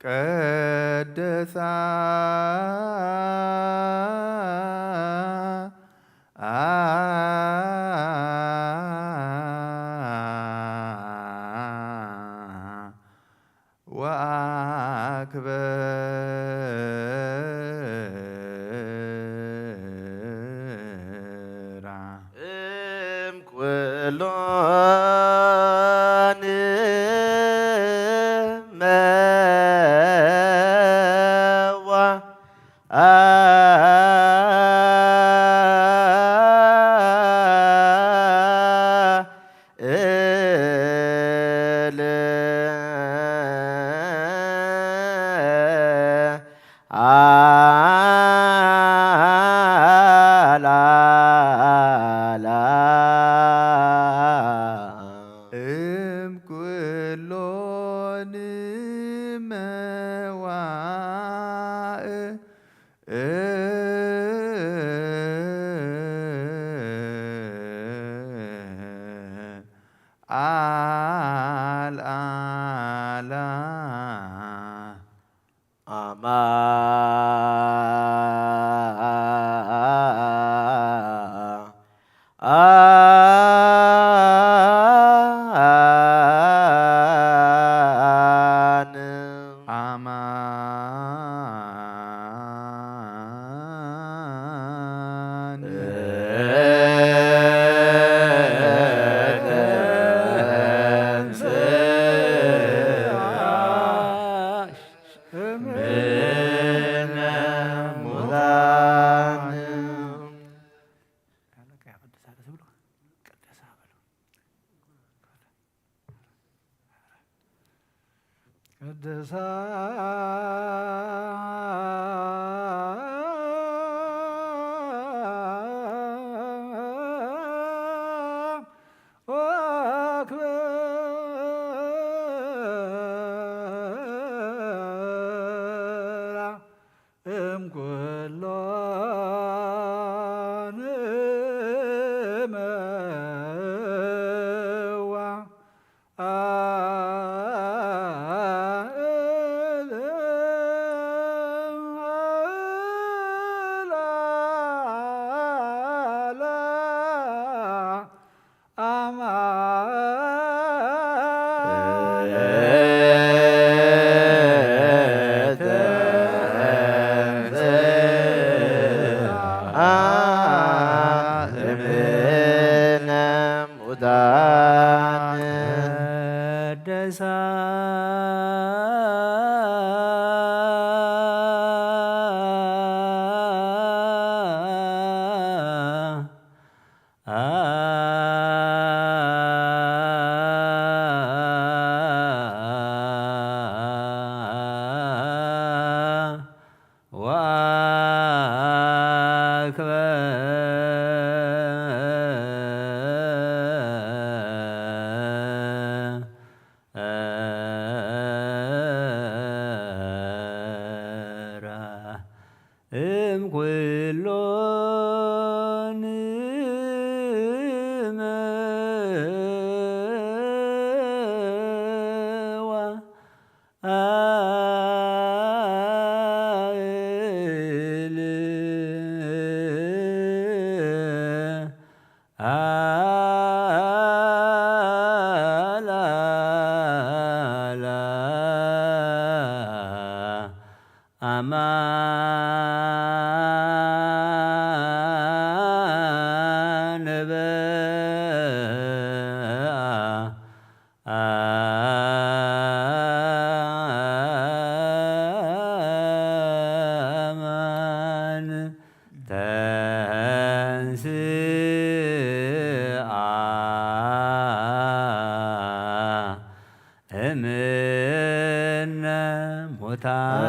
ቅድሳ ወአክብራ እምኩሎን መዋ እምኩሎን መዋእ አልዓላ አማን ቅድሳ ወአክብራ እምኩሎን ቅድሳ እምኩሎን መዋዕል አልዓላ አማን አማን ተንሥአ እምነ ሙታን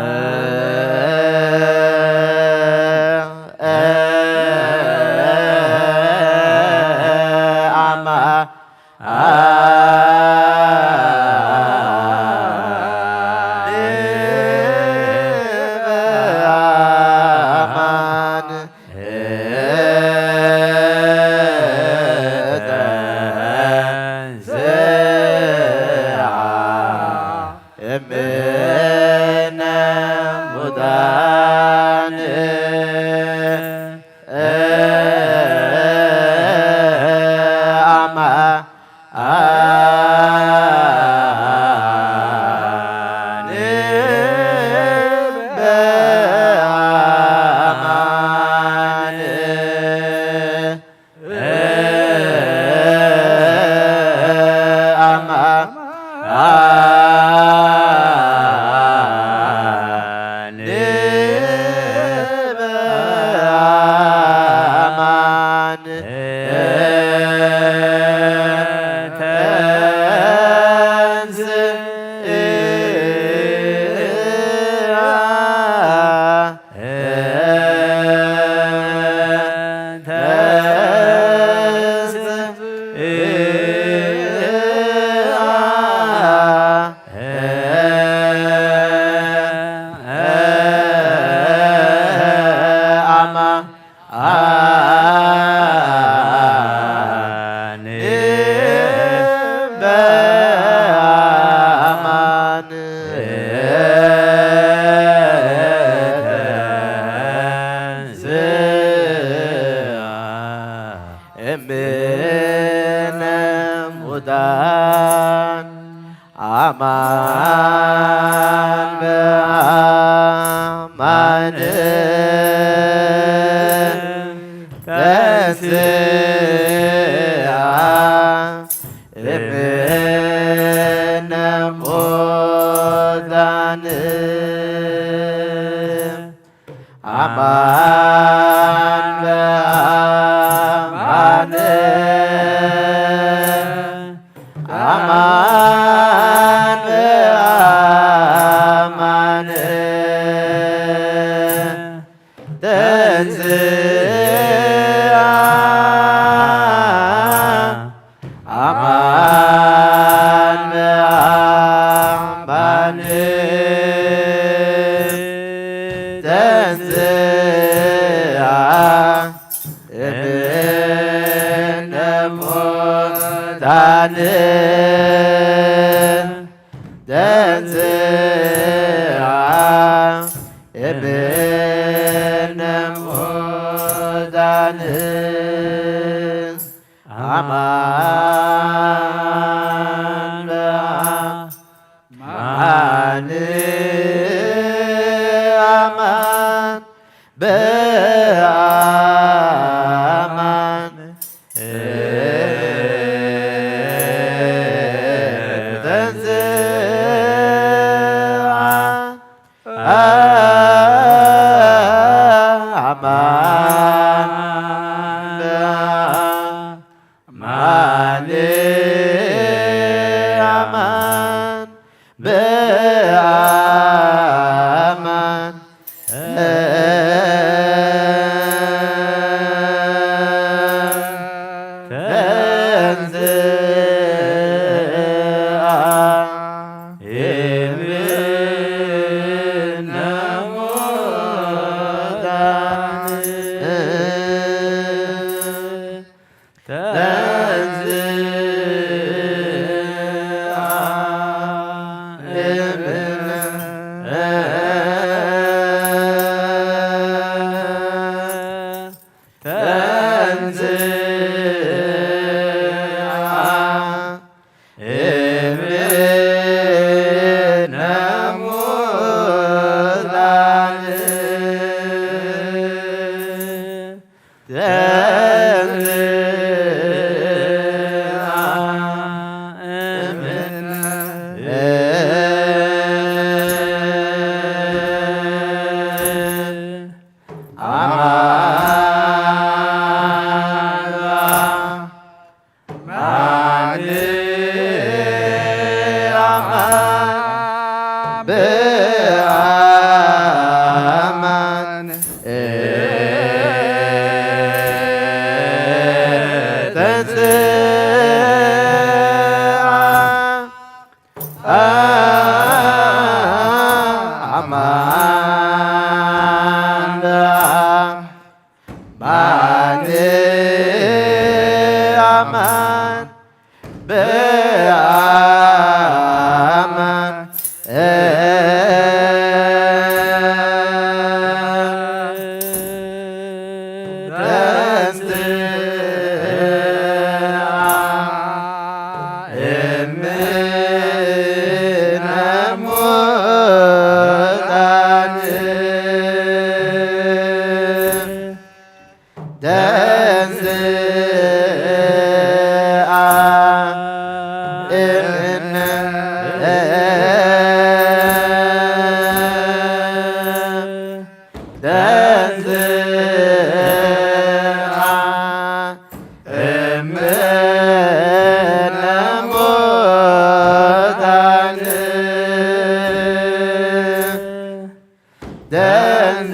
Then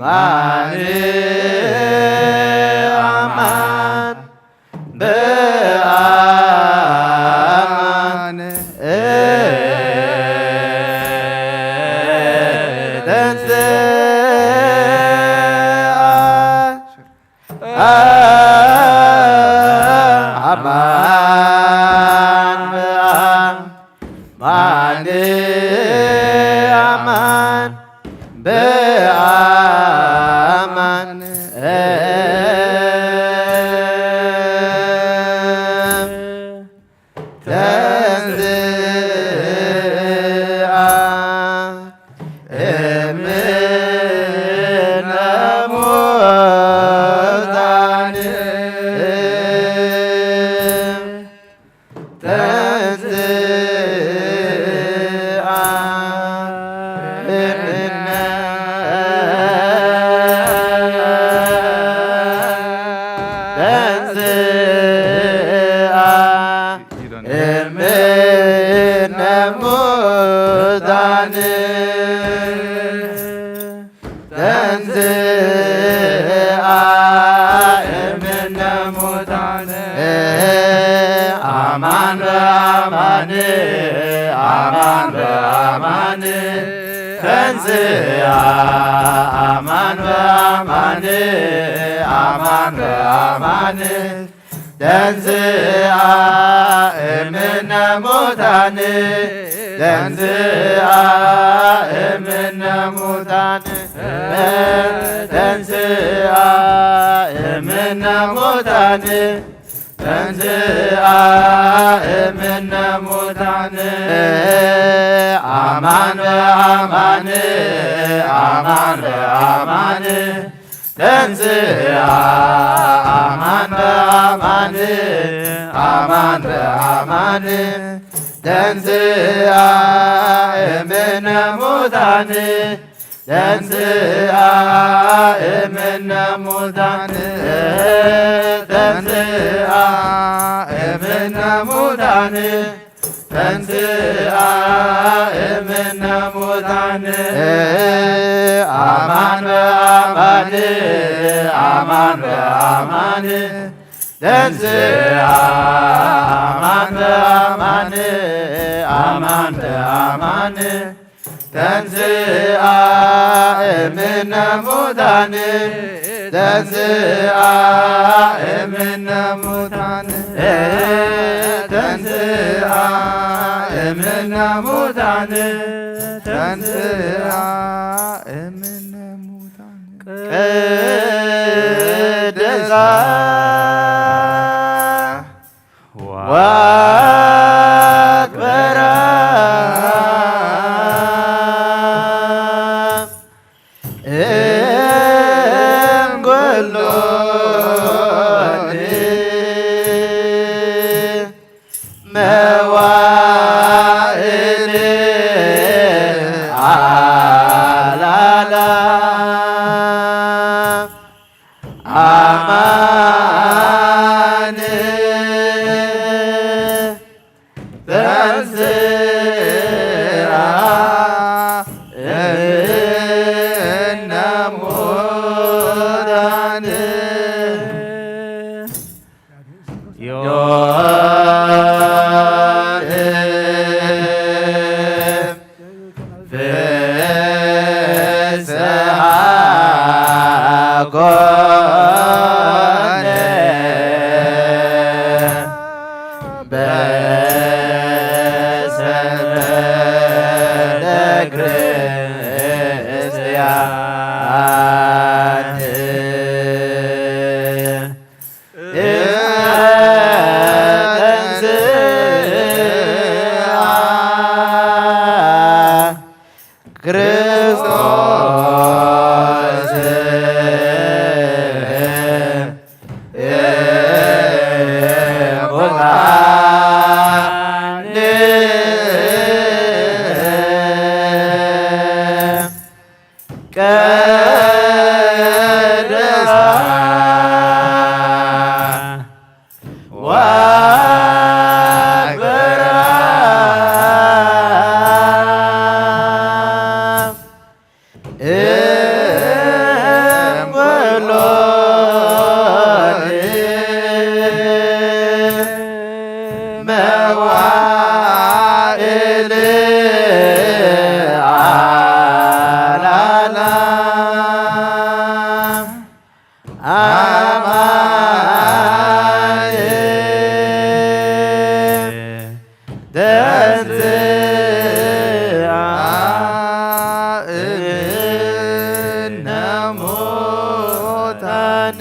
አማን በአማን አማን በአማን አማን በአማን ተንሥአ አማን በአማን አማን በአማን ተንሥአ እምነ ሙታን ተንሥአ እምነ ሙታን ተንሥአ እምነ ሙታን ተንሥአ እምነ ሙታን አማን በአማን አማን በአማን ተንሥአ አማን በአማን አማን በአማን ተንሥአ እምነ ሙታን ተንሥአ እምነ ሙታን ተንሥአ እምነ ሙታን ተንሥአ እምነ ሙታን አማን በአማን አማን በአማን ተንሥአ አማን በአማን አማን በአማን ተንሥአ እምነ ሙታን ተንሥአ እምነ ሙታን ተንሥአ እምነ ሙታን ተንሥአ እምነ ሙታን ቅድሳ ወአክብራ መዋዕል አላላ አማን ተንሥአ እምነ ሙታን ፍስሐ ኮነ በሰንበተ ክርስቲያን ክርስቶስ ሙታን ቀደሳ ወአክብራ እምነ አማን ተንሥአ እምነ ሙታን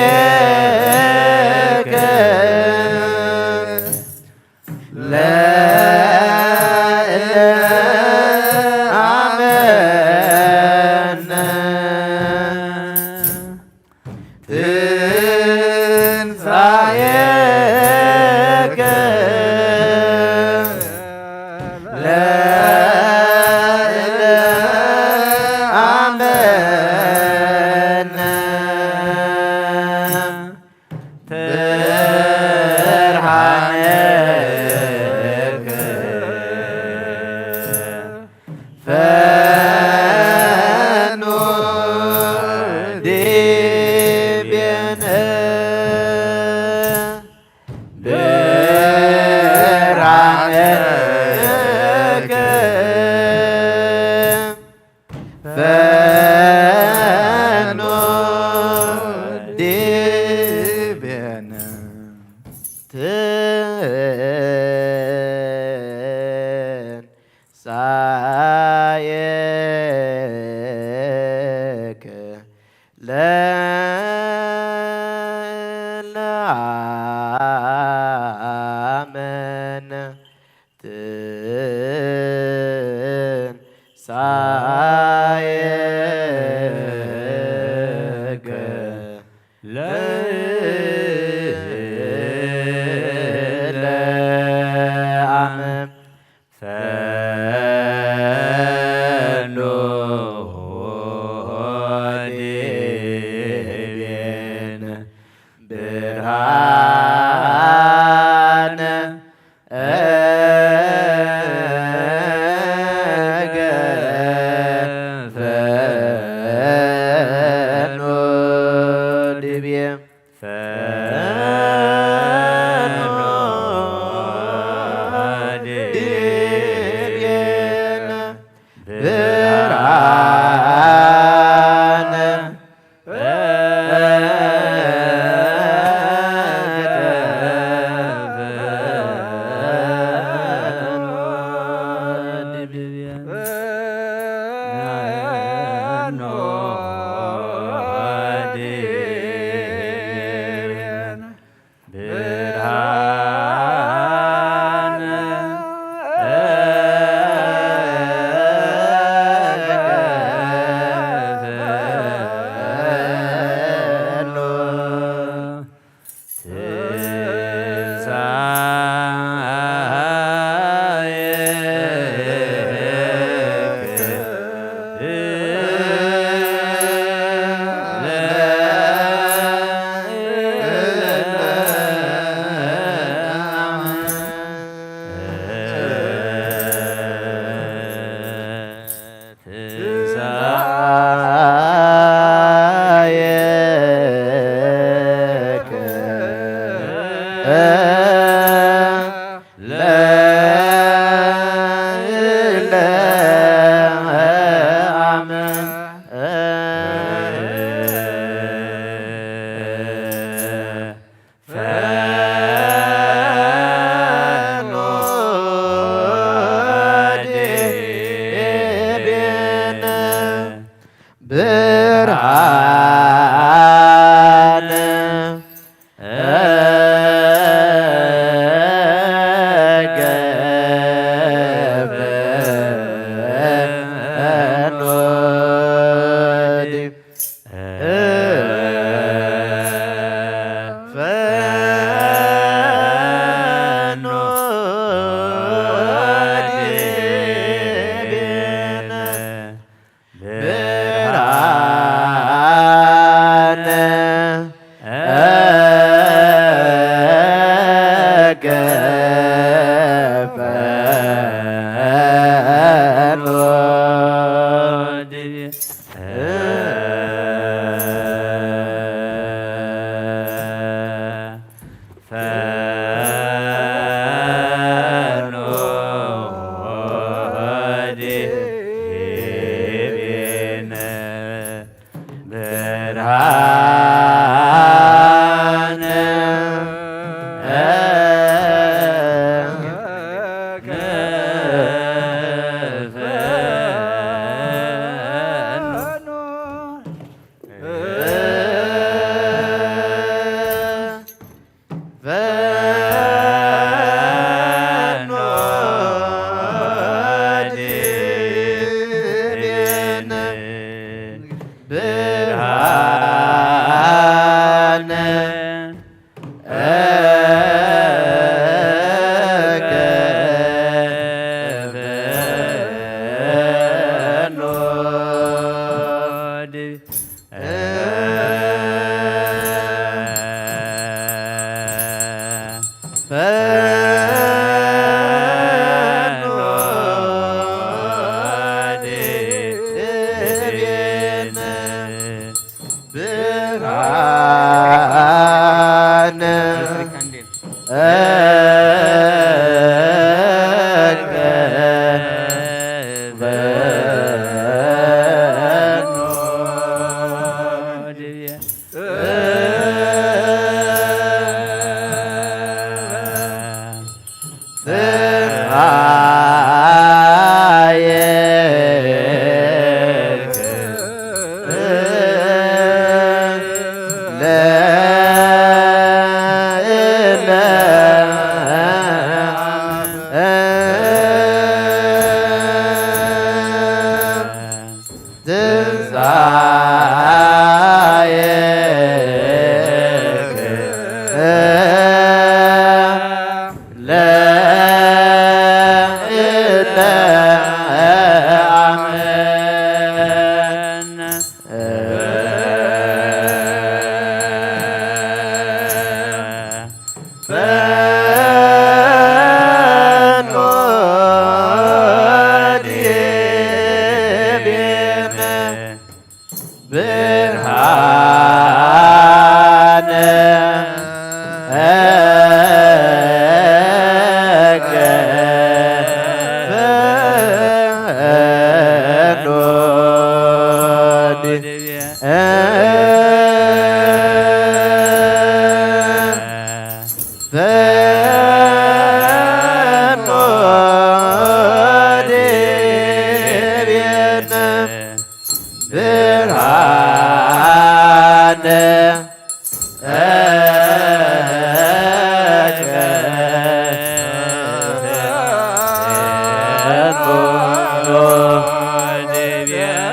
ትንሣኤከ ለአመነ ብርሃነከ ፈኖ ዲቤነ ብርሃነከ ፈኖ ዲቤነ ትንሣኤከ ለአመነ ትንሣኤከ ለአመነ ፈኖ ዲቤነ ብርሃነ እገ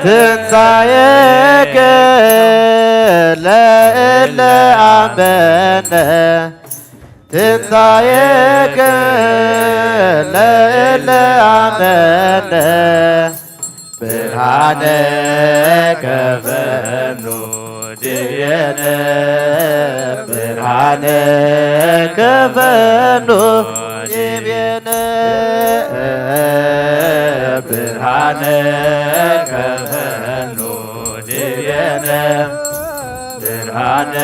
ትንሣኤከ ለእለ አመነ ትንሣኤከ ለእለ አመነ ብርሃነ ከፈኑ ድቤነ ብርሃነ ከፈኑ ድቤነ ብርሃነ ከፈኑ ድቤነ ብርሃነ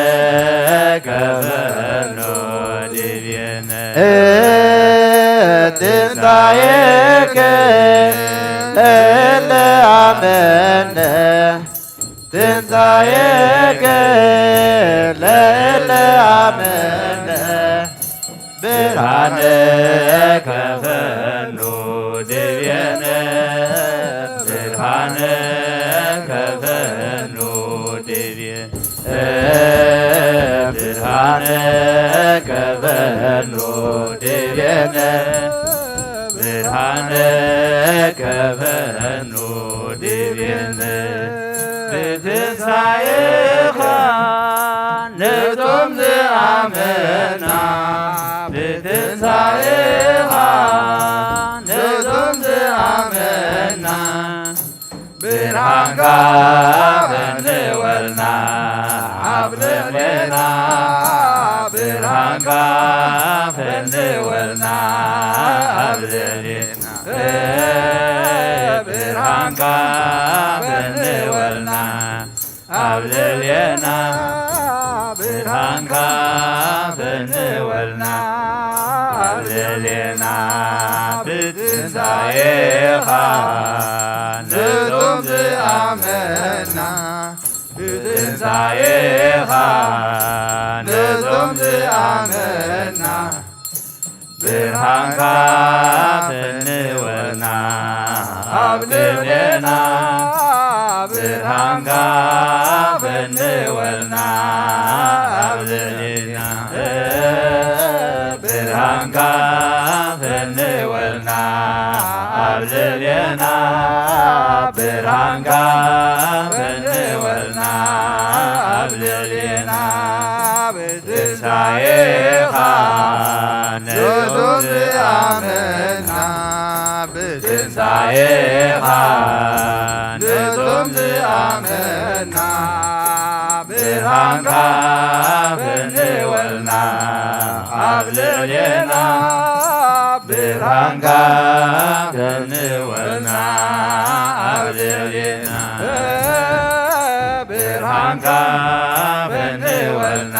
ከፈኑ ድቤነ ትንሣኤከ ለእለ አመነ ትንሣኤከ ለእለ አመነ ብርሃነ ከፈኑ ድቤነ ብርሃነ ከፈኑ ድቤነ ብርሃነ ከፈኑ ድቤነ ብርሃነ ከፈኑ ድቤነ ብትንሣኤከ ንጹም ዘአመና ብትንሣኤከ ንጹም ዘአመና ብርሃንከ ፈንወልና አብለሌና ብርሃንከ ፈንወልና አብለሌና ብርሃንከ ፈንወልና አብለሌና ብርሃንከ ፈንወልና አብለሌና ብትንሣኤከ ንጹም ዘአመና ብትንሣኤከ ንጹም ዘአመና ብርሃንከ ፈንወልና አብለሌና ብርሃንከ ፈንወልና አብለሌና ብርሃንከ ፈንወልና አብለሌና ብርሃንከ ፈንወልና አብለሌና ብትንሣኤከ ንጹም ዘአመና ብትንሣኤከ ንጹም ዘአመና ብርሃንከ ፈንወልና አብለሌና ብርሃንከ ፈንወልና አብለሌና ብርሃንከ ፈንወልና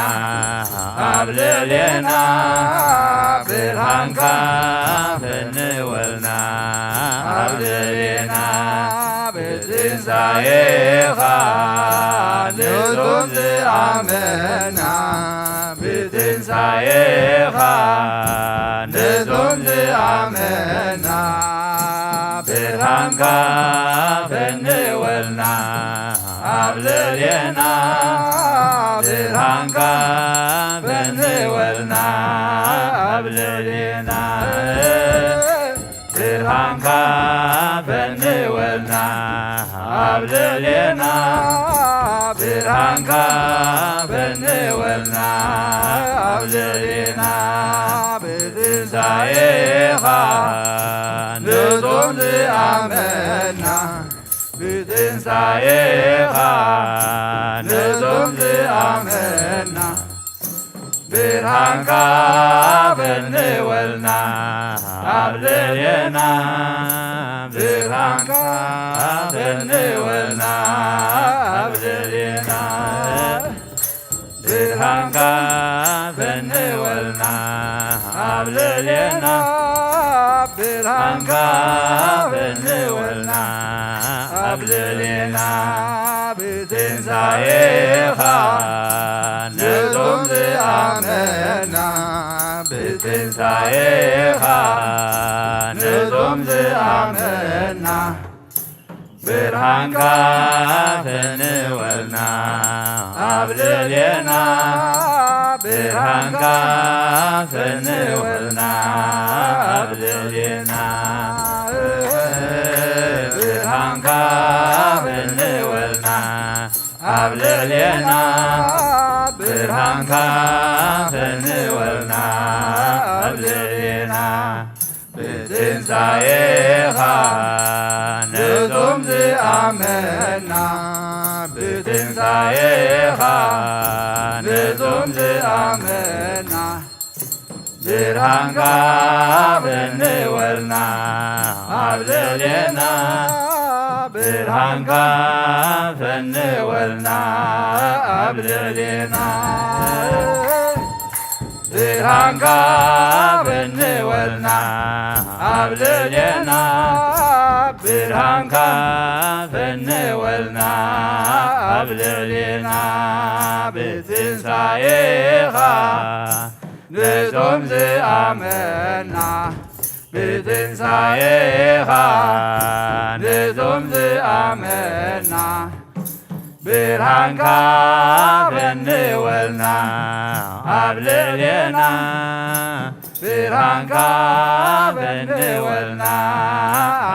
አብለሌና ብርሃንከ ፈንወልና አብለሌና ብትንሣኤከ ንጹም ዘአመና ብትንሣኤከ ንጹም ዘአመና ብርሃንከ ፈንወልና አብለሌና ብርሃንከ ፈንወልና አብለሌና ብርሃንከ ፈንወልና አብለሌና ብርሃንከ ፈንወልና አብለሌና ብትንሣኤከ ንጹም ዘአመና ብትንሣኤከ ንጹም ዘአመና ብርሃንከ ፈንወልና አብለሌና ብርሃንከ ፈንወልና አብለሌና ብርሃንከ ፈንወልና አብለሌና ብርሃንከ ፈንወልና አብለሌና ብትንሣኤከ ንጹም ዘአመና ብትንሣኤከ ንጹም ዘአመና ብርሃንከ ፈንወልና አብለሌና ብርሃንከ ፈንወልና አብለሌና አብልዕሌና ብርሃንካ ፍንወልና አብልዕሌና ብትንሣኤኻ ንዞም ዝኣመና ብትንሣኤኻ ንዞም ዝኣመና ብርሃንካ ፍንወልና አብልዕሌና ብርሃንካ ፍንወልና አብልዕሌና ብርሃንካ ፍንወልና አብልዕሌና ብርሃንካ ፍንወልና አብልዕሌና ብትንሣኤኻ ንዞም ዝኣመና ብትንሣኤኻ ንዞም ዝኣመና ብርሃንካ ፍንወልና አብልዕሌና ብርሃንካ ፍንወልና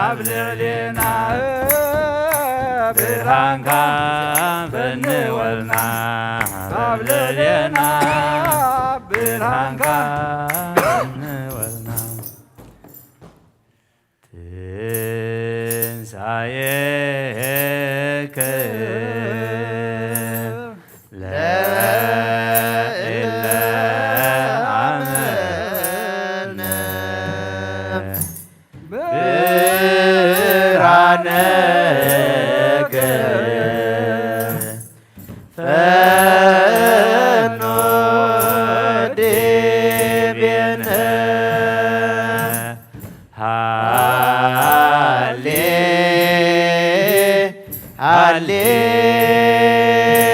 አብልዕሌና ብርሃንካ ፍንወልና አብልዕሌና ብርሃንካ ፍንወልና ትንሣኤከ ለእለ አመነ ብርሃነከ ፈኖ ዲቤነ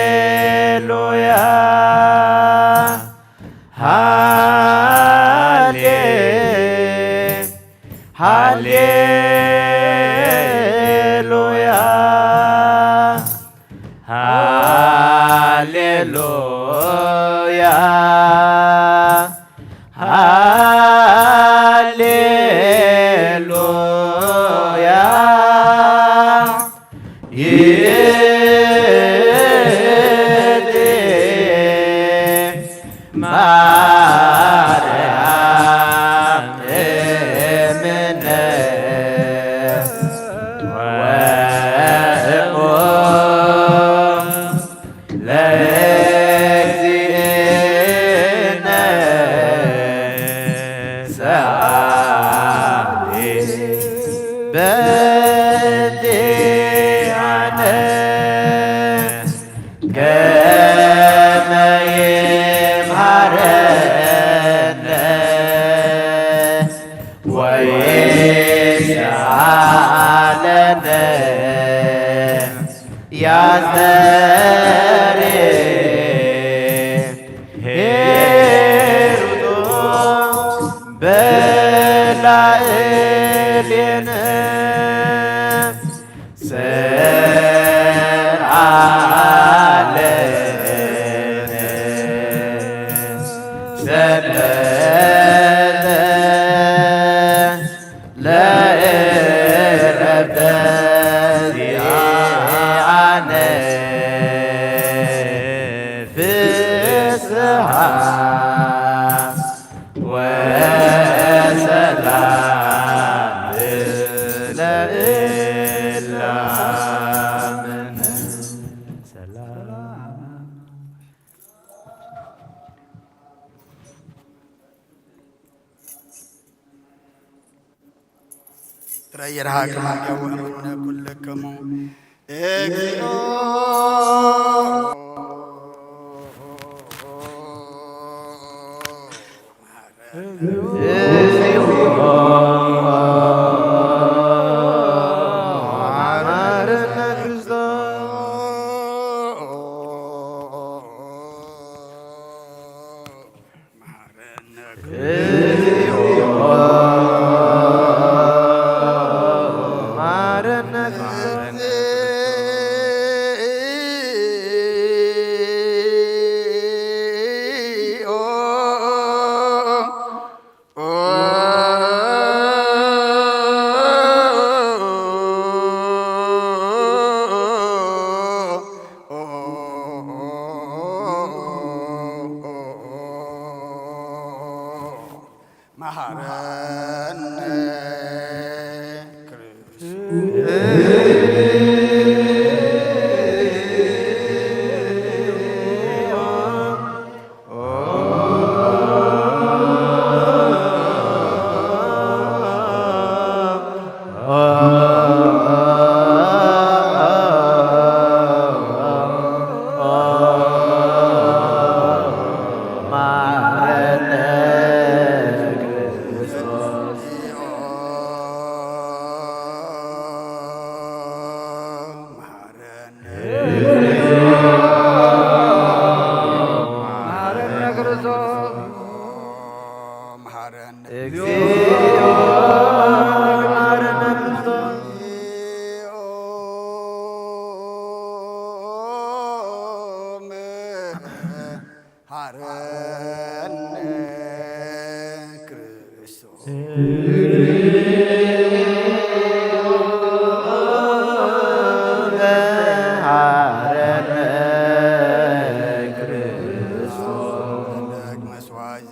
ሃሌሉያ ሃሌሉያ ሃሌሉያ ሃሌሉያ ይእቲ ማርያም እምነ ወእሞ ለእግዚእነ ሰአሊ በእንቲአነ ከመ ይምሃረነ ወይስአለነ ያስተርይ ሄሩቶ በላዕሌነ ሰአለነ ሰለተ ለዕረፍተ ዚአነ ፍስሐ ወሰላም ለእላምነ ሰላም ትረየርሃ ከማገወነ ኩለከሙ እግዚኦ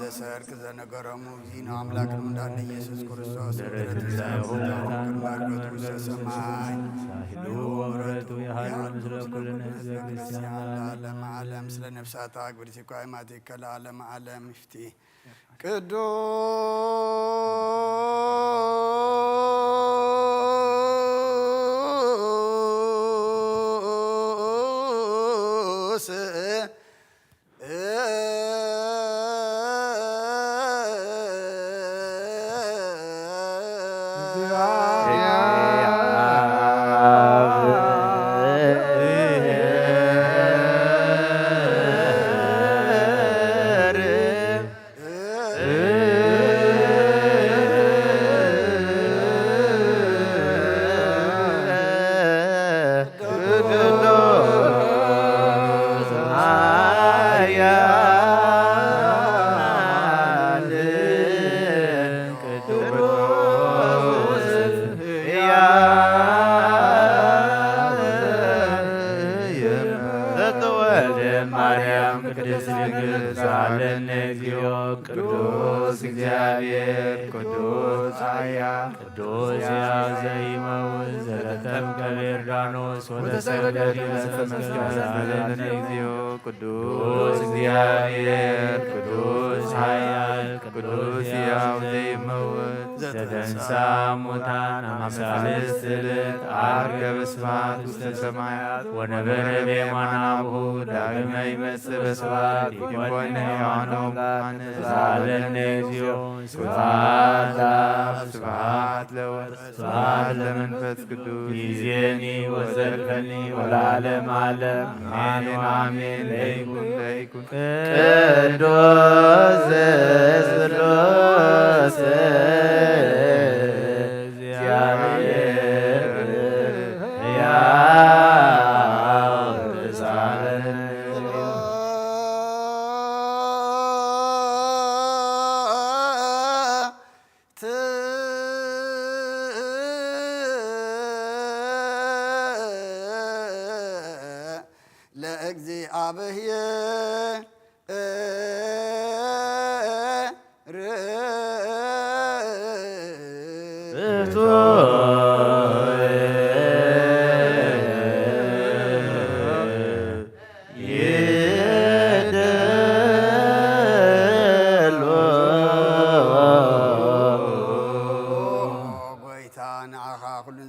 ዘሰርክ ዘነገረሙ ዚና አምላክ እንዳለ ኢየሱስ ክርስቶስ ሰማይ ወረቱ የሃይማኖት ምስለ ኩልነ ህዝበ ክርስቲያን ለዓለመ ዓለም ስለ ነፍሳት አግብሪት ቋይማት ለዓለመ ዓለም ይፍቲ ቅዱስ ማርያም ቅድስት ድንግል ሳለን እግዚኦ ቅዱስ እግዚአብሔር ቅዱስ ኃያል ቅዱስ ዘይመውት ዘተጠምቀ በዮርዳኖስ ወተሰቅለ በመስቀል ሳለን እግዚኦ ቅዱስ እግዚአብሔር ቅዱስ ኃያል ቅዱስ ሕያው ዘይመውት ዘተንሥአ እሙታን አመ ዕለት ዐርገ በስብሐት ውስተ ሰማያት ወነበረ በየማነ አቡሁ ዳግመ ይመጽእ በስብሐት ይኮነ ሕያዋነ ወሙታነ ሳለነ እግዚኦ ስብሐት ለአብ ስብሐት ለወልድ ስብሐት ለመንፈስ ቅዱስ ይእዜኒ ወዘልፈኒ ወለዓለመ ዓለም አሜን አሜን። ለይኩን ቅዱስ ስሉስ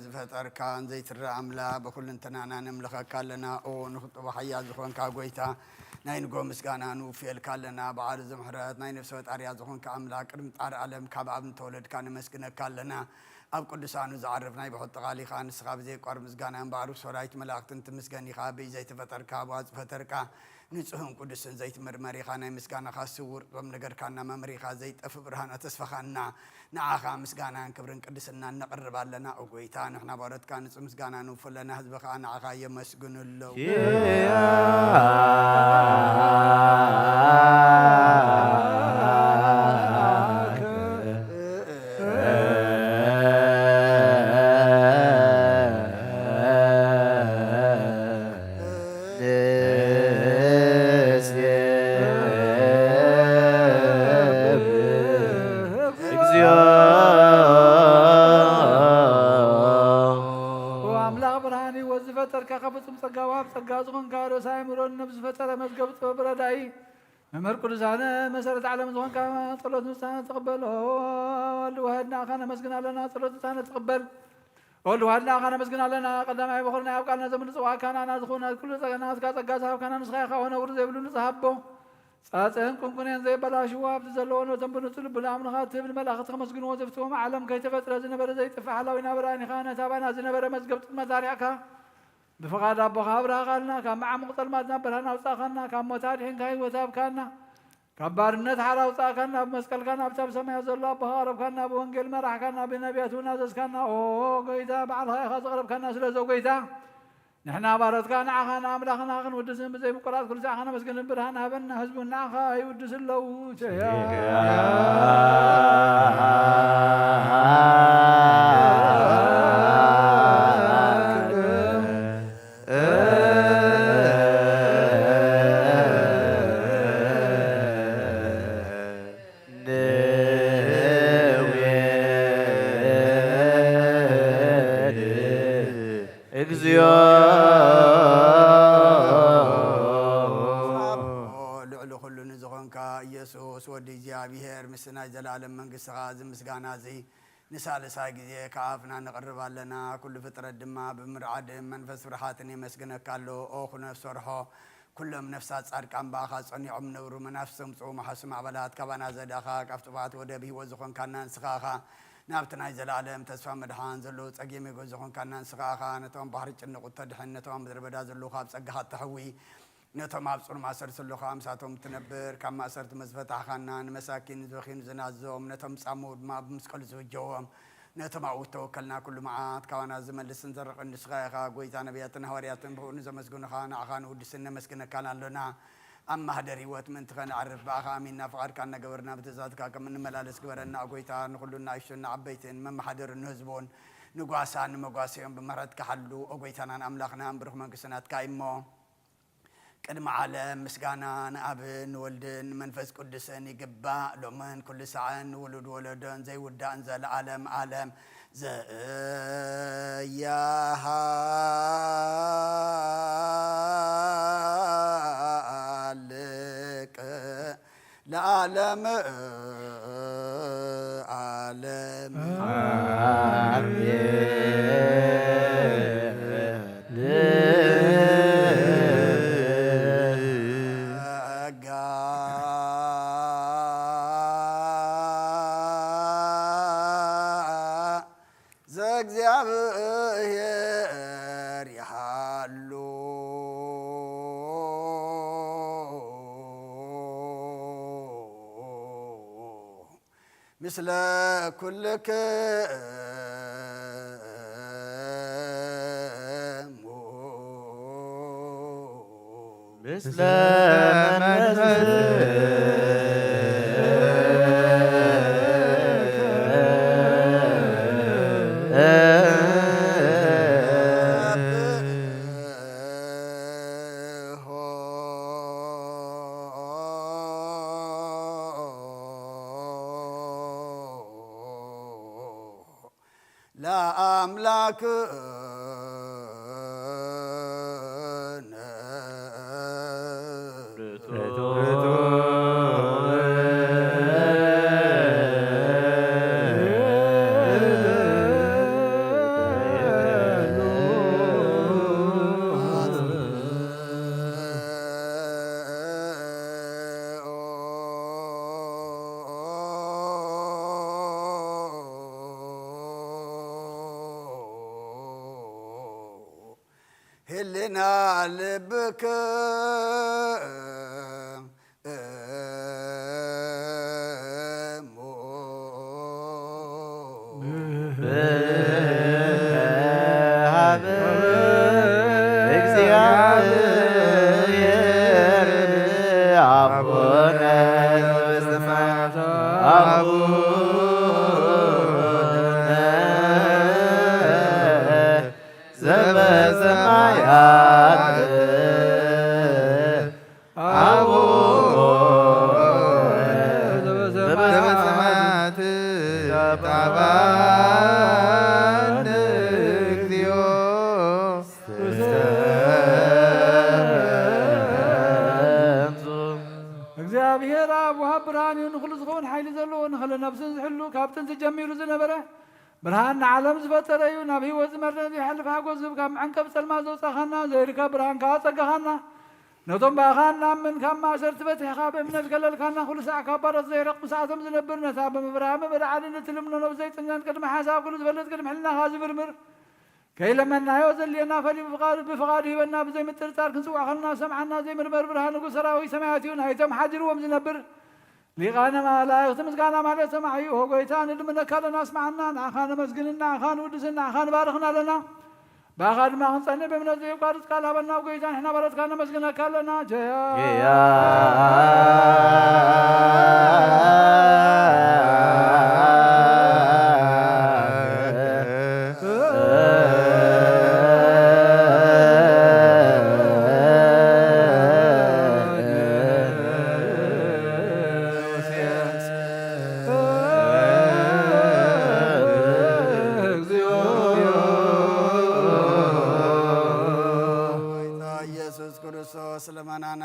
ዝፈጠርካን ዘይትረአ አምላክ በኩልን ተናና ንምልኸካ ኣለና ኦ ንኽጥቦ ሓያል ዝኾንካ ጎይታ ናይ ንጎ ምስጋና ንውፍየልካ ኣለና በዓል ዘምሕረት ናይ ነፍሲ ፈጣርያ ዝኾንካ ኣምላክ ቅድሚ ጣር ዓለም ካብ ኣብ እንተወለድካ ንመስግነካ ኣለና ኣብ ቅዱሳኑ ዝዓርፍ ናይ ብሑጥ ቃሊኻ ንስኻ ብዘይቋር ምስጋና እምበኣሩ ሰራዊት መላእክትን ትምስገኒኻ ብይ ዘይተፈጠርካ ብዋፅ ፈጠርካ ንጹህን ቅዱስን ዘይትመርመሪኻ ናይ ምስጋናኻ ስውር ጥበብ ነገርካና መምሪኻ ዘይጠፍእ ብርሃን ተስፋኻና ንዓኻ ምስጋናን ክብርን ቅድስና ነቕርብ ኣለና ኦ ጎይታ ንሕና ባሮትካ ንጹህ ምስጋና ንውፍለና ህዝብኻ ንዓኻ የመስግኑ ኣለዉ ጸጋ ዝኾንካ ርእሰ አእምሮን ነብስ ፈጠረ መዝገብ ጥበብ ረዳኢ መምህር ቅዱሳነ መሰረት ዓለም ዝኾንካ ጸሎት ንስሓነ ተቐበል ወልድ ዋህድና ኻ ነመስግን ኣለና ጸሎት ንስሓነ ተቐበል ወልድ ዋህድና ኻ ነመስግን ኣለና ቀዳማይ በኩርና ኣብ ቃልና ዘምንጽዋዕካ ናና ዝኾነ ኩሉ ጸገናትካ ጸጋ ዝሃብካና ንስኻ ኢኻ ሆነ ውሩ ዘይብሉ ንጽሃቦ ጻጽህን ቁንቁንን ዘይበላሽዎ ኣብቲ ዘለዎ ነቶም ብንጹህ ልቢ ንኣምልኻ ትብል መላእኽቲ ከመስግንዎ ዘፍትዎም ዓለም ከይተፈጥረ ዝነበረ ዘይጥፍእ ሓላዊና በራእኒኻ ነታ ባና ዝነበረ መዝገብ ጥመት ኣርያዕካ بفقاد أبوها أبراهنا كم مع مقتلمات نبرهنا وساقنا كم متارحين كاي وتابكنا كبارنت حلا وساقنا بمسكل كنا بسبب سماء الله بهارب كنا بونجل مرح كنا بنبياتنا زسكنا أو قيدا بعضها خاص غرب كنا سلزو قيدا نحن بارتك نعخنا أملاخنا خن ودسن بزي مقرات كل ساعة خنا مسكن برهان هبنا حزب نعخا يودس اللو እግዚአብሔር ምስና ዘላለም መንግስት ጋዝ ምስጋና ዘይ ንሳለሳ ጊዜ ካፍና ነቀርባለና ኩሉ ፍጥረት ድማ በምርዓድ መንፈስ ፍርሃትን ይመስገነካሎ ኦ ነፍስ ወርሖ ኩሎም ነፍሳት ጻድቃን ባኻ ጸኒዖም ነብሩ መናፍስም ጾም ሐስም አበላት ካባና ዘዳኻ ቃፍጥባት ወደ ቢህ ወዝኾን ካናን ስኻኻ ናብትናይ ዘላለም ተስፋ መድሃን ዘሎ ጸጌም ይጎዝኾን ካናን ስኻኻ ነቶም ባህር ጭንቁ ተድሕን ነቶም ምድረ በዳ ዘሎ ካብ ጸጋኻ ተሕዊ نتم أبصر ما سرت له خامساتهم تنبر كما سرت مزفتح خنان مساكين زوخين زنازهم نتم صمود ما بمسكل زوجهم نتم توكلنا كل معات كوانا زمن لسنزرق النسخاء قويتا نبياتنا هورياتنا بقول نزمسكون خانا أخان ودسنا مسكنا كان لنا أما هدري وقت من تخن عرف باخا منا فقر كان قبرنا بتزاد كاك من ملالس قبرنا قويتا نقولنا عيشنا عبيتين من محضر النهزبون نقواسان مقواسيهم بمرات كحلو قويتانا أملاخنا برغم كسنات كايمو قدم عالم مسكانا نابن ولدن منفس قدسن يقبا لمن كل ساعة ولد ولدن زي ودان زي العالم عالم زي يا هالك العالم عالم እግዚአብሔር ያሉ ምስለ ኩልክ ምስለ መንፈስ ለአምላክ هلنا لبك እግዚአብሔር አብ ወሃብ ብርሃን ይሁን ኩሉ ዝኸውን ሓይሊ ዘለዎ ንኽለ ነብስን ዝሕሉ ካብትን ዝጀሚሩ ዝነበረ ብርሃን ንዓለም ዝፈጠረ እዩ ናብ ህይወት ዝመርሕ ይሓልፍ ሓጎስ ዝህብ ካብ መዐንቀብ ፀልማ ዘውፃኻና ዘይርከብ ብርሃን ከዓ ፀጋኻና ነቶም ባኻን ናምን ካብ ማእሰርቲ በቲሕኻ ብእምነት ገለልካና ኩሉ ሰዕ ካብ ባሮት ዘይረቕ ብሰዓቶም ዝነብር ነታ ብምብርሃ መበዳዓድነት ትልምኖ ነብ ዘይጥኛን ቅድሚ ሓሳብ ኩሉ ዝበለጥ ቅድሚ ሕልናኻ ዝምርምር ከይለመናዮ ዘልየና ፈሊዩ ብፍቓዱ ሂበና ብዘይ ምጥርጣር ክንፅዋዕ ከለና ሰምዓና ዘይምርመር ብርሃን ንጉሥ ሰራዊት ሰማያት እዩ ናይቶም ሓዲርዎም ዝነብር ሊቃነ መላእኽቲ ምስጋና ማለት ሰማዕ እዩ ሆጎይታ ንልምነካ ኣለና ኣስማዓና ንዓኻ ነመስግንና ንዓኻ ንውድስና ንዓኻ ንባርኽና ኣለና باخد ما هنصني بمنزل يقارس قال هبنا وقيتان احنا برد كان مسكنا كلنا جيا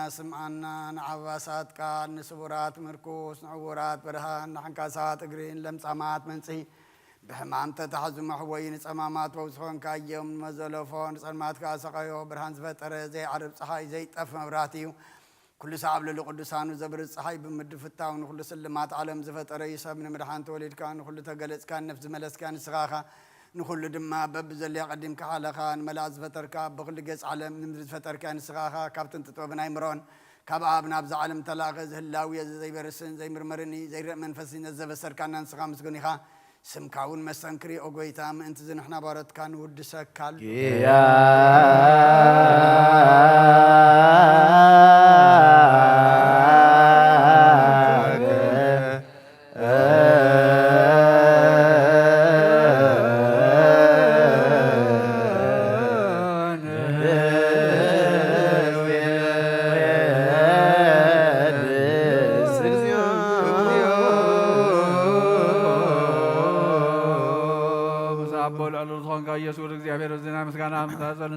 سمعنا نعباسات كان نسبورات مركوس نعورات برهان نحنكاسات قرين لمصامات منسي بحمام تتحزم حوين صمامات ووسخون كايوم مزلفون صلمات كاسقيو برهان زفتر زي عرب صحاي زي طف مبراتيو كل ساعة للقدسان وزبر الصحاي بمد فتاون كل سلمات عالم زفتر يسب من مرحان توليد كان كل تقلص كان نفس ملس كان سغاخه نخل دما بب زلي قدم كحالخان ملاز فتركا بكل قص عالم نمد فتركا نسغاخا كابتن تطوبنا يمرون كابابنا بز عالم تلاغز هلاويه زي برسن زي مرمرني زي منفسي نزب سركانا نسغا مسغنيخا سمكاون مستنكري اوغويتام انت زنحنا بارت كان ودسك كال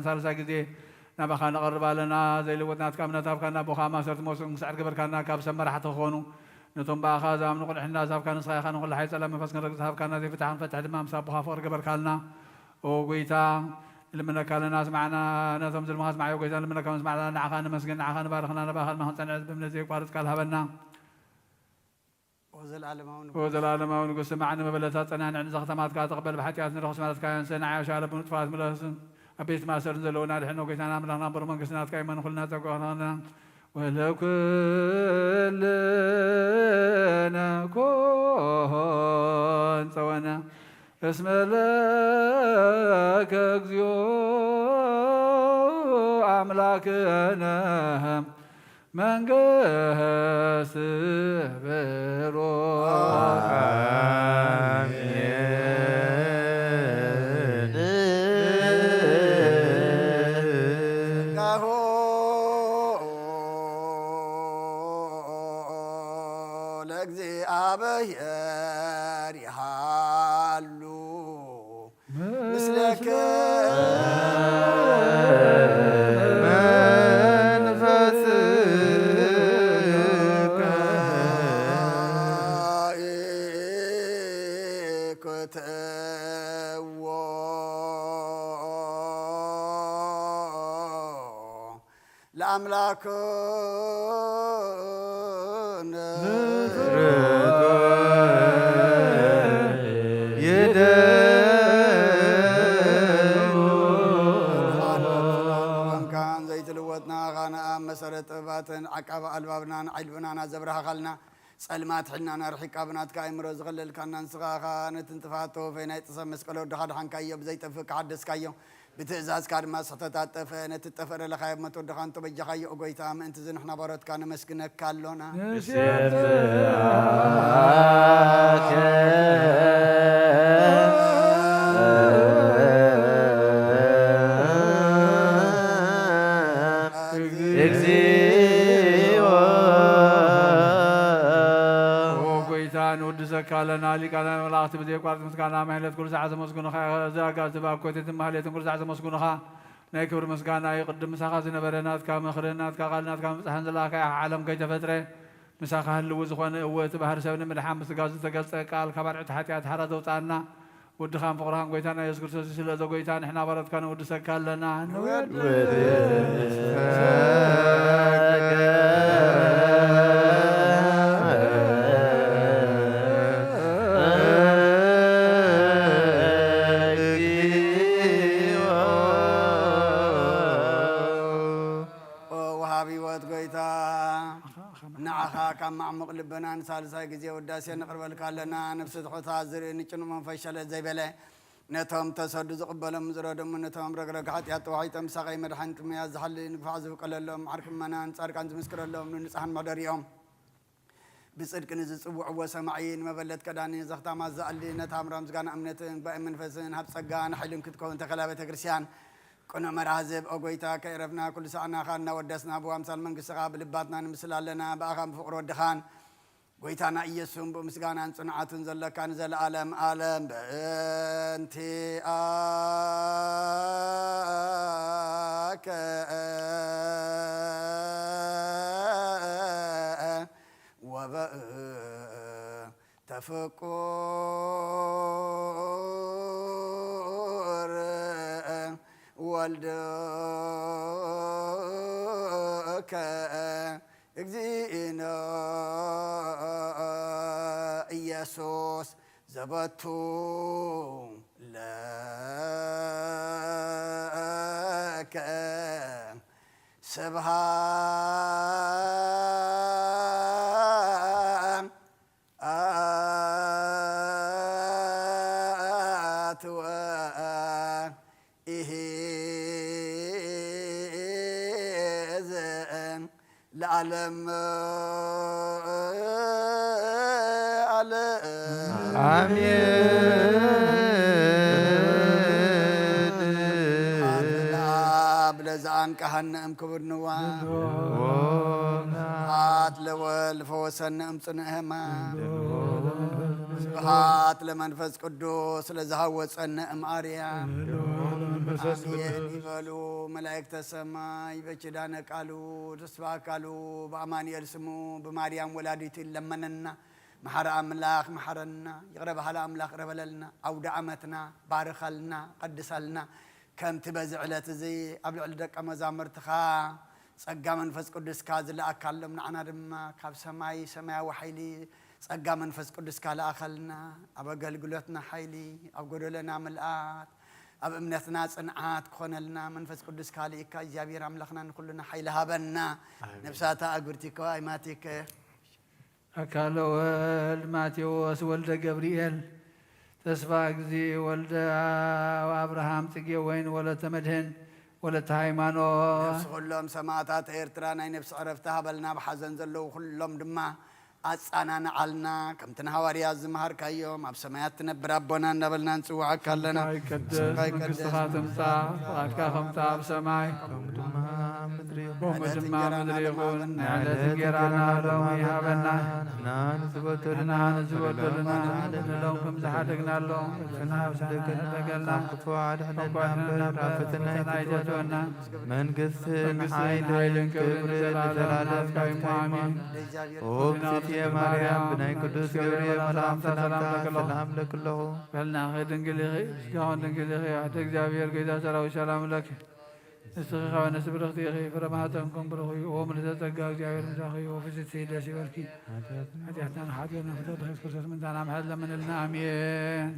ثالثا كذي نبخان قرب لنا زي اللي ودنا تكامنا تابكنا بخامة صرت موسم سعر قبل كنا كاب سمر حتى خونو نتوم باخا زام نقول إحنا زاب كان صحيح نقول حي سلام فسكن رجل زاب كنا زي فتحان فتح دمام ساب بخا فور قبل كنا وقيتا اللي منا كان الناس معنا نظام زي المهاز معي وقيتا اللي منا كان معنا نعخان مسكن نعخان بارخنا نبخان ما هنصنع بمن زي بارس قال هبنا وزل عالمون وقص معنا مبلتات أنا عند زختمات كات قبل بحتيات نرخص مالت كان سنة عايش على بنطفات ملاسن أبيت ما صار نزلونا الحين وقيت أنا عملنا نمبر من قصنات كايما نخلنا تقولنا ولو كلنا كون سوانا اسم لك اكزيو أملاكنا من قاس بروح عقب البابنا علبنا زبرها خلنا سلمات حنا نرحق ابنات كايمرو زغلل كان نسغاخا نتنتفاتو فينا يتسمس قالو دخاد حنكايو بزي تفك حدث كايو بتعزاز كان ما سطتات فين تتفر لخايب ما تدخان تبجخاي اوغيتام انت زين احنا بارت كان مسكنك كالونا كالنا لي كان ملاقت بدي قارت مسكانا مهلت كل ساعه مسكون خا زاغا زباكوت مهلت كل ساعه مسكون خا نايكبر مسكانا يقدم مساخا زنبرنات كا مخرنات كا قالنات كا مصحن زلاكا عالم كي تفتره مساخا هلو زخونه اوت بحر سبن مدحام مسغاز تغلص قال كبر تحتيات حرد وطانا ودخان فقران قويتانا يذكر سلسله زغويتان احنا برت كان ود سكالنا نود كما عمق لبنان ثالثا غزي وداسي نقرب لك لنا نفس تحوتا زر نچن منفشل زي بلا ነቶም ተሰዱ ዝቕበሎም ዝረዶም ነቶም ረግረግ ሓጢኣት ተዋሒጦም ሳቐይ መድሓኒት መያዝ ዝሓሊ ንግፋዕ ዝብቀለሎም ዓርክመናን ጻድቃን ዝምስክረሎም ንንጽሓን መደሪኦም ብጽድቅ ንዝጽውዕዎ ሰማዒ ንመበለት ከዳኒ ዘኽታማት ዝኣሊ ነታ ምራ ምስጋና እምነትን ባእ መንፈስን ሃብ ጸጋን ሓይልን ክትከውን ተኸላ ቤተ ክርስቲያን ቁኖ መራህዝብ ኦጐይታ ከይረፍና ኩሉ ሰዓና ኻ እናወደስና ብዋምሳል መንግሥትኻ ብልባትና ንምስል ኣለና ብኣኻ ብፍቕሪ ወድኻን ጐይታና ኢየሱስን ብምስጋናን ጽንዓትን ዘለካ ንዘለዓለም ዓለም በእንቲአከ ወበእ ተፍቁር ወልድከ እግዚእነ ኢየሱስ ዘበቱ ለከ ስብሃት ወኢሕዝን ለዓለም አሜን። ብለዛን ካህነእም ክቡር ንዋን ስብሐት ለወልድ ፈወሰነእም ጽንዕህማ ስብሐት ለመንፈስ ቅዱስ ስለዝሃወፀነእም አርያም አሜን ይበሉ መላእክተ ሰማይ በኪዳነ ቃሉ ተስፋ አካሉ በአማኑኤል ስሙ በማርያም ወላዲት ለመነና መሐረ አምላክ መሐረና ይቅረ ባህላ አምላክ ረበለልና አውደ ዓመትና ባርኸልና ቀድሰልና ከምቲ በዚ ዕለት እዚ ኣብ ልዕሊ ደቀ መዛሙርትኻ ጸጋ መንፈስ ቅዱስካ ዝለኣካሎም ንዓና ድማ ካብ ሰማይ ሰማያዊ ሓይሊ ጸጋ መንፈስ ቅዱስካ ለኣኸልና ኣብ ኣገልግሎትና ሓይሊ ኣብ ጎደለና ምልኣት ኣብ እምነትና ጽንዓት ክኾነልና መንፈስ ቅዱስ ካልእካ እግዚአብሔር ኣምላኽና ንኩሉና ሓይሊ ሃበና ነብሳታ ኣጉርቲከ ኣይማቲከ አካለ ወልድ ማቴዎስ ወልደ ገብርኤል ተስፋ ጊዜ ወልደ አብርሃም ጽጌ ወይን ወለተ መድህን ወለተ ሃይማኖት ነፍሲ ኩሎም ሰማዕታት ኤርትራ ናይ ነፍሲ ዕረፍቲ ሃበልና ብሓዘን ዘለዉ ኩሎም ድማ ኣጻናንዓልና ከምቲ ንሃዋርያት ዝመሃርካዮም ኣብ ሰማያት ትነብር ኣቦና እናበልና ንጽውዓካ ኣለና መንግሥትኻ ትምጻእ ፍቓድካ ከምቲ ኣብ ሰማይ ከምኡ ድማ ምድሪ ይኹን ናይ ዕለት እንጀራና ሎሚ ሃበና ንሕና ንዝበደሉና ንሎም ከም ዝሓደግናሎም ደገልና ፈተና ይተትወና መንግሥትን ሓይልን ክብርን ዘለዓለም አሜን። ኦብትየ ማርያም ብናይ ቅዱስ ገብርኤል ሰላምታ ሰላም ለክለኹ በልና ድንግል እስካሁን ድንግል ኣደ እግዚአብሔር ጌታ ሰራዊት ሰላም ለኪ ንስኺ ኸ ነፍሲ ብርኽቲ ኢኺ ፍረ ማኅፀንኩም ብሩኽ እዩ ኦ ምልዕተ ጸጋ እግዚአብሔር ምሳኺ እዩ ወፍስቲ ደስ ይበልኪ ኃጢአትና ንሓጢአትና ፍትወት ኢየሱስ ክርስቶስ ምንታና ምሕረት ለምንልና አሜን።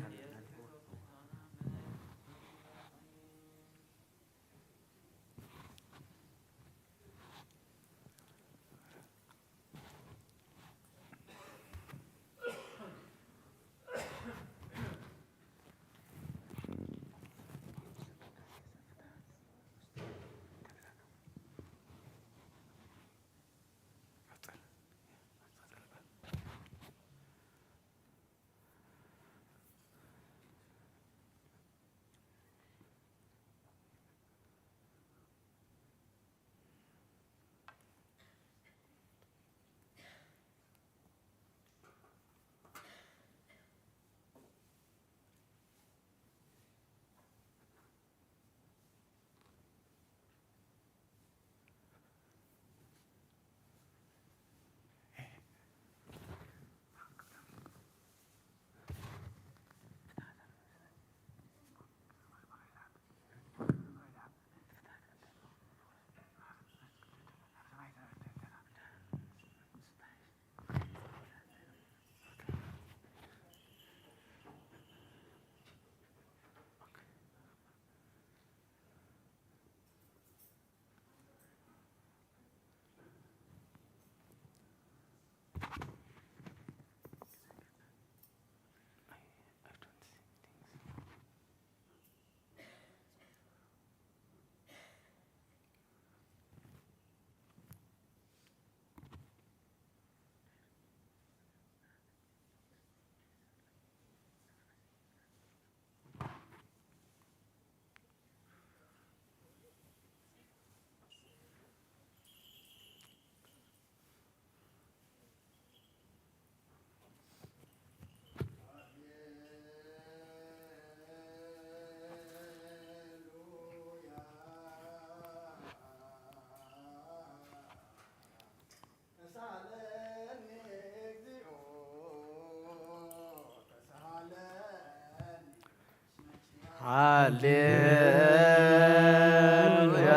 ሃሌሉያ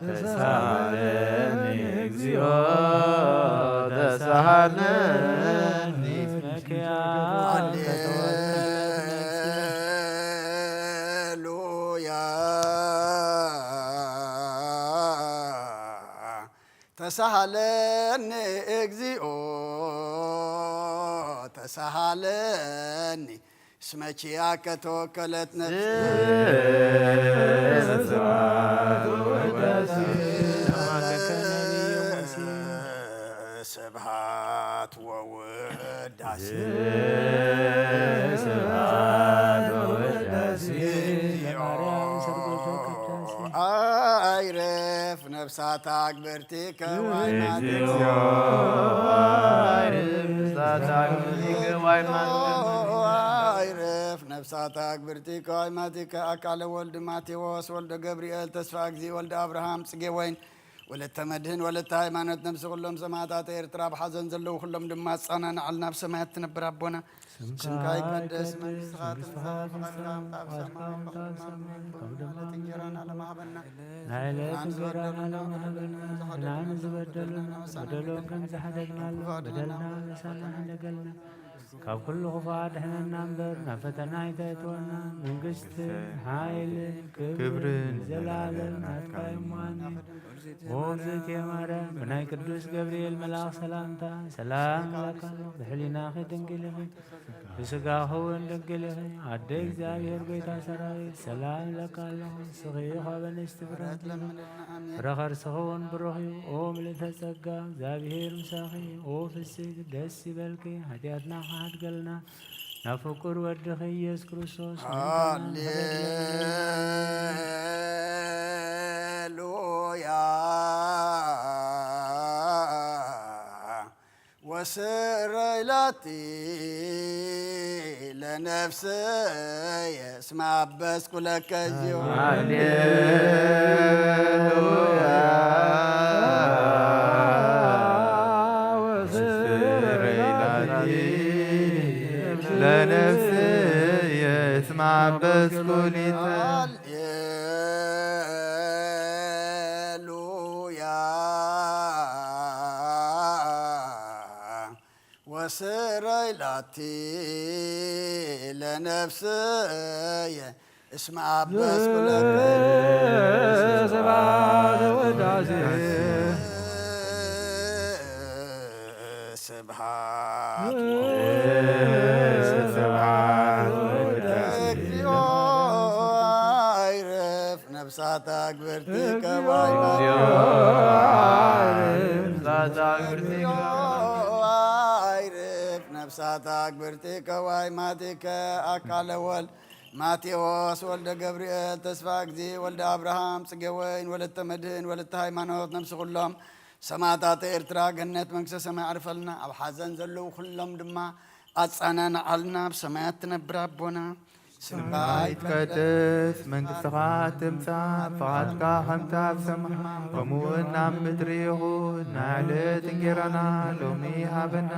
ተሳሃለኒ እግዚኦ ተሳሃለኒ ሃሌሉያ ተሳሃለኒ እግዚኦ ተሳሃለኒ እስመቺያከ ተወከለት ነፍሴ ስብሐት ወውዳሴ አይረፍ ነፍሳት አግብርቲከ አይረፍ ነፍሳት አግብርቲከ ዋይማቲከ አካለ ወልድ ማቴዎስ ወልደ ገብርኤል ተስፋ እግዚእ ወልደ አብርሃም ጽጌ ወይን ወለተ መድህን ወለተ ሃይማኖት ነፍሲ ኩሎም ሰማዕታት ኤርትራ ብሓዘን ዘለዉ ኩሎም ድማ ጸናንዓልና ኣብ ሰማያት ትነብር ኣቦና ስምካ ይቀደስ መንግሥትኻ ትምጻእ ፈቃድካ ኣብ ሰማይ ከመ እንጀራና ለማሃበና ናይለት እንጀራና ለማሃበና ናን ዝበደሉና በደሎም ከም ዝሓደግናሉ በደልና ንሳና ሓደገልና ካብ ኩሉ ክፉእ ድሕነና እምበር ናብ ፈተና ኣይተእትወና መንግስትን ሓይልን ክብርን ዘለዓለም ናትካ እሙን ወእግዝእትየ ማርያም ብናይ ቅዱስ ገብርኤል መልኣኽ ሰላምታ ሰላም ለካ ብሕሊናኺ ድንግል ኢኺ ብስጋኺ እውን ድንግል ኢኺ ኣደ እግዚኣብሔር ጎይታ ሰራዊት ሰላም ለካ ኣለኹ ንስኺ ካብ ኣንስቲ ፍረት ፍረ ከርስኺ እውን ብሩኽ እዩ ኦ ምልዕተ ጸጋ እግዚኣብሔር ምሳኺ ኦ ፍስግ ደስ ይበልኪ ሓጢኣትና ሓድገልና ናብ ፍቁር ወድኺ ኢየሱስ ክርስቶስ ሃሌሉያ ወስረይላቲ ለነፍሰየ እስመ አበስኩ ለከ እግዚኦ ሃሌሉያ ለነፍስየ እስመ አበስኩ ሊተ ሃሌሉያ ወስረይላቲ ለነፍስየ እስመ አበስኩ ለከ ስብሐት ወውዳሴ ስብሐት እግዚኦ አይረፍ ነፍሳት አግብርቲከ አይረፍ ነፍሳት አግብርቲከ ዋይማቲከ አካለ ወልድ ማቴዎስ ወልደ ገብርኤል ተስፋ እግዚእ ወልደ አብርሃም ጽጌ ወይን ወለተ መድህን ወለተ ሃይማኖት ነፍሲ ኩሎም ሰማዕታት ኤርትራ ገነት መንግሥተ ሰማይ ዓርፈልና ኣብ ሓዘን ዘለዉ ኩሎም ድማ ኣጻናንዓልና ኣብ ሰማያት ትነብር ኣቦና ስምካ ይትቀደስ መንግሥትኻ ትምጻእ ፈቓድካ ከምቲ ኣብ ሰማይ ከምኡውን ኣብ ምድሪ ይኹን ናዕለት እንጀራና ሎሚ ሃበና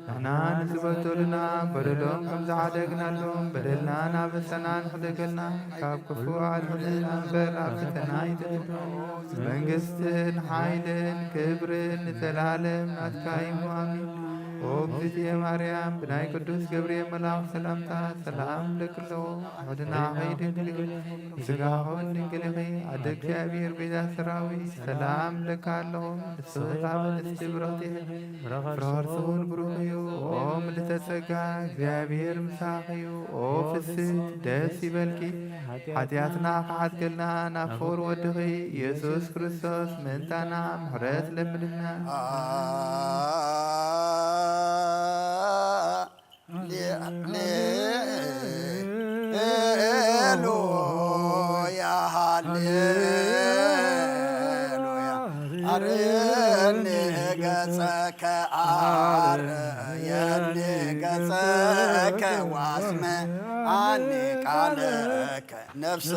ንሕና ንዝበደሉና በደሎም ከም ዝዓደግናሎም በደልና ናበሰና ንኽደገልና ካብ ክፉእ ኣድሕነና እምበር ኣብ ፈተና ኣይተእትወና መንግሥትን ሓይልን ክብርን ንዘለዓለም ናትካ እዩ ኣሚን ኦ እግዝእትየ ማርያም ብናይ ቅዱስ ገብርኤል መልኣኽ ሰላምታ ሰላም ለክለዎ ሕድናኺ ድንግል ኢኺ ብስጋኹን ድንግል ኢኺ ኣደ እግዚኣብሔር ቤዛ ሰራዊት ሰላም ለካ ኣለኹ ንስኺ ካብ ኣንስቲ ብርኽቲ ኢኺ ፍረ ከርስኹን ብሩኽ እዩ ኦ ምልዕተ ጸጋ እግዚኣብሔር ምሳኺ እዩ ኦ ፍስሕት ደስ ይበልኪ ሓጢኣትና ክሓትገልና ናብ ፍቑር ወድኺ ኢየሱስ ክርስቶስ ምእንታና ምሕረት ለምንና ሃሌሉያ ሃሌሉያ አርየኒ ገጸከ አርየኒ ገጸከ ዋስመ አኒ ቃለከ ነፍስ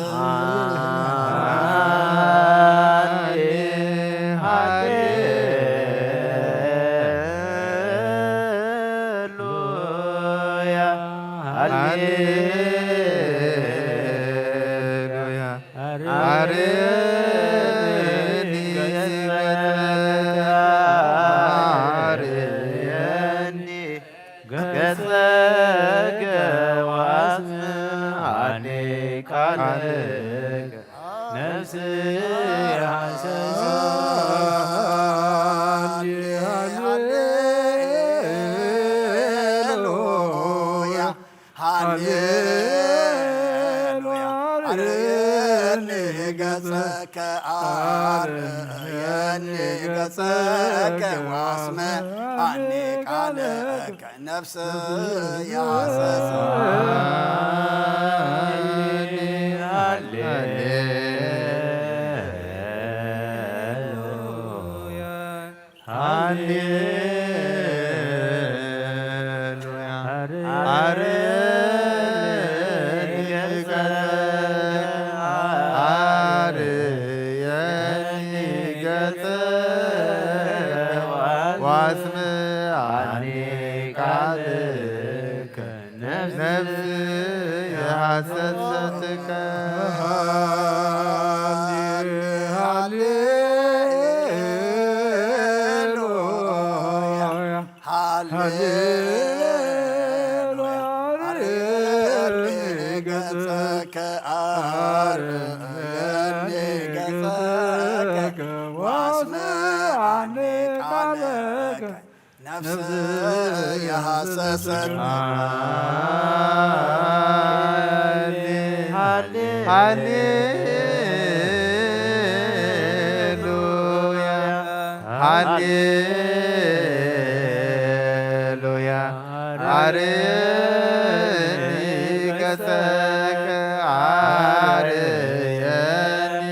ቃልከ ነፍስ ያሰሰ ገጸከ አርየኒ ገጸከ ወአስምዐኒ ቃለከ ነፍስ ያሰሰኒ ሃሌሉያ ሃሌሉያ ዋስምዐኒ ቃልከ ነፍስ ያሰሰትከ ገጸከ አርየኒ ገጸከ ወአስምዐኒ ቃለከ ነፍስ ያሰሰኒ ሃሌሉያ ሃሌሉያ አርየኒ ገጸከ አርየኒ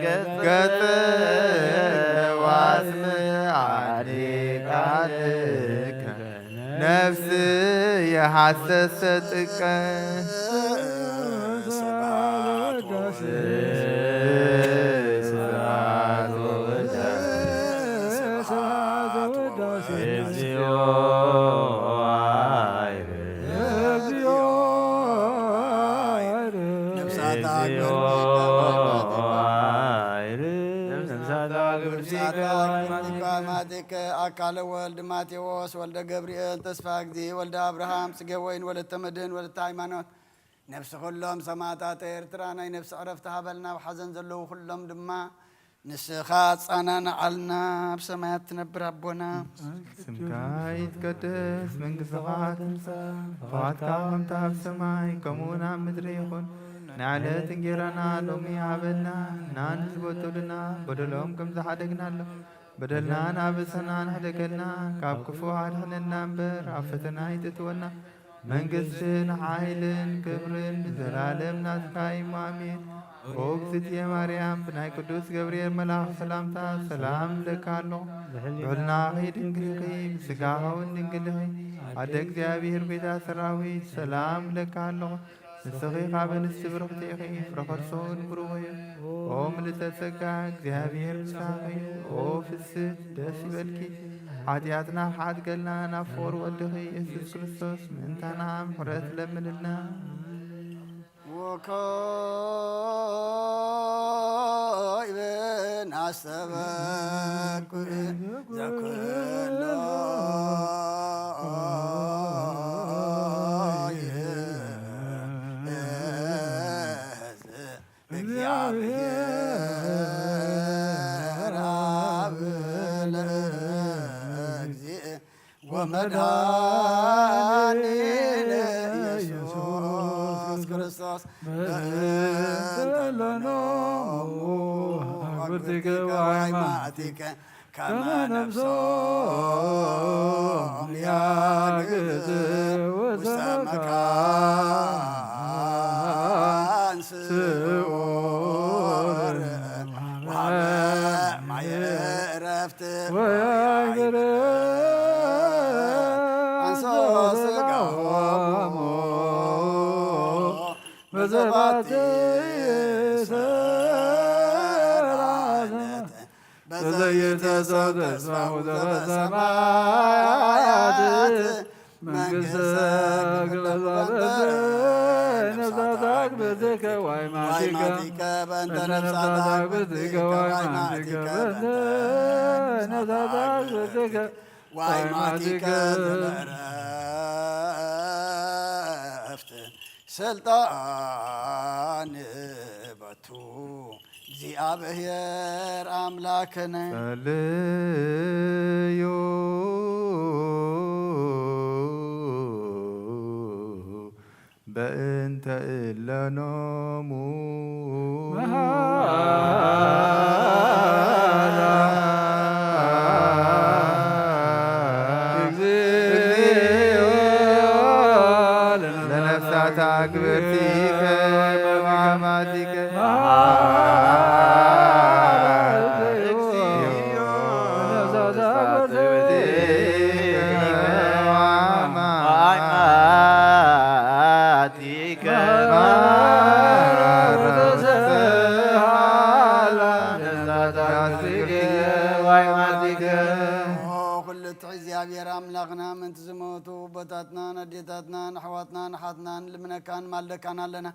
ገጸከ ወአስምዐኒ ቃልከ ነፍስ የሐሰሰትከ አካለ ወልድ ማቴዎስ ወልደ ገብርኤል ተስፋ ጊዜ ወልደ አብርሃም ጽጌ ወይን ወለተ መድህን ወለተ ሃይማኖት ነፍሲ ኩሎም ሰማዕታት ኤርትራ ናይ ነፍሲ ዕረፍቲ ሃበልና ብሓዘን ዘለዉ ኩሎም ድማ ንስኻ ጻናንዓልና ብሰማያት ትነብር ኣቦና ስምካ ይትቀደስ መንግሥትኻ ትምጻእ ፈቃድካ ከምቲ ኣብ ሰማይ ከምኡውን ኣብ ምድሪ ይኹን ንዕለት እንጀራና ሎሚ ሃበና ናን ዝበደሉና በደሎም ከም ዝሓደግናሎ በደልናን አብሰናን ህደገና ካብ ክፉ አድኅነና እምበር ኣብ ፈተና ይትእትወና መንግሥትን ኃይልን ክብርን ዘላለም ናትካ እዩ አሜን። ኦ እግዝእትየ ማርያም ብናይ ቅዱስ ገብርኤል መልአክ ሰላምታ ሰላም እለካሎ ብሕልናኺ ድንግልኺ ብሥጋኸውን ድንግልኺ አደ እግዚአብሔር ቤታ ሰራዊት ሰላም እለካሎ ንስኺ ካብ እንስቲ ብርኽቲ ኢኺ ፍረ ከርሶን ብሩኽ እዩ። ኦ ምልዕተ ጸጋ እግዚአብሔር ምስኻ እዩ። ኦ ፍስሕት ደስ ይበልኪ ኃጢአትና ሓጥገልና ናብ ፍቁር ወልድኺ ኢየሱስ ክርስቶስ ምእንታና ምሕረት ለምንልና ወኮይብን አሰበኩ ዘኩሎ እግዚአብሔር አብ ለእግዚእ ወመድኃኒነ ኢየሱስ ክርስቶስ በእንተለኖሙ አግብርቲከ ወሃይማኖቲከ ከመ ነፍሶም ያግዝ ውስተ መካን ስዑር ወሀበ ማየ ዕረፍት አንሶ ሥጋሆሙ በዘባቲ ሰራነት በዘይተሰው ተስፋሁ ዘበሰማያት መንግሥተ ግለዛበት ነፍሳት ብርትከ ወሃይማኖቲከ በእንተ ነፍሳት ብርትከ ወሃይማኖቲከ በእንተ ነፍሳት ብርትከ ወሃይማኖቲከ ዘለዕረፍት ስልጣን በቱ እግዚአብሔር አምላክነ ጸልዩ በእንተ እለኖሙ ለነፍሳት አግብርቲከ ወአማቲከ እግዚአብሔር አምላክና ምንት ዝሞቱ ቦታትና ነዴታትና ንሕዋትና ንሓትናን ልምነካን ማለካን ኣለና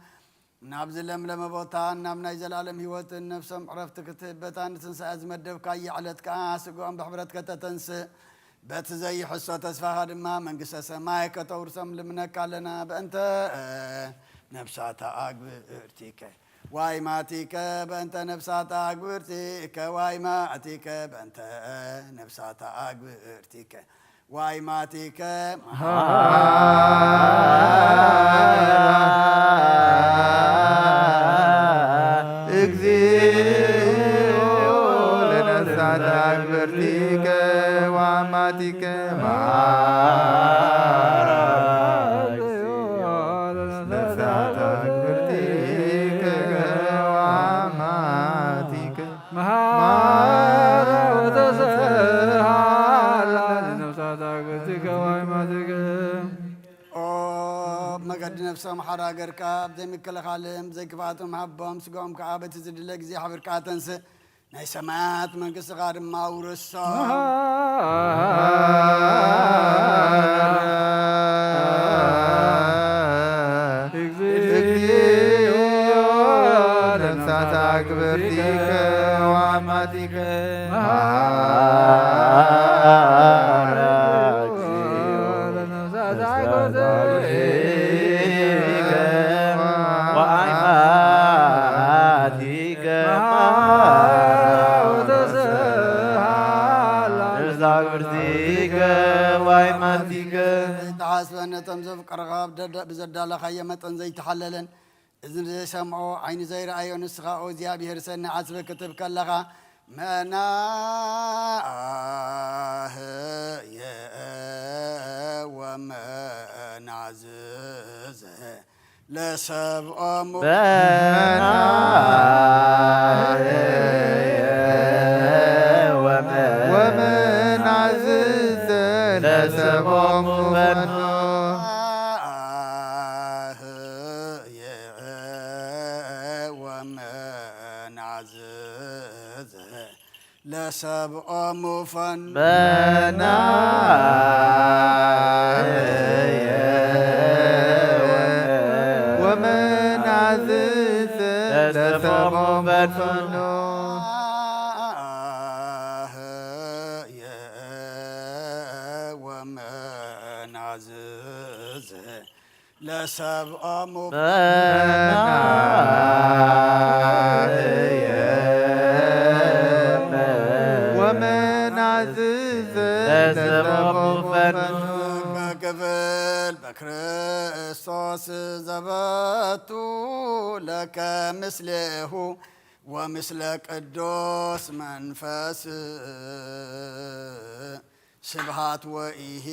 ናብዚ ለምለመ ቦታ ናብ ናይ ዘላለም ህይወትን ነፍሶም ዕረፍቲ ክትህበታን ትንስኣ ዝመደብካ ይዕለትካ ስግኦም ብሕብረት ከተተንስእ በቲ ዘይሕሶ ተስፋኻ ድማ መንግስተ ሰማይ ከተውርሶም ልምነካ ኣለና በእንተ ነብሳታ አግብርቲከ ዋይ ማቲከ በእንተ ነብሳታ አግብርቲከ ዋይ ማቲከ በእንተ ነብሳታ አግብርቲከ ዋይ ማቲከ እግዚኦ ለነፍሳት አግብርቲከ ወአማቲከ ነፍሶም ሓራ ገርካ ብዘይምክልኻልም ዘይክፋቶም ሃቦም ስግኦም ከዓ በቲ ዝድለ ጊዜ ሓቢርካ ተንስእ ናይ ሰማያት መንግስትኻ ድማ ውርሶም እግዚኦ ነፍሳት አግብርቲከ ወአማቲከ ተሓስበነቶም ዘፍቀርኻ ብዘዳለኻዮ መጠን ዘይተሓለለን እዚ ዘይሰምዖ ዓይኒ ዘይረኣዮ ንስኻ ኦ እግዚኣብሔር ሰኒ ዓስበ ክትብ ከለኻ መናህየ ወመናዝዘ ለሰብኦሙ ወመናዝዘ ለሰብኦሙ ለሰብኦሙ ፈን መናህየ ወመናዝዘ ለሰብኦሙ ፈኖ ወመናዝዘ ለሰብኦሙ በክፍል በክርስቶስ ዘበቱ ለከ ምስሌሁ ወምስለ ቅዱስ መንፈስ ስብሃት ወኢዝ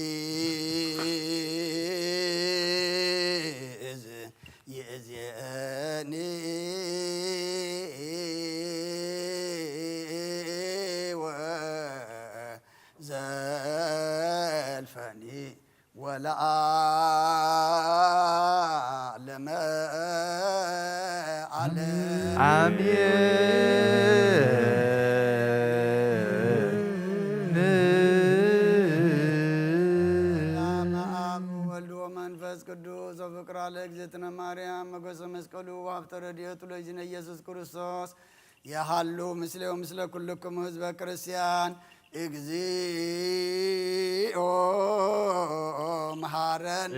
ይእዜኒ ዘልፈኒ ወለዓለመ ዓለም አሜን። አብ ወልድ ወመንፈስ ቅዱስ ወፍቅር ለእግዝእትነ ማርያም መጎሰ መስቀሉ ወሀብተ ረድኤቱ ለእግዚእነ ኢየሱስ ክርስቶስ የሃሉ ምስሌው ምስለ ኩልክሙ ህዝበ ክርስቲያን እግዚኦ መሐረነ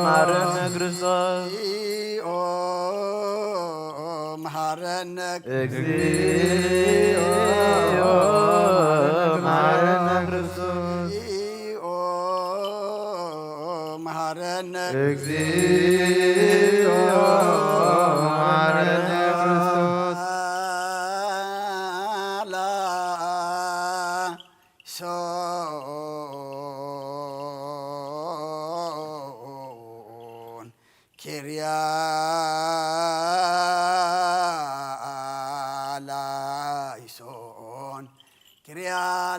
መሐረነ ክርስቶስ መሐረነ እግዚኦ መሐረነ ክርስቶስ መሐረነ እግዚኦ መሐረነ ክርስቶስ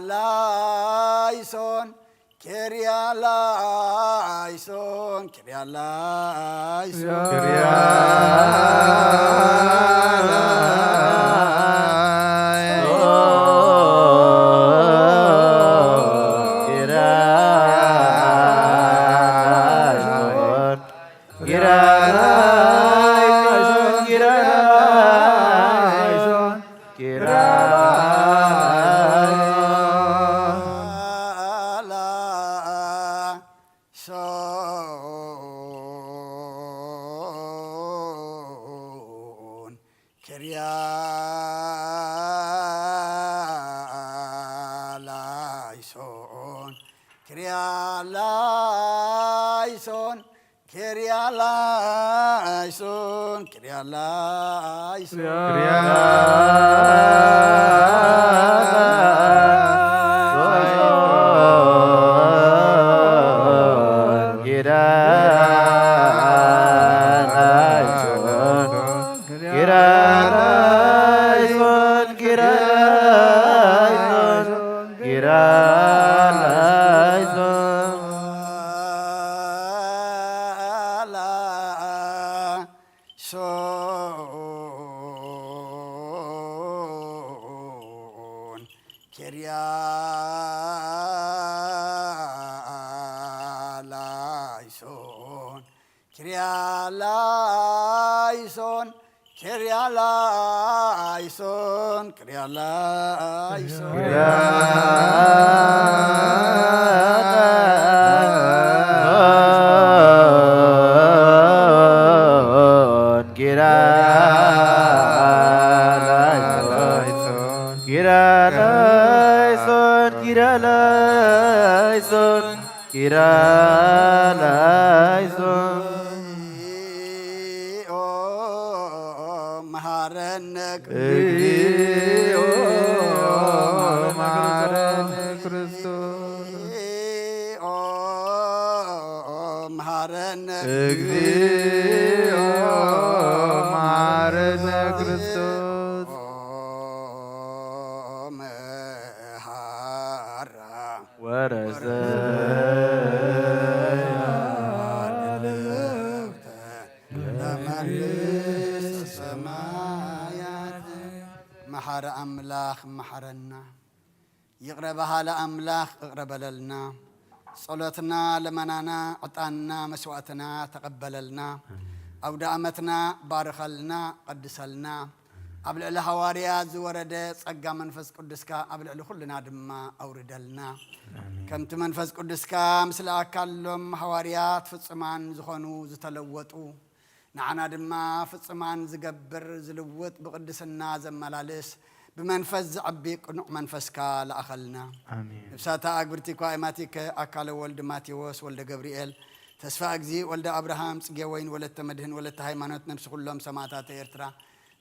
ላይሶን ኪርያ ላይሶን ኪርያ ላይሶን ኪርያ ላይሶን ኪርያ ላይሶን ኪርያ መሐረ አምላኽ መሐረና ይቅረበሃ ለአምላኽ እቅረበለልና ጸሎትና ለመናና ዕጣንና መስዋዕትና ተቀበለልና አውደ ዓመትና ባርከልና ቀድሰልና ኣብ ልዕሊ ሃዋርያት ዝወረደ ጸጋ መንፈስ ቅዱስካ ኣብ ልዕሊ ኩልና ድማ አውርደልና ከምቲ መንፈስ ቅዱስካ ምስለ አካሎም ሃዋርያት ፍጹማን ዝኾኑ ዝተለወጡ ንዓና ድማ ፍጹማን ዝገብር ዝልውጥ ብቅድስና ዘመላልስ بمنفذ عبي قنوع منفسكا لأخلنا آمين نفساتا أكبرتي قائماتك أكال ولد ماتيوس ولد جبريل تسفى أجزي ولد أبراهام سجوين ولد تمدهن ولد هيمانوت نفس كلهم سماتات إرترا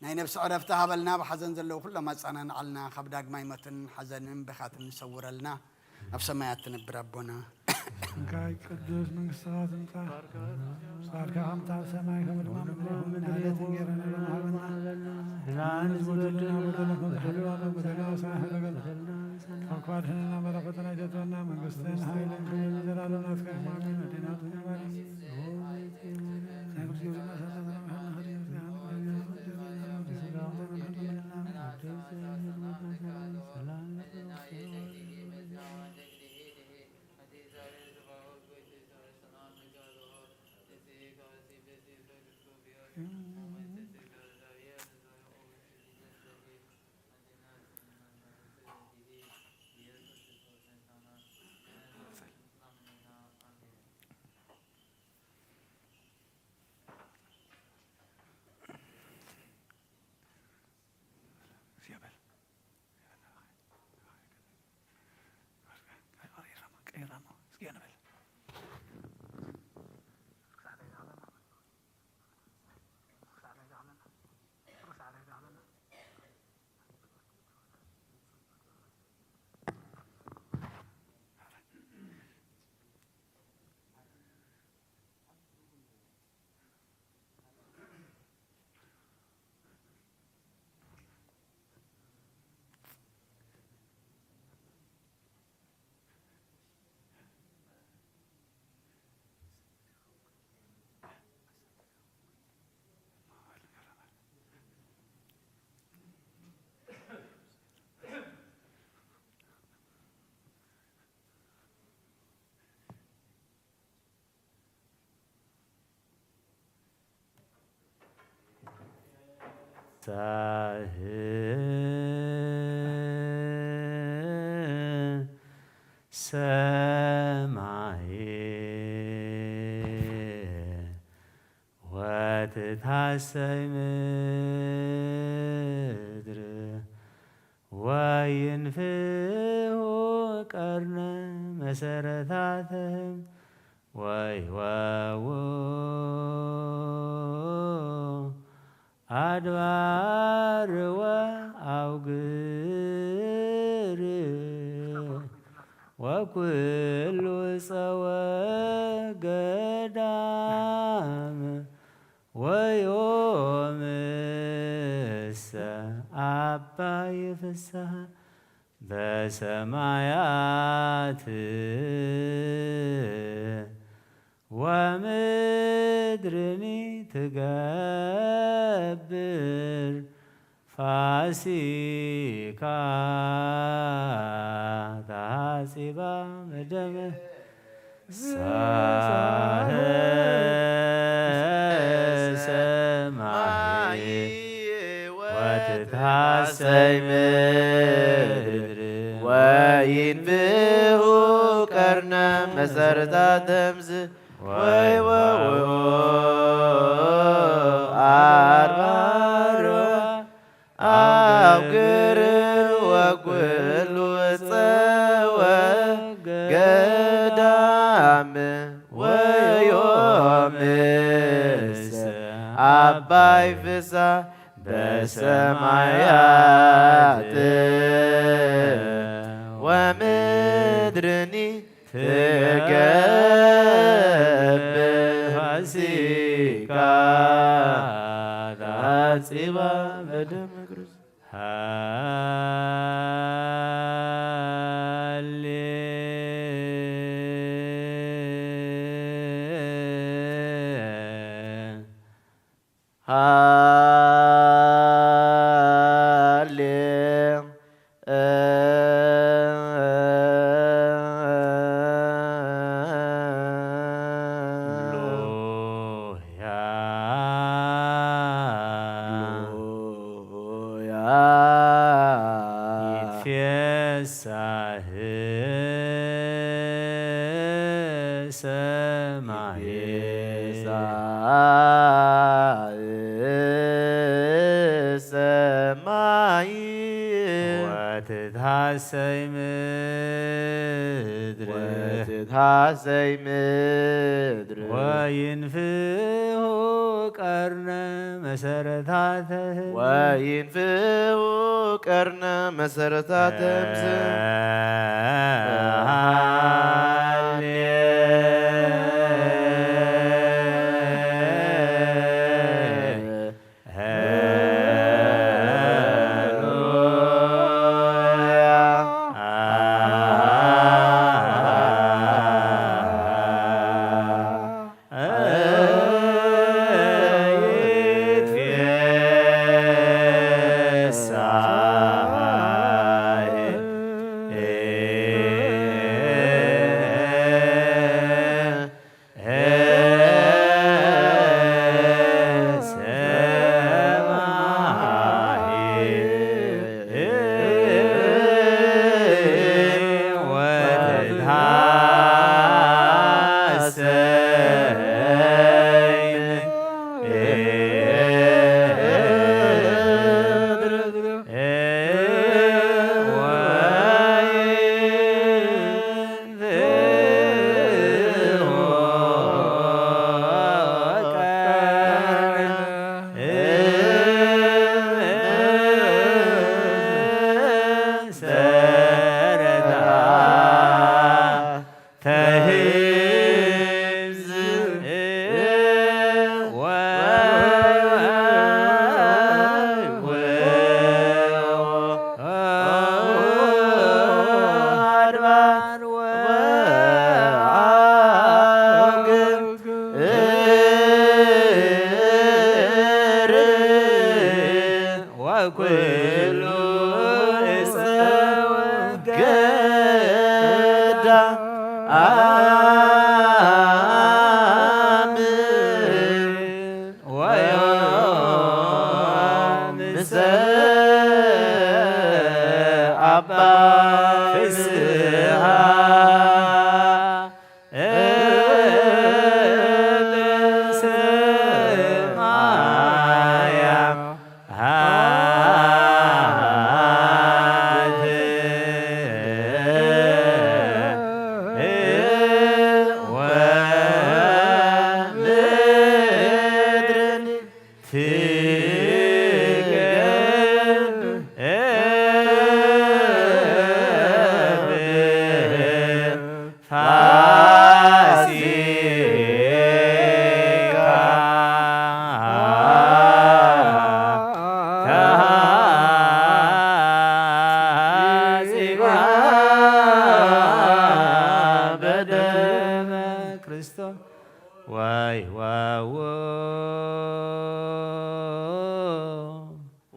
ناي نفس عرفتها بلنا بحزن زلوا كلهم أتصنن علنا خبداق مايمتن حزن بخاتن نصور لنا نفس ما يتنبر ربنا كاي قدوس من الصلاة انت صارك عمتا سماي كمدمان من عادة غيرنا لنا لا نزبطنا ودنكم حلوانا بدنا وساحلنا فقواتنا بركتنا جتنا من قصتنا هايلن كل جلالنا فكر ما من دينا دنيا باري نكسي بما سلمنا محلنا هدي ሳህ ሰማይ ወትታሰይ ምድር ወይንፍሑ ቀርነ መሰረታትህም ወይወው አድባር ወአውግር ወኩሉ ጸወ ገዳም ወዮምሰ አባይ ፍስሐ በሰማያት ወምድርኒ ትገብር ፋሲካ ታጺባ መደመ ሳህ ሰማይ ወትታሰይ ምድር ወይንፍሑ ቀርነ መሰረታትህም ወይወው አድባር ወአውግር ወኩሉ ጸወ ገዳም ወዮምሰ አባይ ፍስሐ በሰማያት ወምድርኒ ትገብር ፋሲካ ታጺባ በደመ ክርስቶስ ይትፌሳህ ሰማይ ሰማይ ወትታሰይ ምድር ወይንፍሑ ቀርነ መሰረታትህም ወይንፍሑ ቀርነ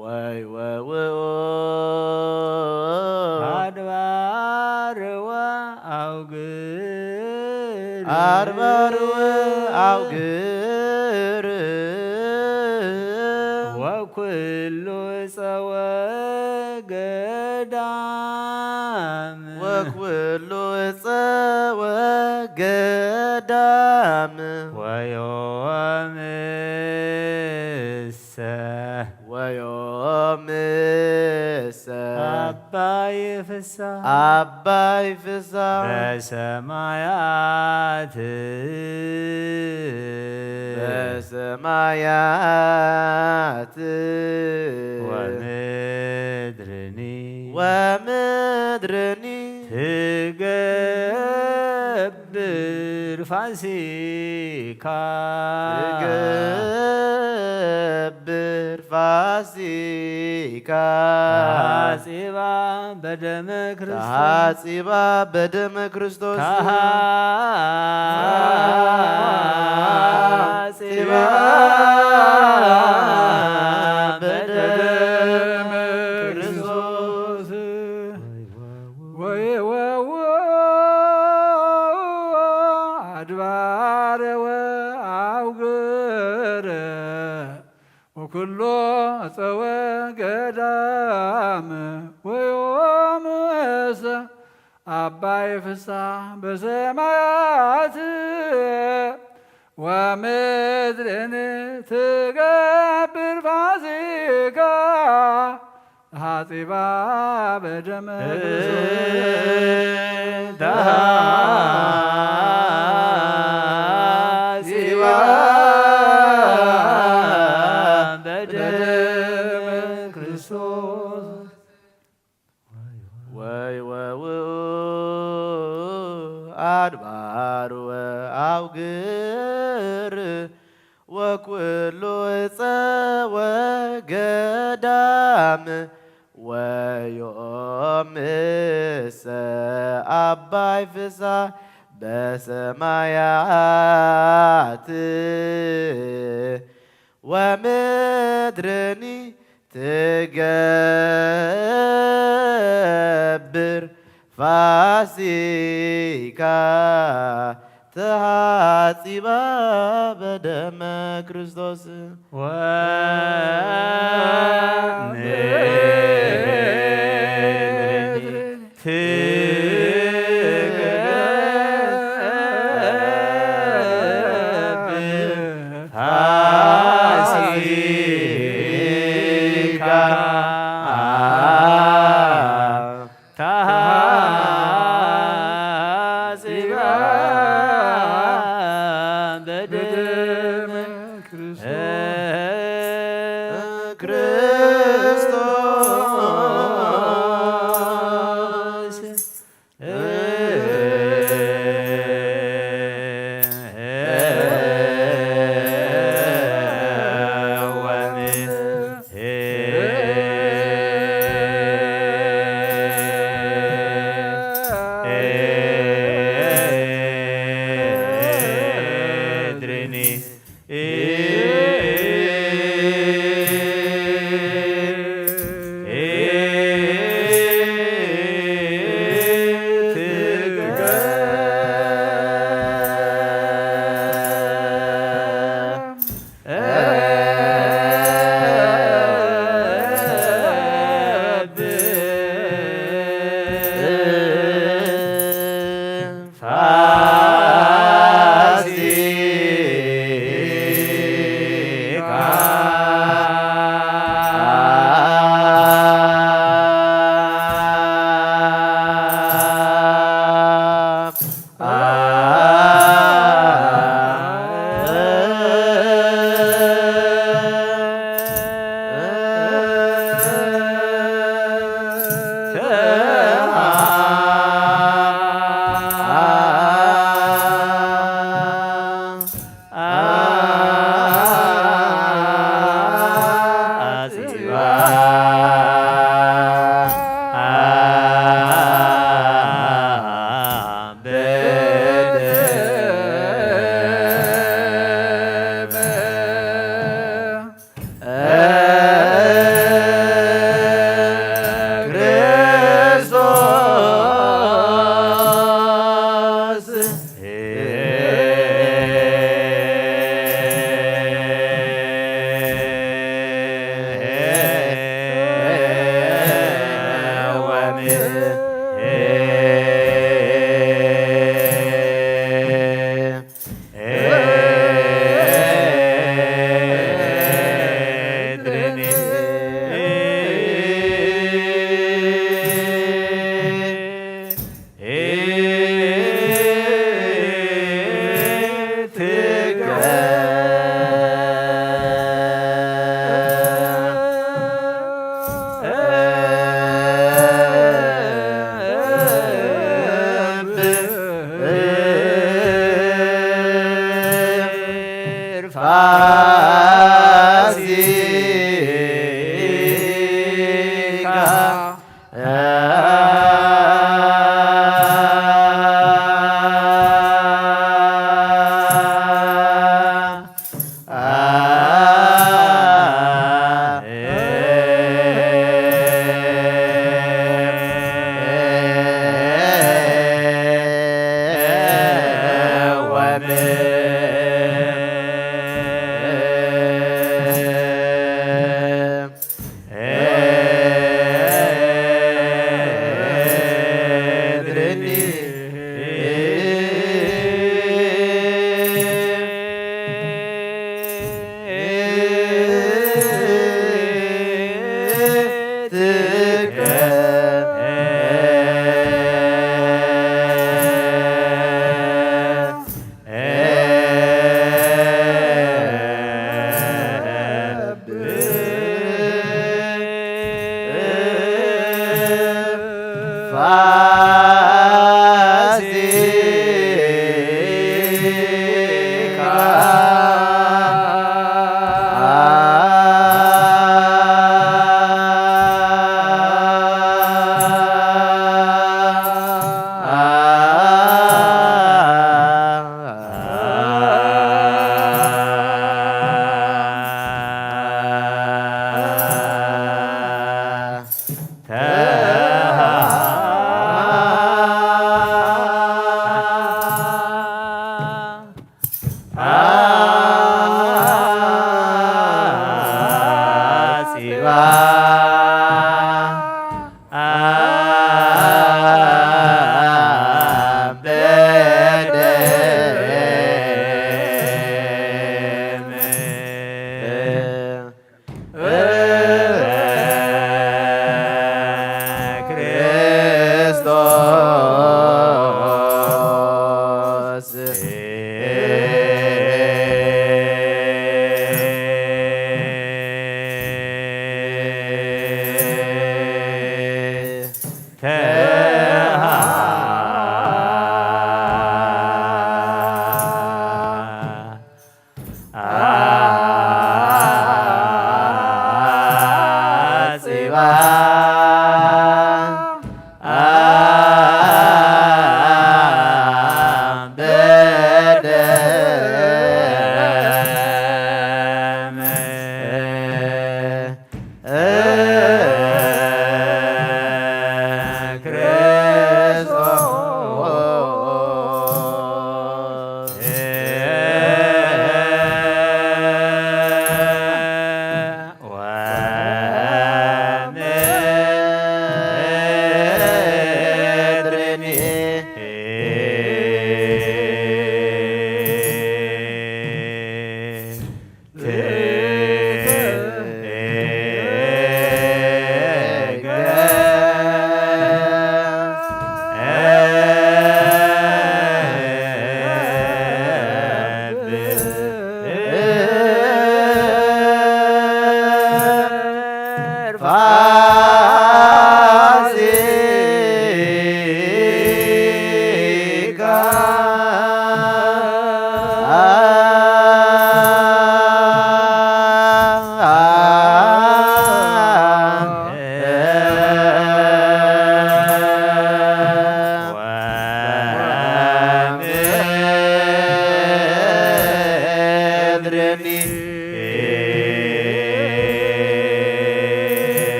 ወይ ወውኡ አድባር ወአውግር አድባር ወአውግር ወኩሉ ጸወ ገዳም ወኩሉ ጸወ ገዳም ወዮምሰ ወዮምሰ አባይ ፍስሐ አባይ ፍስሐ በሰማያት በሰማያት ወምድርኒ ወምድርኒ ትገብር ፋሲካ ትገብር ፋሲካ ተሐጺባ በደመ ክርስቶስ ተሐጺባ በደመ ክርስቶስ ተሐጺባ በደመ ክርስቶስ አድባረ ወአውግር ወኩሎ እፀወ ገዳም ወዮምሰ አባይ ፍስሐ በሰማያት ወምድርን ትገብር ፋሲካ ተሐጺባ በደመ ተሐጺባ በደመ ክርስቶስ ወይ ወውኡ አድባር ወአውግር ወኩሉ ጸወ ገዳም ወዮምሰ አባይ ፍስሐ በሰማያት ወምድርኒ ትገብር ፋሲካ ተሐጺባ በደመ ክርስቶስ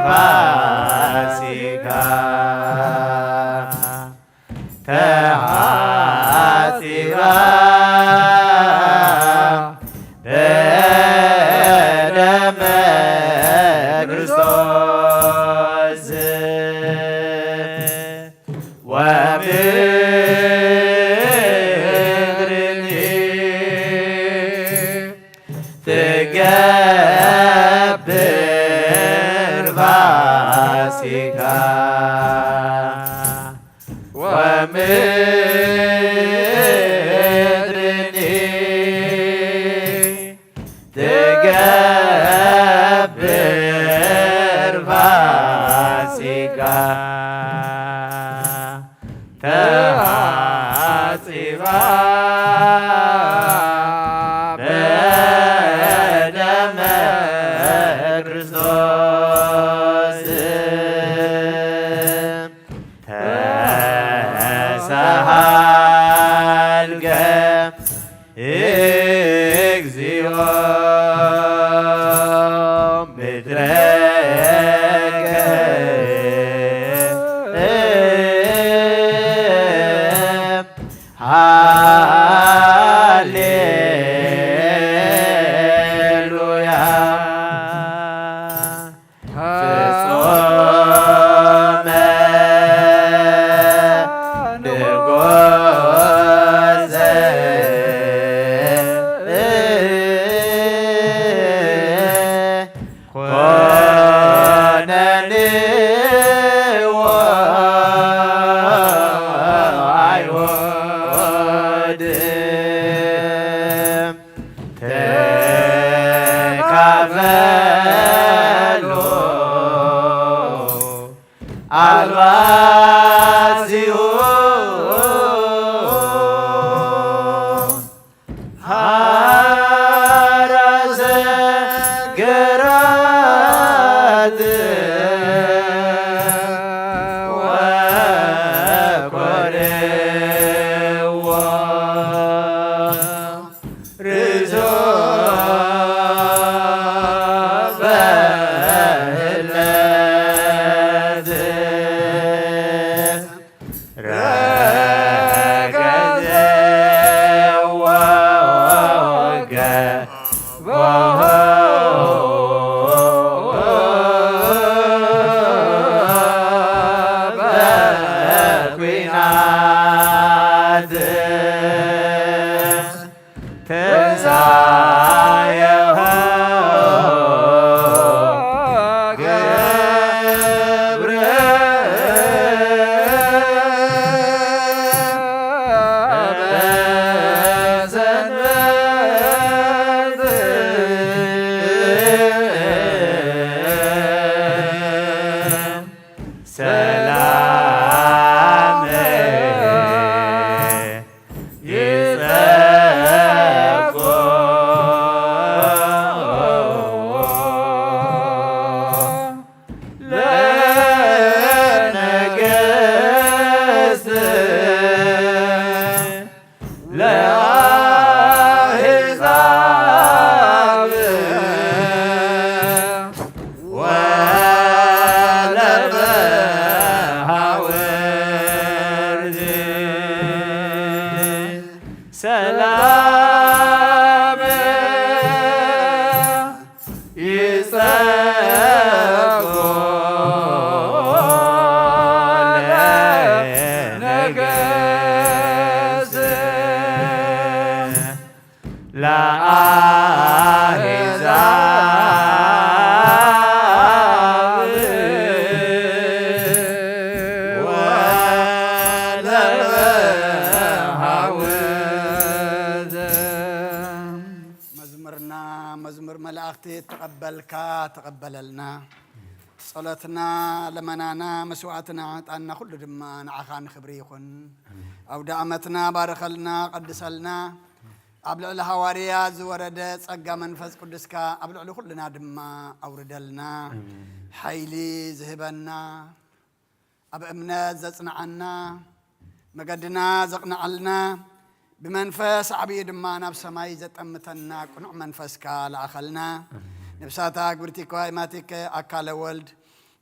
ፋሲካ ተሐጺባ በደመ ክርስቶስ ወምድርኒ ትገብር ፋሲካ ወምድርኒ ትገብር ፋሲካ ተሐጺባ በደመ ክርስቶስ ተሳሃልከ እግዚኦ ምድረከ ሃሌሉያ ፍጹመ ንጉሠ ኮነንዎ አይሁድ ተካፈሉ አልባሲሁ ሐራሰ ገራት ወኮርዎ ርዞ በህለት ረገዘዎ ገቦ በኲናት ትንሣኤሁ ገብረ በሰንበት ሰላም ይጸፎ ለነገሥት ለአሕዛብ ወለበሃወርድ ሰላም ይጸፎ ለነገሥት ለአሕዛብ ወለበሃወርድ መዝሙርና መዝሙር መላእክት ተቀበልካ ተቀበለልና ጸሎትና ለመናና መስዋዕትና ዕጣንና ኩሉ ድማ ንዓኻ ንክብሪ ይኹን አውደ ዓመትና ባረኸልና ቀድሰልና ኣብ ልዕሊ ሃዋርያት ዝወረደ ጸጋ መንፈስ ቅዱስካ ኣብ ልዕሊ ኩልና ድማ ኣውርደልና ሓይሊ ዝህበና ኣብ እምነት ዘጽንዓና መገድና ዘቕንዓልና ብመንፈስ ዓብዪ ድማ ናብ ሰማይ ዘጠምተና ቁኑዕ መንፈስካ ለኣኸልና نبساتا قرتيكواي ماتيك أكال ولد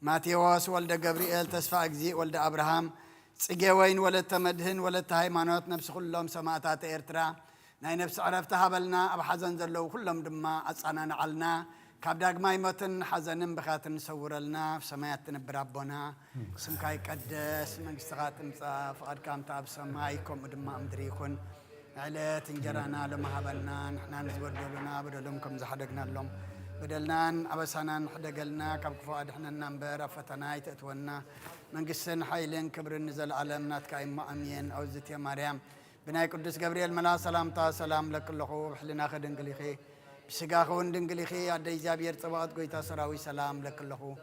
ماتيوس ولد جبريل تسفى أجزي ولد أبراهام سجيوين ولد تمدهن ولد تهيمانات نفس كلهم سماتات إرترا ناي نفس عرفتها بلنا أب حزن زلو كلهم دما أصانا نعلنا كابداق ما يمتن حزنن بخاتن نصور لنا في سمايات نبرابونا سمكاي قدس من استغاتن فقد كام تاب سمايكم دما أمدريكن علات انجرانا لما هبلنا نحنا نزودلنا بدلهم زحدقنا لهم بدلنا أبسانا نحدقلنا كبكفواد احنا ننبر فتنا يتأتونا من قسن حيلين كبر النزل على مناتك إما أمين أو زيت يا مريم بناي قدس جبريل ملا سلام تا سلام لك اللخو بحلنا خدن قليخي بسقاخون دنقليخي عدي جابير طبقات قويتا سراوي سلام لك اللخو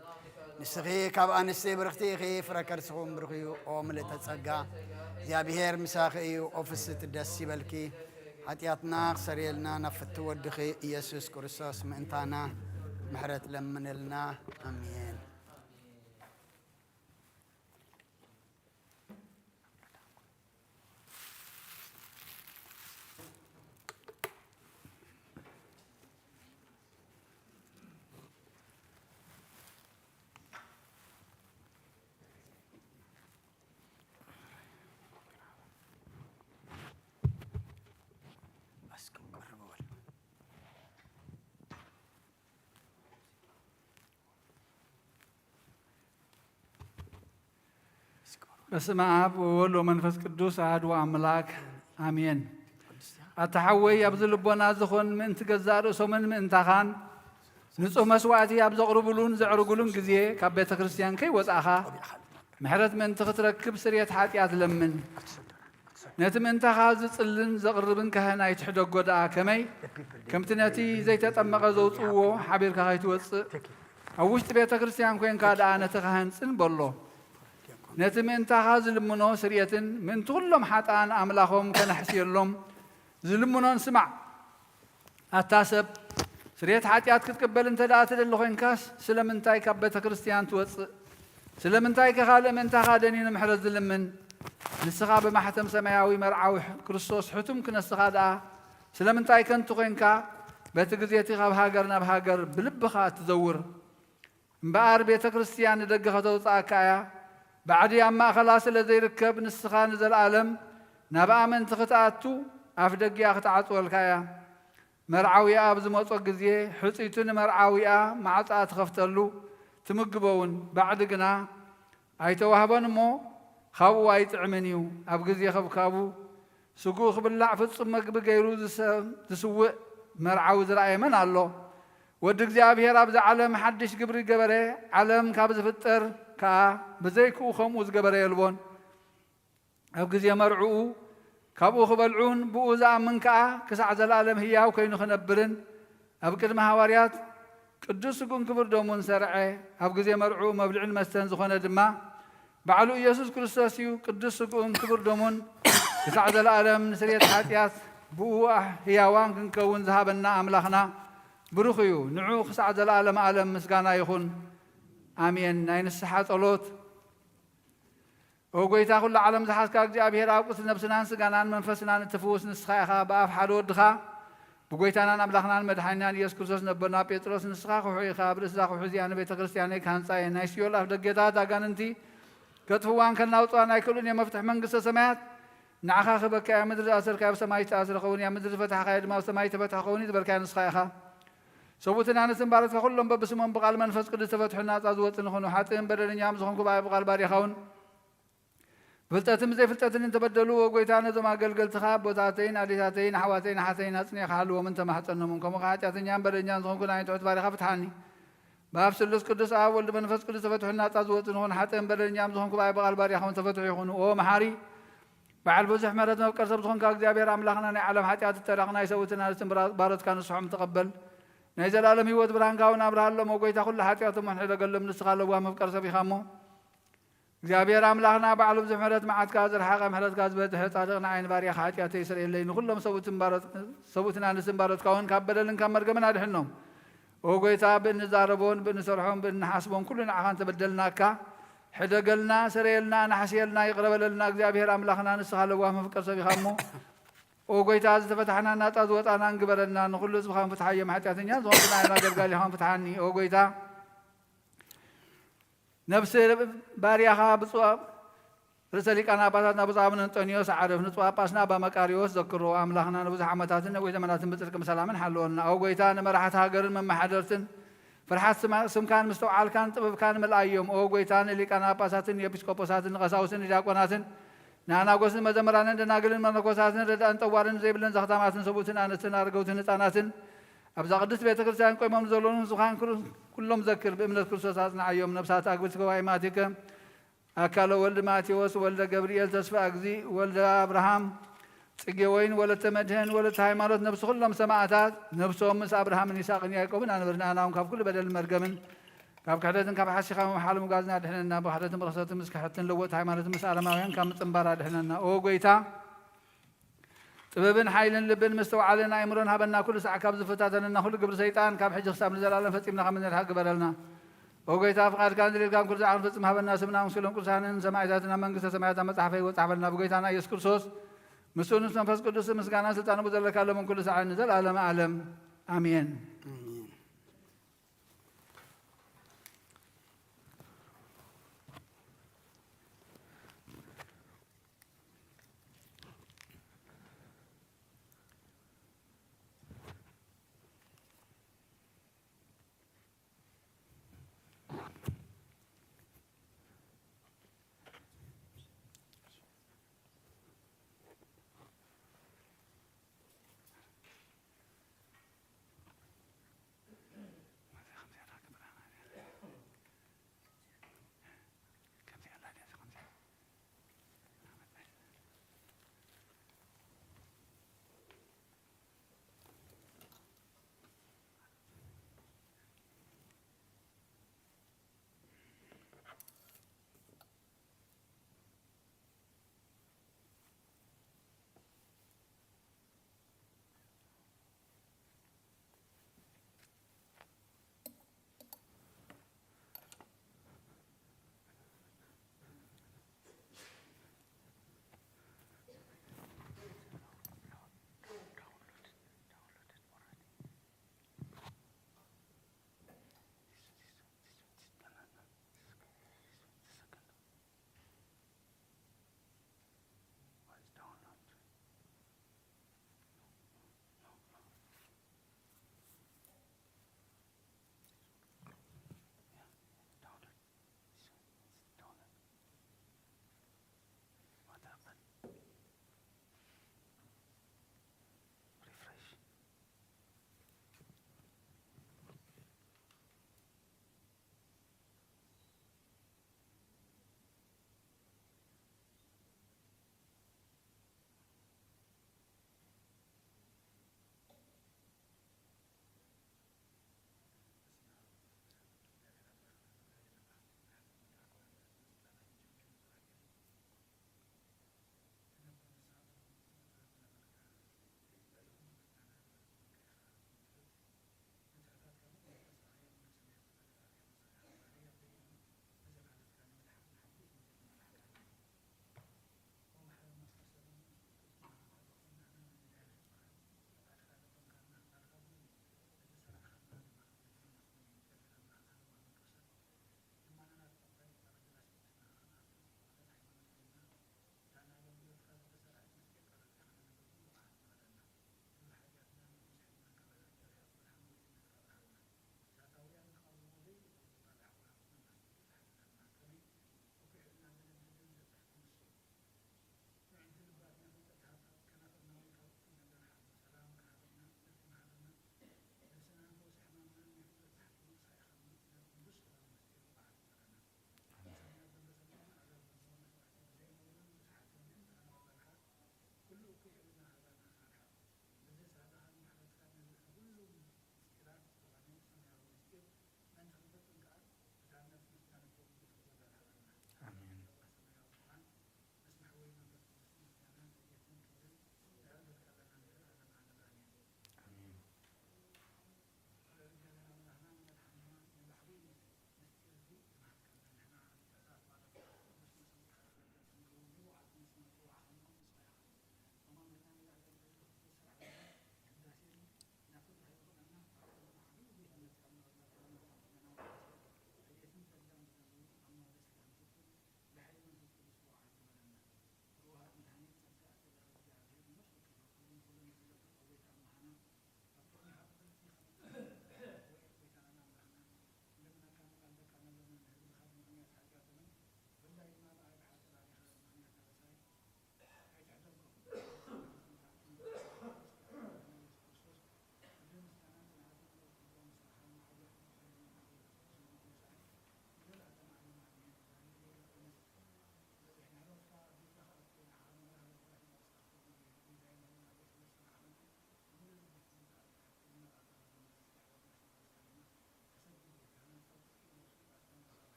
نسخي كاب أنسي برختيخي فركر سخوم برخي أو ملتا تسقا جابير مساخي أوفست الدسي بلكي حتياتنا سريلنا نفت ودخي يسوس كريستوس منتانا محرت لمن لنا امين بسم آب وولو منفس قدوس عاد وأملاك آمين أتحوي أبذل بنازخون من تجزار سومن من تخان نصو مسواتي أبزق ربلون زعرقلون جزيه كبيت كريستيان كي وزعها محرت من تختركب سرية حاتيات لمن نت من تخاز تسلن زقربن كهنا يتحدق قدا كمي كم تناتي زي تتأمق زوت أوه حبير كهاي توص أوشت بيت كريستيان كوين كادا أنا تخان سن بالله نتمن تخاز لمنو سرية من طولهم حتى أنا أملاهم كنحسي لهم زلمنو نسمع التاسب سرية حاتيات كتقبل انت دات للخين كاس سلمن تاي كبت كريستيان توص سلمن تاي كخال من تخادنين محرز لمن للسخاب محتم سماوي مرعوي كريستوس حتم كنا السخادا سلمن تاي كنت خينكا بتجزيتي خاب هاجرنا بهاجر بلبخا تزور مبار بيت كريستيان دقه توصاكايا بعد أما خلاص الذي ركب نسخان ذا العالم نبأ من تختاتو أفدق يا ختعت والكايا مرعوية أبز موت جزية حسيتون مرعوية مع تعات خفتلو تمقبون بعد جنا أيتوهبون مو خاو أيتعمنيو أبجزية خب كابو سقوخ بالله في الصمك بجيروز تسوء مرعوز رأي من الله ودك زابير أبز عالم حدش قبري قبره عالم كابز فتر كا بزيكو خموز قبر يلبون أبقز يمرعو كابو خبلعون بوزا من كا كسع زلالم هياو كينو خنبرن أبقز مهاوريات قدوس كون كبر دومون سرعي أبقز يمرعو مبلعن مستن زخونة دما بعلو يسوس كريستوسيو قدوس كون كبر دومون كسع زلالم نسرية حاتيات بو هياوان كنكون ذهبنا أملاخنا بروخيو نعو كسع زلالم عالم مسقانا يخون آمين نين الصحة طلوت وقويتا كل عالم زحاس كاك أبيهر أوقس نفسنا سجانان منفسنا نتفوس نسخاها باف حرود دخا بقويتانا نبلغنا المدحينا يسكرسوس نبنا بيتروس نسخا خوحي خابر سلاخ وحزيان بيت كريستياني كان صاي نايسيو الله دقيتا تاقان انتي كتفوان كان ناوطوانا يكلون يا مفتح منقصة سمايات نعخا خبك يا مدرس أسر كايب سمايت أسر خوني يا مدرس فتح خايد ما سمايت فتح خوني تبركان نسخاها سوتنا نسم بارت كلهم ببسمهم بقال منفس قد تفتحنا تازوت نخون حاتم بدلن يام زخون كباي بقال باري خون فلتاتم زي فلتاتن تبدلوا وقويتانا زما قلقل تخاب وتاتين عليتاتين حواتين حاتين أصني خالوا ومن تمحتنا منكم وقاتين يام بدلن يام زخون كنا يتعود باري خفتحاني باب سلس قدس أول منفس قد تفتحنا تازوت نخون حاتم بدلن يام زخون كباي بقال باري خون تفتح يخون أو محاري بعد بوزح مرتنا وكرسب زخون كاك جابير أملاخنا نعلم حتى تترقنا يسوتنا نسم بارت كانوا صحم تقبل نزل عالم هو تبرهن كاون أبرهن لهم وقيت كل حاتياتهم من حدا قال لهم نسخالوا وهم بكرسة في خامو جابير أملاخنا بعلم زحمرت معاد كازر حاقة محرت كاز بيت حتى عين باريا حاتياتي يسرين لين كلهم سوتنا نسم بارت كاون كابل لن كمر جمنا دحنهم وقيت بنزاربون بنسرحون بنحاسبون كلنا عخان تبدلنا كا حدا قلنا سريلنا نحسيلنا يقرب لنا جابير أملاخنا نسخالوا وهم بكرسة في خامو ወጎይታ ዝተፈታሕና ናጣ ዝወጣና እንግበረና ንኩሉ ዝብኻን ፍትሓየ ማሕጢያተኛ ዝኾንኩና ኢና ገልጋሊ ኻን ፍትሓኒ ወጎይታ ነፍሲ ባርያኻ ብፁዕ ርእሰ ሊቃነ ጳጳሳት ብፁዕ አቡነ አንጦኒዮስ ዓረፍ ንፁዕ ጳጳስና አባ መቃርዮስ ዘክሮ አምላኽና ንብዙሕ ዓመታትን ነዊሕ ዘመናትን ብፅድቅን ሰላምን ሓለወና ወጎይታ ንመራሕቲ ሃገርን መማሓደርትን ፍርሓት ስምካን ምስተውዓልካን ጥበብካን መልኣዮም ወጎይታ ንሊቃነ ጳጳሳትን ኤጲስቆጶሳትን ቀሳውስትን ዲያቆናትን ንኣናጎስን መዘምራንን ደናግልን መነኮሳትን ረዳእን ጠዋርን ዘይብለን ዘኽታማትን ሰቡትን ኣንስትን ኣርገውትን ህፃናትን ኣብዛ ቅድስት ቤተ ክርስቲያን ቆይሞም ዘለውን ዝኻን ኩሎም ዘክር ብእምነት ክርስቶስ ኣጽንዓዮም ነብሳት ኣግብቲ ከዋይ ማቲከ ኣካለ ወልደ ማቴዎስ ወልደ ገብርኤል ተስፋ እግዚ ወልደ አብርሃም ጽጌ ወይን ወለተ መድህን ወለተ ሃይማኖት ነብሲ ኩሎም ሰማዕታት ነብሶም ምስ አብርሃምን ይስሐቅን ያዕቆብን ኣንብርና ናውን ካብ ኩሉ በደልን መርገምን ካብ ክሕደትን ካብ ሓሲኻ መሓል ምጓዝና ድሕነና ብክሕደትን ብርክሰትን ምስ ክሕትን ለወጥ ሃይማኖትን ምስ ኣለማውያን ካብ ምፅምባር ድሕነና ጎይታ ጥበብን ሓይልን ልብን ምስተውዓልን ኣእምሮን ሃበና ኩሉ ሰዓት ካብ ዝፈታተነና ኩሉ ግብሪ ሰይጣን ካብ ሕጂ ክሳብ ንዘላለም ፈፂምና ከም ንርሓ ግበረልና ወጎይታ ፍቃድካን ዝደልካን ኩሉ ሰዓት ፈፅም ሃበና ስምና ምስሎም ቅዱሳንን ሰማዕታትን ኣብ መንግስተ ሰማያት መፅሓፈ ይወፅሓበልና ብጎይታና ኢየሱስ ክርስቶስ ምስኡ ምስ መንፈስ ቅዱስ ምስጋና ስልጣን ዘለካሎም ኩሉ ሰዓት ንዘለዓለመ ዓለም ኣሜን።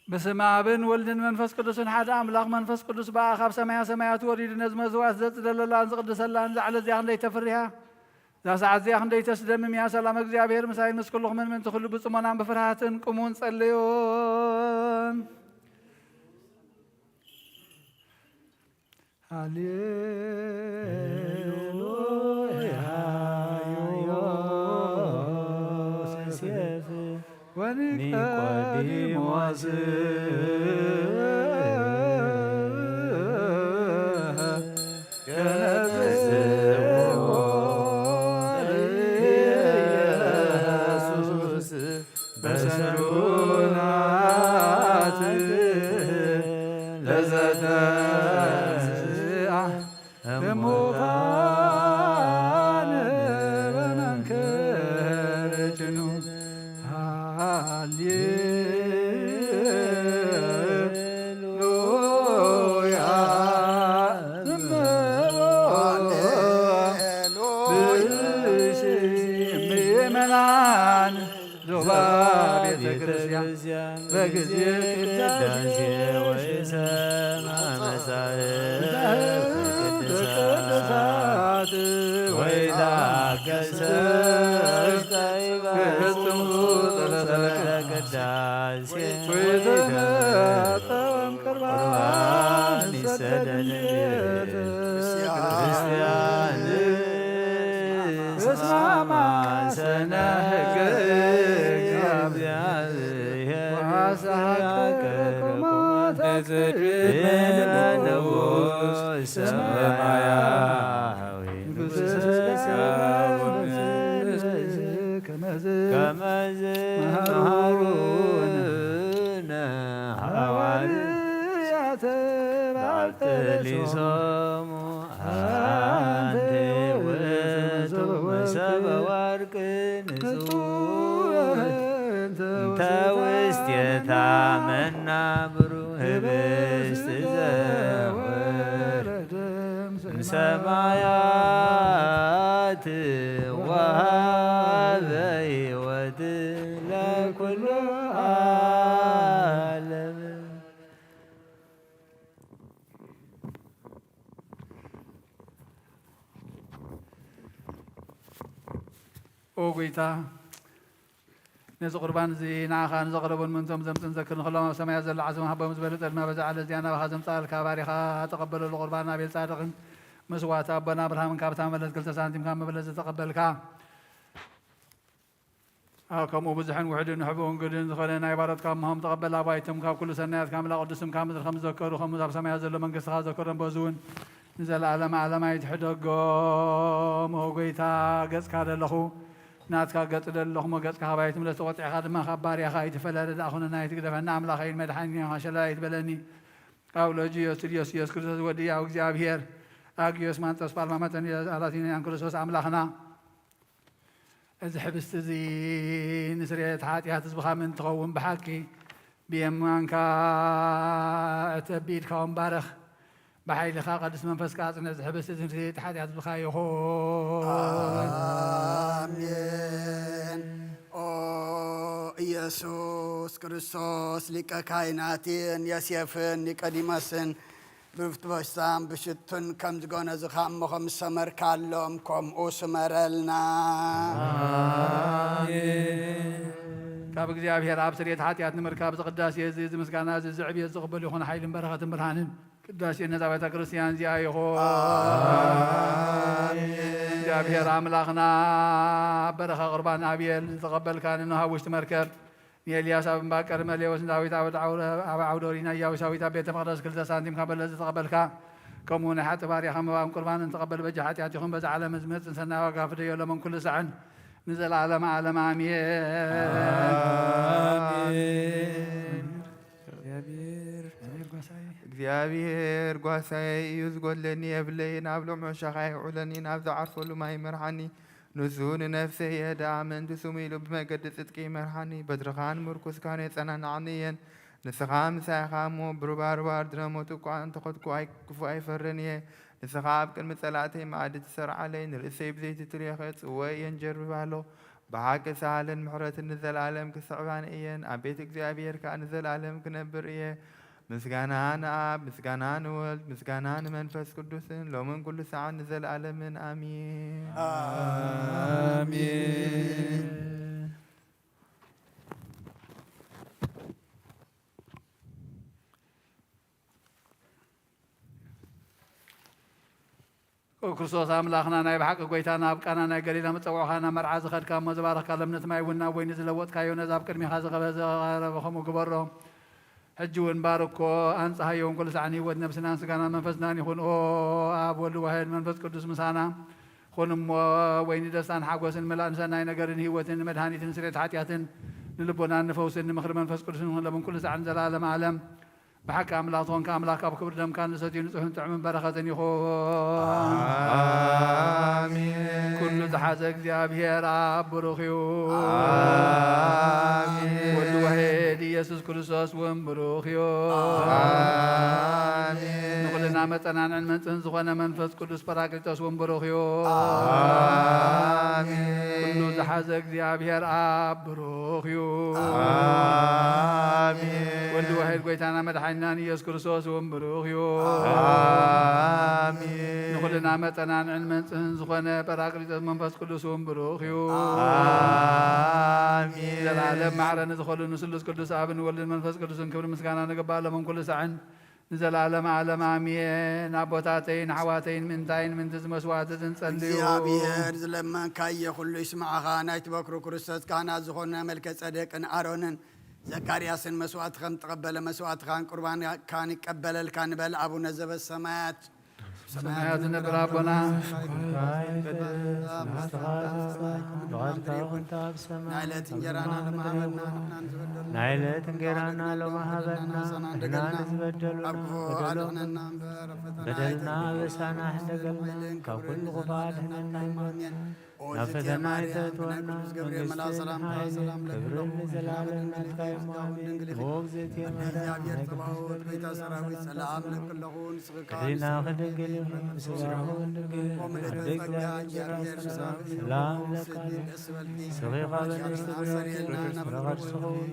በስመ አብን ወልድን መንፈስ ቅዱስን ሓደ አምላክ መንፈስ ቅዱስ በአኻብ ሰማያ ሰማያት ወሪድ ነዝ መዝዋት ዘጽደለላን ዝቅድሰላን ዛዕለ እዚያ ክንደይ ተፍርያ እዛ ሰዓት እዚያ ክንደይ ተስደምም ያ ሰላም እግዚአብሔር ምሳይ ምስ ኩልኹም ምን ትኽሉ ብጽሞናን ብፍርሃትን ቁሙን ጸልዮን ሃሌሉያ ዮሴፍ ወኒቆዲሞስ ኢየሱስ በሰሩናት ለዘተንሥአ እሙታን በመንክር ጭኑ ሃሌሉያ ምእመናን ዞባ ቤተ ክርስቲያን በጊዜ ቅዳሴ ወይሰማ መጻሕፍት ወይታገሰ ፍጽሙ ጸሎተ ቅዳሴ ወይተመጠን ቅርባን ይሰደድ ክርስቲያን እስማማ ሰነ ሕገ እግዚአብሔር ንጉሥ ሰማያዊ ከመዝ መሃሩነ ሐዋርያተ ባልተሊሶሙ አንተ ውእቱ መሰበ ወርቅ ንጹሕ እንተ ውስቴታ መናብሩ ህብስት ዘወረደ እምሰማያት ወሀበ ሕይወት ለኩሉ ዓለም። ኦ ጎይታ ነዚ ቁርባን እዚ ንዓኻ ንዘቕረቦን ምንቶም ዘምፅን ዘክር ንክሎም ኣብ ሰማያት ዘሎ ዓዘም ሃቦም ዝበለ ጠድማ በዛ ዓለ እዚኣ ናባኻ ዘምፃልካ ባሪኻ ተቐበለሉ ቁርባን ኣቤል ጻድቕን መስዋዕቲ ኣቦና ኣብርሃምን ካብታ መለት 2 ሳንቲም ካብ መበለት ዝተቐበልካ ከምኡ ብዙሕን ውሕድን ንሕቡን ግድን ዝኾነ ናይ ባሮትካ ምህም ተቐበል ኣባይቶም ካብ ኩሉ ሰናያት ካብ ምላቕ ቅዱስም ካብ ምድሪ ከም ዝዘከሩ ከምኡ ኣብ ሰማያት ዘሎ መንግስትኻ ዘከሮም በዚ እውን ንዘለኣለመ ዓለማ ይትሕደጎም ኦ ጎይታ ገጽካ ደለኹ ናትካ ገጽ ደለኹሞ ገጽካ ሃባይ ትምለስ ተቆጢዕኻ ድማ ካብ ባርያኻ ይትፈለደ ዳእኹንና ይትግደፈና ኣምላኸይን መድሓኒኻ ሸለላ ይትበለኒ ኣብ ሎጂዮስ ኢየሱስ ክርስቶስ ወዲ ያው እግዚኣብሔር ኣግዮስ ማንጦስ ጳልማመጠን ኣላቲንያን ክርስቶስ ኣምላኽና እዚ ሕብስቲ እዚ ንስርየት ሓጢኣት ህዝብኻ ምን ትኸውን ብሓቂ ብየማንካ እተቢድካ ወንባረኽ ብሓይልኻ ቅዱስ መንፈስካ ኣጽንዕ እዚ ሕብስቲ እዚ ንስርየት ሓጢኣት ህዝብኻ ይኹን አሜን። ኦ ኢየሱስ ክርስቶስ ሊቀ ካህናትን ዮሴፍን ኒቆዲሞስን ብፍትወሳን ብሽቱን ከም ዝጎነዝኻ እሞ ከም ዝሰመርካሎም ከምኡ ስመረልና ካብ እግዚኣብሔር ኣብ ስርየት ሓጢኣት ንምርካብ ዝቅዳሴ እዚ ምስጋና እዚ ዝዕብየት ዝቕበሉ ይኹን ሓይልን በረኸትን ብርሃንን ቅዳሴ ነዛ ቤተ ክርስቲያን እዚኣ ይኹን እግዚአብሔር ኣምላኽና በረኻ ቁርባን ኣቤል ዝተቐበልካ ንንሃብ ውሽጢ መርከብ ንኤልያስ ኣብ እምባቀር መሌዎስ ዳዊት ኣብ ዓውዶሪና ኢያቡሳዊት ኣብ ቤተ መቅደስ 2 ሳንቲም ካብ በለስ ዝተቐበልካ ከምኡ ናይ ሓጢ ባርያኻ መባእን ቁርባንን ተቐበል በጃ ሓጢኣት ይኹን በዚ ዓለም ዝመፅን ሰናይ ዋጋ ፍደየሎምን ኩሉ ሰዕን ንዘለዓለመ ዓለም አሜን። እግዚአብሔር ጓሳይ እዩ ዝጎድለኒ የብለይ ናብ ሎምዖ ሻኻይ ውዕለኒ ናብ ዝዓርፈሉ ማይ መርሓኒ ንሱ ንነፍሰይ የዳእምን ትስሙ ኢሉ ብመገዲ ጽድቂ መርሓኒ በትርኻን ምርኩስካን የጸናንዓኒ እየን ንስኻ ምሳይኻ እሞ ብርባርባር ድረሞት እኳ እንተኸትኩ ክፉ ኣይፈርን እየ ንስኻ ኣብ ቅድሚ ጸላእተይ ማዕዲ ትሰርዓለይ ንርእሰይ ብዘይቲ ትርየኸ ጽወይ እየን ጀርብባሎ ብሓቂ ሳህልን ምሕረትን ንዘለዓለም ክስዕባኒ እየን ኣብ ቤት እግዚኣብሔር ከዓ ንዘለዓለም ክነብር እየ ምስጋና ንኣብ ምስጋና ንወልድ ምስጋና ንመንፈስ ቅዱስን ሎምን ኩሉ ሰዓት ንዘለዓለምን ኣሜን አሜን። ክርስቶስ ኣምላኽና ናይ ብሓቂ ጎይታ ናብ ቃና ናይ ገሊላ መፀውዖኻ ናብ መርዓ ዝኸድካ እሞ ዝባረኽካ ለምነት ማይ እውን ናብ ወይኒ ዝለወጥካዮ ነዚ ኣብ ቅድሚኻ ዝቐረበ ከምኡ ግበሮ ሕጂ እውን ባርኮ ኣንፀሃዮ እውን ኩሉ ሰዓን ህይወት ነብስናን ስጋና መንፈስናን ይኹን ኦ ኣብ ወልድ ዋሕድ መንፈስ ቅዱስ ምሳና ኩን እሞ ወይኒ ደስታን ሓጎስን መላእን ሰናይ ነገርን ህይወትን መድሃኒትን ስርየት ሓጢኣትን ንልቦናን ንፈውስን ንምኽሪ መንፈስ ቅዱስን ይኹን ለምን ኩሉ ሰዓን ዘለዓለመ ዓለም ብሓቂ ኣምላኽ ዝኾንካ ኣምላኽ ኣብ ክብሪ ደምካ ንሰትዩ ንጹሕን ጥዑምን በረኸትን ይኹን አሜን ኩሉ ዝሓዘ እግዚኣብሔር ኣብ ብሩኽ እዩ ወልድ ዋሕድ ኢየሱስ ክርስቶስ እውን ብሩኽ እዩ ንኩልና መፀናንዕን መንጽህን ዝኾነ መንፈስ ቅዱስ ጰራቅሊጦስ እውን ብሩኽ እዩ ኩሉ ዝሓዘ እግዚአብሔር አብ ብሩኽ እዩ። አሜን። ወልድ ዋሕድ ጎይታና መድሓኒናን ኢየሱስ ክርስቶስ እውን ብሩኽ እዩ። አሜን። ንኹልና መጠናንዕን መንጽህን ዝኾነ ጰራቅሊጦስ መንፈስ ቅዱስ እውን ብሩኽ እዩ። አሜን። ዘላለም ማዕረኒ ዝኾኑ ንስሉስ ቅዱስ አብን ወልድን መንፈስ ቅዱስን ክብሪ ምስጋና ንግባሎምን ኩሉ ሰዕን ንዘላለም ዓለም አሜን። አቦታተይን ኣሕዋተይን ምንታይን ምንትዝ መስዋዕቲ ዝንጸልዩ እግዚአብሔር ዝለመንካየ ኩሉ ይስማዓኻ። ናይቲ በኩሩ ክርስቶስ ካህናት ዝኾነ መልከ ጸደቅን አሮንን ዘካርያስን መስዋዕት ከም ተቐበለ መስዋዕትኻን ቁርባንካን ይቀበለልካ ንበል። አቡነ ዘበሰማያት ሰማያት ዝነብር አቦና ናይ ዕለት እንጀራና ለማሃበና ናይ ዕለት እንጀራና ለማሃበና ንናን ዝበደሉና አድኅነና እምበር በደልና አበሳና ሕደገልና ካብ ኩሉ ክፋት ሕነና ናብ ፈተና አይተትወና መንግሥትን ኃይልን ክብርን ለዘላለም ናትካ እሙአሜን። ሞግዝእትየ ማርያም ጸባኦት ቤተ ሰራዊት ሰላም ለኩለኹ ንስኽካ ሕሊና ክድንግል ምስጋኹን ድንግል ዓደግ ባንጀራ ሰላም ለቃል ስኺኻ በንስቲ ብረክብ ረቐድስኸውን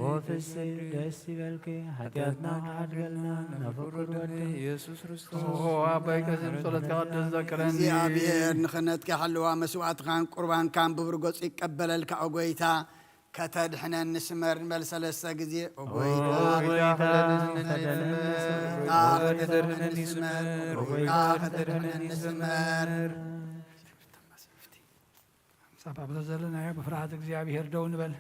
ወፍስይ ደስ ይበልኪ ሓጢአትና ከዓድገልና ናፍቅር ወዲ ኢየሱስ ክርስቶስ አባይ ቀሲም ጸሎትካ ቅዱስ ዘክረኒ። እግዚአብሔር ንኽነትካ ሓለዋ መስዋዕትኻን ቁርባንካን ብብር ገጹ ይቀበለልካ ኦ ጎይታ ከተድሕነን ንስመር ንበል ሰለስተ ጊዜ ኦ ጎይታ ከተድሕነን ንስመር ሳባብ ዘለናዮ ብፍርሃት እግዚአብሔር ደው ንበል።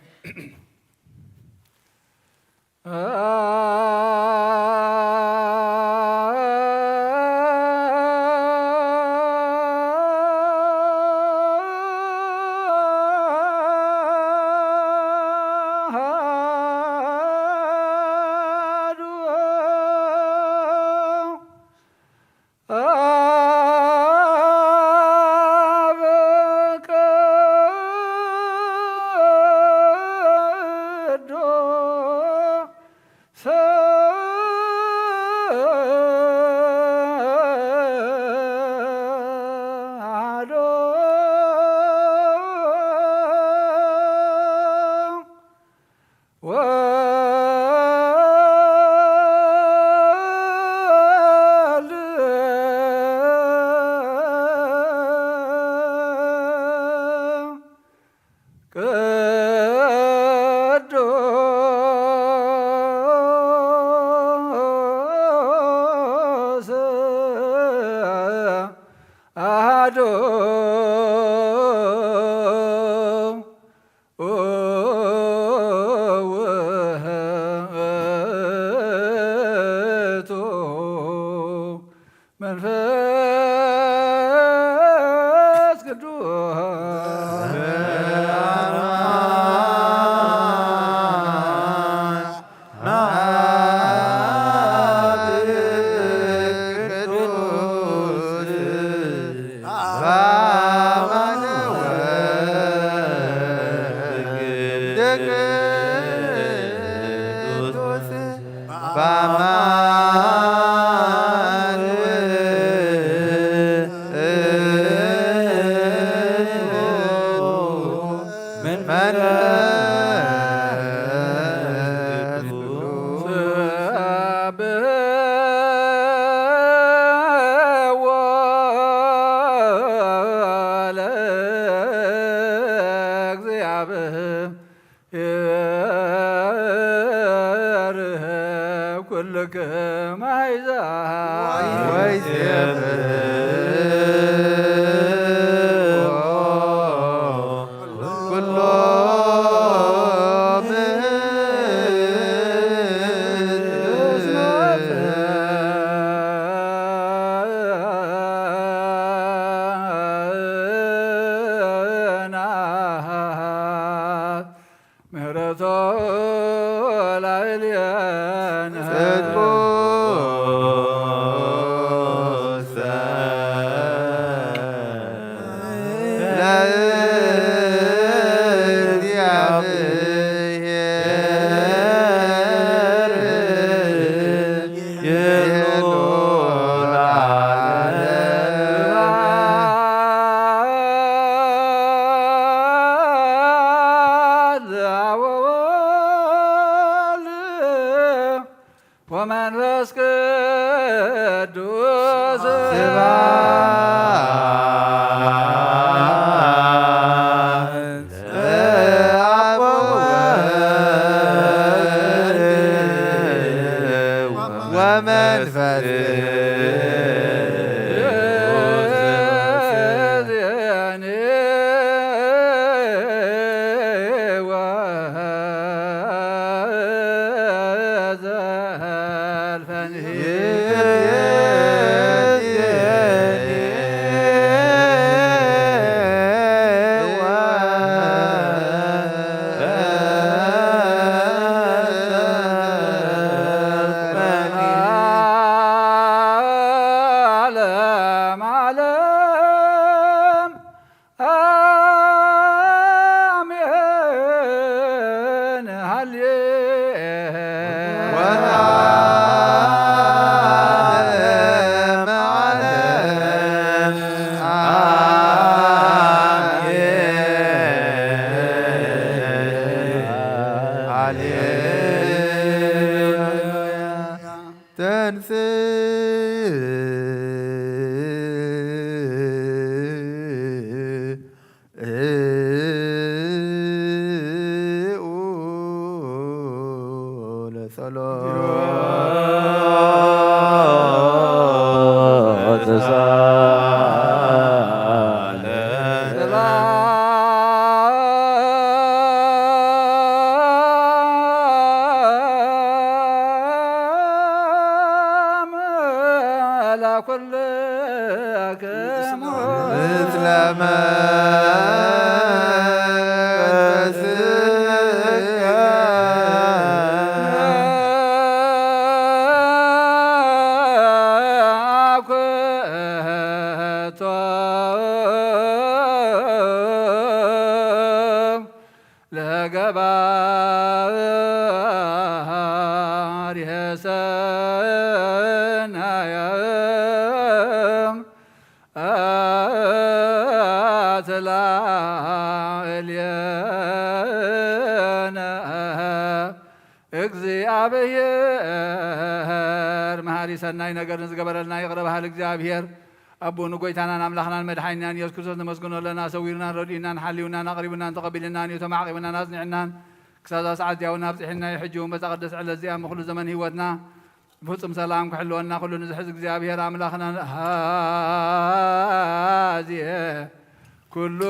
አብ ወወልድ ወመንፈስ ቅዱስ እግዚአብሔር መሐሪ ሰናይ ነገር ዝገበረልና ይቅረባሃል እግዚአብሔር አቦኑ ጎይታናን አምላኽናን መድሓኒናን ኢየሱስ ክርስቶስ ነመስግኖ ኣለና ሰዊርናን ረዲእናን ሓሊውናን ኣቕሪብናን ተቐቢልናን እዩ ተማዕቂብናን ኣጽኒዕናን ክሳብ ሰዓት ያውና ኣብፅሒና ይሕጅውን በዛ ቅዱስ ዕለት እዚኣ ምኩሉ ዘመን ሂወትና ፍጹም ሰላም ክሕልወና ኩሉ ንዝሕዝ እግዚአብሔር ኣምላኽና ሃዝየ ኩሉ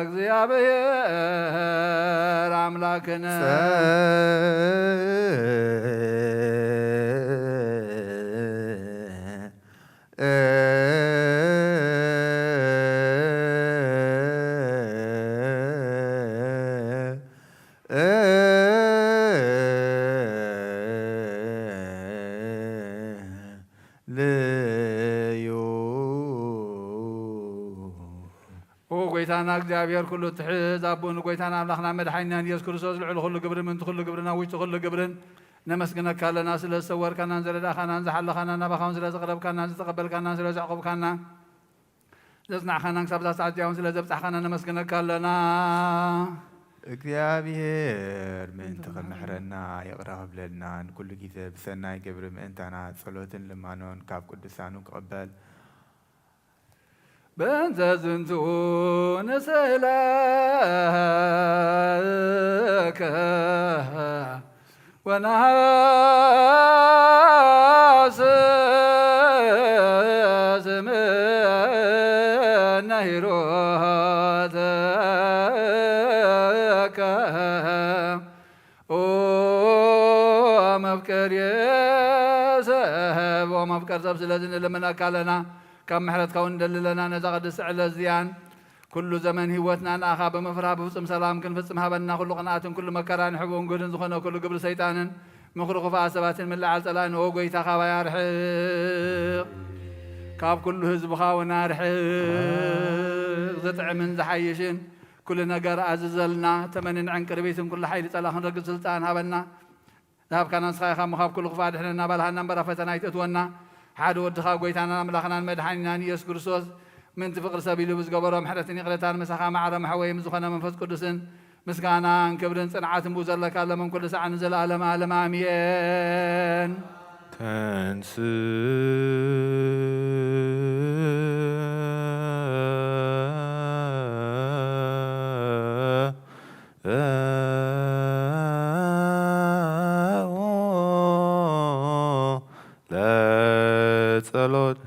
እግዚአብሔር አምላክነ ጎይታና እግዚአብሔር ኩሉ ትሕዝ ኣቦኑ ጎይታና ኣምላኽና መድሓኒናን ኢየሱስ ክርስቶስ ልዕሊ ኩሉ ግብርን ምንቲ ኩሉ ግብርና ውሽጢ ኩሉ ግብርን ነመስግነካ ኣለና ስለ ዝሰወርካናን ዘለዳኻናን ዝሓለኻናን ናባኻውን ስለ ዘቕረብካናን ዝተቐበልካናን ስለ ዘዕቆብካና ዘጽናዕኻናን ክሳብ ዛ ሰዓት እዚኣውን ስለ ዘብፃሕካና ነመስግነካ ኣለና እግዚአብሔር ምእንቲ ክምሕረና ይቕራ ክብለልናን ኩሉ ግዜ ብሰናይ ግብሪ ምእንታና ጸሎትን ልማኖን ካብ ቅዱሳኑ ክቕበል በእንተ ዝንቱ ንስእለከ ወነሐስስ ምነ ሂሮተከ ኦ መፍቀር የሰብ ወመፍቀር ሰብ ስለዚ ንልምነካ ኣለና ካብ ምሕረትካ እውን እንደልለና ነዛ ቅድስቲ ዕለት እዚያን ኩሉ ዘመን ሂወትና ንኣኻ ብምፍራህ ብፍጹም ሰላም ክንፍጽም ሃበና ኩሉ ቅንኣትን ኩሉ መከራን ሕቡን ጉድን ዝኾነ ኩሉ ግብሪ ሰይጣንን ምኽሪ ክፉኣት ሰባትን ምልዓል ጸላእን ኦ ጎይታ ካባይ ኣርሕቕ ካብ ኩሉ ህዝብኻ እውን ኣርሕቕ ዝጥዕምን ዝሓይሽን ኩሉ ነገር ኣዝዘልና ተመንን ዕንቅርቢትን ኩሉ ሓይሊ ጸላእ ክንረግብ ስልጣን ሃበና ዝሃብካና ንስኻ ኢኻ እሞ ካብ ኩሉ ክፉኣት ድሕነና ባልሃና እምበራ ፈተና ይትእትወና ሓደ ወድኻ ጎይታናን ኣምላኽናን መድሓኒናን ኢየሱስ ክርስቶስ من تفقر سبيل بزقبرهم حرتني قلتان مسخا معرة محوي مزخنا منفس قدسن مسكانا كبرن صنعات بوزر لك على من كل ساعة نزل عالم عالم آمين ጸሎት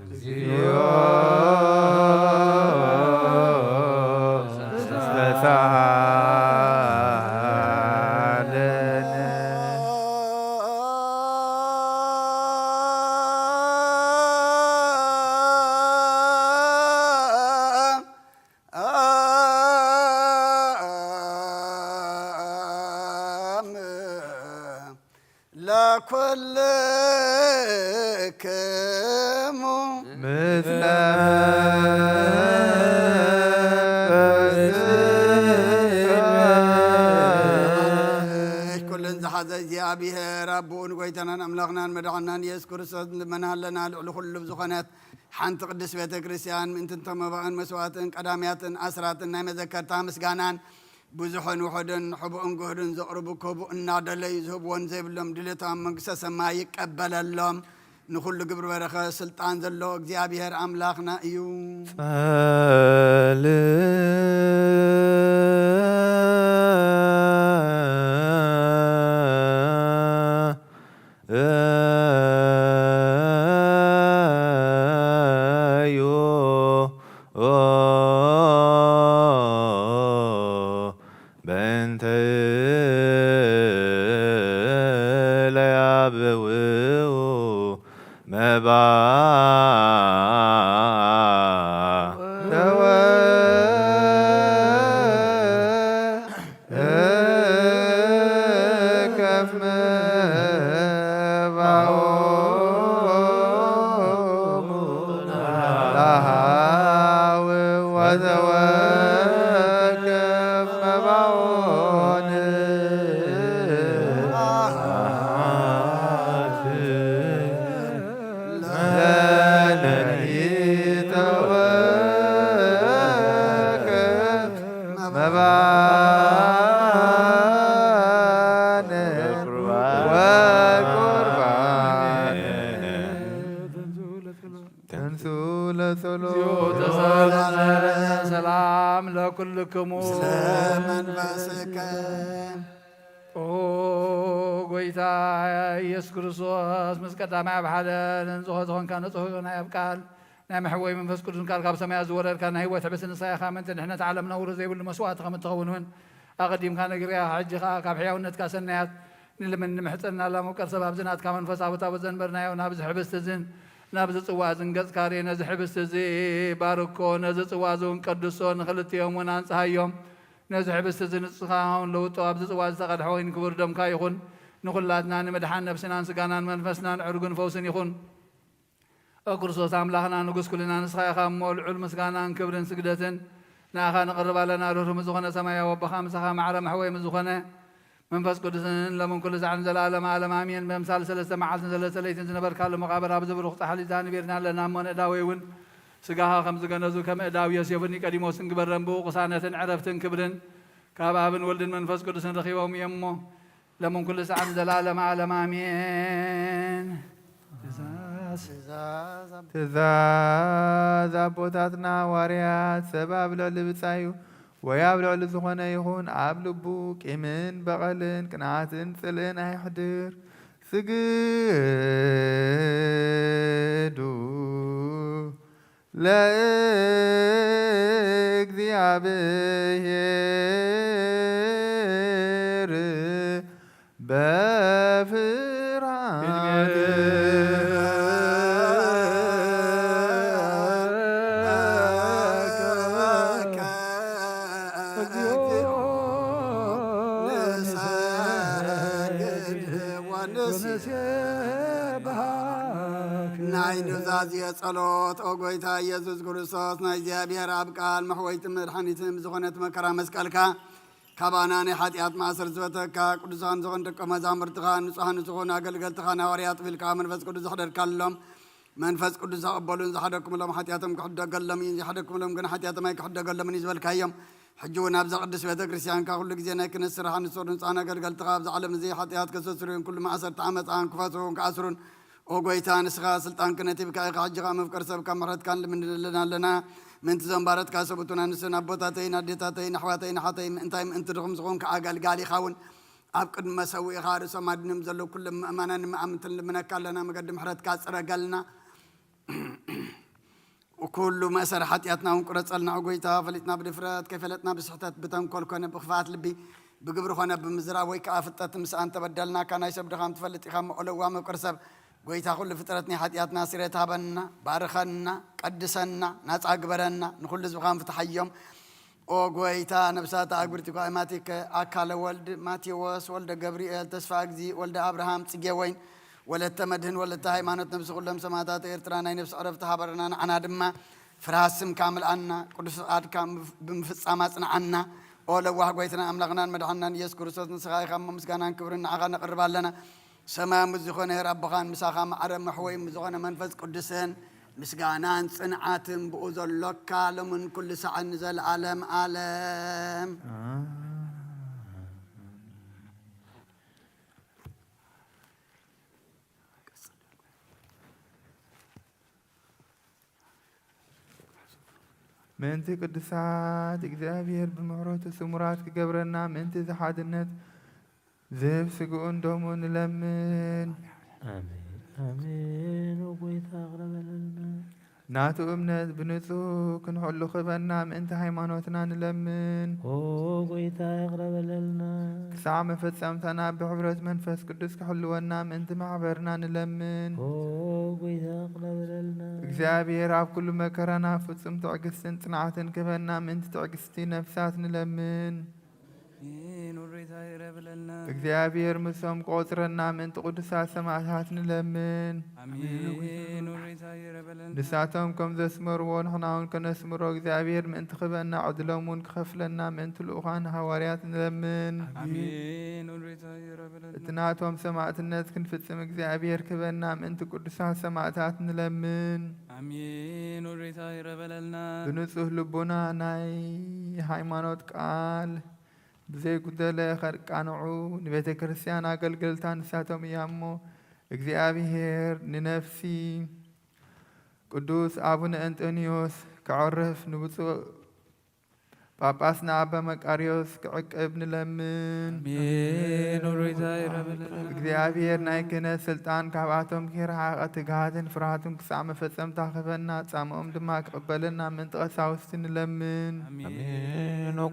ربون قويتنا أملاقنا مدعنا يذكر من لنا لكل بزخانات حنت قدس بيت كريستيان من تنتم بان مسوات قداميات أسرات نايم ذكرتها مسجانان بزحن وحدن حبون قهرن زقربك وبؤن دلي يذهبون زي بلهم دلتهم من قصص ما يقبل اللهم نخل قبر ورخة سلطان ذلو እግዚአብሔር أملاقنا إيو سلام لكلكم منفسك قويتا يسوع كريستوس مسكتا مع بحدا نزوه زون كان نزوه يبقال نعم حوي من فسكر كان قاب سماء زورر كان هو تحبس نسايا خامنت نحن تعلمنا ورزي ولا مسوات خامن تخونون اقديم كان قريا حج كاب حياو نت كاسنيات لمن محطنا لا مقر سبب زنات كمان فسابتا وزنبرنا ونابز حبست زين نابز صوازن قص كاري نز حبست زي باركو نز صوازون قدسون خلتيهم ونانصحيهم نز حبست زين صخاون لو طاب صواز تقدحوين كبر دم كا يخون نخلاتنا نمدحان نفسنا سقانان منفسنا عرقن فوسن يخون كرسوس أملاخنا نقص كلنا نسخة خامول علم سكانان كبرن سجدتن ناخا نقرب لنا روح مزخنا سمايا وبخام سخا معرم حوي مزخنا منفس قدسن لمن كل زعن زلال ما علم آمين بمثال سلسة معالسن سلسة ليتن زنبر كالو مقابر أبز بروخ تحلي زاني بيرنا لنا من إداويون سقاها خمس جنازو كم إداوي يسيفني كريمو سنجبر رمبو قصانة عرفتن كبرن كابابن ولدن منفس قدسن رخيوهم يمو لمن كل زعن زلال ما علم آمين ትእዛዝ አቦታትና ሐዋርያት ሰብአ ብለው ልብጻዩ ወያብለው ለዝኾነ ይኹን ኣብ ልቡ ቂምን በቐልን ቅንዓትን ጽልእን ኣይሕድር ስግዱ ለእግዚአብሔር በፍርሃት ناينوزازي صلوت او غويتا يسوع كريستوس نايزيا بير ابقال محويت مدحنيتم زغنت مكرا مسقلكا كاباناني حاتيات ماسر زوتكا قدسان زغن دق مزامرتخا نصحن زغن اغلغلتخا نواريات بالكا منفس قدس حضر كلم መንፈስ ቅዱስ አቀበሉን ዝሓደኩም ሎም ሓጢያቶም ክሕደገሎም እዩ ዝሓደኩም ሎም ግን ሓጢያቶም ኣይክሕደገሎም ዝበልካዮም ሕጂ እውን ኣብዛ ቅዱስ ቤተ ክርስቲያን ኩሉ ግዜ ናይ ክነት ስራሕ ንሰሩን ፃና ገልገልትኻ ኣብዚ ዓለም እዚ ሓጢያት ከሰስሩን ኩሉ ማእሰርቲ ዓመፃን ክፈስሩን ክኣስሩን ኦ ጎይታ ንስኻ ስልጣን ክነት ይብካ ኢኻ ሕጂኻ መፍቀር ሰብካ ምሕረትካን ልምንልና ኣለና ምንቲ ዘንባረትካ ሰቡቱና ንስን ኣቦታተይን ኣዴታተይን ኣሕዋተይን ሓተይን እንታይ ምእንቲ ድኹም ዝኾን ከኣገልጋሊ ኢኻ እውን ኣብ ቅድሚ መሰዊእ ኢኻ ርእሶም ኣድንም ዘለዉ ኩሎም ምእመናን ምእምትን ልምነካ ኣለና መገዲ ምሕረትካ ፅረገልና ኩሉ መእሰሪ ሓጢኣትና እውን ቁረፀልና ጎይታ ፈሊጥና ብድፍረት ከይፈለጥና ብስሕተት ብተንኮል ኮነ ብክፍኣት ልቢ ብግብሪ ኮነ ብምዝራብ ወይ ከዓ ፍጠት ምስኣን ተበደልናካ ናይ ሰብ ድኻም ትፈልጥ ኢኻ መቕለዋ መፍቀር ሰብ ጎይታ ኩሉ ፍጥረት ናይ ሓጢኣትና ሲረት ሃበና ባርኸና ቀድሰና ናፃ ግበረና ንኩሉ ህዝብኻ ፍትሓዮም ኦ ጎይታ ነብሳት ኣግብርቲ ኳይማቲከ ኣካለ ወልድ ማቴዎስ ወልደ ገብርኤል ተስፋ እግዚ ወልደ አብርሃም ጽጌ ወይን ወለተ መድህን ወለተ ሃይማኖት ነብሲ ኩሎም ሰማዕታት ኤርትራ ናይ ነብሲ ዕረፍቲ ሃበረና ንዓና ድማ ፍርሃት ስምካ ምልኣና ቅዱስ ፍቃድካ ብምፍፃም ኣፅንዓና ኦ ለዋህ ጎይትና ኣምላኽናን መድሓንናን ኢየሱስ ክርስቶስ ንስኻ ኢኻ ምስጋናን ክብርን ንዓኻ ነቕርብ ኣለና ሰማያዊ ዝኾነ ሄር ኣቦኻን ምሳኻ ማዕረ መሕወይ ዝኾነ መንፈስ ቅዱስን ምስጋናን ጽንዓትን ብኡ ዘሎካ ሎምን ኩሉ ሰዓት ንዘለዓለም ዓለም ምእንቲ ቅዱሳት እግዚአብሔር ብምሕረቱ ስሙራት ክገብረና ምእንቲ ዝሓድነት ዝህብ ስግኡን ደሙ ንለምን አሜን አሜን። ጎይታ አቅርበልና ናቱ እምነት ብንጹህ ክንሕሉ ክበና ምእንቲ ሃይማኖትና ንለምን ኦ ጎይታ አቅርበልና ክሳዕ መፈጸምተና ብሕብረት መንፈስ ቅዱስ ክሕልወና ምእንቲ ማሕበርና ንለምን ኦ ጎይታ አቅርበልና እግዚአብሔር ኣብ ኩሉ መከራና ፍጹም ትዕግስትን ጽንዓትን ክበና ምእንቲ ትዕግስቲ ነፍሳት ንለምን እግዚአብሔር ምሶም ቆጽረና ምእንቲ ቅዱሳት ሰማዕታት ንለምን ንሳቶም ከም ዘስመርዎ ንሕና እውን ከነስምሮ እግዚአብሔር ምእንቲ ክበና ዕድሎም እውን ክኸፍለና ምእንቲ ልኡኻን ሃዋርያት ንለምን እቲ ናቶም ሰማዕትነት ክንፍጽም እግዚአብሔር ክበና ምእንቲ ቅዱሳት ሰማዕታት ንለምን ብንጹህ ልቡና ናይ ሃይማኖት ቃል ብዘይጉደለ ኸርቃንዑ ንቤተ ክርስቲያን ኣገልገልታ ንሳቶም እያ እሞ እግዚአብሔር ንነፍሲ ቅዱስ አቡነ አንጦኒዮስ ክዕርፍ ንብፁዕ ጳጳስና ኣባ መቃርዮስ ክዕቅብ ንለምን እግዚአብሔር ናይ ክህነት ስልጣን ካብኣቶም ከይረሓቐ ትግሃትን ፍርሃትን ክሳዕ መፈጸምታ ክህበና ጻምኦም ድማ ክቕበለና ምእንቲ ቀሳውስቲ ንለምን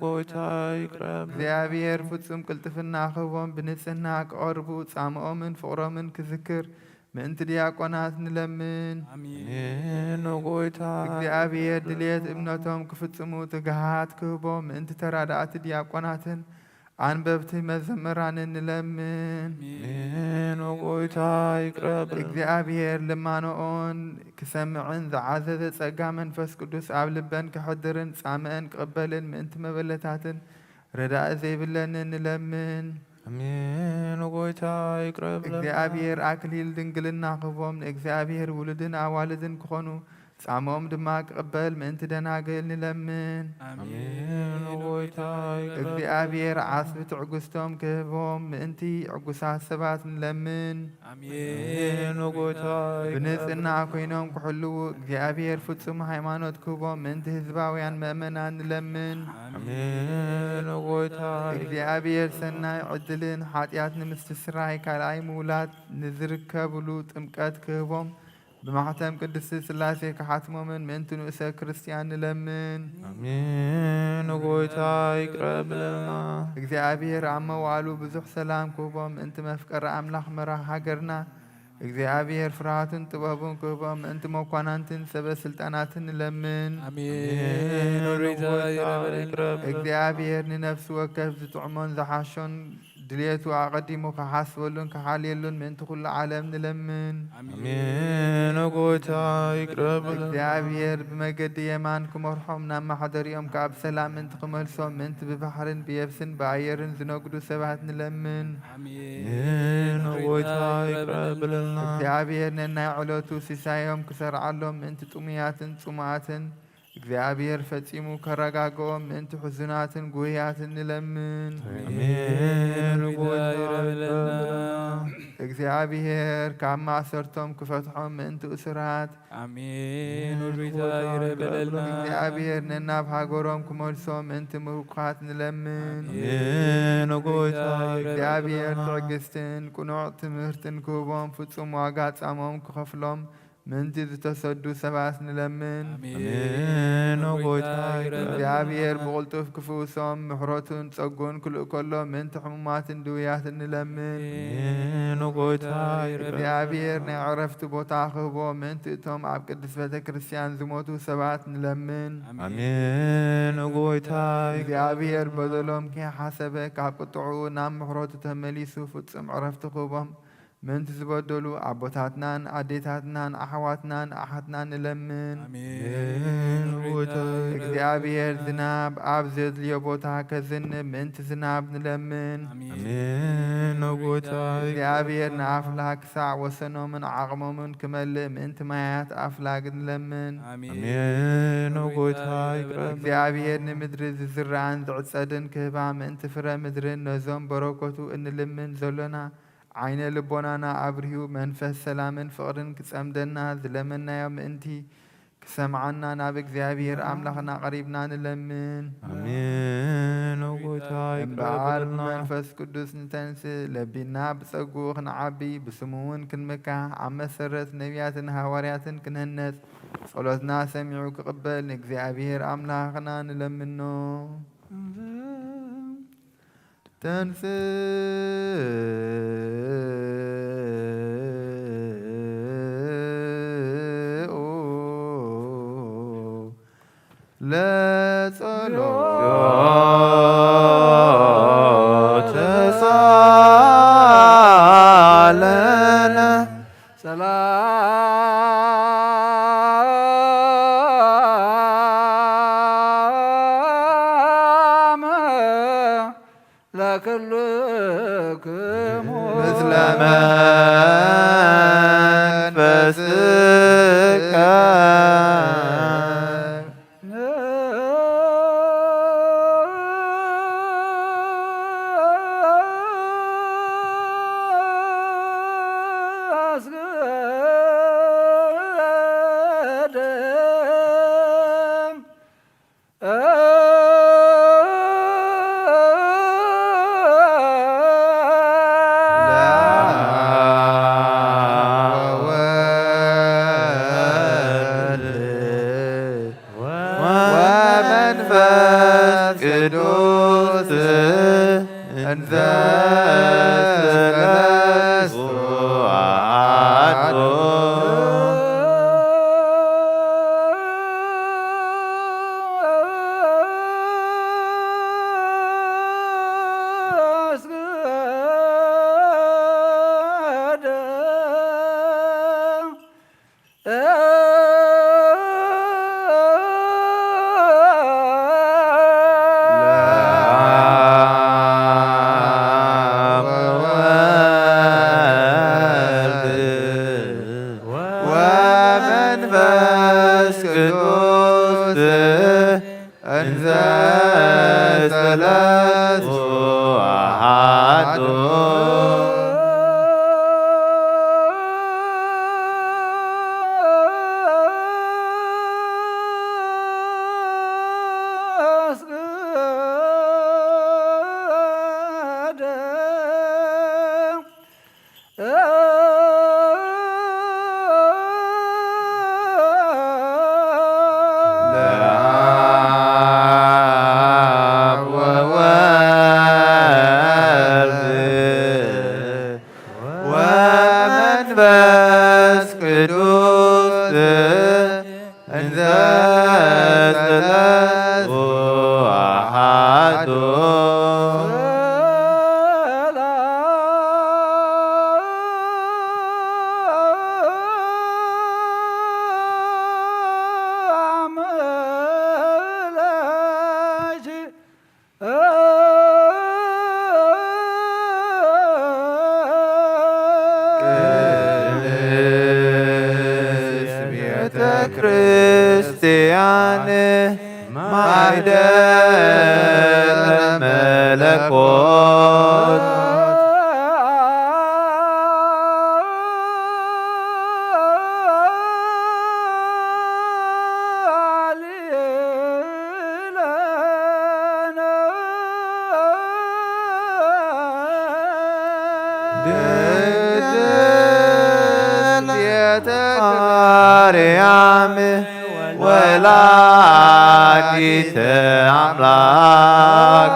ጎይታ ይቅረብ እግዚአብሔር ፍጹም ቅልጥፍና ክህቦም ብንጽህና ክቐርቡ ጻምኦምን ፍቕሮምን ክዝክር ምእንቲ ዲያቆናት ንለምን ጎይታ እግዚአብሔር ድልየት እምነቶም ክፍጽሙ ትግሃት ክህቦም ምእንቲ ተራዳእቲ ዲያቆናትን አንበብቲ መዘምራንን ንለምን ጎይታ ይቅረብ እግዚአብሔር ልማኖኦን ክሰምዕን ዝዓዘዘ ጸጋ መንፈስ ቅዱስ ኣብ ልበን ክሕድርን ጻምአን ክቕበልን ምእንቲ መበለታትን ረዳእ ዘይብለንን ንለምን አሜን ጎይታ ይቅረብ እግዚአብሔር አክሊል ድንግልና ክህቦም ንእግዚአብሔር ውሉድን ኣዋልድን ክኾኑ ጻምኦም ድማ ክቕበል ምእንቲ ደናግል ንለምን አሜን ጎይታ ይቅረብ እግዚአብሔር ዓስቢ ትዕግስቶም ክህቦም ምእንቲ ዕጉሳት ሰባት ንለምን አሜን ጎይታ ብንጽህና ኮይኖም ክሕልው እግዚአብሔር ፍጹም ሃይማኖት ክህቦም ምእንቲ ህዝባውያን ምእመናን ንለምን አሜን ጎይታ እግዚአብሔር ሰናይ ዕድልን ሓጢኣት ንምስትስራይ ካልኣይ ምውላድ ንዝርከብሉ ጥምቀት ክህቦም ብማሕተም ቅድስቲ ስላሴ ክሓትሞምን ምእንቲ ንእሰ ክርስቲያን ንለምን አሜን ጎይታ ይቅረብለና እግዚአብሔር ኣብ መዋዕሉ ብዙሕ ሰላም ክህቦም ምእንቲ መፍቀሪ ኣምላኽ መራኽ ሃገርና እግዚአብሔር ፍርሃትን ጥበቡን ክህቦም ምእንቲ መኳናንትን ሰበስልጣናትን ንለምን አሜን ጎይታ ይቅረብ እግዚአብሔር ንነፍሲ ወከፍ ዝጥዕሞን ዝሓሾን ድልየቱ አቀዲሙ ከሓስበሉን ከሓልየሉን ምእንቲ ኩሉ ዓለም ንለምን። አሜን። ጎይታ ይቅረብልን። እግዚአብሔር ብመገዲ የማን ክመርሖም ናብ ማሕደሪኦም ካብ ሰላም ምንቲ ክመልሶም ምንቲ ብባሕርን ብየብስን ብኣየርን ዝነግዱ ሰባት ንለምን። አሜን። ጎይታ ይቅረብልና። እግዚአብሔር ነናይ ዕለቱ ሲሳዮም ክሰርዓሎም ምንቲ ጥሙያትን ጽሙኣትን እግዚአብሔር ፈጺሙ ከረጋግኦም ምእንቲ ሕዙናትን ጉህያትን ንለምን። አሜን። ጎይታ ይቅረብልና። እግዚአብሔር ካብ ማእሰርቶም ክፈትሖም ምእንቲ እስራት አሜን። ጎይታ ይቅረብልና። እግዚአብሔር ነናብ ሃገሮም ክመልሶም ምእንቲ ምሩኳት ንለምን። አሜን። ጎይታ እግዚአብሔር ትዕግስትን ቁኑዕ ትምህርትን ክህቦም ፍጹም ዋጋ ጻሞም ክኸፍሎም ምንቲ ዝተሰዱ ሰባት ንለምን። አሜን። ጎይታ ይቅረብልና። እግዚአብሔር ብቕልጡፍ ክፍውሶም ምሕረቱን ጸጉን ክልእ ከሎ ምንቲ ሕሙማትን ድውያትን ንለምን። አሜን። ጎይታ ይቅረብልና። እግዚአብሔር ናይ ዕረፍቲ ቦታ ክህቦ ምንቲ እቶም ኣብ ቅድስ ቤተ ክርስቲያን ዝሞቱ ሰባት ንለምን። አሜን። ጎይታ እግዚአብሔር በደሎም ከይሓሰበ ካብ ቅጥዑ ናብ ምሕረቱ ተመሊሱ ፍጹም ዕረፍቲ ክህቦም ምንቲ ዝበደሉ ኣቦታትናን ኣዴታትናን ኣሕዋትናን ኣሓትናን ንለምን። አሜን። ጎይታ እግዚአብሔር ዝናብ ኣብ ዘድልዮ ቦታ ከዝንብ ምእንቲ ዝናብ ንለምን። አሜን። ጎይታ እግዚአብሔር ንኣፍላግ ክሳዕ ወሰኖምን ዓቕሞምን ክመልእ ምእንቲ ማያት ኣፍላግ ንለምን። አሜን። ጎይታ ይቅረብ። እግዚአብሔር ንምድሪ ዝዝርአን ዝዕጸድን ክህባ ምእንቲ ፍረ ምድርን ነዞም በረከቱ እንልምን ዘሎና ዓይነ ልቦናና ኣብርሂቡ መንፈስ ሰላምን ፍቕርን ክጸምደና ዝለመናዮ ምእንቲ ክሰምዓና ናብ እግዚአብሔር ኣምላኽና ቀሪብና ንለምን። አሜን። ጎይታ እምበኣር ይቅረብልና። ብመንፈስ ቅዱስ ንተንስ ለቢና ብጸጉኡ ክንዓቢ ብስሙ እውን ክንምካሕ ኣብ መሰረት ነቢያትን ሃዋርያትን ክንህነጽ ጸሎትና ሰሚዑ ክቕበል ንእግዚአብሔር ኣምላኽና ንለምኖ። ተንስ ለጸሎት ተሳለነ ሰላም ለክልክሙ ምስለ መንፈስከ ወመንፈስ ቅዱስ እንዘ ሰለስቱ አሐዱ ወመንፈስ ቅዱስ እንዘ ሰለስቱ አሐዱ ለአብ ወወልድ መለኮት ማርያም ወላዲተ አምላክ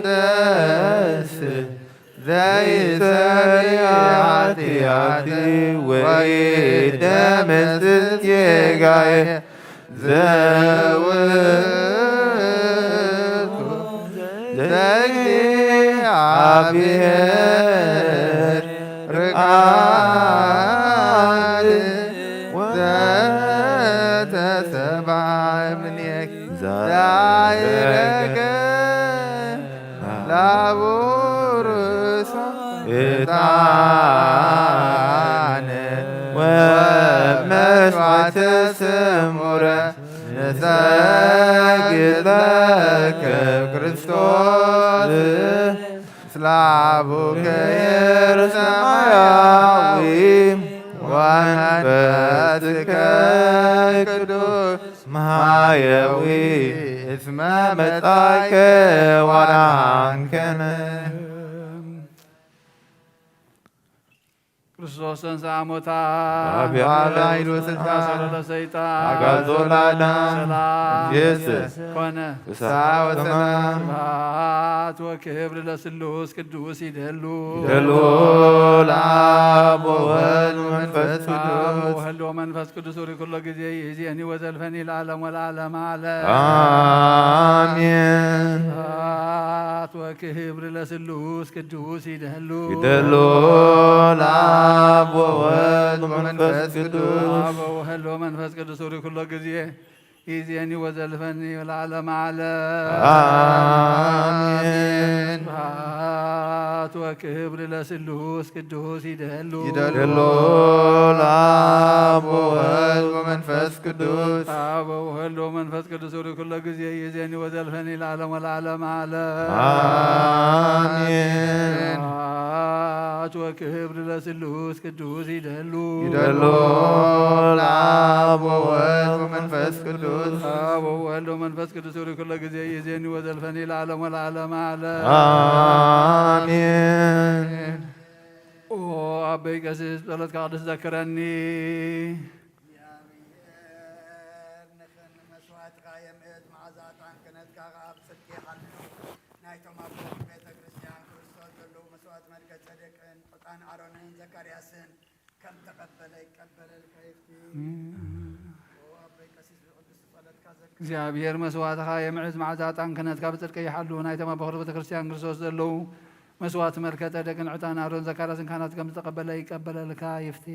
መቅደስ ዘይሰሪ ኃጢአት ወይደመስስ ጌጋዬ ዘውእቱ ዘእግዚአብሔር ርቃል ዘተሰብአ እምኔኪ ዛይረገ ላቡርሶ ዕጣነ ወመስዋዕተ ስሙረ ንሰግድ ለከ ክርስቶስ ስላቡከ ሰማያዊ ወመንፈስከ ቅዱስ ማየዊ እስመ መጻእከ ወራንከነ ክርስቶስ ተንሥአ እሙታን ባይሉ ስልጣን አሰሮ ለሰይጣን አጋዞ ለአዳም ሰላም ኢየሱስ ኮነ ወሰላም ስብሐት ወክብር ለስሉስ ቅዱስ ይደሉ ይደሉ ለአብ ወወልድ ወመንፈስ ቅዱስ ወወልድ ወመንፈስ ቅዱስ ኩሎ ጊዜ ይእዜኒ ወዘልፈኒ ለዓለም ወለዓለመ ዓለም አሜን። ስብሐት ወክብር ለስሉስ ቅዱስ ይደሉ ይደሉ ለአብ ወወልድ ወመንፈስ ቅዱስ አብ ወወልድ ወመንፈስ ቅዱስ ኩሎ ጊዜ ይእዜኒ ወዘልፈኒ ለዓለመ ዓለም አሜን። ስብሐት ወክብር ለስሉስ ቅዱስ ይደሉ ይደሉ ለአብ ወወልድ ወመንፈስ ቅዱስ አብ ወወልድ ወመንፈስ ቅዱስ ኩሎ ጊዜ ይእዜኒ ወዘልፈኒ ለዓለመ ወለዓለመ ዓለም አሜን። ስብሐት ወክብር ለስሉስ ቅዱስ ይደሉ ይደሉ ለአብ ወወልድ ወመንፈስ ቅዱስ አብ ወወልድ ወመንፈስ ቅዱስ ኩሎ ጊዜ ይእዜኒ ወዘልፈኒ ለዓለመ ወለዓለመ ዓለም አሜን። ኦ አበይ ቀሲስ ጸሎትካ ቅዱስ ዘክረኒ ንኽን መስዋዕትካ የምእት መዓዛ ዕጣን ክነትካ ኣብ ጽድቂ ይሓልፍ ናይቶም ኣቦም ቤተ ክርስቲያን ክርስቶስ ዘለዉ መስዋዕት መልከ ጸደቅን ዕጣን ኣሮንን ዘካርያስን ከም ተቐበለ ይቀበለልካ ይፍቲ እግዚአብሔር መስዋዕትኻ የምዕዝ መዓዛ ዕጣን ክህነትካ ብጽድቂ ይሓሉ ናይቶም ኣቦ ቤተ ክርስቲያን ክርስቶስ ዘለዉ መስዋዕት መልከ ጸደቅን ዕጣን ኣሮን ዘካርያስን ካህናት ከም ዝተቐበለ ይቀበለልካ ይፍቲ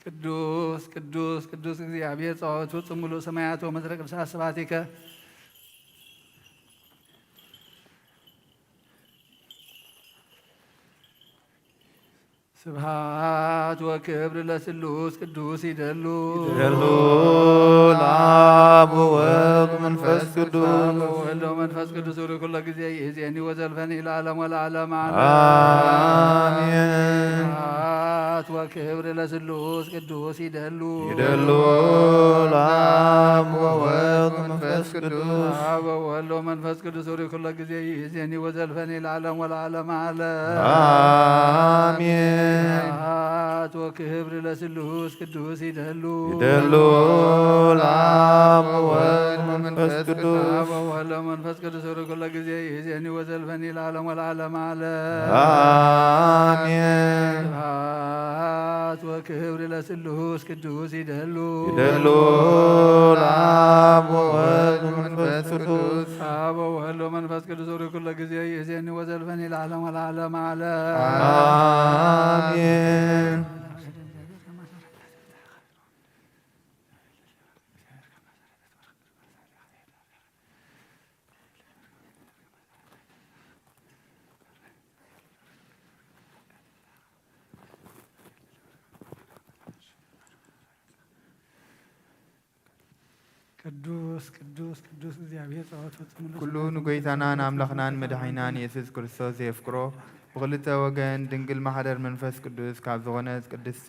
ቅዱስ ቅዱስ ቅዱስ እግዚአብሔር ጸዋቱ ጽሙሉ ሰማያት ወምድረ ቅዱሳት ስብሐቲከ ስብሐት ወክብር ለስሉስ ቅዱስ ይደሉ ይደሉ ለአብ ወወልድ ወመንፈስ ቅዱስ ወወልድ ወመንፈስ ቅዱስ ኩሎ ጊዜ ይእዜኒ ወዘልፈኒ ለዓለመ ወለዓለመ አሜን። ስብሐት ወክብር ለስሉስ ቅዱስ ይደሉ ይደሉ ለአብ ወወልድ ወመንፈስ ቅዱስ አብ ወወልድ ወመንፈስ ቅዱስ ኩሎ ጊዜ ይእዜኒ ወዘልፈኒ ለዓለመ ወለዓለመ ዓለም አሜን። ስብሐት ስብሐት ወክብር ለስሉስ ቅዱስ ይደሉ يدلو الآب والابن والمنفس قدوس አብ ወወልድ ወመንፈስ ቅዱስ ኩሉ ጊዜ ይእዜኒ ወዘልፈኒ ለዓለሙ ወለዓለመ ዓለም آمين ስብሐት ወክብር ለስሉስ ቅዱስ ይደሉ يدلو الآب والابن والمنفس قدوس አብ ወወልድ ወመንፈስ ቅዱስ ኩሉ ጊዜ ይእዜኒ ወዘልፈኒ ለዓለሙ ወለዓለመ ዓለም آمين ቅዱስ ቅዱስ ቅዱስ እግዚአብሔር ጸባኦት ፍጹም ኩሉ ንጎይታናን አምላኽናን መድኃኒናን ኢየሱስ ክርስቶስ ዘየፍቅሮ ብክልተ ወገን ድንግል ማሕደር መንፈስ ቅዱስ ካብ ዝኾነት ቅድስቲ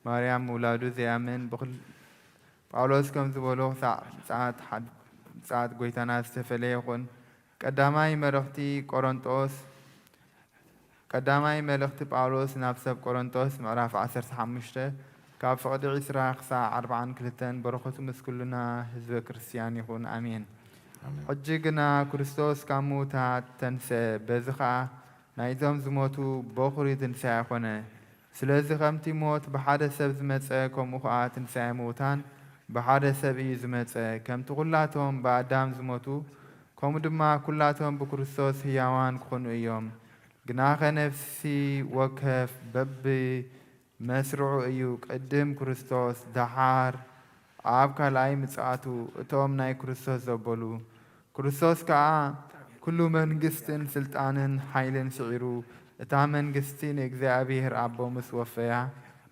ማርያም ውላዱ ዘያምን ጳውሎስ ከም ዝበሎ ሰዓት ጎይታና ዝተፈለየ ይኹን። ቀዳማይ መልእኽቲ ጳውሎስ ናብ ሰብ ቆሮንጦስ ምዕራፍ 15 ካብ ፍቕዲ 20 ክሳብ 42 በረኸቱ ምስ ኩሉና ህዝበ ክርስቲያን ይኹን ኣሜን። ሕጂ ግና ክርስቶስ ካብ ምውታት ተንስአ፣ በዚ ከዓ ናይዞም ዝሞቱ በኹሪ ትንሣኤ ኮነ። ስለዚ ከምቲ ሞት ብሓደ ሰብ ዝመፀ ከምኡ ከዓ ትንሣኤ ምውታን ብሓደ ሰብ እዩ ዝመፀ። ከምቲ ኩላቶም ብኣዳም ዝሞቱ ከምኡ ድማ ኩላቶም ብክርስቶስ ህያዋን ክኾኑ እዮም። ግናኸ ነፍሲ ወከፍ በቢ መስርዑ እዩ ቅድም ክርስቶስ ደሓር ኣብ ካልኣይ ምጽኣቱ እቶም ናይ ክርስቶስ ዘበሉ። ክርስቶስ ከዓ ኩሉ መንግስትን ስልጣንን ሓይልን ስዒሩ እታ መንግስቲ ንእግዚአብሔር ኣቦ ምስ ወፈያ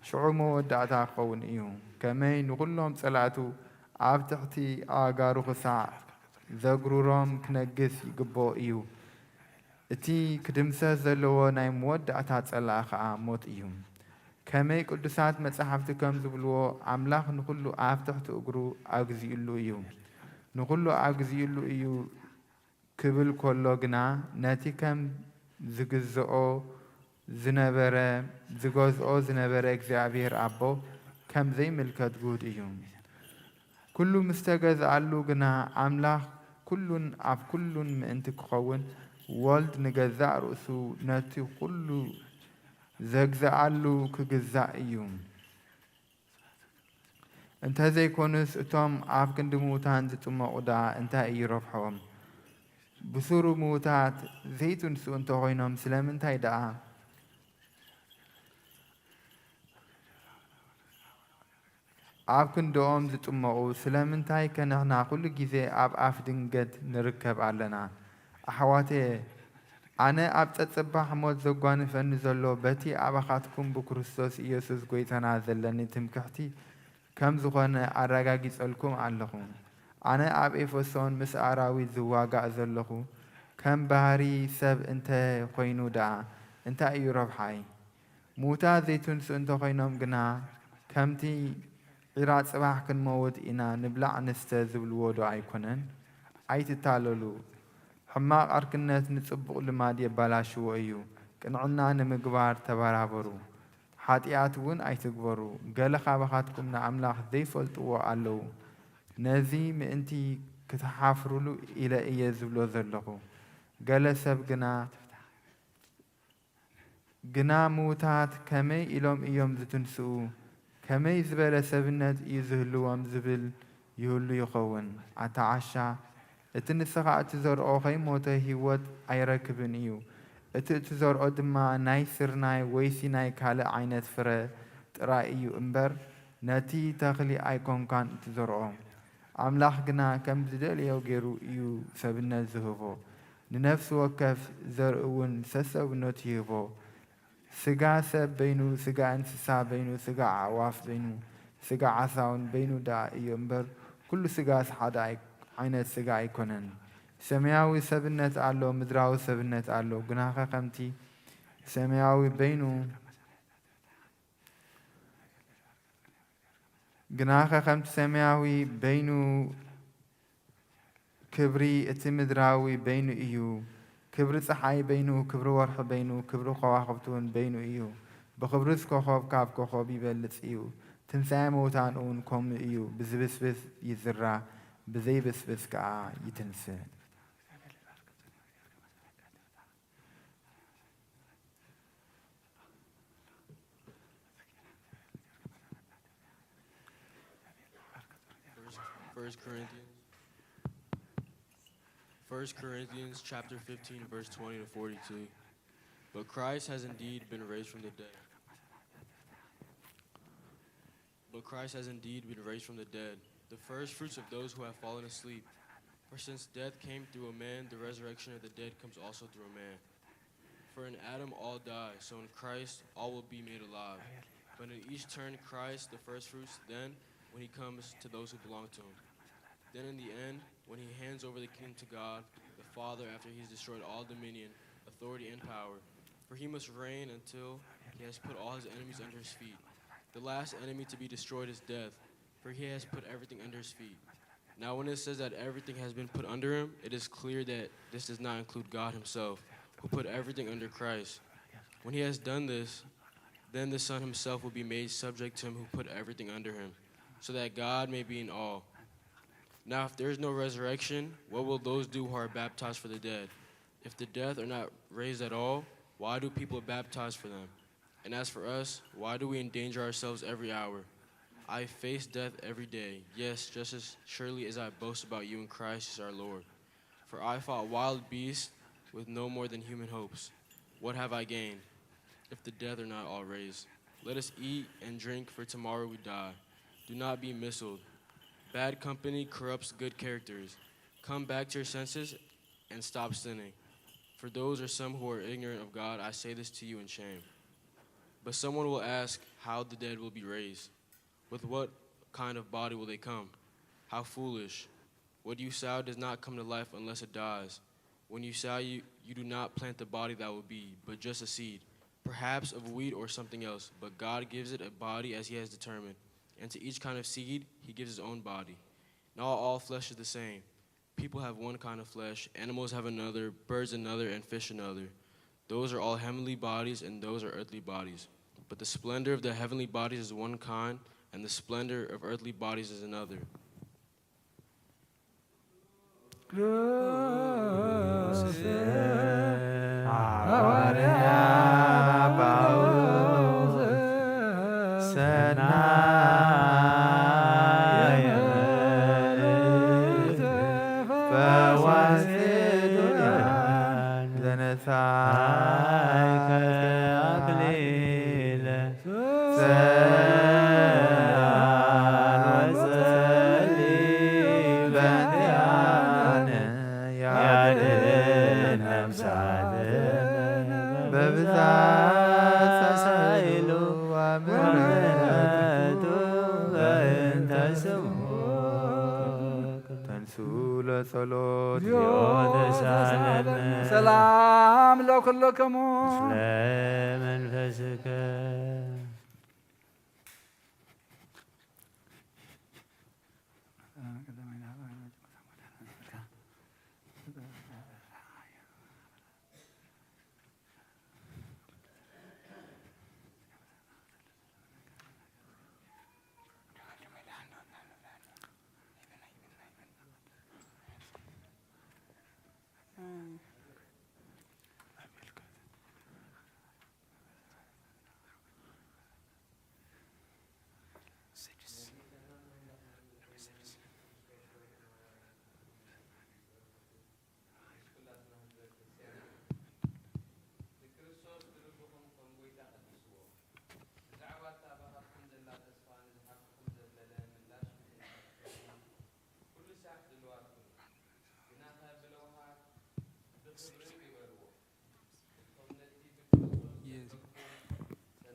ሽዑ መወዳእታ ክኸውን እዩ። ከመይ ንኩሎም ጸላእቱ ኣብ ትሕቲ ኣጋሩ ክሳዕ ዘግሩሮም ክነግስ ይግብኦ እዩ። እቲ ክድምሰስ ዘለዎ ናይ መወዳእታ ጸላእ ከዓ ሞት እዩ። ከመይ ቅዱሳት መጻሕፍቲ ከም ዝብልዎ ኣምላኽ ንኩሉ ኣብ ትሕቲ እግሩ ኣግዚኡሉ እዩ። ንኩሉ ኣግዚኡሉ እዩ ክብል ከሎ ግና ነቲ ከም ዝገዝኦ ዝነበረ እግዚኣብሔር ኣቦ ከም ዘይምልከት ጉድ እዩ። ኩሉ ምስ ተገዝኣሉ ግና ኣምላኽ ኩሉን ኣብ ኩሉን ምእንቲ ክኸውን ወልድ ንገዛእ ርእሱ ነቲ ኩሉ ዘግዝኣሉ ክግዛእ እዩ። እንተዘይኮኑስ እቶም ኣብ ክንዲ ምዉታን ዝጥመቑ ደኣ እንታይ እዩ ረብሖም? ብሱሩ ምዉታት ዘይትንስኡ እንተኾይኖም ስለምንታይ ደኣ ኣብ ክንድኦም ዝጥመቑ? ስለምንታይ ከንሕና ኩሉ ግዜ ኣብ ኣፍ ድንገት ንርከብ ኣለና? ኣሕዋትየ ኣነ ኣብ ጸጸባሕ ሞት ዘጓንፈኒ ዘሎ በቲ ኣባኻትኩም ብክርስቶስ ኢየሱስ ጐይታና ዘለኒ ትምክሕቲ ከም ዝኾነ ኣረጋጊጸልኩም ኣለኹ። ኣነ ኣብ ኤፌሶን ምስ ኣራዊት ዝዋጋእ ዘለኹ ከም ባህሪ ሰብ እንተ ኾይኑ ደኣ እንታይ እዩ ረብሓይ? ምዉታት ዘይትንስኡ እንተኾይኖም ግና ከምቲ ዒራ ጽባሕ ክንመውት ኢና ንብላዕ ንስተ ዝብልዎ ዶ ኣይኮነን? ኣይትታለሉ። ሕማቕ ኣርክነት ንጽቡቕ ልማድ የባላሽዎ እዩ። ቅንዕና ንምግባር ተበራበሩ፣ ሓጢኣት እውን ኣይትግበሩ። ገለ ካባኻትኩም ንኣምላኽ ዘይፈልጥዎ ኣለዉ። ነዚ ምእንቲ ክትሓፍሩሉ ኢለ እየ ዝብሎ ዘለኹ። ገለ ሰብ ግና ምዉታት ከመይ ኢሎም እዮም ዝትንስኡ? ከመይ ዝበለ ሰብነት እዩ ዝህልዎም ዝብል ይህሉ ይኸውን። ኣተዓሻ እቲ ንስኻ እትዘርኦ ከይሞተ ህይወት ኣይረክብን እዩ። እቲ እትዘርኦ ድማ ናይ ስርናይ ወይሲ ናይ ካልእ ዓይነት ፍረ ጥራይ እዩ እምበር ነቲ ተኽሊ ኣይኮንካን እትዘርኦ። ኣምላኽ ግና ከም ዝደልዮ ገይሩ እዩ ሰብነት ዝህቦ። ንነፍሲ ወከፍ ዘርኢ እውን ሰሰብነት ይህቦ። ስጋ ሰብ በይኑ፣ ስጋ እንስሳ በይኑ፣ ስጋ ኣዕዋፍ በይኑ፣ ስጋ ዓሳውን በይኑ ደኣ እዩ እምበር ኩሉ ስጋስ ሓደ ዓይነት ስጋ ኣይኮነን። ሰማያዊ ሰብነት ኣሎ፣ ምድራዊ ሰብነት ኣሎ። ግናኸ ከምቲ ሰማያዊ በይኑ ክብሪ እቲ ምድራዊ በይኑ እዩ። ክብሪ ፀሓይ በይኑ፣ ክብሪ ወርሒ በይኑ፣ ክብሪ ከዋኽብቲ እውን በይኑ እዩ። ብኽብርስ ኮኸብ ካብ ኮኸብ ይበልጽ እዩ ትንሣኤ ሙታን እውን ከምኡ እዩ ብዝብስብስ ይዝራእ ብዘይብስብስ ከዓ ይትንስእ First Corinthians chapter 15 verse 20 to 42. But Christ has indeed been raised from the dead. But Christ has indeed been raised from the dead, the first fruits of those who have fallen asleep. For since death came through a man, the resurrection of the dead comes also through a man. For in Adam all die, so in Christ all will be made alive. But in each turn Christ the first fruits, then when he comes to those who belong to him. Then in the end, when he hands over the kingdom to God, the Father, after he has destroyed all dominion, authority, and power. For he must reign until he has put all his enemies under his feet. The last enemy to be destroyed is death, for he has put everything under his feet. Now when it says that everything has been put under him, it is clear that this does not include God himself, who put everything under Christ. When he has done this, then the Son himself will be made subject to him who put everything under him, so that God may be in all. Now if there is no resurrection, what will those do who are baptized for the dead? If the dead are not raised at all, why do people baptize for them? And as for us, why do we endanger ourselves every hour? I face death every day, yes, just as surely as I boast about you in Christ as our Lord. For I fought wild beasts with no more than human hopes. What have I gained, if the dead are not all raised? Let us eat and drink, for tomorrow we die. Do not be misled. Bad company corrupts good characters. Come back to your senses and stop sinning. For those are some who are ignorant of God. I say this to you in shame. But someone will ask how the dead will be raised. With what kind of body will they come? How foolish. What you sow does not come to life unless it dies. When you sow, you do not plant the body that will be, but just a seed, perhaps of wheat or something else. But God gives it a body as he has determined. And to each kind of seed, he gives his own body. Not all flesh is the same. People have one kind of flesh, animals have another, birds another, and fish another. Those are all heavenly bodies, and those are earthly bodies. But the splendor of the heavenly bodies is one kind, and the splendor of earthly bodies is another. ሰላም ለኩልክሙ ለመንፈስከ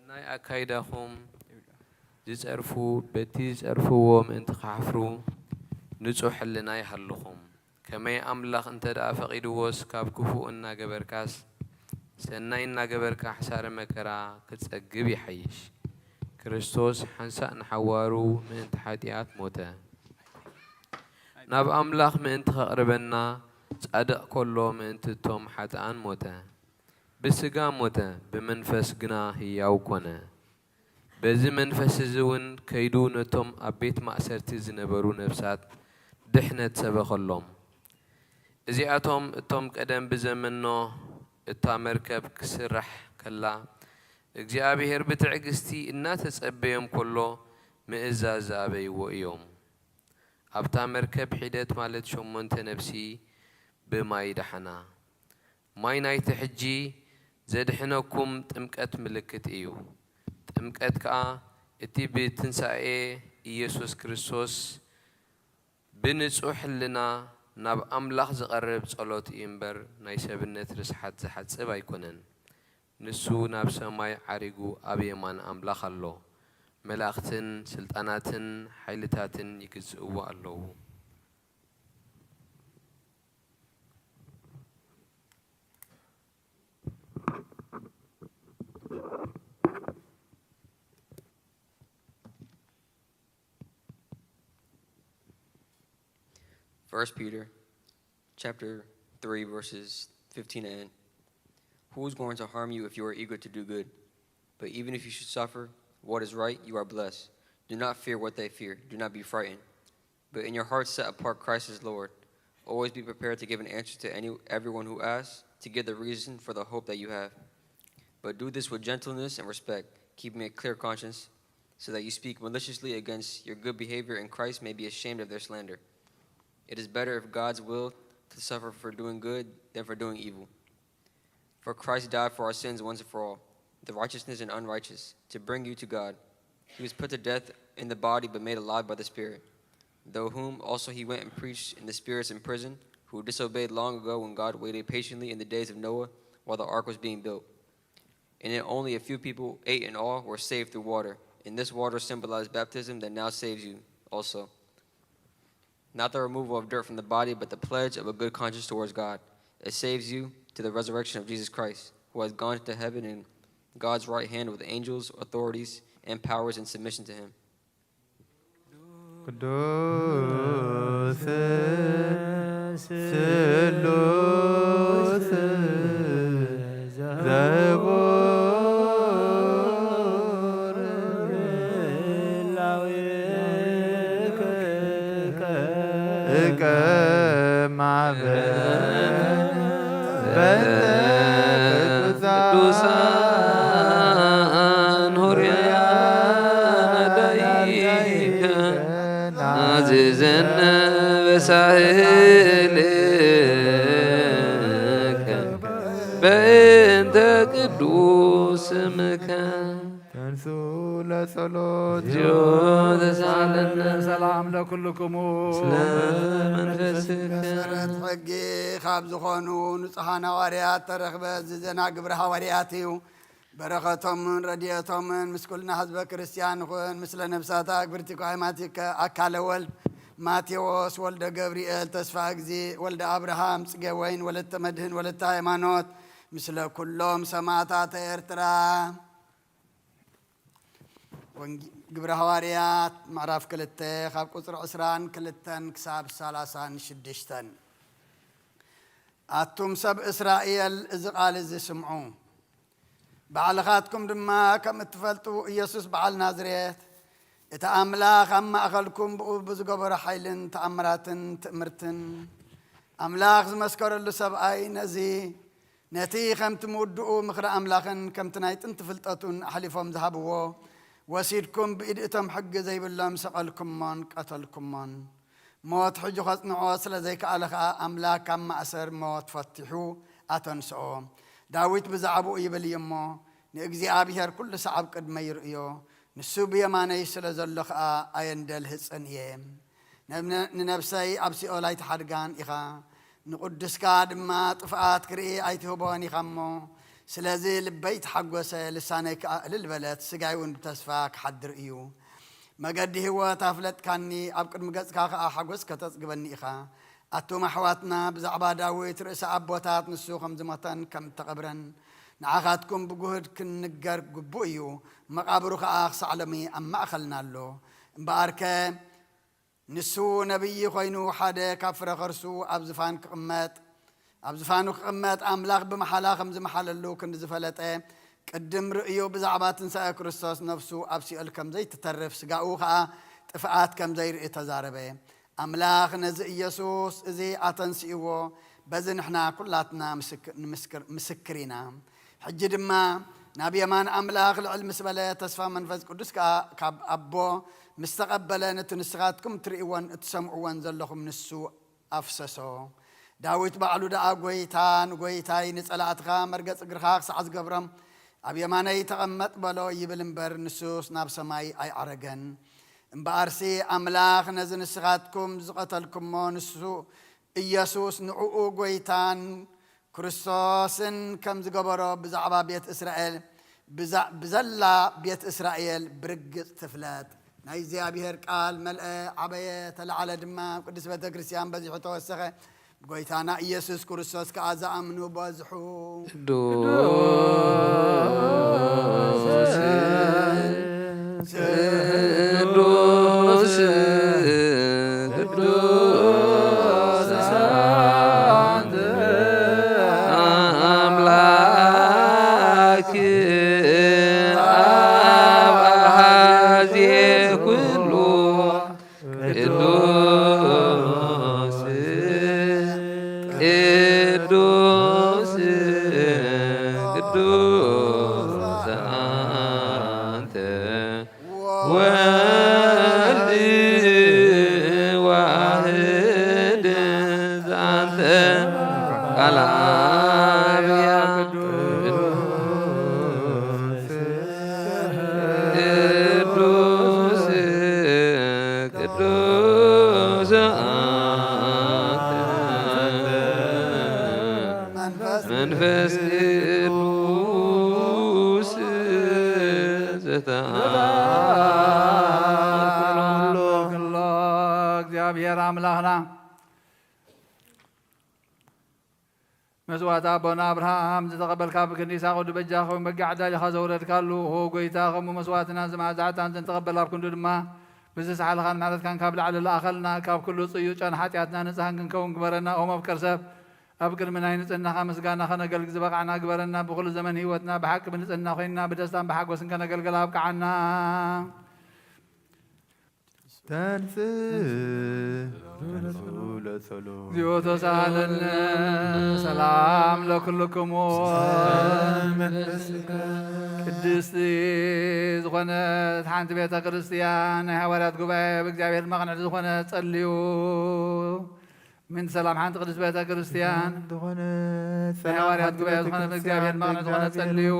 ናይ ኣካይዳኹም ዝጸርፉ በቲ ዝጸርፍዎም እንትኻሕፍሩ ንጹሕ ሕልና ይሃልኹም ከመይ ኣምላኽ እንተ ደኣ ፈቒድዎስ ካብ ክፉእ እናገበርካስ ሰናይ እናገበርካ ሓሳረ መከራ ክትጸግብ ይሓይሽ ክርስቶስ ሓንሳእ ንሓዋሩ ምእንቲ ሓጢኣት ሞተ ናብ ኣምላኽ ምእንቲ ኸቕርበና ጻድቕ ኮሎ ምእንቲ እቶም ሓጥኣን ሞተ ብስጋ ሞተ ብመንፈስ ግና ሕያው ኮነ። በዚ መንፈስ እውን ከይዱ ነቶም ኣብ ቤት ማእሰርቲ ዝነበሩ ነፍሳት ድሕነት ሰበኸሎም። እዚኣቶም እቶም ቀደም ብዘመኖ እታ መርከብ ክስራሕ ከላ እግዚአብሔር ብትዕግስቲ እናተጸበዮም ከሎ ምእዛዝ ዝኣበይዎ እዮም። ኣብታ መርከብ ሒደት ማለት 8 ነፍሲ ብማይ ዳሕና። ማይ ናይቲ ሕጂ ዘድሕነኩም ጥምቀት ምልክት እዩ። ጥምቀት ከዓ እቲ ብትንሳኤ ኢየሱስ ክርስቶስ ብንጹሕ ሕልና ናብ ኣምላኽ ዝቐርብ ጸሎት እዩ እምበር ናይ ሰብነት ርስሓት ዝሓጽብ ኣይኮነን። ንሱ ናብ ሰማይ ዓሪጉ ኣብ የማን ኣምላኽ ኣሎ። መላእኽትን ስልጣናትን ሓይልታትን ይግዝእዎ ኣለዉ። First Peter chapter 3 verses 15 and who is going to harm you if you are eager to do good? But even if you should suffer what is right, you are blessed. Do not fear what they fear. Do not be frightened. But in your heart set apart Christ as Lord. Always be prepared to give an answer to everyone who asks, to give the reason for the hope that you have. But do this with gentleness and respect, keeping a clear conscience, so that you speak maliciously against your good behavior and Christ may be ashamed of their slander. It is better if God's will to suffer for doing good than for doing evil. For Christ died for our sins once and for all, the righteousness and unrighteous, to bring you to God. He was put to death in the body but made alive by the Spirit, though whom also he went and preached in the spirits in prison, who disobeyed long ago when God waited patiently in the days of Noah while the ark was being built. In it only a few people, 8 in all, were saved through water. And this water symbolized baptism that now saves you also. Not the removal of dirt from the body, but the pledge of a good conscience towards God. It saves you to the resurrection of Jesus Christ, who has gone to heaven in God's right hand with angels, authorities, and powers in submission to him. በእንተ ቅዱስ ስምከ ተንሱ ለጸሎት ተሳለነ ሰላም ለኩልክሙ ስለመንፈስከ መሰረት ሕጊ ካብ ዝኾኑ ንጹሓን ሃዋርያት ተረኽበ ዝዘና ግብረ ሃዋርያት እዩ። በረኸቶምን ረድኤቶምን ምስ ኩልና ህዝበ ክርስቲያን ይኹን። ምስለ ነብሳታ ግብርቲ ሃይማኖቲከ ኣካለ ወልድ ማቴዎስ ወልደ ገብርኤል ተስፋ እግዚ ወልደ አብርሃም ጽጌ ወይን ወለተ መድህን ወለተ ሃይማኖት ምስለ ኩሎም ሰማዕታተ ኤርትራ። ግብረ ሃዋርያት ምዕራፍ 2 ካብ ቁፅሪ 22 ክሳብ 36 ኣቱም ሰብ እስራኤል እዚ ቃል እዚ ስምዑ። ባዕልኻትኩም ድማ ከም እትፈልጡ ኢየሱስ በዓል ናዝሬት እቲ ኣምላኽ ኣብ ማእኸልኩም ብኡ ብዝገበሮ ሓይልን ተኣምራትን ትእምርትን ኣምላኽ ዝመስከረሉ ሰብኣይ ነዚ ነቲ ከምቲ ምውድኡ ምኽሪ ኣምላኽን ከምቲ ናይ ጥንቲ ፍልጠቱን ኣሕሊፎም ዝሃብዎ ወሲድኩም ብኢድ እቶም ሕጊ ዘይብሎም ሰቐልኩሞን ቀተልኩሞን። ሞት ሕጂ ኸጽንዖ ስለ ዘይከኣለ ከዓ ኣምላኽ ካብ ማእሰር ሞት ፈቲሑ ኣተንስኦ። ዳዊት ብዛዕባኡ ይብል እሞ ንእግዚኣብሔር ኩሉ ሰዓብ ቅድመ ይርእዮ ንሱ ብየማነይ ስለ ዘሎ ከዓ ኣየንደል ህፅን እየ። ንነብሰይ ኣብ ሲኦል ኣይተሓድጋን ኢኻ ንቅዱስካ ድማ ጥፍኣት ክርኢ ኣይትህቦን ኢኻ እሞ ስለዚ ልበይ ተሓጐሰ ልሳነይ ከዓ እልል በለት ስጋይ እውን ብተስፋ ክሓድር እዩ። መገዲ ህይወት ኣፍለጥካኒ ኣብ ቅድሚ ገጽካ ከዓ ሓጐስ ከተጽግበኒ ኢኻ። ኣቶም ኣሕዋትና ብዛዕባ ዳዊት ርእሲ ኣቦታት ንሱ ከም ዝሞተን ከም ተቐብረን ንዓኻትኩም ብጉህድ ክንንገር ግቡእ እዩ። መቃብሩ ከዓ ክሳዕ ሎሚ ኣብ ማእኸልና ኣሎ። እምበኣርከ ንሱ ነቢይ ኮይኑ ሓደ ካብ ፍረ ኸርሱ ኣብ ዝፋን ክቕመጥ ኣብ ዝፋኑ ክቕመጥ ኣምላኽ ብመሓላ ከም ዝመሓለሉ ክንዲ ዝፈለጠ ቅድም ርእዮ ብዛዕባ ትንሣኤ ክርስቶስ ነፍሱ ኣብ ሲኦል ከም ዘይትተርፍ ስጋኡ ከዓ ጥፍኣት ከም ዘይርኢ ተዛረበ ኣምላኽ ነዚ ኢየሱስ እዚ ኣተንስእዎ በዚ ንሕና ኩላትና ምስክር ኢና ሕጂ ድማ ናብ የማን ኣምላኽ ልዕል ምስ በለ ተስፋ መንፈስ ቅዱስ ከዓ ካብ ኣቦ ምስ ተቐበለ ነቲ ንስኻትኩም ትርእይዎን እትሰምዕዎን ዘለኹም ንሱ ኣፍሰሶ ዳዊት ባዕሉ ደኣ ጐይታን ጐይታይ ንጸላእትኻ መርገጽ እግርኻ ክሳዕ ዝገብሮም ኣብ የማነይ ተቐመጥ በሎ ይብል እምበር ንሱስ ናብ ሰማይ ኣይዓረገን እምበኣርሲ ኣምላኽ ነዚ ንስኻትኩም ዝቐተልኩሞ ንሱ ኢየሱስ ንዕኡ ጐይታን ክርስቶስን ከም ዝገበሮ ብዛዕባ ቤት እስራኤል ብዘላ ቤት እስራኤል ብርግጽ ትፍለጥ ናይ እግዚኣብሔር ቃል መልአ ዓበየ ተለዓለ ድማ ቅዱስ ቤተ ክርስቲያን በዚሑ ተወሰኸ ጐይታና ኢየሱስ ክርስቶስ ከዓ ዝኣምኑ በዝሑ መንፈስ ቅዱስ ኩሎ እግዚአብሔር አምላክና መስዋዕት አቦና አብርሃም ዝተቀበልካ ብክንዲ ይስሐቅ ወዲ በጃኸ መጋዕዳ ኢኻ ዘውረድካሉ ሆ ጎይታ ከምኡ መስዋዕትና ዝማዕዛዕታን ዘንተቐበል ኣብ ክንዱ ድማ ብዝሰሓልኻን ማለትካን ካብ ላዕሊ ለኣኸልና ካብ ኩሉ ፅዩጨን ሓጢኣትና ንፅሃን ክንከውን ግበረና ኦ መፍቀር ሰብ ኣብ ቅድሚ ናይ ንፅህናኻ ምስጋና ኸነገልግ ዝበቃዕና ግበረና ብኩሉ ዘመን ህይወትና ብሓቂ ብንፅህና ኮይንና ብደስታን ብሓጎስን ከነገልገል ኣብቅዓና እግዚኦ ተሳሃለነ ሰላም ለኩልክሙ ቅድስቲ ዝኾነት ሓንቲ ቤተ ክርስቲያን ናይ ሃዋርያት ጉባኤ ብእግዚአብሔር መቕንዕ ዝኾነ ጸልዩ من سلام حانت قدس بيت كريستيان ናይ ሃዋርያት ጉባኤ ዝኾነ ብእግዚአብሔር መቕንዕ ዝኾነ ጸልዩ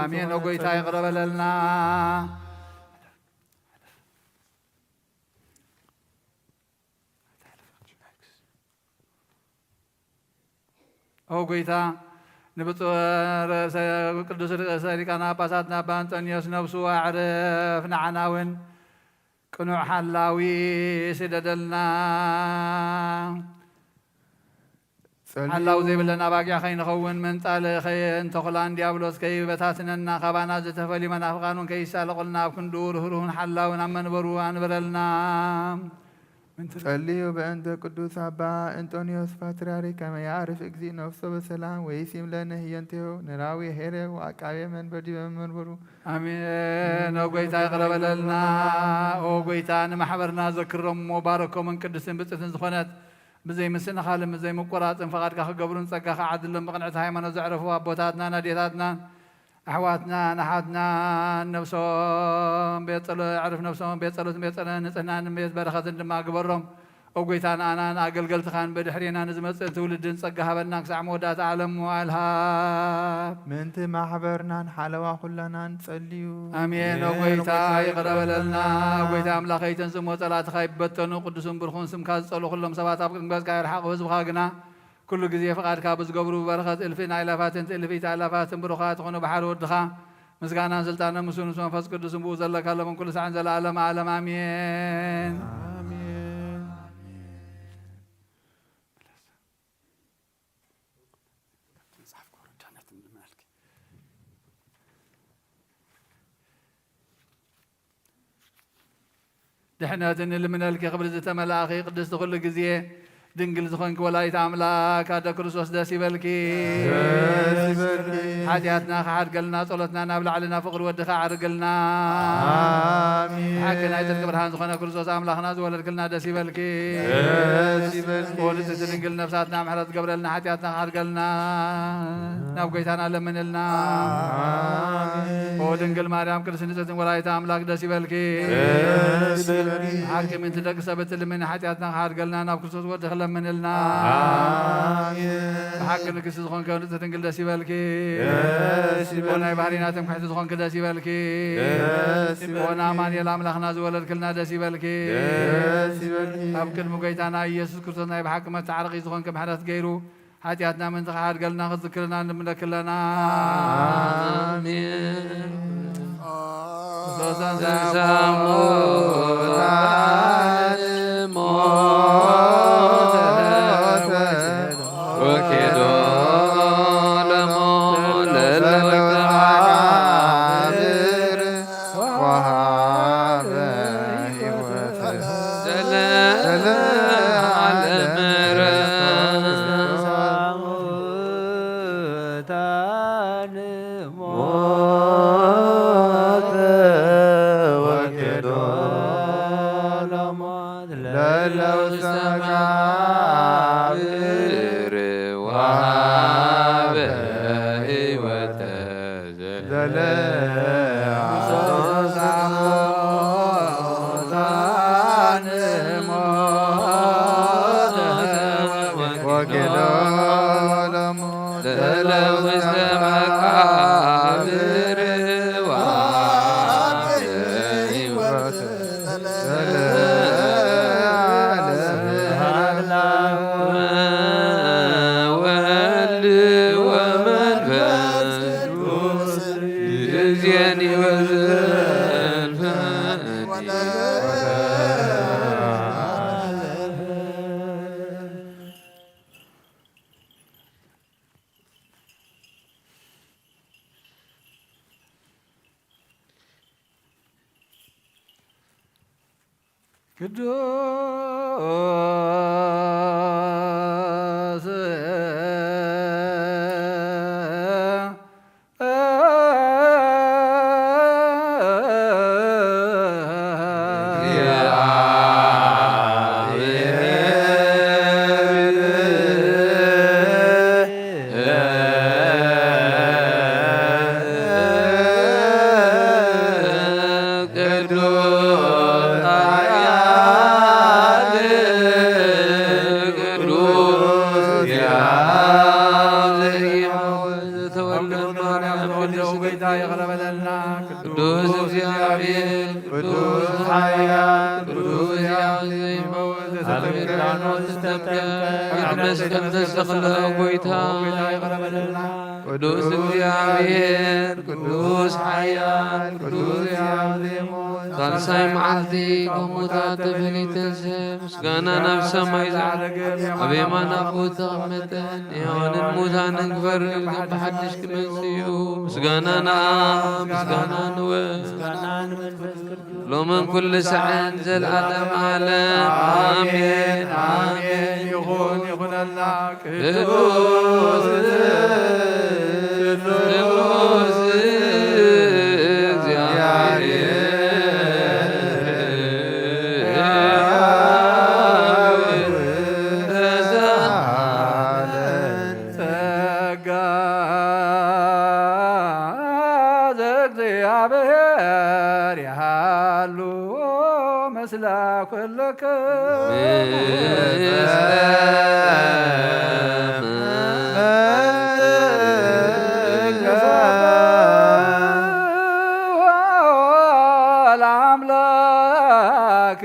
ኣሜን ወጎይታ ይቕረበለልና ኦ ጎይታ ንብፁዕ ቅዱስ ርእሰ ሊቃነ ጳጳሳትና ኣባ አንጦንዮስ ነብሱ ኣዕርፍ ንዓና እውን ቅኑዕ ሓላዊ ስደደልና ሓላዊ ዘይብለና ባጊዕ ከይንኸውን መንጣል ከየንተኹላን ዲያብሎስ ከይበታትነና ካባና ዝተፈልዩ መናፍቃን እውን ከይሳለቁልና ኣብ ክንዱ ርህሩህን ሓላውን ኣብ መንበሩ ኣንብረልና ጸልዩ በእንተ ቅዱስ አባ አንጦንዮስ ፓትርያርክ ከመ ያዕርፍ እግዚእ ነፍሶ በሰላም ወይሲም ለነ ህየንቴሁ ንራዊ ሄረ ወአቃቤ መንበዲ በመንበሩ አሜን። ኦ ጎይታ ይቅረበለልና ኦ ጎይታ ንማሕበርና ዘክሮሞ ባረኮምን ቅድስን ብፅትን ዝኾነት ብዘይ ምስንኻልን ብዘይ ምቁራፅን ፈቓድካ ክገብሩን ፀጋኻ ዓድሎም ብቕንዕቲ ሃይማኖት ዘዕረፉ ኣቦታትና ናዴታትና ኣሕዋትና ናሓትና ነብሶም ቤት ጸሎት ዕርፍ ነብሶም ቤት ጸሎትን ቤት ንጽህናን ቤት በረኸትን ድማ ግበሮም ኦ ጎይታ ንኣናን ኣገልገልትኻን ብድሕሪና ንዝመፅእ ትውልድን ፀጋ ሃበና ክሳዕ መወዳእታ ዓለም ኣልሃብ ምንቲ ማሕበርናን ሓለዋ ኩላናን ጸልዩ ኣሜን። ኦ ጎይታ ይቕረበለልና ጎይታ ኣምላኸይተን ዝሞ ጸላትኻ ይበተኑ ቅዱስን ብርኹን ስምካ ዝጸልኡ ኩሎም ሰባት ኣብ ቅድሚካ ይርሓቑ ህዝብኻ ግና كل جزية فقط كابز قبرو بركات ألفين آلافات ألفيت آلافات بركات خنو بحر ودخا مسكانا زلتانا مسون سون فاس قدس بوز الله كلام كل ساعة زل عالم عالم آمين آمين. دحنا تن اللي من الك قبل زت ملاخي قدس كل جزية ድንግል ዝኾንክ ወላዲተ አምላክ አደ ክርስቶስ ደስ ይበልኪ ሓጢአትና ከሓድገልና ጸሎትና ናብ ላዕልና ፍቅሪ ወድኻ ዓርግልና ሓቂ ናይ ጽድቂ ብርሃን ዝኾነ ክርስቶስ አምላኽና ዝወለድክልና ደስ ይበልኪ ወልድቲ ድንግል ነፍሳትና ምሕረት ገብረልና ሓጢአትና ከሓድገልና ናብ ጎይታና ለምንልና ኦ ድንግል ማርያም ቅድስት ንጽሕት ወላዲተ አምላክ ደስ ይበልኪ ሓቂ ምንቲ ደቂ ሰብ እትልምኒ ሓጢአትና ከሓድገልና ናብ ክርስቶስ ወድኽ ለምንልና ብሓቂ ንግስቲ ዝኾንከ ንጽሕት ድንግል ደስ ይበልኪ ናይ ባህሪና ትምክሕቲ ዝኾንክ ደስ ይበልኪ ኦና አማኑኤል አምላኽና ዝወለድክልና ደስ ይበልኪ ኣብ ቅድሚ ጎይታና ኢየሱስ ክርስቶስ ናይ ብሓቂ መተዓረቂ ዝኾንክ ምሕረት ገይሩ ሓጢአትና ምንቲ ከሓድገልና ክዝክርና ንምለክለና አሜን ቅዱስ እግዚአብሔር ቅዱስ ኃያል ቅዱስ ሳልሳይ መዓልቲ ከሙታት ተፈሊተሰ ምስጋና ናብ ሰማይ ዝዓረገ ኣብ የማን ኣቦ ተቐመጠን ሕያዋንን ሙታንን ክፈርድ ብሓድሽ ክመጽእ እዩ ምስጋና ንኣብ ምስጋና ንወልድ ሎምን ኩሉ ሰዓን ዘለዓለም ዓለም ኣሜን ኣሜን ይኹን ይኹነልና ቅዱስ ቅዱስ ኩለከ ለአምላክ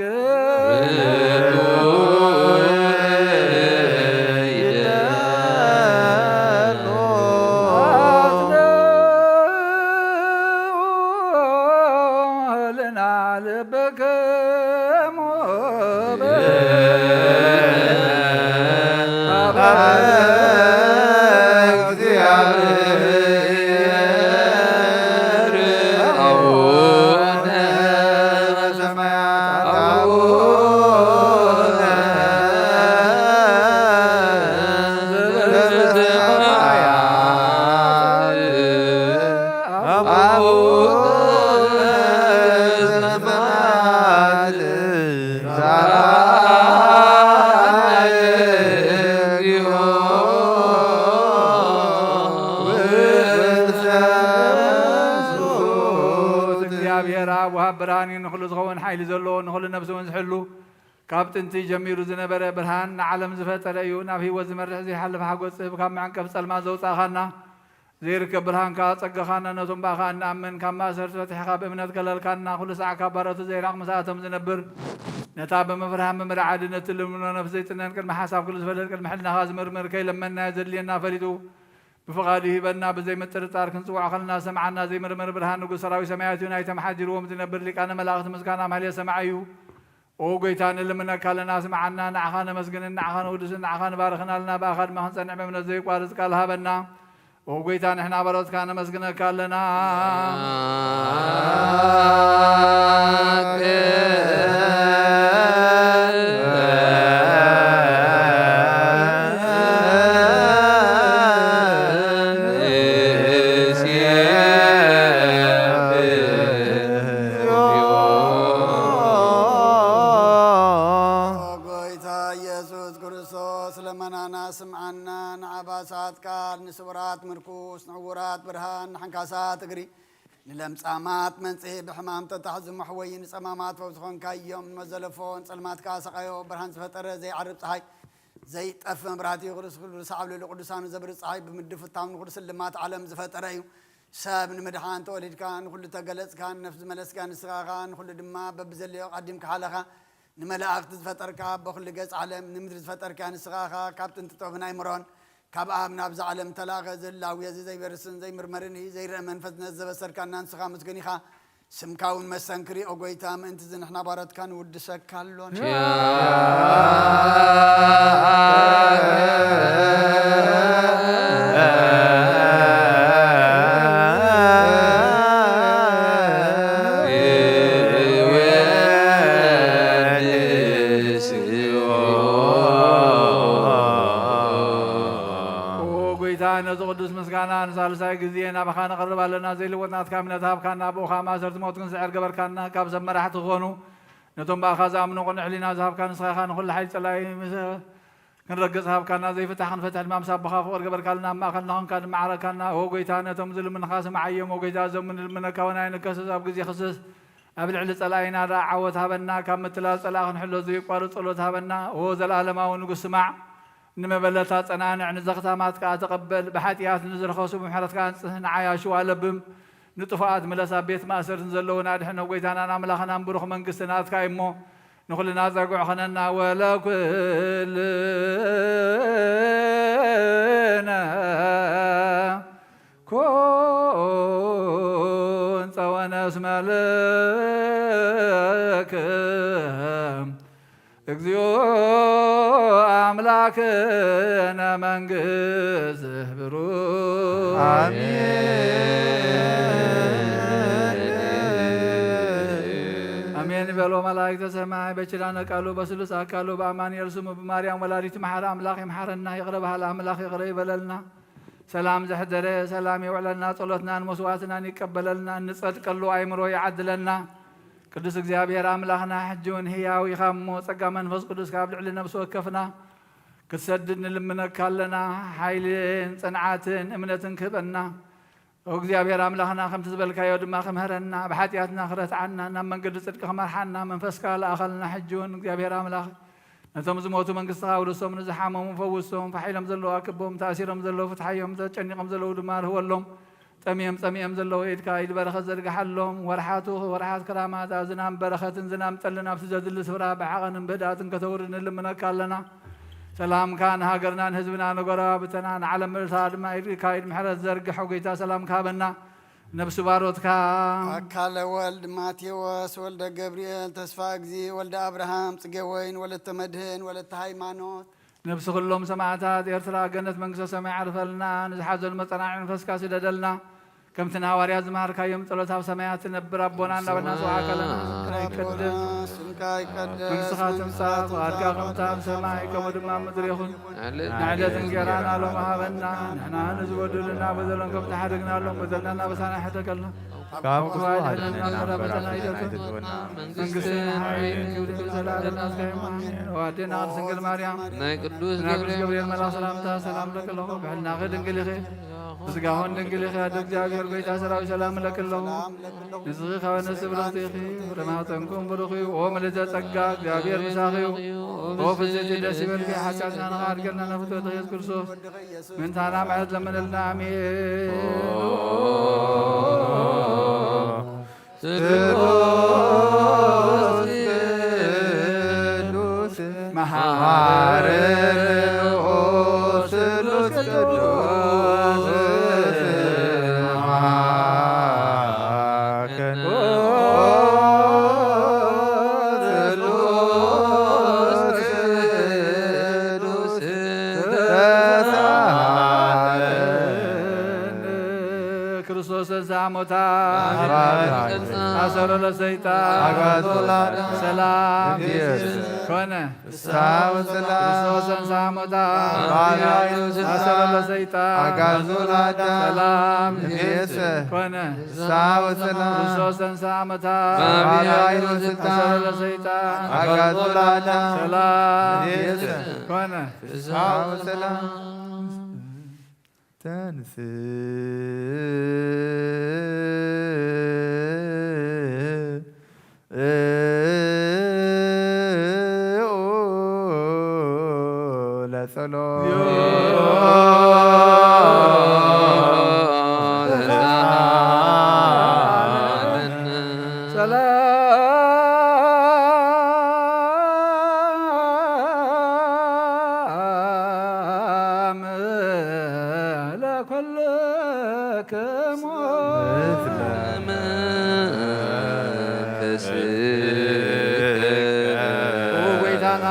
ዝውሃብ ብርሃን እዩ ንኹሉ ዝኸውን ሓይሊ ዘለዎ ንኹሉ ነብሲ እውን ዝሕሉ ካብ ጥንቲ ጀሚሩ ዝነበረ ብርሃን ንዓለም ዝፈጠረ እዩ ናብ ሂወት ዝመርሕ ዘይሓልፍ ሓጎስ ዝህብ ካብ መዕንቀፍ ጸልማ ዘውፃእኻና ዘይርከብ ብርሃንካ ጸጋኻና ነቶም ባኻ እንኣምን ካብ ማእሰርቲ ፈቲሕኻ ብእምነት ከለልካና ኩሉ ሰዓት ካብ ባሮቱ ዘይራቕ መሳእቶም ዝነብር ነታ ብምፍርሃን ብምርዓድነት ልምኖ ነፍሲ ዘይጥነን ቅድሚ ሓሳብ ኩሉ ዝፈልጥ ቅድሚ ሕልናኻ ዝምርምር ከይለመናዮ ዘድልየና ፈሊጡ ብፍቓዱ ሂበና ብዘይ ምጥርጣር ክንጽዋዕ ከለና ሰምዓና ዘይምርምር ብርሃን ንጉሥ ሰራዊት ሰማያት እዩ ናይቶም ሓዲርዎም ዝነብር ሊቃነ መላእኽቲ ምስጋና ማህልየ ሰማዕ እዩ ኦ ጎይታ ንልምነካ ኣለና ስምዓና ንዓኻ ነመስግንን ንዓኻ ንውድስን ንዓኻ ንባርኽና ኣለና ብኣኻ ድማ ክንጸንዕ በእምነት ዘይቋርጽ ቃል ሃበና ኦ ጎይታ ንሕና ባሮትካ ነመስግነካ ኣለና ስምዓና ንዓባሳት ቃል ንስውራት ምርኩስ ንዕውራት ብርሃን ንሓንካሳት እግሪ ንለምጻማት መንጽሔ ብሕማም ተታሕዙ መሕወይ ንጸማማት ፈውሲ ኾንካዮም ንመዘለፎን ጸልማትካ ሰቐዮ ብርሃን ዝፈጠረ ዘይዓርብ ፀሓይ ዘይጠፍ መብራህቲ ቅዱስ ሳዕብ ልሉ ቅዱሳኑ ዘብር ፀሓይ ብምድፍ ፍታም ንኩሉ ስልማት ዓለም ዝፈጠረ እዩ ሰብ ንምድሓን ተወሊድካ ንኩሉ ተገለጽካ ነፍሲ ዝመለስካ ንስኻኻ ንኩሉ ድማ በብዘለዮ ቀዲምካ ሓለኻ ንመላእኽቲ ዝፈጠርካ በኩሉ ገጽ ዓለም ንምድሪ ዝፈጠርካ ንስኻኻ ካብ ጥንቲ ጥበብን ኣይምሮን ካብ ኣብ ናብዚ ዓለም ተላኸ ዘላዊ እዚ ዘይበርስን ዘይምርመርን ዘይርአ መንፈስ ዘበሰርካና ንስኻ ምስገን ኢኻ ስምካ እውን መሰንክሪ ኦ ጎይታ ምእንቲ እዚ ንሕና ባሮትካ ንውድሰካ ኣሎን ነዚ ቅዱስ ምስጋና ንሳልሳይ ግዜ ናባኻ ነቕርብ ኣለና ዘይልወጥናትካ እምነት ሃብካና ብኡኻ ማእሰርቲ ሞት ክንስዕር ገበርካና ካብ ሰብ መራሕቲ ክኾኑ ነቶም ባእኻ ዝኣምኑ ቁኑዕ ሕሊና ዝሃብካ ንስኻኻ ንኩሉ ሓይሊ ጸላይ ክንረግጽ ሃብካና ዘይፍታሕ ክንፈትሕ ድማ ምሳብ ብኻ ፍቕር ገበርካልና ኣብ ማእኸልና ኾንካ ድመዓረካና ኦ ጎይታ ነቶም ዝልምንኻ ስምዓዮም ኦ ጎይታ እዞም ንልምነካ እውን ኣይንከስስ ኣብ ግዜ ክስስ ኣብ ልዕሊ ጸላኢና ዳ ዓወት ሃበና ካብ ምትላል ጸላእ ክንሕሎ ዘይቋርጽ ጸሎት ሃበና ኦ ዘለኣለማዊ ንጉስ ስማዕ ንመበለታ ጸናንዕ ንዘኽታማትካ ተቐበል ብሓጢኣት ንዝረኸሱ ብምሕረትካ ንጽህ ንዓያሽዋ ለብም ንጥፉኣት ምለሳ ቤት ማእሰርትን ዘለውና ድሕነ ጎይታናን ኣምላኽናን ብሩኽ መንግስቲ ናትካ እሞ ንኹልና ዘጉዕ ኸነና ወለኩልነ ኮን ጸወነስ መልክም እግዚኦ አምላክነ መንግሥትህ ብሩክ አሜን በሎ መላእክተ ሰማይ በኪዳነ ቃሉ በስሉስ አካሉ በአማኑኤል ስሙ በማርያም ወላዲት መሐረ አምላክ ይምሐረና ይቅረ ባህል አምላክ ይቅረ ይበለልና ሰላም ዘሕደረ ሰላም ይውዕለና ጸሎትናን መስዋዕትናን ይቀበለልና እንጸድቀሉ አይምሮ ይዓድለና ቅዱስ እግዚአብሔር አምላክና ሕጂውን ሕያው ኢኻሞ ጸጋ መንፈስ ቅዱስ ካብ ልዕሊ ነብሲ ወከፍና ክትሰድድ ንልምነካ ኣለና ሓይልን ጽንዓትን እምነትን ክህበና እግዚአብሔር አምላክና ከምቲ ዝበልካዮ ድማ ክምህረና ብሓጢኣትና ክረትዓና ናብ መንገዲ ጽድቂ ክመርሓና መንፈስካ ለኣኸልና ሕጂውን እግዚአብሔር አምላክ ነቶም ዝሞቱ መንግስትኻ ውርሶም ንዝሓመሙ ፈውሶም ፈሒሎም ዘለዉ ኣክቦም ተኣሲሮም ዘለዉ ፍትሓዮም ተጨኒቆም ዘለዉ ድማ ርህወሎም ጠሚዮም ዘለዉ ኢድካ ኢድ በረኸት ዘርግሓሎም ወርሓቱ ወርሓት ክራማት ኣብ ዝናም በረኸትን ዝናም ጠልን ኣብቲ ዘድሊ ስፍራ ብሓቐንን ብህድኣትን ከተውርድ ንልምነካ ኣለና ሰላምካ ንሃገርና ንህዝብና ንጎረባብትና ንዓለም ምልታ ድማ ኢድካ ኢድ ምሕረት ዘርግሖ ጌታ ሰላምካ ሃበና ነብሲ ባሮትካ አካለ ወልድ ማቴዎስ ወልደ ገብርኤል ተስፋ እግዚ ወልደ አብርሃም ጽጌ ወይን ወለተ መድህን ወለተ ሃይማኖት ነብሲ ኩሎም ሰማዕታት ኤርትራ ገነት መንግስተ ሰማይ ዓርፈልና ንዝሓዘኑ መጸናዕዒ መንፈስካ ስደደልና ከምቲ ንሃዋርያት ዝመሃርካዮም ጸሎት ኣብ ሰማያት ትነብር ኣቦና እናበልና ጽዋዕካ ለና ስምካ ይቀደስ መንግሥትኻ ትምጻእ ፍቓድካ ከምቲ ኣብ ሰማይ ከምኡ ድማ ኣብ ምድሪ ይኹን ንዕለት እንጀራና ሎም ሃበና ንሕና ንዝበድሉና በደሎም ከም ተሓደግናሎም በደልና እናበሳና ይሕተከልና ካብ ክፋይ ክፉ ድሕነና አድነና ረበተና በላዕና ይደቱ ይትወና መንግሥትን ሓይልን ክብርን ዘለዓለምና ወአዴና ድንግል ማርያም ናይ ቅዱስ ናብ ቅዱስ ገብርኤል መልአክ ሰላምታ ሰላም ለክለኹ ብሕልናኸ ድንግል ኢኺ ስጋሁን ድንግል ኸያደ እግዚአብሔር ጎይታ ሰራዊ ሰላም ለክለው ንዝኺ ኸበነስ ብለኽቲኺ ረማተንኩም ብሩኺ ኦ ምልዕተ ጸጋ እግዚአብሔር ምሳኺው ኦ ፍጽእቲ ደስ ይበልኪ ሓጢአትና ንኻድገልና ነፍትወተ ኢየሱስ ክርስቶስ ምንታና ምሕረት ለምንልና አሜን። አሰሮ ለሰይጣን ሰላም ኮነ ክርስቶስን ሳሞታ አሰሮ ለሰይጣን ሰላም ኮነ ክርስቶስን ሳሞታ አሰሮ ለሰይጣን ሰላም ኮነ ተንስ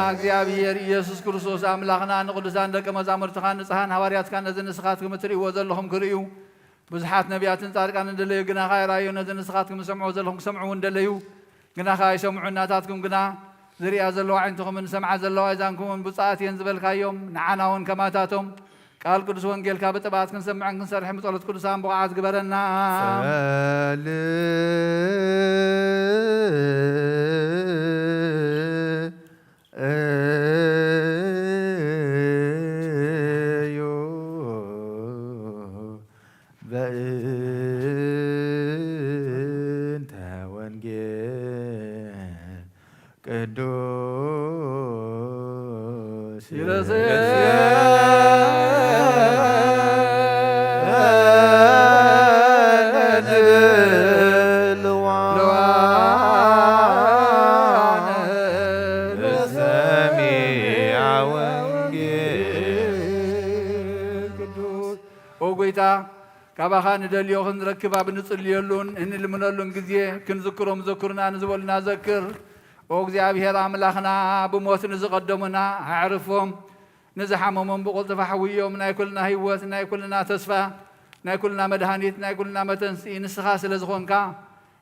እግዚአብሔር ኢየሱስ ክርስቶስ አምላኽና ንቅዱሳን ደቀ መዛሙርትኻ ንጽሓን ሃዋርያትካ ነዚ ንስኻትኩም እትርእይዎ ዘለኹም ክርእዩ ብዙሓት ነቢያትን ጻድቃን እንደለዩ ግናኻ ይረኣዩ ነዚ ንስኻትኩም ዝሰምዑ ዘለኹም ክሰምዑ እንደለዩ ግናኻ ይሰምዑ እናታትኩም ግና ዝርያ ዘለዋ ዓይንትኹምን ሰምዓ ዘለዋ እዛንኩምን ብፅኣት እየን ዝበልካዮም ንዓና እውን ከማታቶም ቃል ቅዱስ ወንጌልካ ብጥባት ክንሰምዕን ክንሰርሕን ብጸሎት ቅዱሳን ብቕዓት ግበረና በእንተ ወንጌል ቅዱስ ካባኻ ንደልዮ ክንረክባ ብንጽልየሉን እንልምነሉን ጊዜ ክንዝክሮም ዘክሩና ንዝበሉና ዘክር ኦ እግዚአብሔር አምላኽና ብሞት ንዝቐደሙና ኣዕርፎም ንዝሓመሞም ብቁልጥፍ ሓውዮም ናይ ኩልና ህይወት ናይ ኩልና ተስፋ ናይ ኩልና መድሃኒት ናይ ኩልና መተንስኢ ንስኻ ስለ ዝኾንካ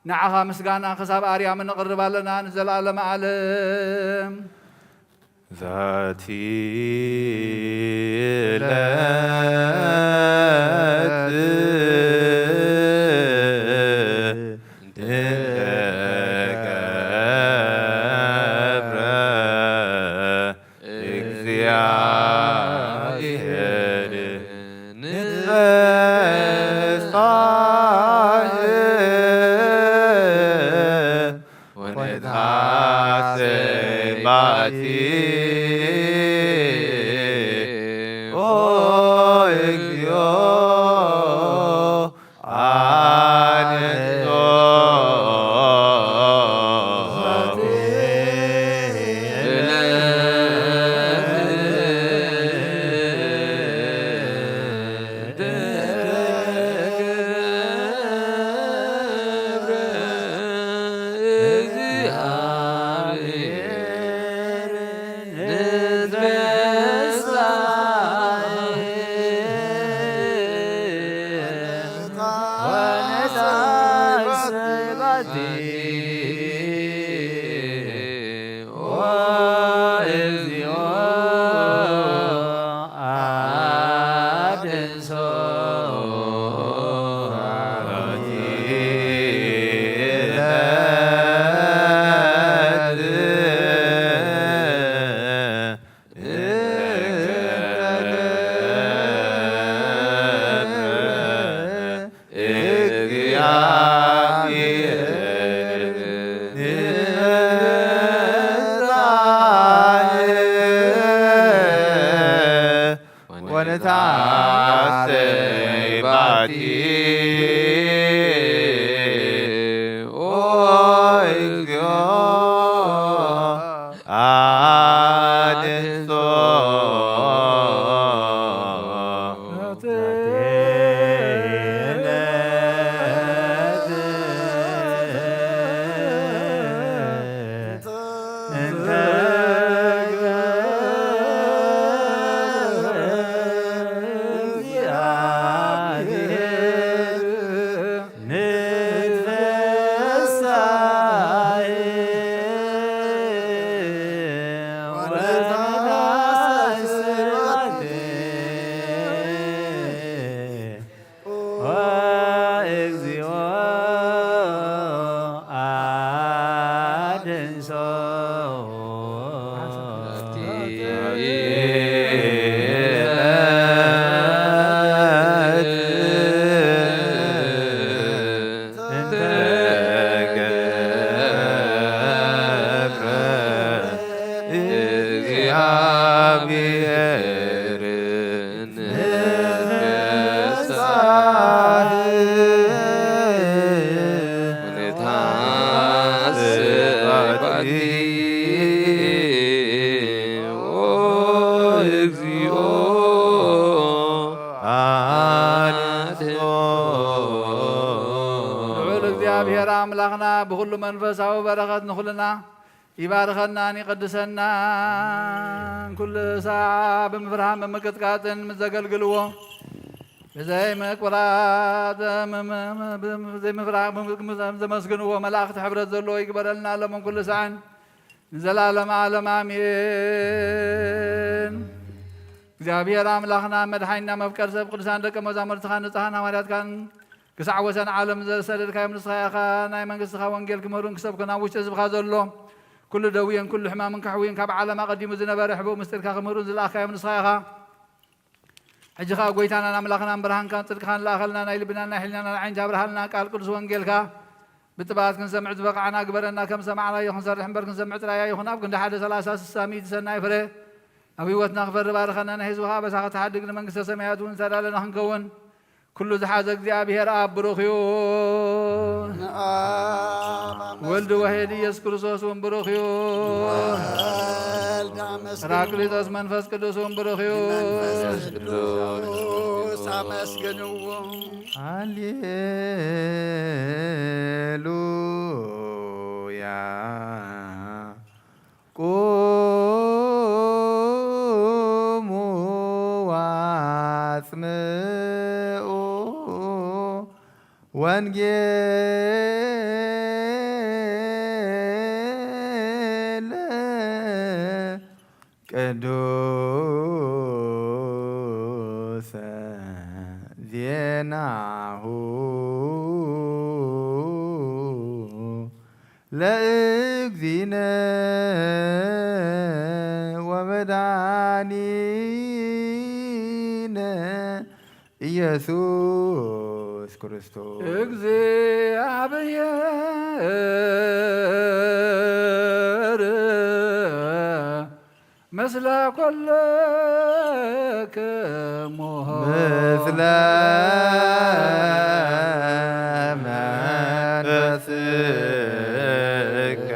ንዓኻ ምስጋና ክሳብ ኣርያም ነቕርብ ኣለና ንዘለኣለመ ዓለም ذاتي እግዚአብሔር አምላኽና ብኩሉ መንፈሳዊ በረኸት ንኹልና ይባርከናን ይቀድሰና ኩሉ ሰዓት ብምፍርሃን ብምቅጥቃጥን ምዘገልግልዎ ብዘይ ምቁራት ብዘይ ምፍራቅ ዘመስግንዎ መላእኽቲ ሕብረት ዘለዎ ይግበረልና ለመን ኩሉ ሰዓን ንዘላለም ዓለም አሜን። እግዚአብሔር አምላኽና መድሓኒና መፍቀር ሰብ ቅዱሳን ደቀ መዛሙርትኻ ንጹሓን ሐዋርያትካን ክሳዕ ወሰን ዓለም ዘሰደድካዮም ንስኻ ኢኻ ናይ መንግስትኻ ወንጌል ክምህሩን ክሰብኩን ኣብ ውሽጢ ህዝብኻ ዘሎ ኩሉ ደውየን ኩሉ ሕማምን ካሕዊን ካብ ዓለም ኣቐዲሙ ዝነበረ ሕቡእ ምስጢርካ ክምህሩን ዝለኣኽካዮም ንስኻ ኢኻ ሕጂ ኸ ጎይታናን ኣምላኽናን ብርሃንካን ጽድቅኻን ለኣኸልና ናይ ልብናን ናይ ሕሊናና ዓይንታ ብርሃልና ቃል ቅዱስ ወንጌልካ ብጥባት ክንሰምዕ ዝበቕዓና ግበረና ከም ሰማዕናዮ ክንሰርሕ እምበር ክንሰምዕ ጥራያ ይኹን ኣብ ክንዲ 1 30 60 ሰናይ ፍረ ኣብ ህይወትና ክፈሪ ባርከና ናይ ህዝብኻ በሳኻ ተሓድግ ንመንግስተ ሰማያት እውን ተዳለና ክንከውን ኩሉ ዝሓዘ እግዚአብሔር ኣብ ብሩኽ እዩ ወልድ ወሒድ ኢየሱስ ክርስቶስ እውን ብሩኽ እዩ ጰራቅሊጦስ መንፈስ ቅዱስ እውን ብሩኽ እዩ አመስግንዎ ሃሌሉያ ቁሙ ዋጽምዑ ወንጌለ ቅዱሰ ዜናሁ ለእግዚእነ ወመድኃኒነ ኢየሱስ ክርስቶስ እግዚአብሔር ምስለ ኰልክሙ ምስለ መንፈስከ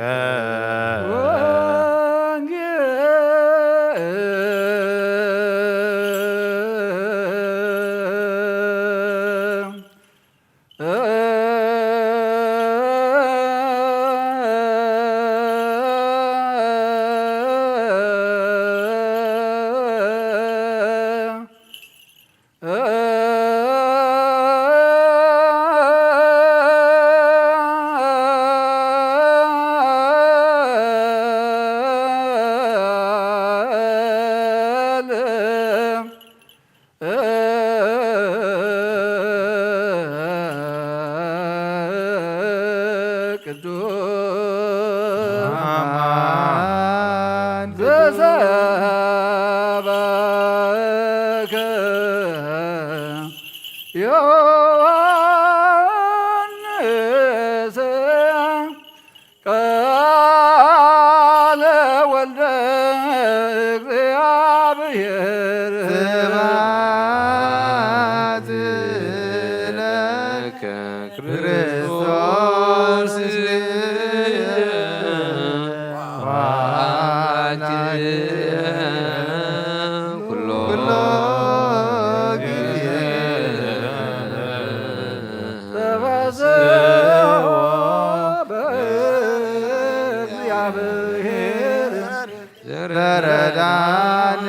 ረዳነ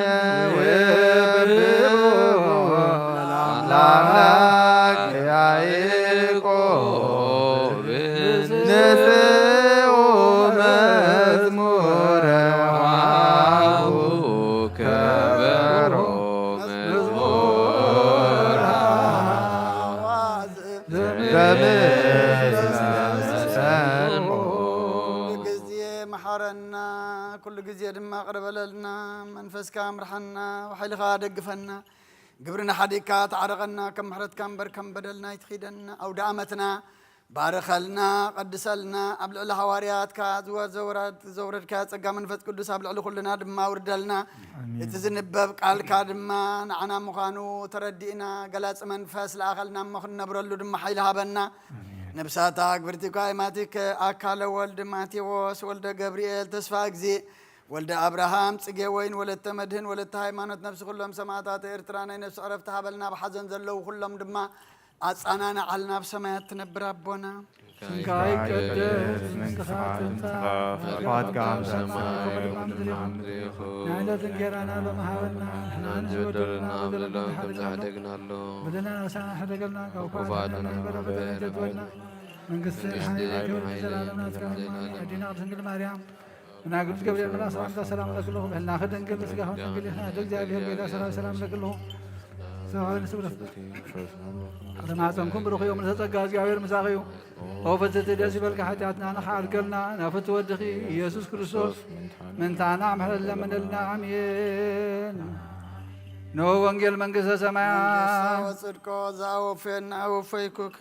ለአምላክ ያዕቆብ ንስኡ መዝሙረ ወሃቡ ከበሮ መዝሙር ጊዜ መሐረና ኩሉ ጊዜ ድማ ቅርበለልና መንፈስካ ምርሐና ወሓይልኻ ደግፈና ግብርና ሓዲግካ ተዓረቐና ከም ምሕረትካ እምበር ከም በደልና ይትኺደና ኣውደ ዓመትና ባረኸልና ቀድሰልና ኣብ ልዕሊ ሃዋርያትካ ዘውረድካ ጸጋ መንፈስ ቅዱስ ኣብ ልዕሊ ኩልና ድማ ውርደልና እቲ ዝንበብ ቃልካ ድማ ንዓና ምዃኑ ተረዲእና ገላፂ መንፈስ ለኣኸልና እሞ ክንነብረሉ ድማ ሓይሊ ሃበና ነብሳታ ግብርቲካ ማቲክ ኣካለ ወልድ ማቴዎስ ወልደ ገብርኤል ተስፋ ጊዜ ወልደ አብርሃም ጽጌ ወይን ወለተ መድህን ወለተ ሃይማኖት ነፍሲ ኩሎም ሰማዕታት ኤርትራ ናይ ነፍሲ ዕረፍቲ ሃበልና ብሓዘን ዘለው ኩሎም ድማ ኣጻናና ዓልና ብሰማያት ትነብር ኣቦና ስንካይ ቅድስ መንግሥትኻ ትምጻእ ፈቃድከ ፈቃድካ በሰማይ በምድር በምድር ይሁን። ንዕለት እንጀራና ለመሃበና ንሕናን ዝበደሉና በደሎም ከም ዝሓደግናሎ በደልና ነሳና ሕደገልና ካብ ክፉኣትና ኳ መንግስቲ ዘላለምና ዲና ቅድስት ድንግል ማርያም እና ቅዱስ ገብርኤል መልአክ ሰላምታ ሰላም ለክልኹ ብሕልና ክድንግል ስጋኹን ድንግል ኢኽና እግዚአብሔር ቤላ ሰላም ለክልኹ ሰብን ስብረት ተማፀንኩም ብርኽዮ ምልተጸጋ እግዚአብሔር ምሳኺዩ ወፈትቲ ደስ ይበልካ ሓጢኣትና ንኸዓድገልና ናፍቲ ወድኺ ኢየሱስ ክርስቶስ ምንታና ምሕረት ለምንልና አሜን። ኖ ወንጌል መንግሥተ ሰማያት ወጽድቆ ዘአወፌና ወፈይኩክ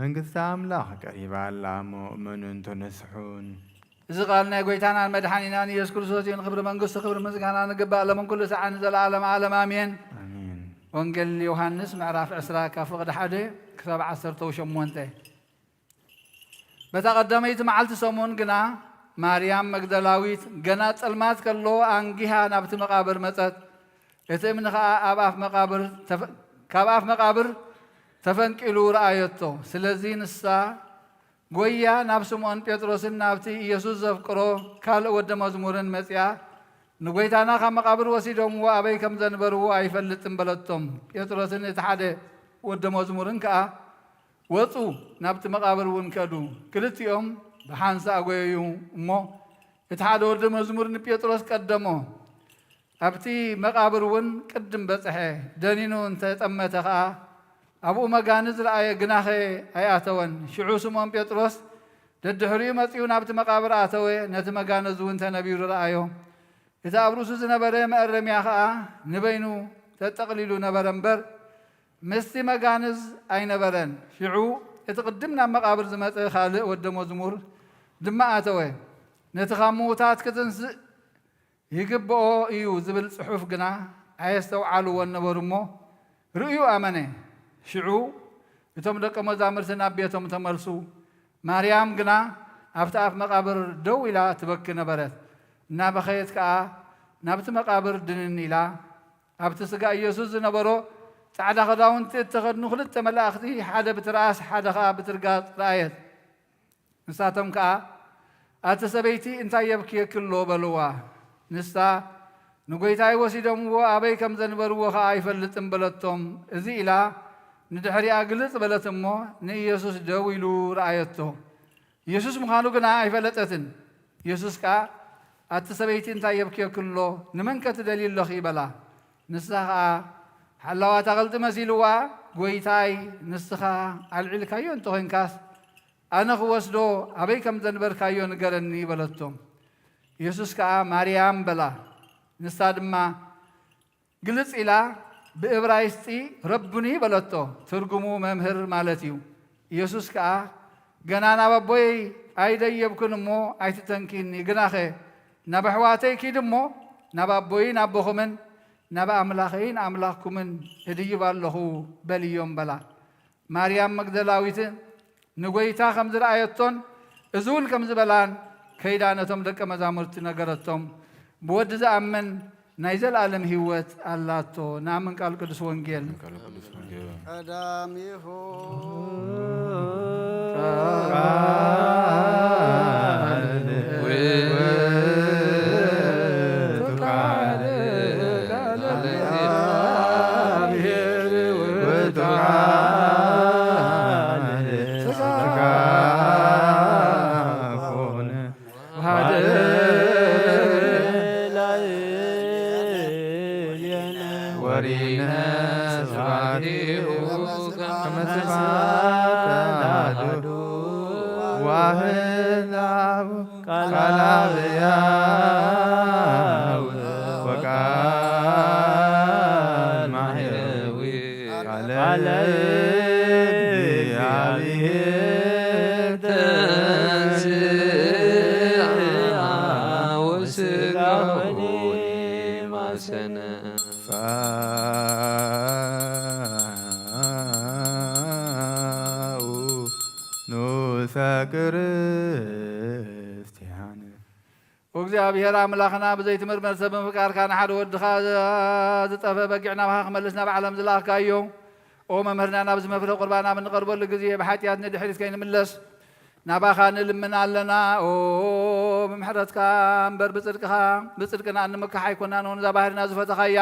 መንግሥተ አምላኽ ቀሪባ ኣላ ሙእምኑን ተነስሑን። እዚ ቃል ናይ ጎይታናን መድሓኒናን ኢየሱስ ክርስቶስ እዩ። ንክብሪ መንግስቲ ክብሪ ምስጋና ንግባእ ለመን ኩሉ ሰዓን ዘለዓለም ዓለም አሜን። አሜን። ወንጌል ዮሐንስ ምዕራፍ 20 ካብ ፍቕዲ 1 ክሳብ 18 በታ ቀዳመይቲ መዓልቲ ሰሙን ግና ማርያም መግደላዊት ገና ጸልማት ከሎ አንጊሃ ናብቲ መቃብር መፀት። እቲ እምኒ ከዓ ካብ ኣፍ መቃብር ተፈንቂሉ ረኣየቶ። ስለዚ ንሳ ጎያ ናብ ስምዖን ጴጥሮስን ናብቲ ኢየሱስ ዘፍቅሮ ካልእ ወደ መዝሙርን መፅያ ንጎይታና ካብ መቃብር ወሲዶምዎ ኣበይ ከም ዘንበርዎ ኣይፈልጥን በለቶም። ጴጥሮስን እቲ ሓደ ወደ መዝሙርን ከዓ ወፁ ናብቲ መቃብር እውን ከዱ። ክልቲኦም ብሓንሳ ኣጎየዩ እሞ እቲ ሓደ ወደ መዝሙር ንጴጥሮስ ቀደሞ። ኣብቲ መቃብር እውን ቅድም በፅሐ ደኒኑ እንተጠመተ ከዓ ኣብኡ መጋንዝ ረኣየ ግናኸ ኣይኣተወን። ሽዑ ስምዖን ጴጥሮስ ደድሕሪኡ መፂኡ ናብቲ መቃብር ኣተወ። ነቲ መጋነዝ እውን ተነቢሩ ረኣዮ። እቲ ኣብ ርእሱ ዝነበረ መእረምያ ከዓ ንበይኑ ተጠቕሊሉ ነበረ እምበር ምስቲ መጋንዝ ኣይነበረን። ሽዑ እቲ ቅድም ናብ መቃብር ዝመፀ ካልእ ወደ መዝሙር ድማ ኣተወ። ነቲ ካብ ምዉታት ክትንስእ ይግብኦ እዩ ዝብል ጽሑፍ ግና ኣየስተውዓልዎን ነበሩ እሞ ርእዩ ኣመነ። ሽዑ እቶም ደቀ መዛሙርቲ ናብ ቤቶም ተመልሱ። ማርያም ግና ኣብቲ ኣፍ መቃብር ደው ኢላ ትበኪ ነበረት። እናበኸየት ከዓ ናብቲ መቃብር ድንን ኢላ ኣብቲ ስጋ ኢየሱስ ዝነበሮ ጻዕዳ ክዳውንቲ እተኸድኑ ክልተ መላእኽቲ ሓደ ብትራእስ ሓደ ከዓ ብትርጋጽ ረኣየት። ንሳቶም ከዓ ኣተ ሰበይቲ እንታይ የብክየክሎ በልዋ። ንሳ ንጎይታይ ወሲዶምዎ ኣበይ ከም ዘንበርዎ ከዓ ኣይፈልጥን በለቶም። እዚ ኢላ ንድሕሪኣ ግልጽ በለት እሞ ንኢየሱስ ደው ኢሉ ረኣየቶ። ኢየሱስ ምዃኑ ግና ኣይፈለጠትን። ኢየሱስ ከዓ ኣቲ ሰበይቲ እንታይ የብክየክሎ ንመን ከትደልዩ ኣለኺ በላ። ንሳ ከዓ ሓላዋታ ቐልጢ መሲልዋ ጎይታይ ንስኻ ኣልዒልካዮ እንተኾይንካስ ኣነ ክወስዶ ኣበይ ከም ዘንበርካዮ ንገረኒ በለቶም። ኢየሱስ ከዓ ማርያም በላ። ንሳ ድማ ግልጽ ኢላ ብዕብራይስጢ ረቡኒ በለቶ። ትርጉሙ መምህር ማለት እዩ። ኢየሱስ ከዓ ገና ናብ ኣቦይ ኣይደየብኩን እሞ ኣይትተንኪኒ፣ ግናኸ ናብ ኣሕዋተይ ኪድ እሞ ናብ ኣቦይን ኣቦኹምን ናብ ኣምላኸይን ኣምላኽኩምን እድይብ ኣለኹ በልዮም በላ። ማርያም መግደላዊት ንጎይታ ከም ዝረኣየቶን እዚ እውን ከም ዝበላን ከይዳ ነቶም ደቀ መዛሙርቲ ነገረቶም። ብወዲ ዝኣምን ናይ ዘለዓለም ህይወት ኣላቶ። ንኣምን ቃል ቅዱስ ወንጌል ቀዳሚሁ እግዚአብሔር አምላኽና ብዘይትምርመር ሰብ ምፍቃርካ ንሓደ ወድኻ ዝጠፈ በጊዕ ናብኻ ክመልስ ናብ ዓለም ዝለኣኽካዮ ኦ መምህርና ናብዚ መፍትሒ ቁርባና ብንቐርበሉ ግዜ ብሓጢኣት ንድሕሪት ከይንምለስ ናባኻ ንልምን ኣለና ኦ ብምሕረትካ እምበር ብጽድቅና እንምካሕ ኣይኮናን ዛ ባህርና ዝፈተኻያ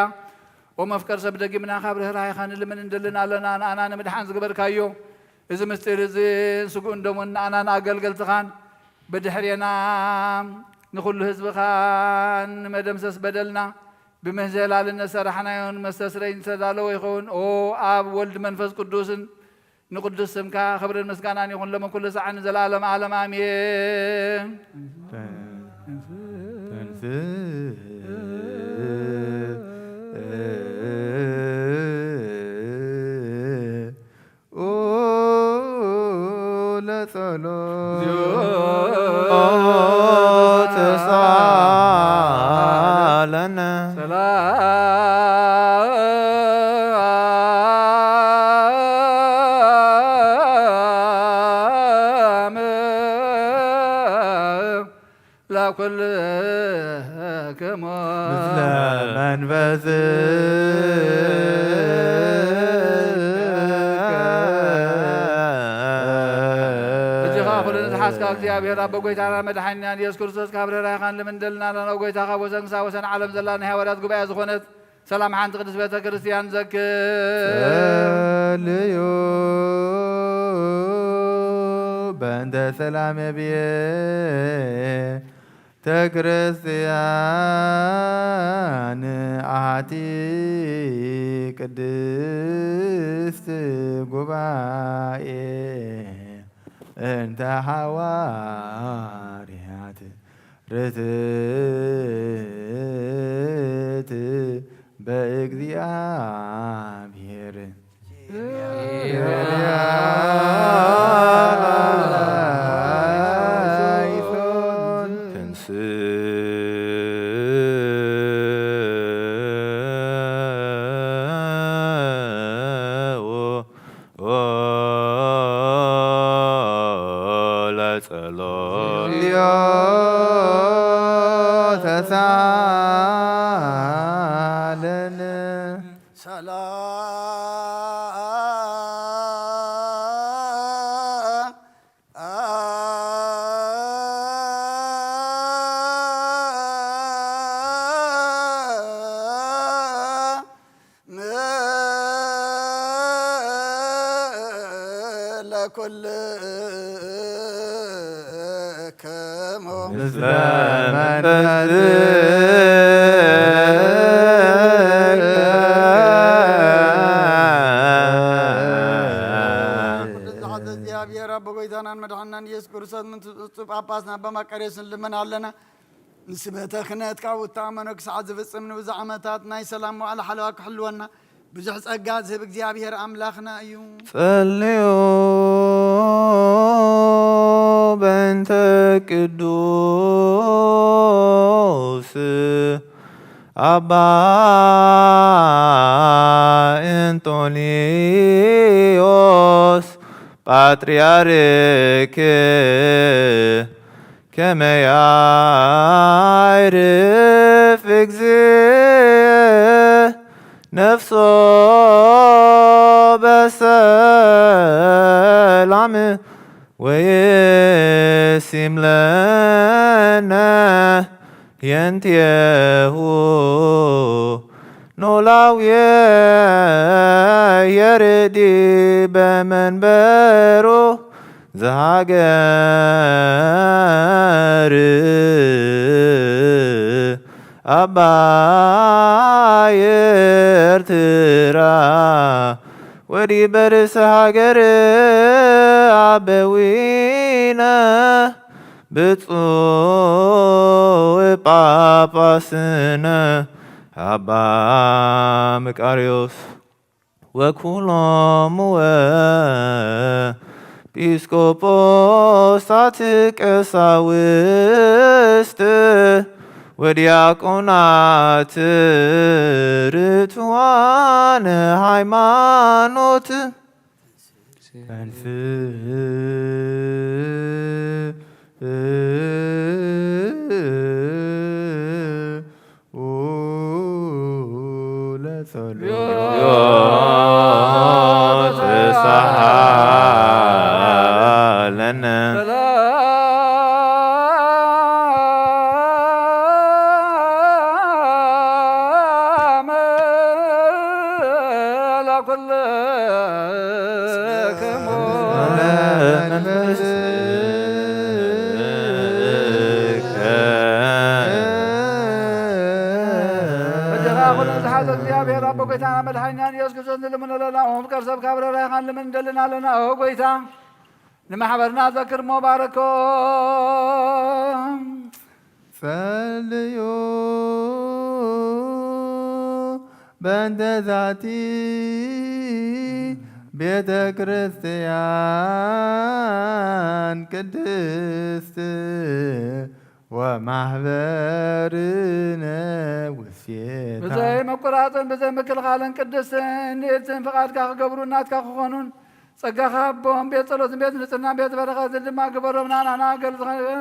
ኦ መፍቀር ሰብ ደጊምና ካብ ርህራይኻ ንልምን እንደልን ኣለና ንኣና ንምድሓን ዝግበርካዮ እዚ ምስጢር እዚ ስጉእ እንደሙን ንኣና ንኣገልገልትኻን ብድሕርና ንኹሉ ህዝብኻ ንመደምሰስ በደልና ብምህዘላልነት ሰራሕናዮን መስተስረይ ዝተዳለወ ይኸውን ኦ ኣብ ወልድ መንፈስ ቅዱስን ንቅዱስ ስምካ ክብርን ምስጋናን ይኹን ሎምን ኩሉ ሰዓን ዘለዓለም ዓለም ኣሜን ለጸሎት ሳለነ ሰላም ለኩልክሙ ምስለ መንፈስ ሓስካ እግዚአብሔር አብ በጎይታና መድኃኒና ኢየሱስ ክርስቶስ ካብ ርህራይኻን ልምንደልና ለና ጎይታኻ ወሰንሳ ወሰን ዓለም ዘላና ሃዋርያት ጉባኤ ዝኾነት ሰላም ሓንቲ ቅድስት ቤተ ክርስቲያን ጸልዩ በእንተ ሰላም ቤተ ክርስቲያን አሐቲ ቅድስት ጉባኤ እንተ ሐዋርያት ርትዕት በእግዚአብሔር ተሳለን ለኩልክሙ ምስለ መንፈስ እግዚአብሔር አብ በጎይታናን መድኃኒናን ኢየሱስ ክርስቶስ ምንትጹ ጳጳስና በማቀሬስን ልመን ኣለና ንስበተ ክህነት ካብ ውታመኖ ክሳዕ ዝፍጽም ንብዙ ዓመታት ናይ ሰላም መዋዕለ ሓለዋ ክሕልወና ብዙሕ ጸጋ ዝህብ እግዚአብሔር ኣምላኽና እዩ። ጸልዩ በእንተ ቅዱስ አባ እንጦንዮስ ፓትርያርክ ከመ ያዕርፍ እግዚእ ነፍሶ በሰላም ወይሲም ለነ የንቲሁ ኖላውየ የርዲ በመንበሮ ዘሃገር አባይ ኤርትራ ወዲህ በርእሰ ሀገር አበዊነ ብፁዕ ጳጳስነ አባ መቃርዮስ ወኩሎሙ ኤጲስቆጶሳት ቀሳውስት ወዲያቆናት ርቱዓነ ሃይማኖት ሰላም እግዚአብሔር አቦ ጌታና መድኃኒያን ኢየሱስ ክርስቶስ ንልምንለና ፍቅር ሰብ ካብረራ ይኻን ልምን እንደልናለና ጎይታ ንማሕበርና ዘክር ሞ ባረኮ ጸልዩ በእንተ ዛቲ ቤተ ክርስቲያን ቅድስት ወማህበርነ ውስቴታ ብዘይ መቆራፅን ብዘይ ምክልኻልን ቅድስትን እንዴትን ፍቓድካ ክገብሩ እናትካ ክኾኑን ጸጋኻ ኣቦም ቤት ጸሎትን ቤት ንጽህናን ቤት በረኸትን ድማ ግበሮምና ናና ገልጽ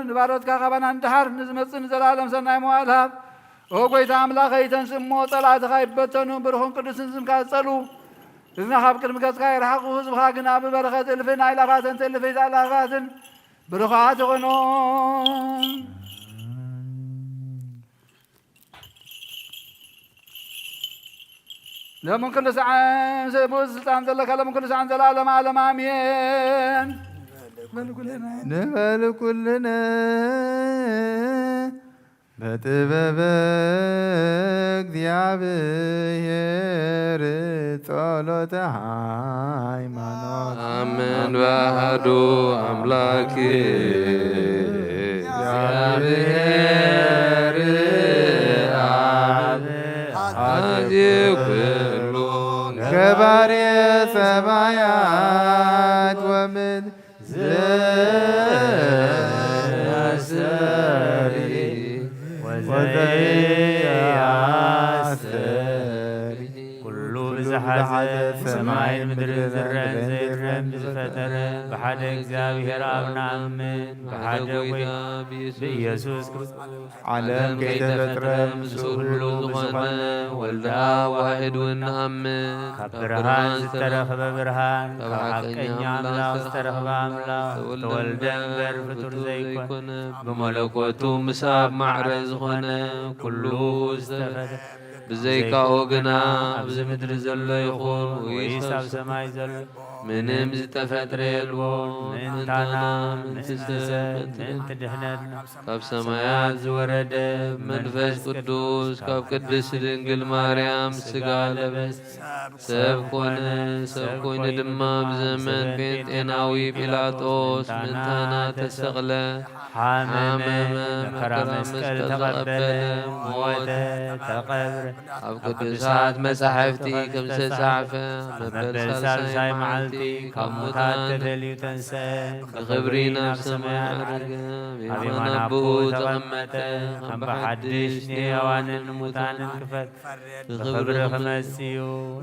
ንባሮትካ ኻባና እንድሓር ንዝመጽእ ንዘላለም ሰናይ መዋዕል ሃብ ኦ ጐይታ ኣምላኸይ ተንስእሞ ጸላእትኻ ይበተኑ ብርኹን ቅዱስን ስምካ ዝጸሉ እዝና ካብ ቅድሚ ገጽካ ይረሓቑ ህዝብኻ ግን ኣብ በረኸት እልፍን ኣይላፋትን ትእልፈይ ኣይላፋትን ብሩኻት ይኾኑ لمن كل ساعة سيبوز سلطان ذلك لمن كل ساعة ذل عالم عالم آمين نبال كلنا بتبابك እግዚአብሔር ጸሎተ ሃይማኖት አሜን ባህዱ አምላክ እግዚአብሔር አብ ኩሉ ገባሬ ሰማያት ወምድር ዘሰሪ ወዘያስተሪ ኩሉ ብዝሓዘ ሰማይን ምድርን ዝረአን ዘይረአን ብዝፈጠረ ብሓደ እግዚአብሔር ኣብ ንኣምን ብሓደ ጎይታ ብኢየሱስ ክርስቶስ ዓለም ከይተፈጥረ ምስኡ ኩሉ ዝኾነ ወልዳ ዋሕድ እውን ንኣምን ካብ ብርሃን ዝተረኸበ ብርሃን ካብ ሓቀኛ ኣምላኽ ዝተረኸበ ኣምላኽ ተወልደ እምበር ፍጡር ዘይኮነ ብመለኮቱ ምስ ኣብ ማዕረ ዝኾነ ኩሉ ዝተፈጠረ ብዘይካኦ ግና ኣብዚ ምድሪ ዘሎ ይኹን ወይስ ኣብ ሰማይ ዘሎ ምንም ዝተፈጥረ የልዎ ምእንታና ምእንቲ ሰብ ምእንቲ ድሕነትና ካብ ሰማያት ዝወረደ መንፈስ ቅዱስ ካብ ቅድስት ድንግል ማርያም ስጋ ለበስ ሰብ ኮነ ሰብ ኮይኑ ድማ ብዘመን ጴንጤናዊ ጲላጦስ ምእንታና ተሰቕለ ሓመመ መከራ መስቀል ተቐበለ ሞተ ተቐብረ ኣብ ቅዱሳት መጻሕፍቲ ከም ዝተጻሕፈ መበል ሳልሳይ መዓልቲ ካብ ሙታን ተፈልዩ ተንሥአ ብኽብሪ ናብ ሰማይ ዓረገ ኣብ የማነ ኣቦኡ ተቐመጠ ከም ብሓድሽ ንሕያዋንን ሙታንን ክፈት ብኽብሪ ክመጽእ እዩ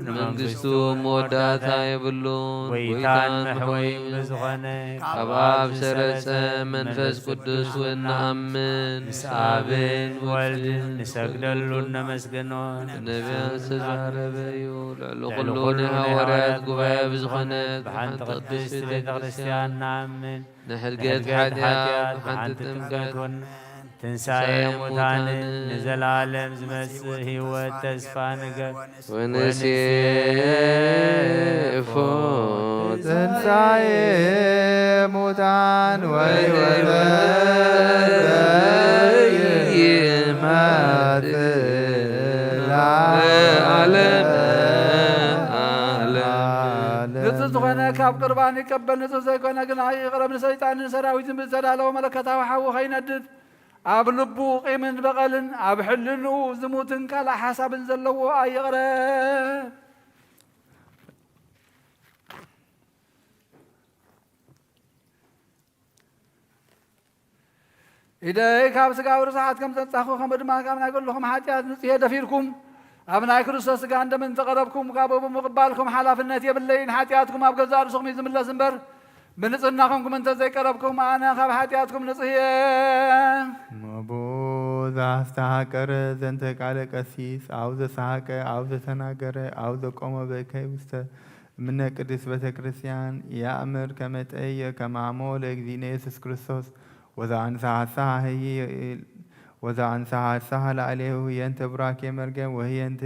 ንመንግሥቱ መወዳእታ የብሉን ጎይታን መሕወይን ብዝኾነ ካብ ኣብ ሰረጸ መንፈስ ቅዱስ እውን ንኣምን ምስ ኣብን ወልድን ንሰግደሉን ነመስግኖን ነቢያት ዝተዛረበ እዩ ልዕሊ ኩሉ ናይ ሃዋርያት ጉባኤ ብዝኾነት ብሓንቲ ቅድስቲ ቤተ ክርስቲያን ንኣምን ንሕድገት ሓጢኣት ብሓንቲ ጥምቀት ትንሣኤ ሙታንን ንዘላለም ዝመጽእ ህይወት ተስፋ ንገር ወንሴፎ ትንሣኤ ሙታን ወሕይወተ ንጹህ ዝኾነ ካብ ቅርባን ይቀበል ንጹህ ዘይኮነ ግን ይቕረብ ንሰይጣንን ሰራዊትን ብዝተዳለወ መለከታዊ ሓዊ ኸይነድድ ኣብ ልቡ ቂምን በቐልን ኣብ ሕልንኡ ዝሙትን ካልእ ሓሳብን ዘለዎ ኣይቕረብ ኢደይ ካብ ስጋዊ ርስሓት ከም ዘጻኹ ከምኡ ድማ ካብ ናይ ገለኹም ሓጢኣት ንጽሄ ደፊርኩም ኣብ ናይ ክርስቶስ ስጋ እንደምን ተቐረብኩም ካብኡ ብምቕባልኩም ሓላፍነት የብለይን ሓጢኣትኩም ኣብ ገዛ ርእስኹም እዩ ዝምለስ እምበር ብንጽህናኹምኩም እንተዘይቀረብኩም ኣነ ካብ ሓጢኣትኩም ንጽህ እየ ሞቦ ዘአስተሐቀረ ዘንተ ቃለ ቀሲስ አው ዘሰሐቀ አው ዘተናገረ አው ዘቆመ በከይ ውስተ እምነ ቅድስት ቤተ ክርስቲያን ያእምር ከመጠየ ከማሞ ለእግዚእነ ኢየሱስ ክርስቶስ ወዘአንሳሐሳህ ላዕሌሁ የንተ ቡራኬ መርገም ወህየንተ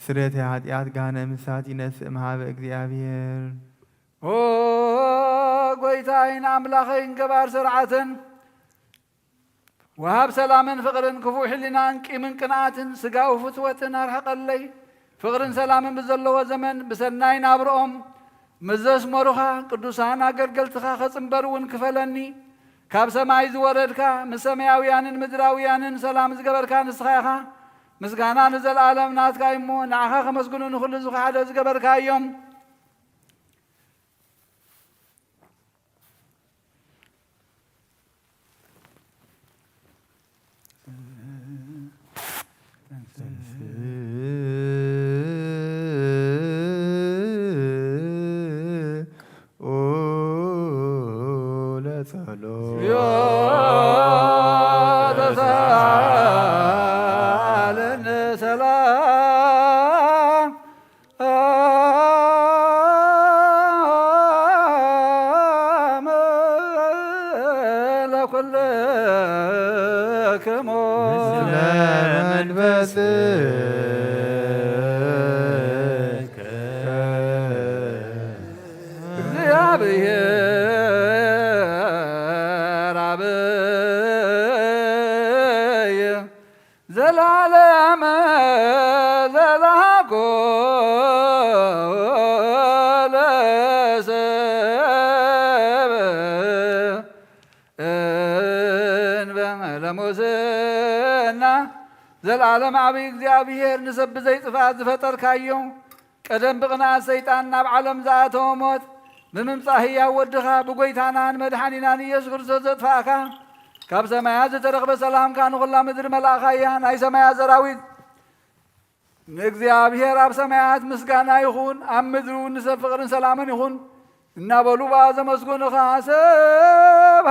ስርየተ ኃጢአት ጋነ ምሳት ይነስእ እምኀበ እግዚአብሔር ኦ ጐይታይን ኣምላኸይን ገባር ስርዓትን وهب سلاما فقرن كفو حلنا قيمن قناعتن سغاو فتوتن ارحقلي فقرن سلاما بزلو زمن بسناي نابرኦም مزس مروخا قدوسان اغرغلتخا خصمبرون كفلني ካብ ሰማይ ዝወረድካ ምሰማያውያንን ምድራውያንን ሰላም ዝገበርካ ንስኻኻ ምስጋና ንዘላለም ናትካ እሞ ንዓኻ ከመስግኑ ንኹሉ ዝሓደ ዝገበርካ እዮም زلعلم عبي እግዚአብሔር ንሰብ ዘይጥፋት ዝፈጠርካዮ ቀደም ብቕንዓት ሰይጣን ናብ ዓለም ዝኣተወ ሞት ብምምጻእ ሕያው ወድኻ ብጎይታናን መድሓኒናን ኢየሱስ ክርስቶስ ዘጥፋእካ ካብ ሰማያት ዝተረኽበ ሰላምካ ንኹላ ምድሪ መላእኻያ ናይ ሰማያት ሰራዊት ንእግዚአብሔር ኣብ ሰማያት ምስጋና ይኹን ኣብ ምድሪ ንሰብ ፍቕርን ሰላምን ይኹን እናበሉ ዘመስጉንኻ ሰብሃ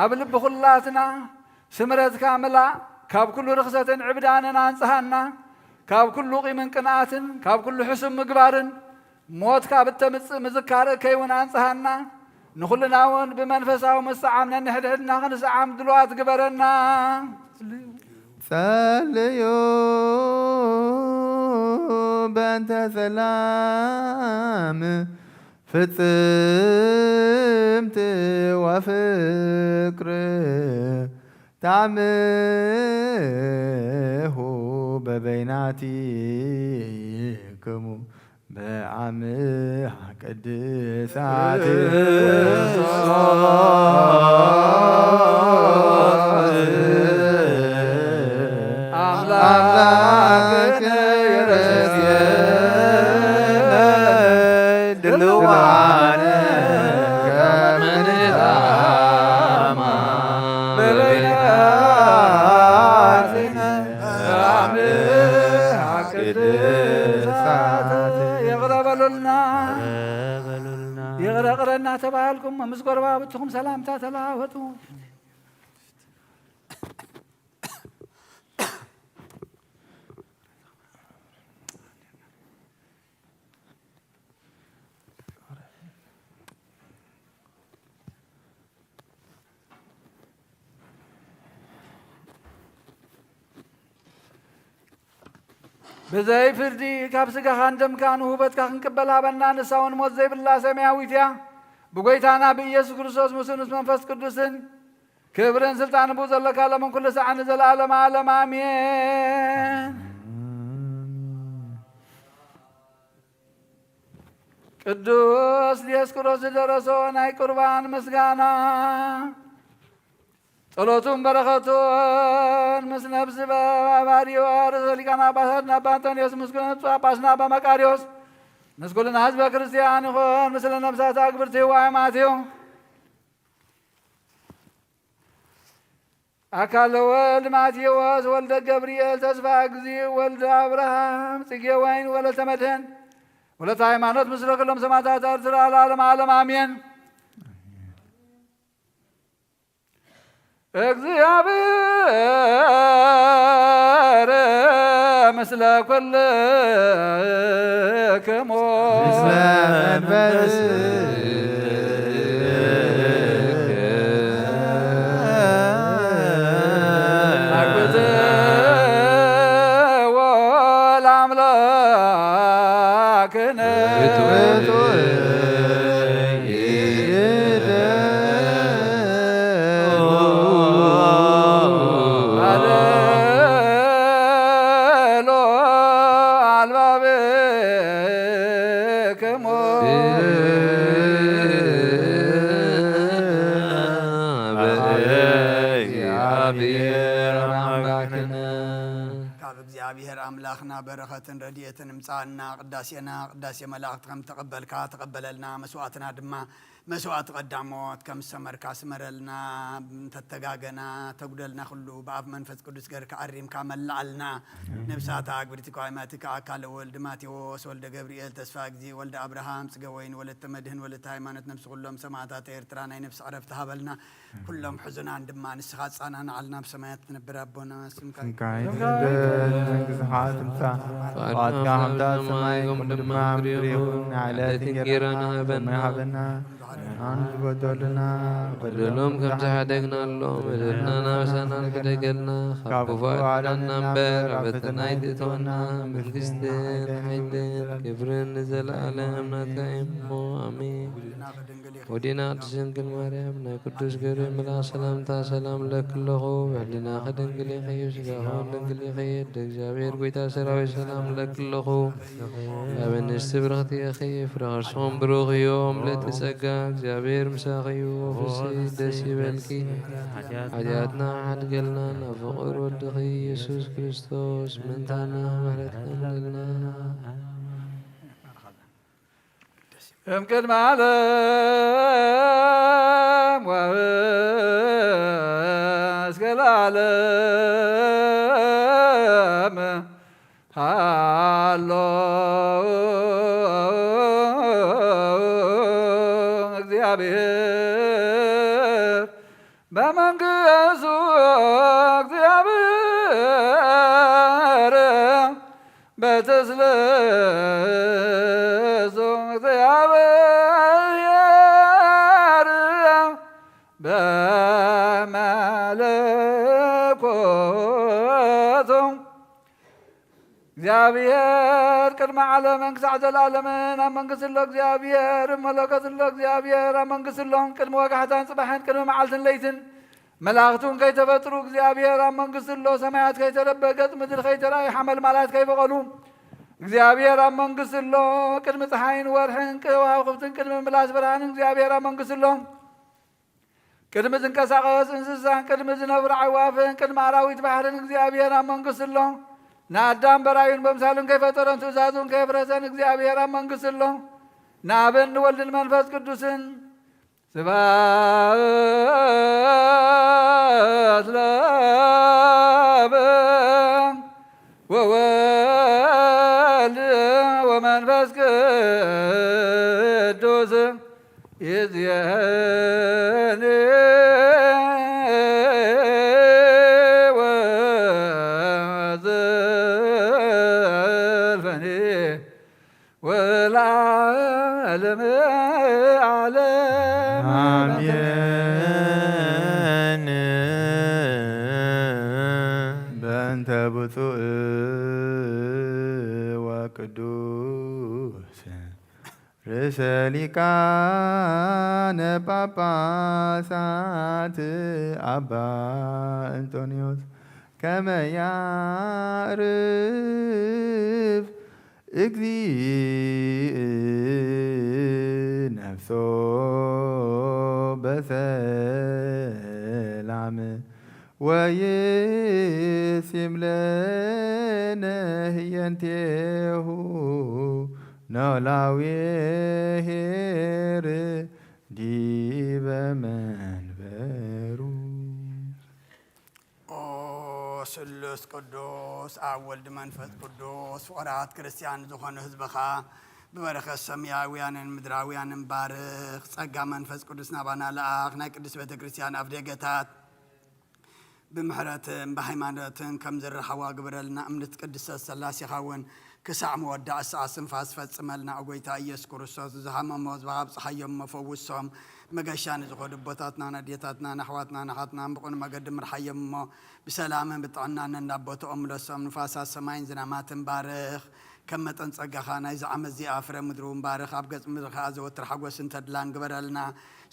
أبلب بخلاتنا سمرت كاملة كاب كل رخصة عبداننا انصحنا كاب كل قيمن قناعتن كاب كل حسن مقبارن موت كاب التمس مذكار كيون انصحنا نخلنا ون بمنفسه ومستعامنا نحدنا نسعام دلوات قبرنا ساليو بنت سلام ፍጽምት ወፍቅር ታምሁ በበይናቲክሙ በአምሃ ቅድሳት አምላክ يغرقنا تبالكم مسقر بابتكم سلامتا تلاوتوا بزاي فردي كابسك خاندم كانوا هبت كان قبلا بنا نساون موت زي بالله سماويتيا بغيتانا بإيسوس كريستوس مسنوس منفس قدوسن كبرن سلطان بو زلك على من كل ساعة نزل عالم عالم آمين ቅዱስ ዲዮስቆሮስ ደረሰው ናይ ቁርባን ምስጋና ጸሎቱን በረከቱን ምስ ነፍስ በባሪዮ ርእሰ ሊቃነ ጳጳሳት አባ አንጦንዮስ ምስጉን ጳጳስና በመቃርዮስ ምስ ኩልና ህዝበ ክርስቲያን ይኹን ምስለ ነፍሳት አግብርቲው አእማቲው አካለ ወልድ ማቴዎስ ወልደ ገብርኤል ተስፋ ጊዜ ወልደ አብርሃም ጽጌ ወይን ወለተ መድህን ወለተ ሃይማኖት ምስለ ኩሎም ሰማዕታት ኤርትራ ለዓለመ ዓለም አሜን። እግዚአብሔር ምስለ ኩልክሙ ምስለ መንፈስ ለአምላክነ አለሎ አልባብክሙ እግዚአብሔር አምላክነ ካብ እግዚአብሔር አምላኽና በረኸትን ረድኤትን እምፃእና ቅዳሴና ቅዳሴ መላእኽት ከም ተቐበልካ ተቐበለልና መስዋዕትና ድማ መስዋዕት ቀዳሞት ከም ሰመርካ ስመረልና ተተጋገና ተጉደልና ኩሉ በአብ መንፈስ ቅዱስ ገርካ አሪምካ መላአልና ነብሳታ ግብርቲካ ሃይማኖቲካ አካለ ወልድ ማቴዎስ ወልደ ገብርኤል ተስፋ ጊዜ ወልደ አብርሃም ጽጌ ወይን ወለተ መድህን ወለተ ሃይማኖት ነብስ ኩሎም ሰማዕታት ኤርትራ ናይ ነብስ ዕረፍቲ ሃበልና ኩሎም ሕዙናን ድማ ንስኻ ጻናና አልና በሰማያት ትነብር አቦና ስምካ መንግሥትኻ ትምጻእ ፈቃድካ ከምታ ኣብ ሰማይ ከምኡ ድማ ምድሪ ይኹን ንዕለት እንጀራና ሃበና አንድ ጎደልና በደሎም ከም ዝሓደግናሎም በደልና ናብሳና ንክደገልና ካብ ክፉእ አድነና እምበር ኣብ ፈተና ኣይትእትወና መንግሥትን ሓይልን ክብርን ንዘለኣለም ናትካ እሞ አሜን። ወዲና ቅድስት ድንግል ማርያም ናይ ቅዱስ ገብርኤል መልአክ ሰላምታ ሰላም ለክለኹ ሕሊናኸ ድንግል ይኸይብ ስጋኸ ድንግል ይኸይድ እግዚአብሔር ጎይታ ሰራዊት ሰላም ለክለኹ ኣብ እንስቲ ብርኽቲ ይኸይብ ፍረኸርስኹም ብሩኽ እዮም ለቲ ጸጋ እግዚአብሔር ምሳኺ እዩ ወፍስሕት ደስ ይበልኪ ሓጢኣትና ሓድገልና ናብ ፍቕር ወድኺ ኢየሱስ ክርስቶስ ምንታና ምሕረትካ ንደልና እምቅድመ ዓለም ወእስከ ለዓለም ሃሎ እግዚአብሔር በመንግሥቱ እግዚአብሔር በትስብእቱ እግዚአብሔር በመለኮቱ እግዚአብሔር ቅድመ ዓለምን ክሳዕ ዘለዓለምን ኣብ መንግሥት ሎ እግዚአብሔር መለኮት ሎ እግዚአብሔር ኣብ መንግሥት ሎም ቅድሚ ወጋሕታን ጽባሕን ቅድሚ መዓልትን ለይትን መላእኽቱን ከይተፈጥሩ እግዚአብሔር ኣብ መንግሥት ሎ ሰማያት ከይተረበገጽ ምድሪ ከይተራእዩ ሓመልማላት ከይበቐሉ እግዚአብሔር ኣብ መንግሥት ሎ ቅድሚ ፀሓይን ወርሕን ከዋኽብትን ቅድሚ ምላስ ብርሃንን እግዚአብሔር ኣብ መንግሥት ሎ ቅድሚ ዝንቀሳቐስ እንስሳን ቅድሚ ዝነብሩ ዓዕዋፍን ቅድሚ ኣራዊት ባሕርን እግዚአብሔር ኣብ መንግሥት ሎ ንኣዳም በራዩን በምሳሉን ከይፈጠረን ትእዛዙን ከየፍረሰን እግዚአብሔር ኣብ መንግሥት ሎ ንኣብን ንወልድን መንፈስ ቅዱስን ስብሐት ለአብ ወወልድ ወመንፈስ ቅዱስ ይእዜኒ ወዘልፈኒ ወለዓለመ ዓለም አሜን። በእንተ ብፁዕ ወቅዱስ ርእሰ ሊቃነ ጳጳሳት አባ እንጦንዮስ ከመ ያዕርፍ እግዚእ ነፍሶ በሰላም ወይሲም ለነ ህየንቴሁ ኖላዊ ኄር ዲበ መንበሩ ስሉስ ቅዱስ ኣብ ወልድ መንፈስ ቅዱስ ፍቑራት ክርስቲያን ዝኾኑ ህዝብኻ ብበረኸት ሰማያውያንን ምድራውያንን ባርኽ ጸጋ መንፈስ ቅዱስ ናባና ለኣኽ ናይ ቅዱስ ቤተ ክርስቲያን ኣፍ ደገታት ብምሕረትን ብሃይማኖትን ከም ዝረኸዋ ግብረልና እምነት ቅድስተ ሥላሴኻ እውን ክሳዕ መወዳእ ሰዓት ስንፋስ ፈጽመልና ጌታ ኢየሱስ ክርስቶስ ዝሃመሞ ህዝብኻ ብፅሓዮም መፈውሶም መገሻ ንዝኾዱ ቦታትና ነድየታትና ናሕዋትና ናሓትና ብቑኑ መገዲ ምርሓዮም እሞ ብሰላምን ብጥዕናን እናቦቶኦም ምለሶም ንፋሳት ሰማይን ዝናማትን ባርኽ ከም መጠን ጸጋኻ ናይዚ ዓመት እዚኣ ፍረ ምድሪ እውን ባርኽ ኣብ ገጽ ምድሪ ከዓ ዘወትር ሓጐስን ተድላን ግበረልና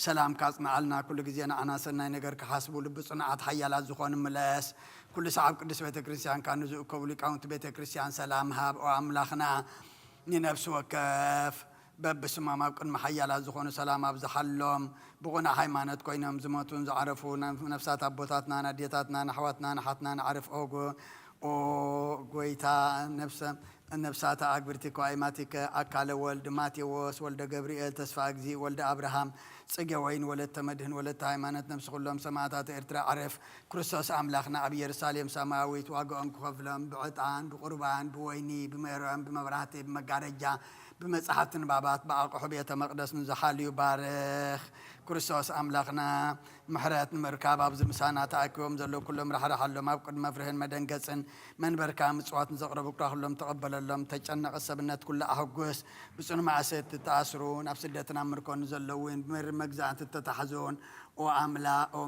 ሰላም ካጽንዓልና ኩሉ ግዜ ንዓና ሰናይ ነገር ክሓስቡ ልቢ ጽኑዓት ሓያላት ዝኾኑ ምለስ ኩሉ ሰዓብ ቅዱስ ቤተ ክርስቲያን ካብ ንዝእከቡ ሊቃውንቲ ቤተ ክርስቲያን ሰላም ሃብ ኦ ኣምላኽና ንነብሲ ወከፍ በብስሞም ኣብ ቅድሚ ሓያላት ዝኾኑ ሰላም ኣብዝሓሎም ብቑና ሃይማኖት ኮይኖም ዝሞቱን ዝዓረፉ ነፍሳት ኣቦታትና ናዴታትና ናሕዋትና ናሓትና ንዓርፍ ኦ ጐይታ ነፍሳተ ኣግብርቲከ ኣይማቲከ ኣካለ ወልድ ማቴዎስ ወልደ ገብርኤል ተስፋ እግዚ ወልደ አብርሃም ጽጌ ወይን ወለተ መድህን ወለተ ሃይማኖት ነፍሲ ኩሎም ሰማዕታት ኤርትራ ዓረፍ ክርስቶስ ኣምላኽና ኣብ ኢየሩሳሌም ሰማያዊት ዋግኦም ክኸፍሎም ብዕጣን ብቁርባን ብወይኒ ብመሮን ብመብራህቲ ብመጋረጃ بمصحفت نبابات باقو بيت مقدس نزحاليو بارخ ክርስቶስ አምላኽና ምሕረት ንምርካብ ኣብዚ ምሳና ተኣኪቦም ዘለዉ ኩሎም ረሓረሓሎም ኣብ ቅድሚ መፍርህን መደንገፅን መንበርካ ምጽዋትን ዘቕረቡ ኩሎም ተቐበለሎም ተጨነቐ ሰብነት ኩሉ ኣህጉስ ብጽኑዕ ማእሰት ተኣስሩ ናብ ስደትን ኣብ ምርኮን ዘለውን ብምር መግዛእቲ ተታሕዙን ኦ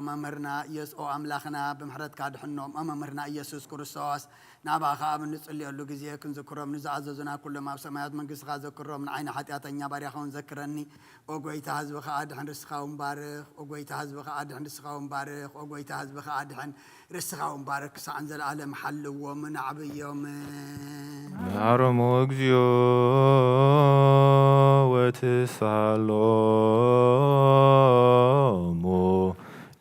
መምህርና ኦ ኣምላኽና ብምሕረትካ ድሕኖም ኦ መምህርና ኢየሱስ ክርስቶስ ናባኻ ኣብ ንጽልየሉ ግዜ ክንዝክሮም ንዝኣዘዙና ኩሎም ኣብ ሰማያት መንግስትኻ ዘክሮም ንዓይኒ ሓጢኣተኛ ባርያኸውን ዘክረኒ ኦ ጐይታ ህዝብኻ ኣድሕን ርስኻውን ባርኽ ኦ ጐይታ ህዝብኻ ኣድሕን ርስኻውን ባርኽ ኦ ጐይታ ህዝብኻ ኣድሕን ርስኻውን ባርኽ ክሳዕን ዘለዓለም ሓልዎምን ዓብዮምን ናሮሞ እግዚኦ ወትሳሎሙ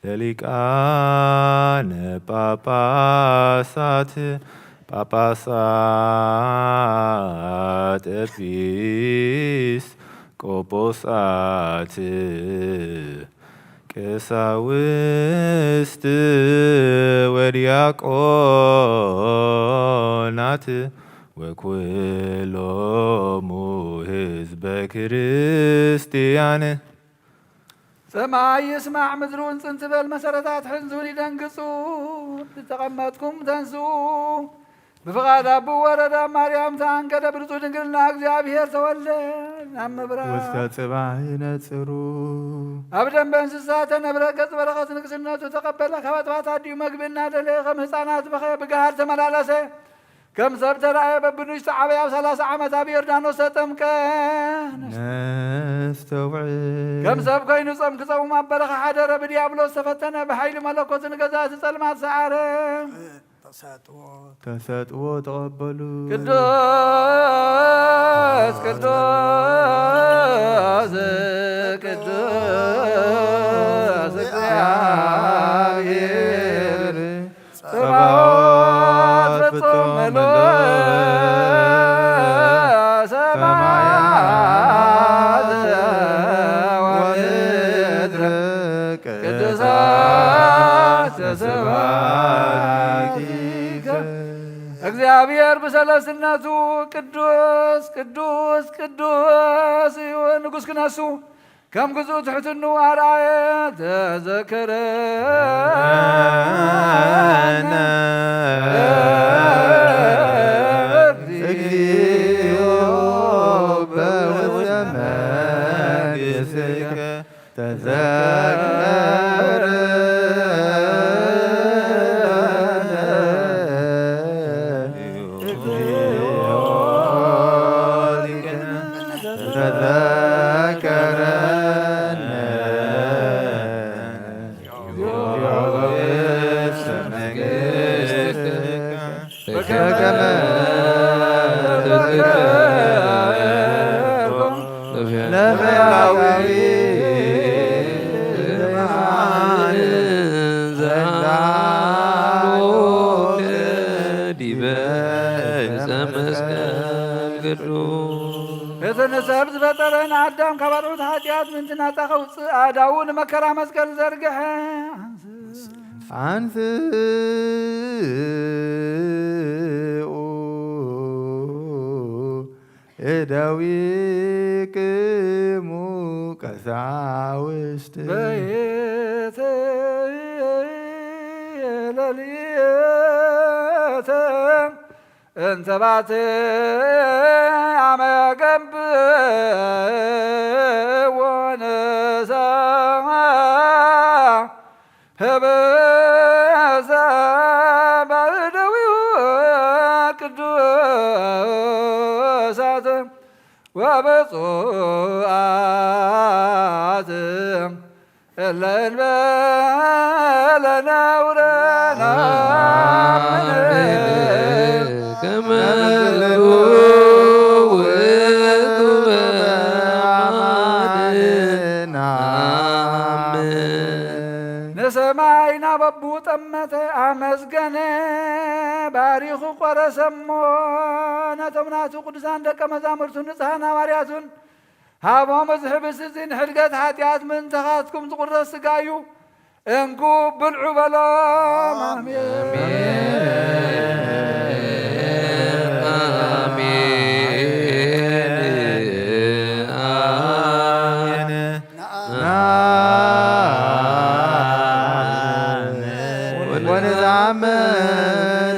ለሊቃነ ጳጳሳት ኤጲስ ቆጶሳት ቀሳውስት ወዲያቆናት ወኩሎሙ ህዝበ ክርስቲያን ሰማይ ይስማዕ ምድሩን ጽንት በል መሰረታት ሕንዙን ይደንግጹ ተቀመጥኩም ተንሱ بفقاد أبو ورد مريم تانكد برزو دنقلنا እግዚአብሔር ተወለደ አመብራ ወስተጽባህነ ጽሩ አብደን በእንስሳት ነብረ ገጽ በረከት ንቅስነቱ ተቀበለ ከበጥባት አዲው መግብና ደለኸም ህፃናት በጋር ተመላለሰ ከም ሰብ ተራእየ በብኑሽ ተዓበያው 30 ዓመት ኣብ ዮርዳኖስ ተጠምቀ ነስተውዕ ከም ሰብ ኮይኑ ጾም ክጸውም ኣብ በረኻ ሓደረ ብዲያብሎስ ተፈተነ ብሓይሊ መለኮትን ገዛት ጸልማት ሰዓረ ተሰጥዎ ተቀበሉ ቅዱስ ቅዱስ ቅዱስ እግዚአብሔር ጸባኦት ፍጹም ምሉእ ሰማያት ወምድር ቅዱሳት ተሰባኪ እግዚአብሔር በሰለስነቱ ቅዱስ ቅዱስ ቅዱስ ንጉሥ ክነሱ ከም ግዙእ ትሕትኑ ኣርአየ ተዘከረነ እግዚኦ በውስተ መንግሥትከ የተነሳብ ዝፈጠረን አዳም ከባርዑት ኃጢአት ምንትና ጣኸውፅ አዳውን መከራ መስቀል ዘርግሐ አንስኡ እደዊክሙ ቀሳውስት በየተ ለልየተ እንተባት አመገብ ወነሳ ህበዛ ባዕደዊው ቅዱሳት ወብፁዓት እለ እንበለ ነውረና ከመ ውእቱ በአማንና ንሰማይና በቡ ጠመተ አመስገነ ባሪኹ ቆረሰሞ ነተምናቱ ቅዱሳን ደቀ መዛሙርቱ ንጽሐን ሐዋርያቱን ሃቦም ዝሕብስ እዚ ንሕድገት ሓጢኣት ምንተኻትኩም ዝቁረስ ሥጋ እዩ እንኩ ብልዑ በሎም ወንዛመን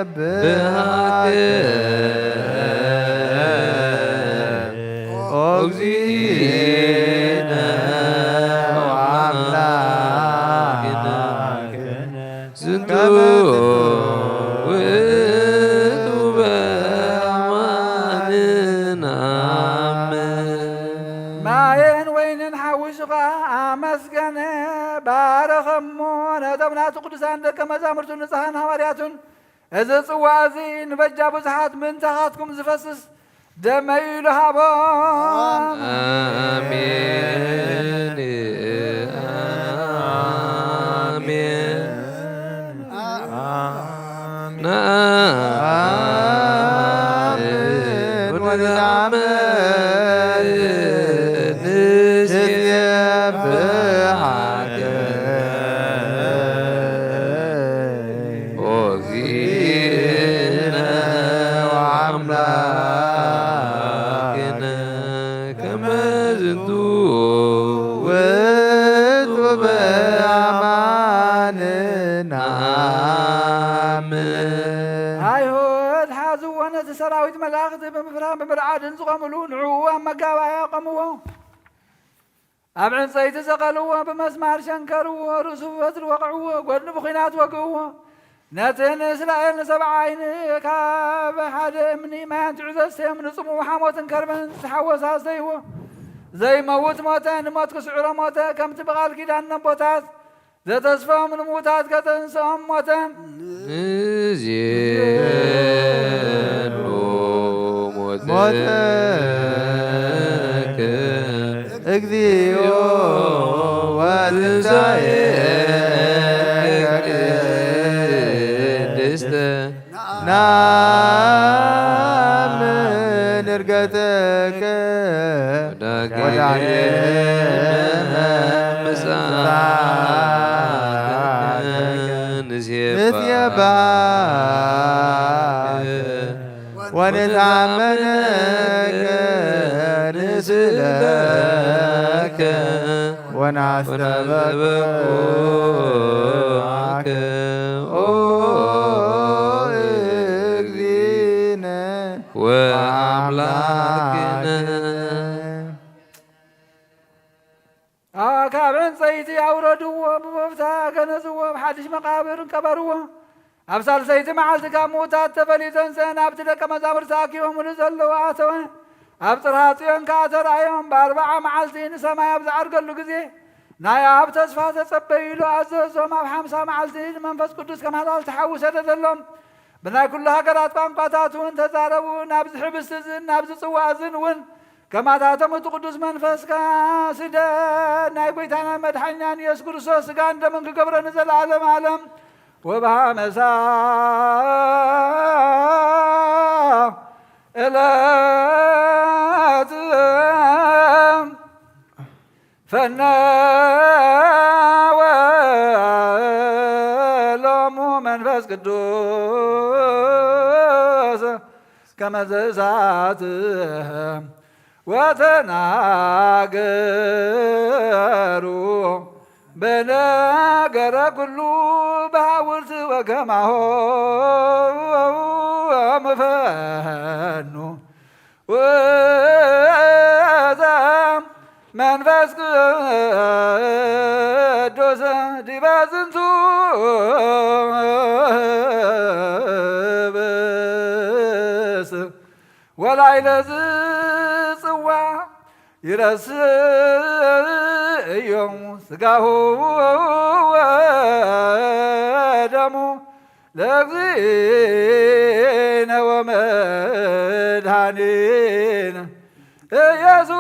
ንስየብሃከ እግዚእነ ወአምላክነ ዝንቱ ውእቱ በአማንና ማየን ወይንን ሓዊሱኻ አመስገነ ባረኸሞ ነተምናቱ ቅዱሳን ደቀ መዛሙርቱ ንጽሐን ሐዋርያቱን እዚ ጽዋ እዚ ንበጃ ብዙሓት ምንተኻትኩም ዝፈስስ ደመይ ኢሉ ሃቦም አሜን አሜን ነአምን ወንዛመን ንስየብሃከ እግዚእነ ወአምላክነ ከመ ዝንቱ ውእቱ በአማንና አይሁድ ሓዝዎ ነቲ ሰራዊት መላእኽቲ ብምፍራን ብምርዓድን ዝቆምሉ ንዕኡ ኣብ መጋባያ ቆምዎ ኣብ ዕንፀይቲ ሰቐልዎ ብመስማር ሸንከርዎ ርእሱ በትሪ ወቕዕዎ ጎድኑ ብኹናት ወግእዎ ነቲ ንእስራኤል ንሰብዓ ዓይኒ ካብ ሓደ እምኒ ማያን ትዕዘዝተዮም ንፅሙኡ ሓሞትን ከርበን ዝሓወሳ ዝተይዎ ዘይመውት ሞተ ንሞት ክስዕሮ ሞተ ከምቲ ብቓል ኪዳን ነቦታት ዘተስፎም ንምዉታት ከተንስኦም ሞተ ንዜሎ ሞተከ እግዚኦ ወትንሣኤከ ቅድስተ ናምን ዕርገተከ ወዳግመ ምጽአትከ ንሴባከ ወንታመነከ ንስእለከ ወናስተበቅዓከ ኦ እግዚእነ ወአምላክነ ካብ ዕንፀይቲ ኣውረድዎ ብመብታ ገነዝዎ ብሓድሽ መቃብር ቀበርዎ ኣብ ሳልሰይቲ መዓልቲ ካብ ምዉታት ተፈሊተንሰን ኣብቲ ደቀ መዛሙርቲ ተኣኪቦምሉ ዘለዉ ኣተወ ኣብ ጽርሐ ጽዮን ከዓ ተራእዮም ብ40 መዓልቲ ንሰማይ ኣብ ዝዓርገሉ ግዜ ናይ ኣብ ተስፋ ተጸበይሉ ኣዘዞም ኣብ 50 መዓልቲ ንመንፈስ ቅዱስ ከመሃላል ተሓውሰደ ዘሎም ብናይ ኩሉ ሃገራት ቋንቋታት እውን ተዛረቡ ናብ ዝሕብስቲ እዝን ናብ ዝጽዋዕ እዝን እውን ከማታቶም እቲ ቅዱስ መንፈስካ ስደ ናይ ጎይታና መድሓኛን ኢየሱስ ክርስቶስ ስጋን ደምን ክገብረኒ ዘለዓለም ዓለም ወብሃመሳ ዕለት ፈነ ቅዱስ ከመ ዘእሳት ወተናገሩ በነገረ ኩሉ በሐውርት ወከማሆሙ ፈኑ መንፈስ ቅዱስ ዲበ ዝንቱ ብእስ ወላዕለ ዝጽዋ ይረስዮሙ ሥጋሁ ወደሙ ለእግዚእነ ወመድኃኒነ ኢየሱስ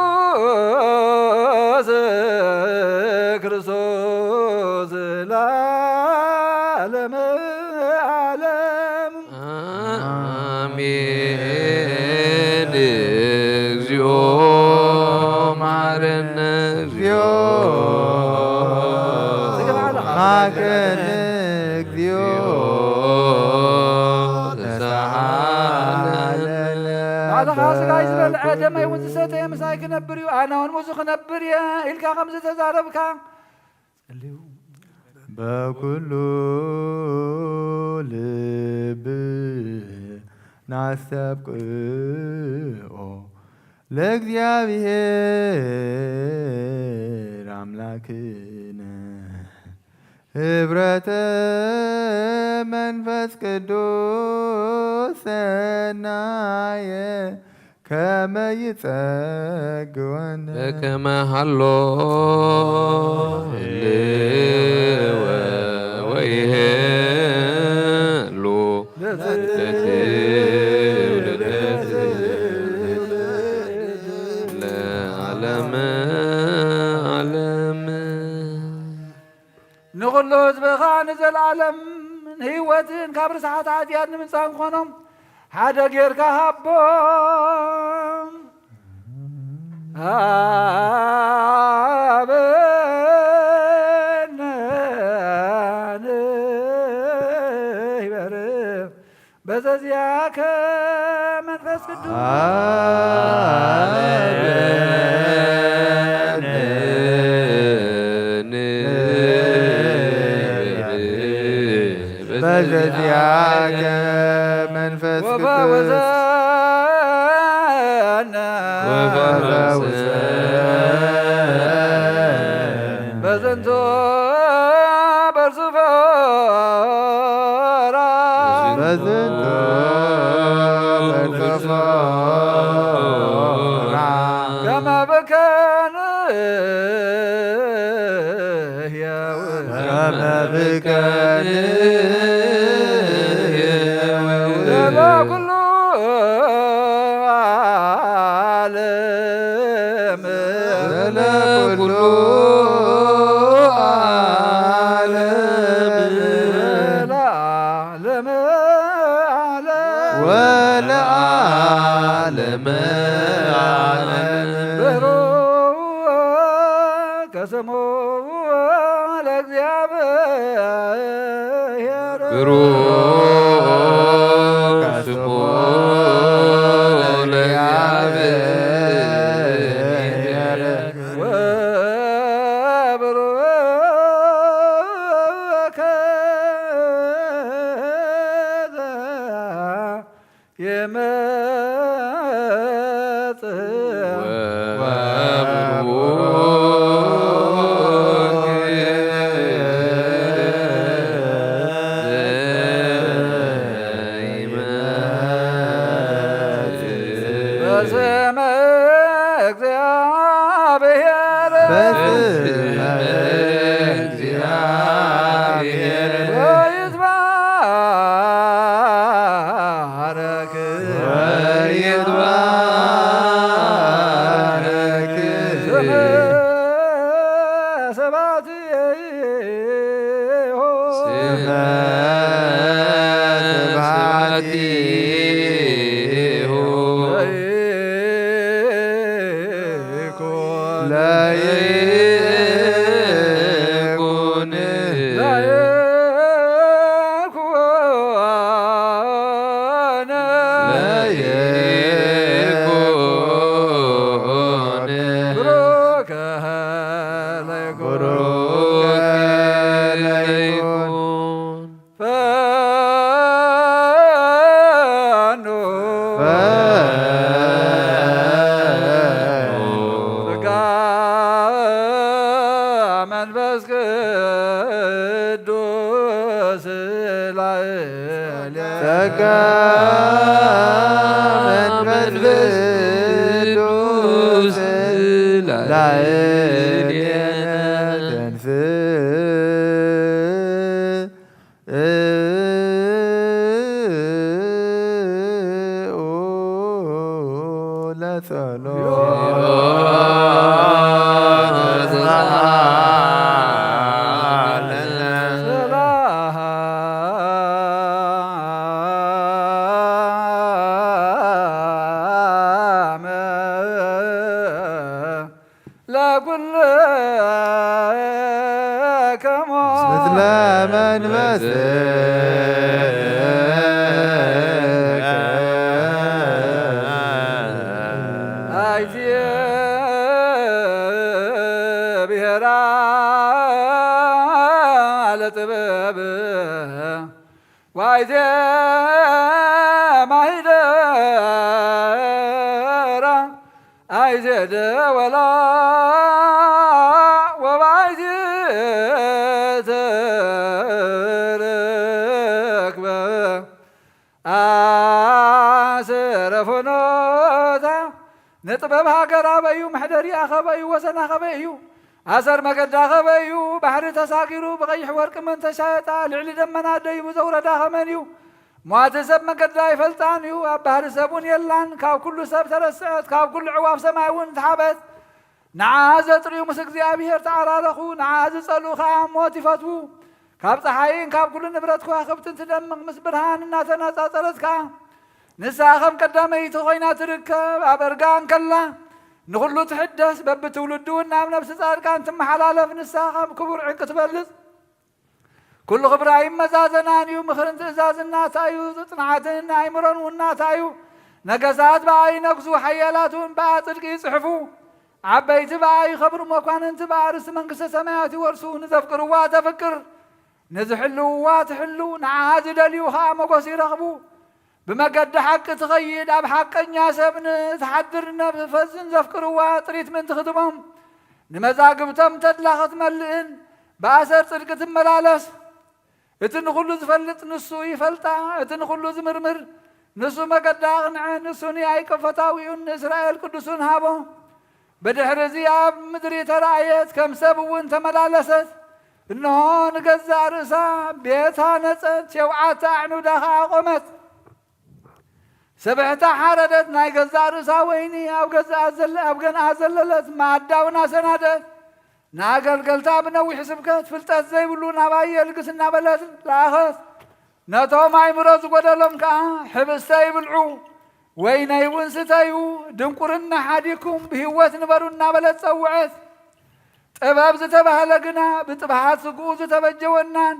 ክርስቶስ ለዓለመ ዓለም አሜን። እግዚኦ መሐረነ እግዚኦ ማረነ እግዚኦ ተሳሃለነ ባዕልኻ ሥጋይ ዝበልዐ ደመይ እውን ዝሰተየ ምሳይ ክነብር እዩ ኣነ እውን ሙሱ ክነብር እየ ኢልካ ከም ዝተዛረብካ ጸልዩ በኩሉ ልብ ናስተብቅዖ ለእግዚአብሔር አምላክነ ኅብረተ መንፈስ ቅዱስ ሰናየ ከመ ይጸግወነ በከመ ሀሎ ህልወ ወይሄሉ ለዓለመ ዓለም ንኹሉ ህዝብኻ ንዘለዓለም ንህይወትን ካብ ርስሓት ሓጢኣት ንምንጻእ ንኾኖም ሓደ ጌርካ ሃቦም አበነ ንይበር በዘዚያከ መንፈስ ቅዱስ በዘዚያከ መንፈስ ቅዱስ በዘንቶ በእርሱ ፈራ በዝንቱ በእርሱ ፈራ ከመ በከነ ከመ በከነ ለኩሉ ዓለም ለኩሉ ዓለም ለዓለመ ዓለም ወለዓለመ ዓለም ብሩክ ከስሙ ለእግዚአብሔር ብሩክ ስሙ ለእግዚአብሔር ወብሩክ የመጽእ በስመ እግዚአብሔር በስመ እግዚአብሔር ወይትባረክ ወይትባረክ ስመ ሰባትየሁ ስመ ስብሐቲሁ ለይኩን መንፈስ ቅዱስ ላዕሌነ ጸጋ መንፈስ ቅዱስ ላዕሌነ ዋይዜ ማሂደራ አይዜ ደወላ ወባይዜ ተረክበ አሰረፎኖታ ንጥበብ ሃገራ በዩ ምሕደሪ ኣኸበዩ ወሰና ኸበዩ ኣሰር መገዳ ኸበዩ ባሕሪ ተሳጊሩ ብቐይሕ ወርቂ መን ተሻየጣ ልዕሊ ደመና ደይቡ ዘውረዳ ኸመን እዩ ሟቲ ሰብ መገዳ ይፈልጣን እዩ ኣብ ባህሪ ሰብ እውን የላን ካብ ኩሉ ሰብ ተረስዐት ካብ ኩሉ ዕዋፍ ሰማይ እውን ተሓበት ንዓ ዘጥርዩ ምስ እግዚኣብሔር ተዓራረኹ ንዓ ዝጸልኡ ከዓ ሞት ይፈትዉ ካብ ፀሓይን ካብ ኩሉ ንብረት ከዋኽብትን ትደምቕ ምስ ብርሃን እናተነጻጸረት ከዓ ንስኻ ከም ቀዳመይቲ ኮይና ትርከብ ኣብ እርጋን ከላ ንኹሉ ትሕደስ በብትውልዱ እውን ናብ ነብሲ ጻድቃን ትመሓላለፍ ንስኻ ከም ክቡር ዕንቂ ትበልጽ ኩሉ ክብራ ይመዛዘናን እዩ ምኽርን ትእዛዝ እናታ እዩ ጽንዓትን ኣእምሮን እናታ እዩ ነገሳት በኣ ይነግዙ ሓያላት እውን በኣ ጽድቂ ይጽሕፉ ዓበይቲ በኣ ይኸብሩ መኳንንቲ በኣ ርስቲ መንግስቲ ሰማያት ይወርሱ ንዘፍቅርዋ ተፍቅር ንዝሕልውዋ ትሕሉ ንዓ ዝደልዩ ከዓ መጎስ ይረኽቡ ብመገዲ ሓቂ ትኸይድ ኣብ ሓቀኛ ሰብ ንትሓድር ነፈስን ዘፍቅርዋ ጥሪት ምእንቲ ኽትቦም ንመዛግብቶም ተድላ ኽትመልእን ብኣሰር ጽድቂ ትመላለስ እቲ ንኹሉ ዝፈልጥ ንሱ ይፈልጣ እቲ ንኹሉ ዝምርምር ንሱ መገዳ ቕንዐ ንሱኒ ኣይቀፈታዊኡን ንእስራኤል ቅዱሱን ሃቦ ብድሕሪ እዚ ኣብ ምድሪ ተረእየት ከም ሰብ እውን ተመላለሰት እንሆ ንገዛእ ርእሳ ቤታ ነፀት ሸውዓተ ኣዕኑዳ ኸዓ ቆመት ሰብሕታ ሓረደት ናይ ገዛእ ርእሳ ወይኒ ኣብ ገንኣ ዘለለት ማዕዳውን ኣሰናደት ንኣገልገልታ ብነዊሕ ስብከት ፍልጠት ዘይብሉ ናባየ ልግስ እናበለት ለኣኸት ነቶም ኣእምሮ ዝጐደሎም ከዓ ሕብስተ ይብልዑ ወይነይ እውን ስተዩ ድንቁርና ሓዲኩም ብህይወት ንበሩ እናበለት ፀውዐት ጥበብ ዝተባህለ ግና ብጥብሓት ስግኡ ዝተበጀወናን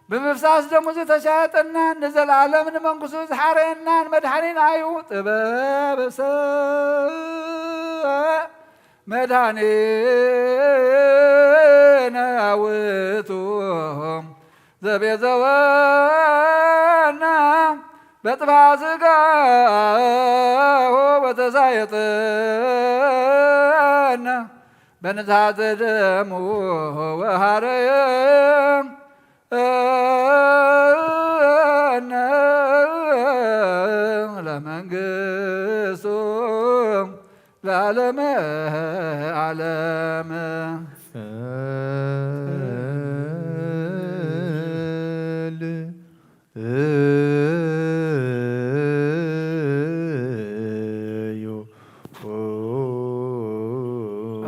ብምፍሳስ ደሙ ዝተሻየጠናን ንዘለዓለም ንመንግሱ ዝሓረየናን መድሓኒና እዩ ጥበብ ሰብ መድኃኒነ ውእቱ ዘቤዘወና በጥብዓ ሥጋሁ ወተሳየጠና በንዝሃተ ደሙ ወሃረየ ለመንግሥቱ ለዓለመ ዓለመ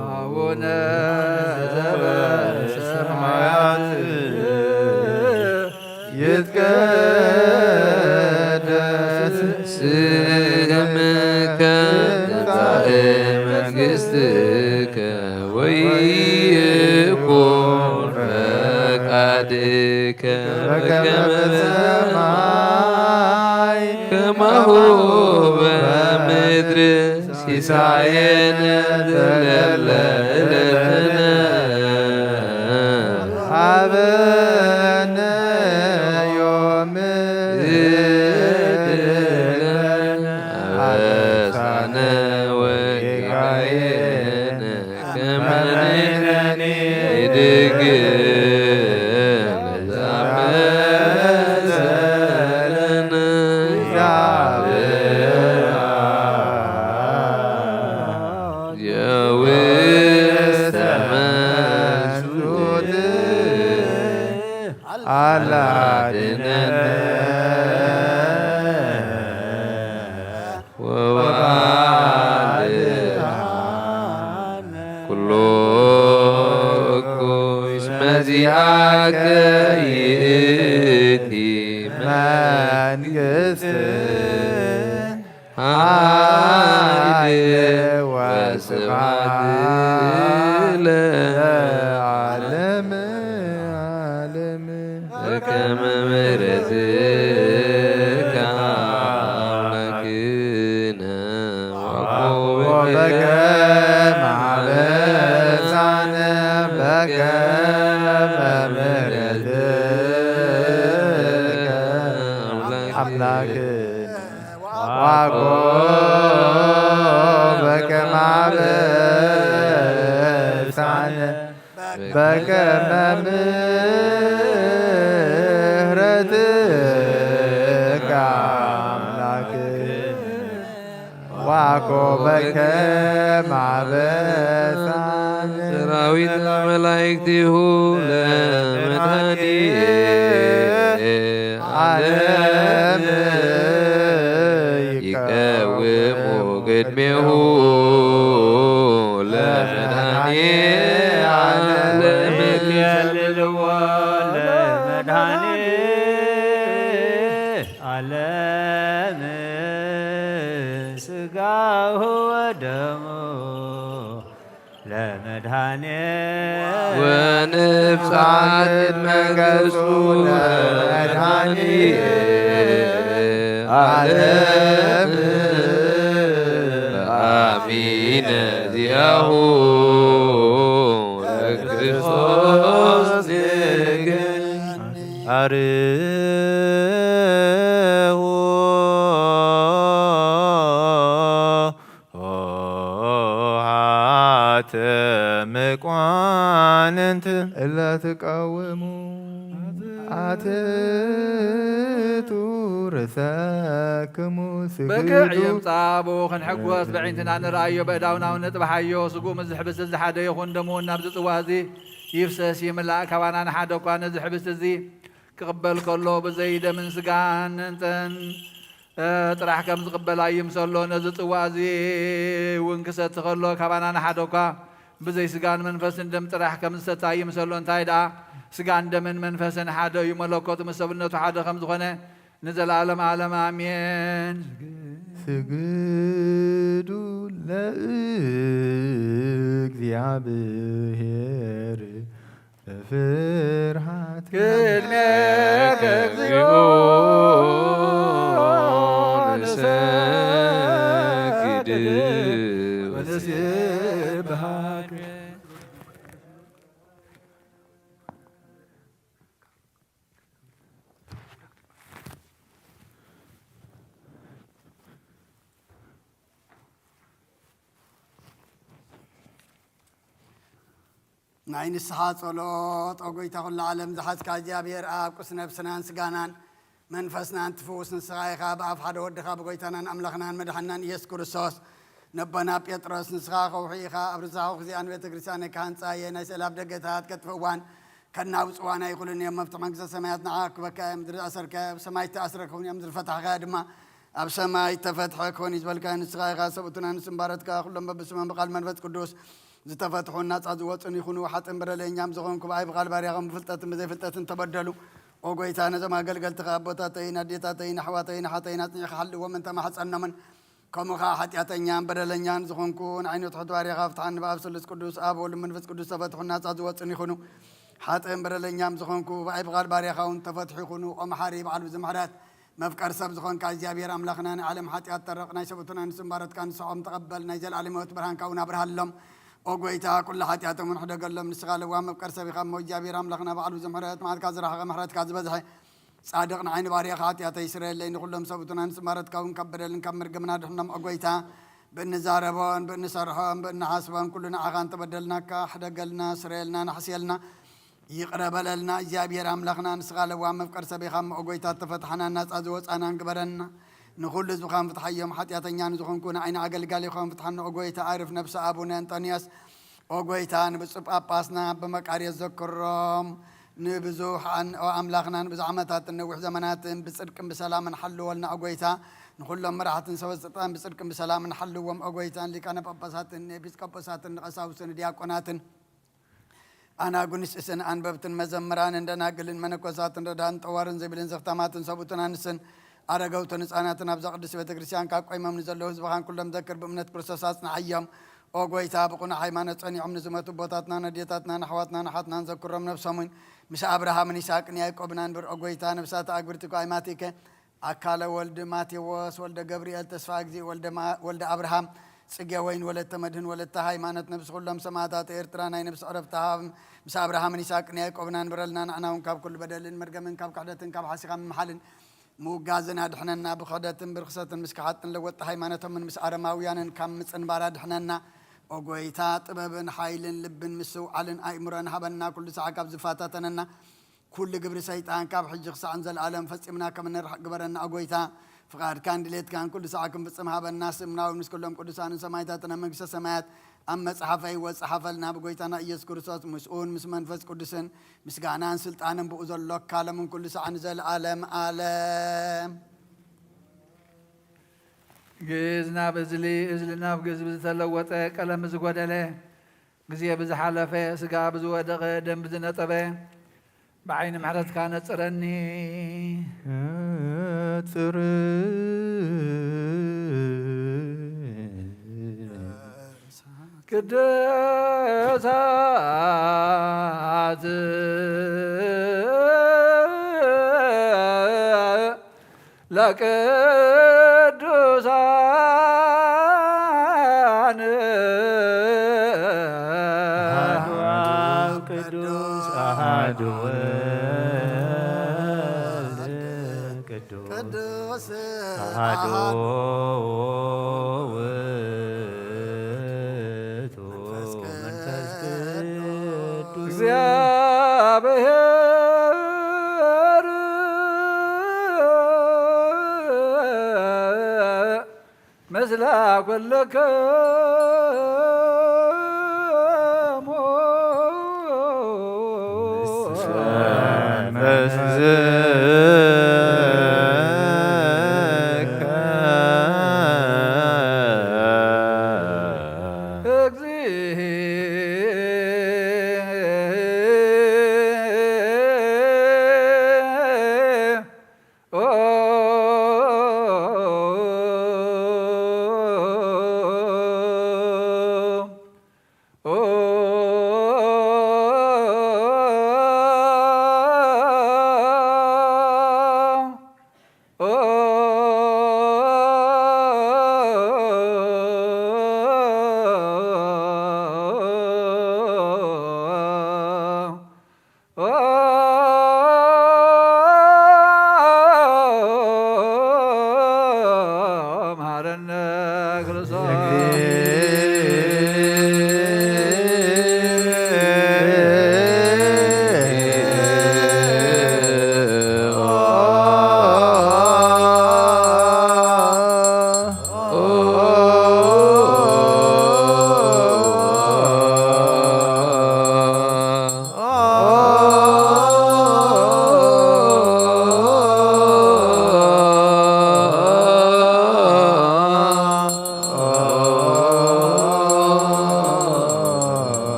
አቡነ ዘበሰማያት ይትቀደስ ስምከ ትምጻእ መንግሥትከ ወይኩን ፈቃድከ በከመ በሰማይ ከማሁ በምድር ሲሳየነ ዘለለ ዕለትነ ሀበነ ዮም አበሳነ ወጌጋየነ ከመ ንሕነኒ ሰራዊት መላእክቲሁ ለመድኃኒ ዓለም ይቀውሙ ቅድሜሁ ለመድኃኒ ዓለም ያልልዎ ለመድኃኒ ዓለም ሥጋሁ ወደሙ ለመድኃኒ ወንፍሳት መንግሥቱ ለመድኃኒ ዓለም አሚነ ዚአሁ ለክርስቶስ አርኅዉ መቋንንት እለ ትቃወሙ አትቱ ርእሰክሙ በክዕ ስግዱ ይምጻቡ ክንሕጐስ ብዒንትና ንርአዮ በእዳውናው ነጥባሓዮ ስጉም እዚ ሕብስቲ እዚ ሓደ ይኹን ደሞ ናብ ዝፅዋ እዚ ይፍሰስ ይምላእ ካባና ንሓደ እኳ ነዚ ሕብስቲ እዚ ክቕበል ከሎ ብዘይ ደምን ስጋን እንተን ጥራሕ ከም ዝቕበል ኣይምሰሎ ነዚ ፅዋ እዚ እውን ክሰቲ ከሎ ካባና ንሓደ እኳ ብዘይ ስጋን መንፈስን ደም ጥራሕ ከም ዝሰቲ ኣይምሰሎ እንታይ ደኣ ስጋን ደምን መንፈስን ሓደ እዩ መለኮቱ ምስ ሰብነቱ ሓደ ከም ዝኾነ ንዘለዓለም ዓለም ኣሜን። ስግዱ ለእግዚአብሔር በፍርሃት ቅድሜከ እግዚኦ ንሰግድ ወንሴብሐከ ናይ ንስሓ ጸሎት ኦጎይታ ኩሉ ዓለም ዝሓዝካ እግዚኣብሔር ኣብ ቁስ ነብስናን ስጋናን መንፈስናን ትፍውስ ንስኻ ኢኻ ብኣፍ ሓደ ወድኻ ብጎይታናን ኣምላኽናን መድሓናን ኢየሱስ ክርስቶስ ነቦና ጴጥሮስ ንስኻ ከውሒ ኢኻ ኣብ ርሳኹ ግዚኣን ቤተ ክርስቲያን ካህንፃየ ናይ ስእላብ ደገታት ከጥፍእዋን ከናውፅዋና ይኹልን እዮም መፍትሒ መንግስተ ሰማያት ንዓ ክበካ ምድሪ ኣሰርከ ኣብ ሰማይ ተኣስረ ክኸውን እዮም ምድሪ ፈታሕካ ድማ ኣብ ሰማይ ተፈትሐ ክኾን እዩ ዝበልካ ንስኻ ኢኻ ሰብኡትና ንስምባረትካ ኩሎም በብስመን ብቓል መንፈስ ቅዱስ ዝተፈትሑ ናፃ ዝወፁን ይኹኑ ሓጥን ብረለኛም ዝኾንኩ ብኣይ ብቓል ባርያኹም ብፍልጠትን ብዘይፍልጠትን ተበደሉ ኦ ጎይታ ነዞም ኣገልገልትኻ ኣቦታተይን ኣዴታተይን ኣሕዋተይን ሓተይን ኣፅኒዕኻ ሓልዎምን ተማሕፀኖምን ከምኡኻ ሓጢኣተኛን በደለኛን ዝኾንኩ ንዓይነት ትሑት ባርያኻ ፍትሓኒ ብኣብ ስሉስ ቅዱስ ኣብ ወልድ መንፈስ ቅዱስ ተፈትሑ ናፃ ዝወፅን ይኹኑ ሓጥን ብረለኛም ዝኾንኩ ብኣይ ብቓል ባርያኻ እውን ተፈትሑ ይኹኑ ኦ መሓሪ በዓል ብዝምሕረት መፍቀር ሰብ ዝኾንካ እግዚኣብሔር ኣምላኽና ንዓለም ሓጢኣት ተረቕ ናይ ሰብኡትና ንስምባረትካ ንስዖም ተቐበል ናይ ዘለዓለም ሕይወት ብርሃንካ እውን ኣብርሃሎም ኦ ጎይታ ኩሉ ሓጢኣቶም ንሕደገሎም ንስኻ ለዋ መፍቀር ሰብ ኢኻ እሞ እግዚኣብሔር ኣምላኽና በዓል ብዝምሕረት መዓልትካ ዝረኸቐ ምሕረትካ ዝበዝሐ ጻድቕ ንዓይኒ ባርያኻ ሓጢኣተይ ይስረየለይ ንኩሎም ሰብኡትና ንስምባረትካ እውን ካብ በደልን ካብ ምርግምና ድሕኖም ኦ ጎይታ بنزاربون بنسرحون بنحاسبون كلنا عغان تبدلناك حدقلنا سريلنا نحسيلنا يقرب لنا إجابير أملخنا نسغال وامفكر سبيخام أقويتات تفتحنا الناس أزوز أنا انقبرنا نقول زخان فتحيهم حتى يتنيان زخان كون عين عقل قال يخان فتحنا أقويتا عارف نفس أبونا أنطونيوس أقويتا نبصب أباسنا بمكاري الذكرهم نبزوح عن أملاخنا نبز عمتات نوح زمانات بصدق بسلام نحلو ولنا أقويتا نقول لهم مرحة سوى السلطان بصدق بسلام نحلو وم أقويتا اللي كان بأباسات بيسكبسات نقساوسن دياقونات أنا أقولنش إسن أن ببتن مزمران عندنا قلن منكوسات ردان طوارن زبلن زختامات سبوتنا نسن أرجوتنس أنا تنابز قدس بتكريسيان كاقوي ممن زلوا زبخان كلهم ذكر بمنت كرساسنا حيام أقوي تابقنا حيمانة أني عمن زمتو بوتاتنا نديتاتنا نحواتنا نحاتنا نذكرهم نفسهم مش أبراهام نيساق نياك وبنان بر أقوي تان بسات أقبرتكو أيماتيك أكال ولد ماتيوس ولد جبريل تسفاقزي ولد أبراهام سجى وين ولد تمدن ولد تهايمانة نفس كلهم سماتات إرتران أي نفس عرفتها مش أبراهام نيساق نياك وبنان برلنا أنا ونكاب كل بدل مرجع من كاب كحدة كاب حاسقا من محل موجازن هدحنا بخدة برخصة مسكحات لوت هايمانة من مس أرماويان كم مسن بارد حننا أقويتات ببن حيل لبن مسو علن أمرنا هبنا كل ساعة كاب زفاتنا كل قبر سيطان كاب حجق سعنزل العالم فسمنا كمن نرح قبرنا أقويتا فقار كان دليت كان كل ساعة كم بسمها بالناس منا ونس كلهم كل ساعة سمايتاتنا مجلس سمايات أما صحفي وصحفة لنا بقويتنا يذكر صوت مسؤول مسمن فس قدسن مسجانان سلطان بؤذر لك كلام من كل ساعة نزل العالم عالم جزنا بزلي إزلنا بجز بزتلوت كلام زقودله جزية بزحلفة سجا بزودق دم بزنطبه بعين معرض كانت ترني كدسات لكدسان قدوس أحد قدوس أحد እግዚአብሔር ምስለ ኩልክሙ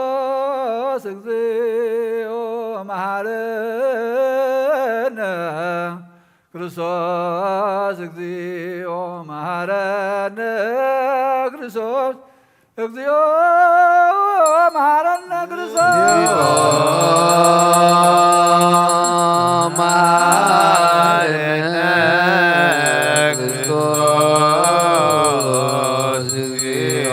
ክርስቶስ እግዚኦ መሐረነ ክርስቶስ እግዚኦ መሐረነ ክርስቶስ እግዚኦ መሐረነ ክርስቶስ እግዚኦ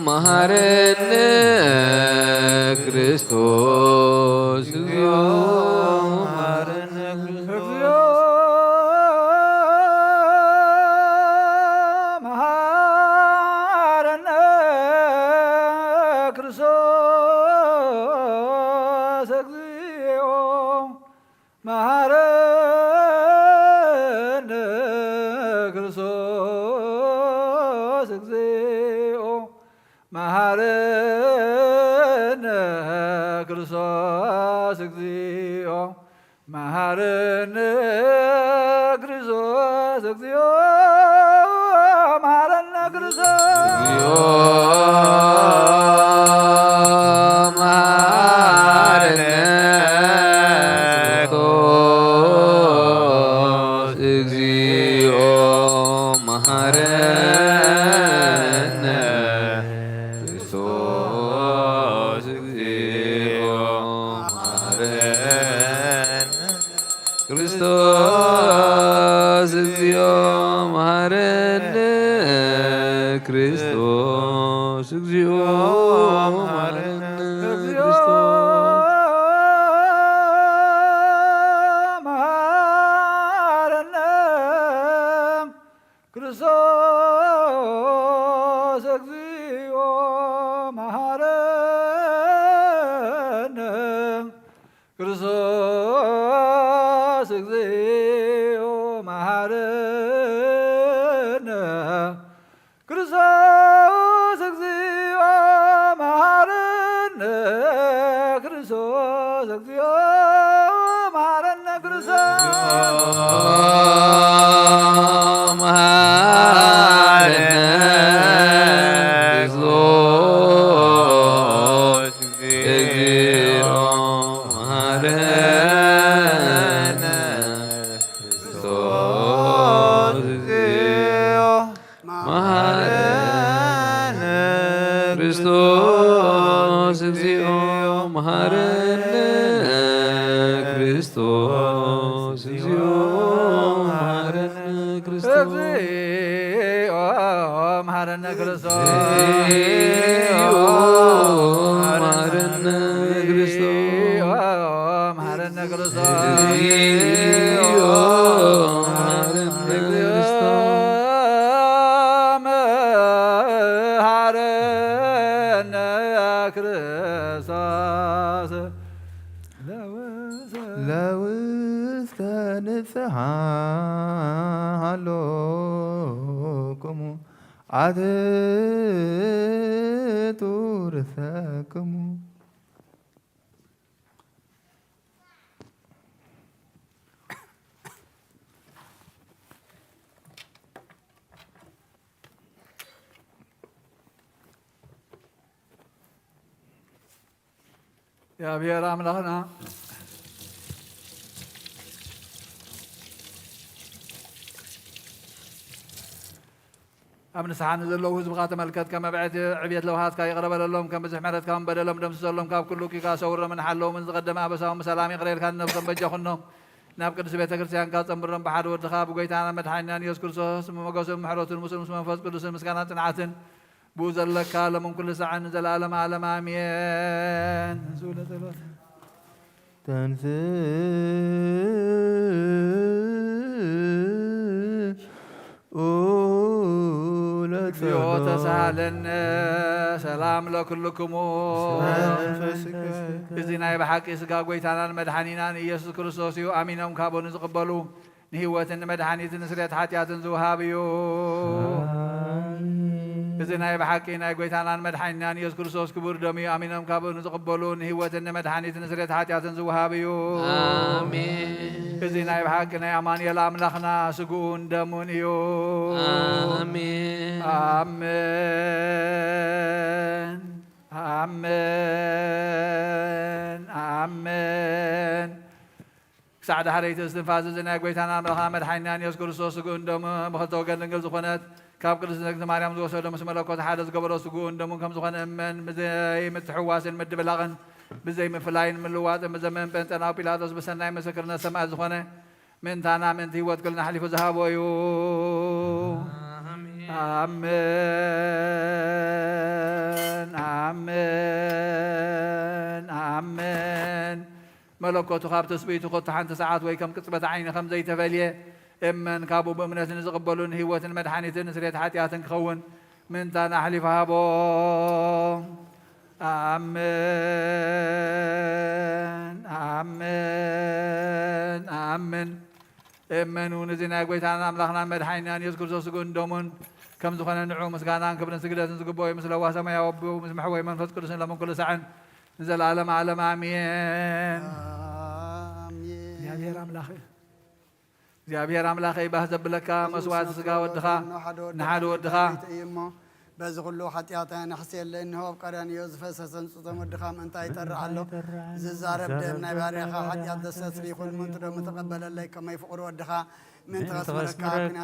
መሐረነ ክርስቶስ እግዚኦ መሐረነ እግዚኦ መሐረነ ክርስቶስ እግዚኦ መሐረነ ክርስቶስ እግዚኦ መሐረነ ክርስቶስ እግዚኦ መሐረነ ክርስቶስ እግዚኦ መሐረነ ክርስቶስ እግዚኦ መሐረነ ክርስቶስ እግዚኦ መሐረነ ክርስቶስ እግዚኦ መሐረነ ክርስቶስ እግዚኦ መሐረነ ክርስቶስ እግዚኦ መሐረነ ክርስቶስ እግዚኦ መሐረነ ክርስቶስ እግዚኦ መሐረነ ክርስቶስ እግዚኦ መሐረነ ክርስቶስ እግዚኦ መሐረነ ክርስቶስ መሐረነ ክርስቶስ መሐረነ ክርስቶስ ለውስተ ንጽሐ ሃሎኩሙ አትቱ ርእሰክሙ እግዚአብሔር አምላክና أمن سحان زلوا هزم خاتم الكت كما بعد عبيد لوهات كاي قرب لهم كم بزح مرت كم بدلهم دم سلهم كاب كله كي كاسور من حلوا من قدم أبسهم سلامي غير كان نفسهم بجخنهم نابقد سبيت كرسيان كاتم برم بحر ورتخاب وقيتانا مدحنان يذكر سوس مقاسم محروت المسلم منفس قدس مسكانات عاتن بوزل لك كلام كل ساعة نزل عالم عالم آمين زولة الوقت تسالن سلام لكلكم إذنا بحق إسقا قويتانا مدحنينا يسوع كريستوس آمينهم كابون زقبلوا نهوة مدحنيت نسريت حاتيات زوهابيو إذنا بحقنا قويتانا مدحنينا يسوع كريستوس كبر دمي آمينهم كابون زقبلوا نهوة مدحنيت نسريت حاتيات زوهابيو آمين إذنا بحقنا أمان يلا أملخنا سقون دمونيو آمين آمين آمين آمين سعد حريت استنفاذ زنا قويتانا ملخنا مدحنينا يسوع كريستوس سقون دم مخلطو قدنقل زخونات كاب قدس نجد مريم زوجة دم اسمه لقوت حادث قبر سقون دم كم زخون من بزي متحواس مد بلغن بزي من فلاين من لوات بزمن بنت أنا بيلاطس بسناي مسكرنا سماع زخونة من تانا من تيوت كلنا حليف ذهب ويو آمين آمين آمين ملكوت خاب تسبيت وقت حان ساعات ويكم كتبت عين خمزة تفليه إمن كابو بأمنة نزقبلون هوة المدحانية نسريت حاتيات نخون من تانا حليف هابو آمين آمين آمين إمن ونزينا قويتانا أملاخنا مدحانيا يذكر زوسقون دومون كم زخنا نعوم مسكانا كبرن سجدات نزقبوي مثل واسا ما يوبو مسمحوي من فسكر سن من كل ساعة نزل عالم عالم آمين يا دير أملاخي እግዚአብሔር አምላኸ ይባህዘብ ለካ መስዋዕት ስጋ ወድኻ ንሓደ ወድኻ በዚ ኩሉ ሓጢኣተና ንሕስየለ እንሆ ኣብ ቀርያን እዩ ዝፈሰሰን ፅጦም ወድኻ ምእንታይ ይጠርሕ ኣሎ ዝዛረብ ደም ናይ ባርያኻ ሓጢኣት ዘስተስሪ ይኹን ምንቱ ደሞ ተቐበለለይ ከመይ ፍቕሪ ወድኻ من تغسمرك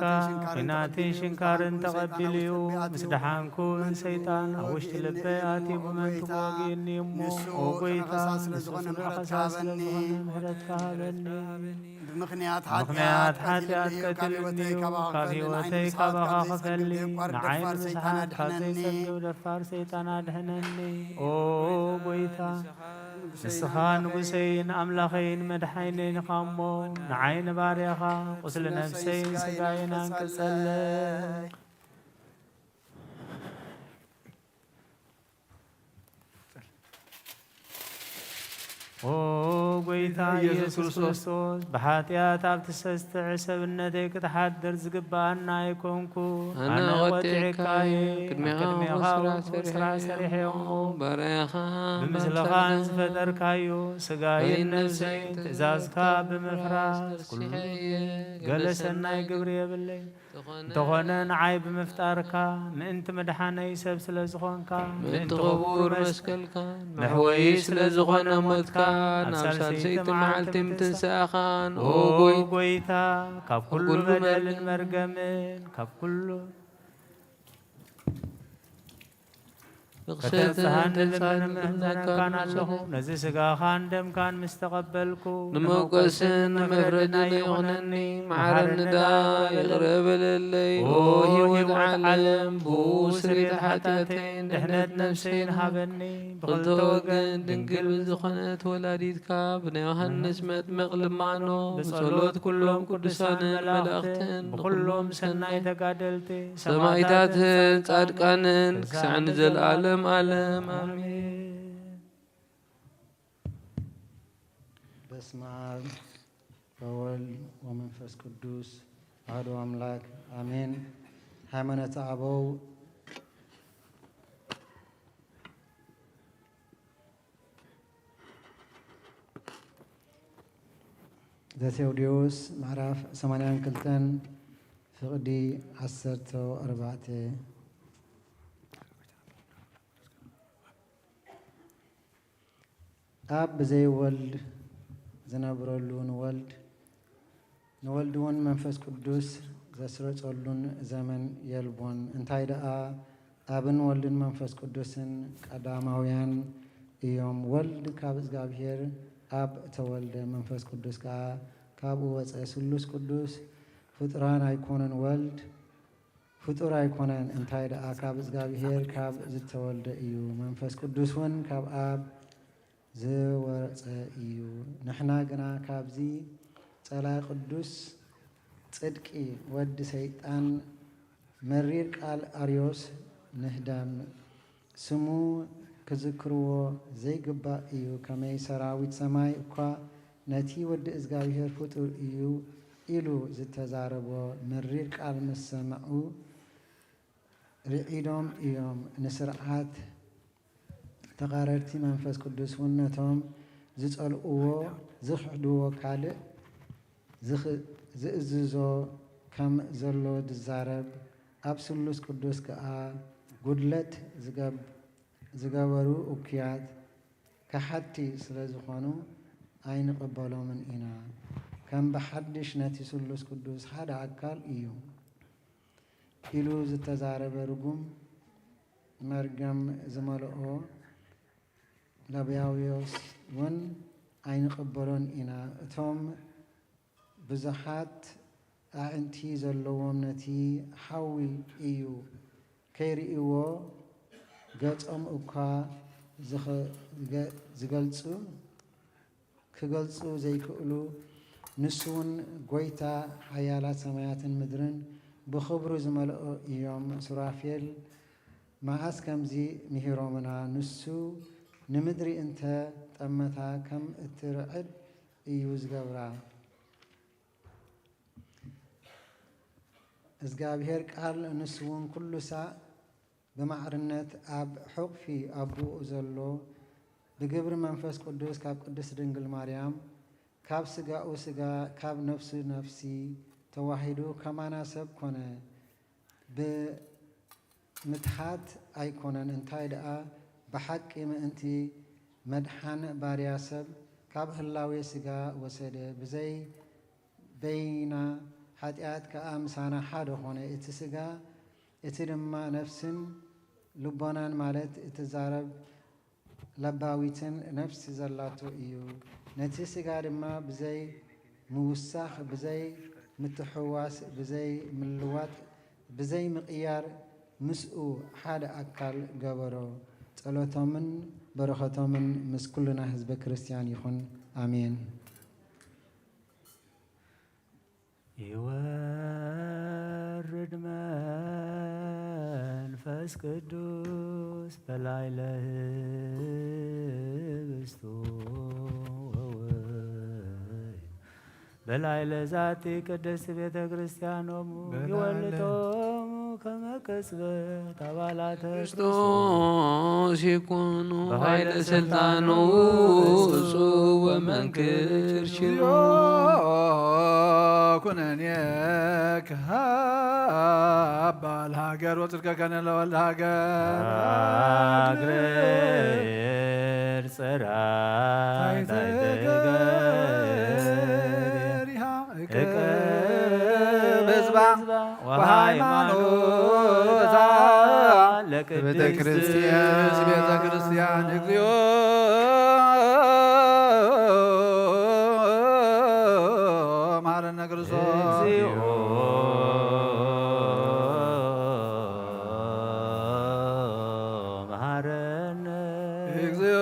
كناتي شنكارن تقبليو مسدحانكون سيطان وشت لبياتي بمن تواقيني مو وقويتا نسوسن حقساس لزغن مهرت كهبني بمخنيات حاتيات كتلنيو كافيوتي كابخا خفلي نعين مسحات خاتي سنقو دفار سيطان أدهنني أو قويتا نسخان وسين أملاخين مدحينين خامو نعين باريخا وصل نفسين سقاينا كسلي أو قويتا يسوس كريستوس بحاتيات أبتسست عسبنتك تحدر زقبانا يكونكو أنا وطعكاي كدمي غاو سريح يومو بريخا بمثلخان زفتركايو سقاين نفسين تزازكا بمفراس كل قلسنا يقبري بالليل تخونن عيب مفتاركا منت مدحاني سبس لزخونكا منت غبور مسكلكا محويس لزخون موتكا نفسال سيت معلتم تنساخان او قويتا كاب كل بدل مرقمين كاب كل كتنسهان لمن كان له نزي سقا خاندم كان مستقبلكو نموقسن مفردنا يغنني معرن دا يغرب للي وهي العالم بوسري تحتاتين دحنت نفسين هابني بخلتوقن دنقل بزخنت ولاديتكا بني يوحنس مغلب معنو بصلوت كلهم قدسان الملاختن بكلهم سناي تقادلتي سمايتاتن صادقانن كسعن زل عالم عالم آمين بسم الله وولد ومنفس قدوس أحد أملاك آمين ሃይማኖተ አበው ዘቴዎድዮስ ምዕራፍ 82 ፍቅዲ 14 ኣብ ብዘይወልድ ዝነብረሉ ንወልድ እውን መንፈስ ቅዱስ ዘስረፀሉን ዘመን የልቦን እንታይ ደኣ ኣብን ወልድን መንፈስ ቅዱስን ቀዳማውያን እዮም። ወልድ ካብ እግዚአብሔር ኣብ ተወልደ መንፈስ ቅዱስ ከዓ ካብኡ ወፀ። ስሉስ ቅዱስ ፍጡራን ኣይኮነን። ወልድ ፍጡር ኣይኮነን። እንታይ ደኣ ካብ እግዚአብሔር ካብ ዝተወልደ እዩ። መንፈስ ቅዱስ እውን ካብ ኣብ ዝወፀ እዩ። ንሕና ግና ካብዚ ጸላይ ቅዱስ ጽድቂ ወዲ ሰይጣን መሪር ቃል አርዮስ ንህዳም ስሙ ክዝክርዎ ዘይግባእ እዩ። ከመይ ሰራዊት ሰማይ እኳ ነቲ ወዲ እግዚአብሔር ፍጡር እዩ ኢሉ ዝተዛረቦ መሪር ቃል ምስ ሰምዑ ርዒዶም እዮም። ንስርዓት ተቓረርቲ መንፈስ ቅዱስ እውን ነቶም ዝጸልእዎ ዝኽሕድዎ ካልእ ዝእዝዞ ከም ዘሎ ዝዛረብ ኣብ ስሉስ ቅዱስ ከዓ ጉድለት ዝገበሩ እኩያት ካሓቲ ስለ ዝኾኑ ኣይንቕበሎምን ኢና። ከም ብሓድሽ ነቲ ስሉስ ቅዱስ ሓደ ኣካል እዩ ኢሉ ዝተዛረበ ርጉም መርገም ዝመልኦ ላብያውዮስ እውን ኣይንቕበሎን ኢና። እቶም ብዙሓት ኣዕንቲ ዘለዎም ነቲ ሓዊ እዩ ከይርእይዎ ገጾም እኳ ክገልጹ ዘይክእሉ ንሱ እውን ጎይታ ሓያላት ሰማያትን ምድርን ብኽብሩ ዝመልኦ እዮም። ሱራፌል መዓስ ከምዚ ምሂሮምና ንሱ ንምድሪ እንተ ጠመታ ከም እትርዕድ እዩ ዝገብራ። እግዚአብሔር ቃል ንሱ እውን ኩሉ ሳዕ ብማዕርነት ኣብ ሕቑፊ ኣቦኡ ዘሎ ብግብሪ መንፈስ ቅዱስ ካብ ቅድስት ድንግል ማርያም ካብ ስጋኡ ስጋ ካብ ነፍሱ ነፍሲ ተዋሂዱ ከማና ሰብ ኮነ። ብምትሓት ኣይኮነን። እንታይ ደኣ ብሓቂ ምእንቲ መድሓን ባርያ ሰብ ካብ ህላዌ ስጋ ወሰደ። ብዘይ በይና ኃጢአት ከዓ ምሳና ሓደ ኾነ። እቲ ስጋ እቲ ድማ ነፍስን ልቦናን ማለት እትዛረብ ለባዊትን ነፍሲ ዘላቶ እዩ። ነቲ ስጋ ድማ ብዘይ ምውሳኽ ብዘይ ምትሕዋስ ብዘይ ምልዋጥ ብዘይ ምቕያር ምስኡ ሓደ ኣካል ገበሮ። ጸሎቶምን በረኸቶምን ምስ ኩልና ህዝበ ክርስቲያን ይኹን አሜን። ይወርድ መንፈስ ቅዱስ በላዕለ ህብስቱ ወወይን በላዕለ ዛቲ ቅድስት ቤተ ክርስቲያኖሙ ይወልጦሙ ከመ ቅጽበት አባላተ ክርስቶስ ይኩኑ ኃይለ ስልጣኑ እጹብ ወመንክር ሽሮ ኩነኔ ከሃባል ሀገር ወጽድቀ ከነ ለወልድ ሀገር አግሬር ጽራይ ታይተገሪሃ ህዝባ ወሃይማኖታ ቤተ ክርስቲያን እግዚኦ መሐረነ ክርስቶስ መሐረነ እግዚኦ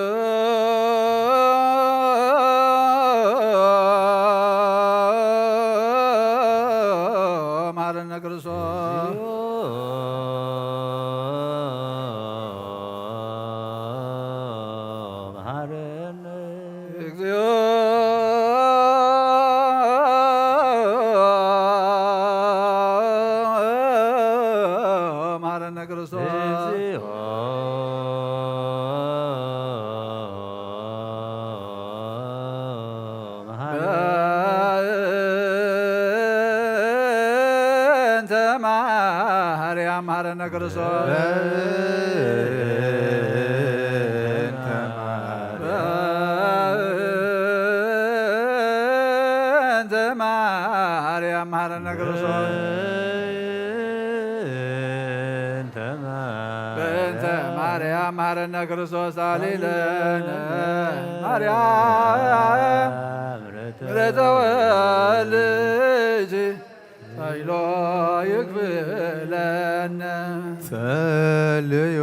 መሐረነ ክርስቶስ መሐረነ እግዚኦ መሐረነ ክርስቶስ በእንተ ማርያም መሐረነ ክርስቶስ በእንተ ማርያም መሐረነ ክርስቶስ ማርያም ማረነ ክርስቶስ አሊለነ ማርያም ምሕረተ ወልጅ ኃይሎ ይክፍለነ ጸልዮ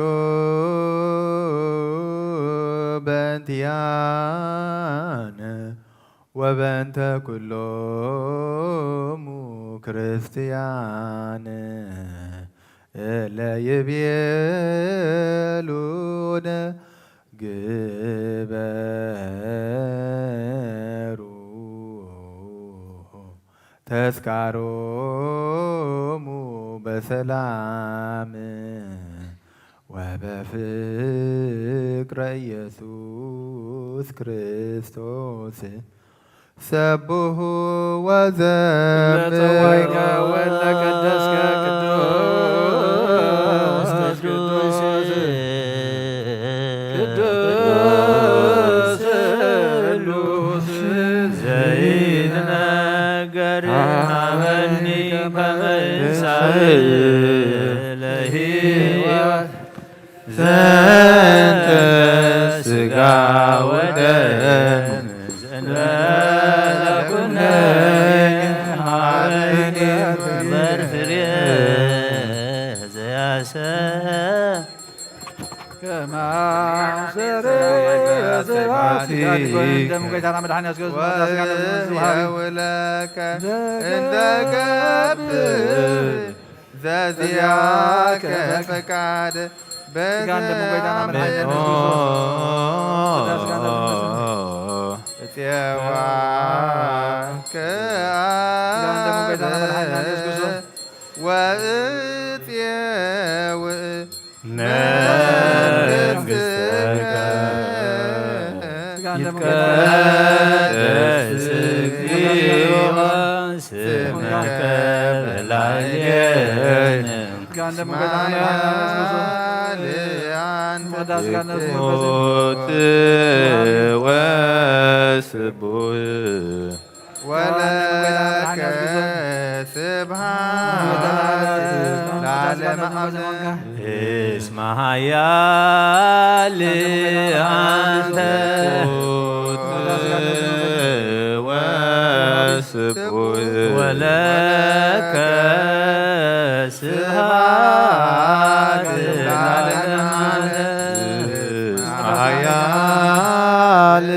በእንቲአነ ወበእንተ ኩሎሙ ክርስቲያን እለ ይቤሉነ ግበሩ ተስካሮሙ በሰላም ወበፍቅረ ኢየሱስ ክርስቶስ ሰብሑ ወዘምር ወለቀደስከ ቅዱስ ቅዱስ ቅዱስ ቅዱስ ዘይትነገር ሀበኒ ከመ እንሳእ ለሕይወት ዘንተ ሥጋ ወደም ወለከ እንደ ገብር ዘዚአከ ፈቃድ ይትቀደስ እግዚኦ ስምከ በላዕሌነ ሞት ወስቡሕ ወለከ ስብሐት ለዓለመ ዓለም እስመ ኃያል አንተ ወስቡሕ ወለከ ስብሐት ለዓለመ ዓለም ኃያል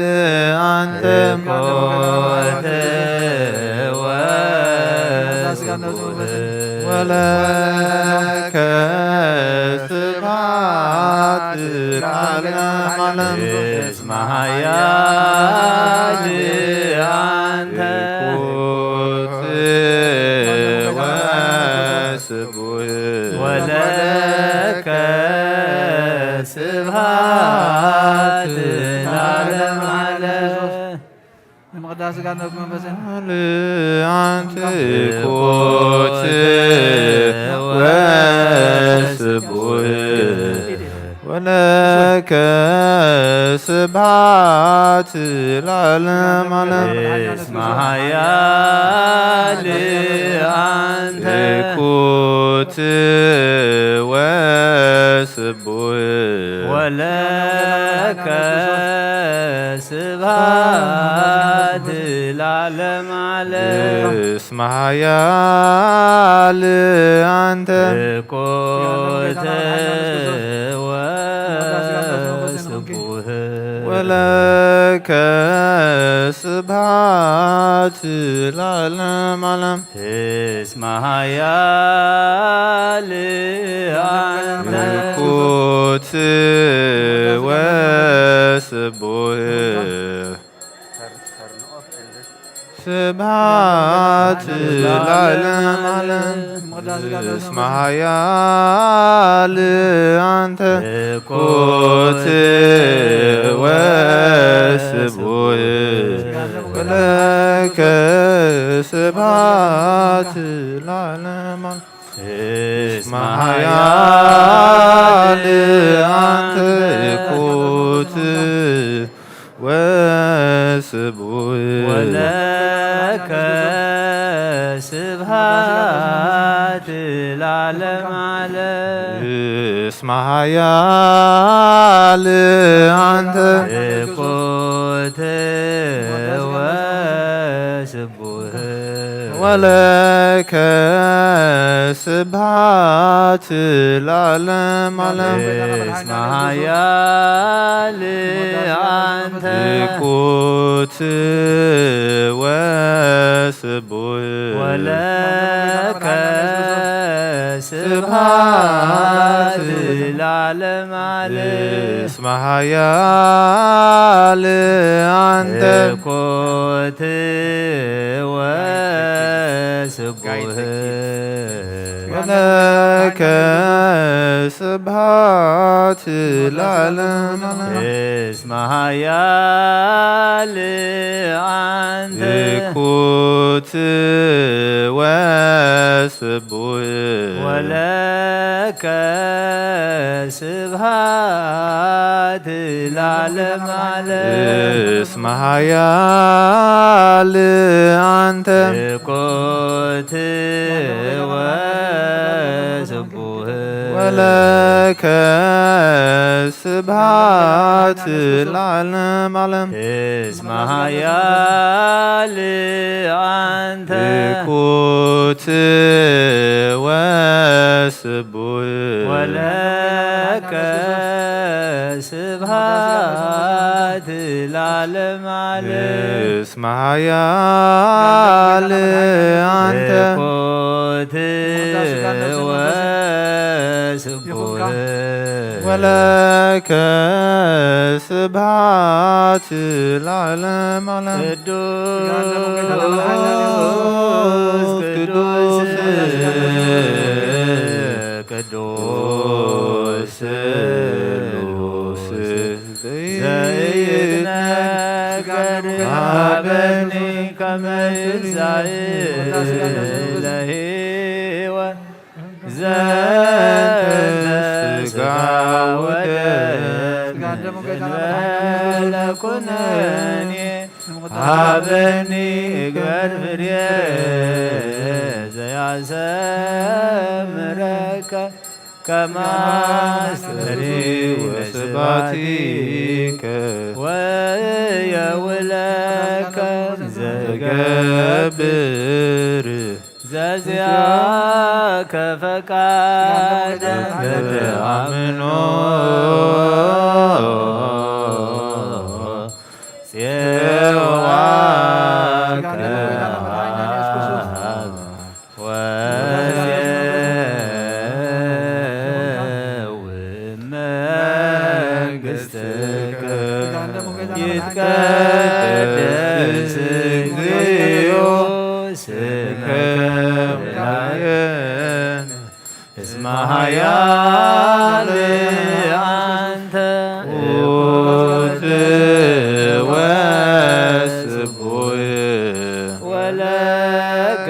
አንተ ኮተ ወለከ ስብሐት ለዓለመ ዓለም እስመ ኃያል አንተ ወስቡሕ ወለከ ስብሐት ለዓለመ ዓለም መቅዳስ ጋር ነው መንፈስን አንተ ኮት ወስቡሕ ወለከ ስብሐት ለዓለመ ዓለም እስመ ኃያል አንተ ኮት ወስቡሕ ወለከ ስብሐት ለዓለመ ዓለም እስመ ኃያል አንተ ኮተ ወስቡሕ ወለከ ስብሐት ለዓለመ ዓለም እስመ ኃያል አንተ ኮት ወስቡሕ ስብሐት ለዓለመ ዓለም እስመ ኃያል አንተ ኮት ወስቡሕ ወለከ ስብሐት ለዓለመ ዓለም እስመ ኃያል አንተ ኮት ወስቡሕ ወለከ ስብሐት ለዓለመ ዓለም እስመ ኃያል አንተ እኩት ወስቡህ ወለከ ስብሐት ለዓለመ ዓለም እስመ ኃያል አንተ እኩት ወስቡህ ወለከ ስብሐት ለዓለመ ዓለም እስመ ኃያል አንተ እኩት ወስቡህ ወለከ ስብሐት ለዓለመ ዓለም እስመ ኃያል አንተ እኩት ወስቡህ ወለከ ስብሐት ለዓለመ ዓለም እስመ ኃያል አንተ እኩት ወስቡህ ወለከ ስብሐት ለዓለመ ዓለም እስመ ኃያል አንተ እኩት ወስቡህ ወለከ ስብሐት ለዓለመ ዓለም እስመ ኃያል አንተ እኩት ወስቡህ ወለከ ስብሐት ለዓለመ ዓለም ቅዱስ ቅዱስ ስሉስ ዘይትነገር ሀበኒ ከመ ይርሣእ ለሕይወት ዘእንተ ሥጋ ወደም እንበለ ኩነኔ ሀበኒ እግበር ፍሬ ዘያሰምረከ ከመ አስተሪ ወስብሐቲከ ወየውለከ ዘገብር ዘዚአከ ፈቃደ በተአምኖ ጽዋከ ወመንግሥትከ ይትቀደስ እግዚኦ ስምከ በላዕነ እስመ ኃያል አንተ እኩት ወስቡህ ወለከ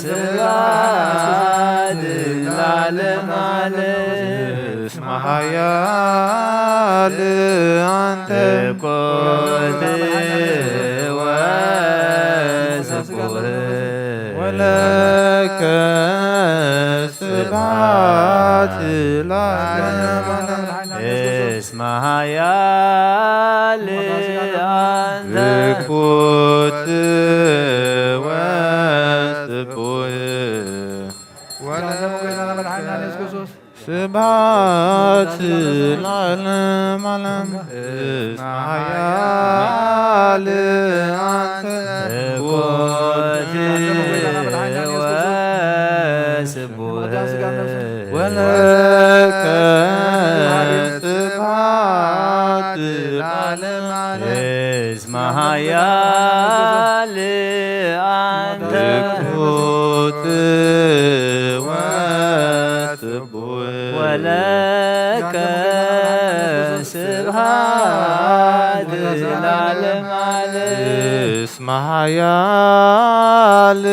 ስብሐት ለዓለመ ዓለም እስመ ኃያል አንተ እኩት ወስቡህ ወለከ ስብሐት ለዓለመ ዓለም እስመ ኃያል አንተ እኩት ወስቡህ ስብሐት ለዓለመ ዓለም እስመ ኃያል አንተ እኩት ወስቡህ ወለከ ስብሐት ለዓለመ ዓለም እስመ ኃያል አንተ እኩት ወስቡህ ወለከ ስብሐት ለዓለመ ዓለም እስመ ኃያል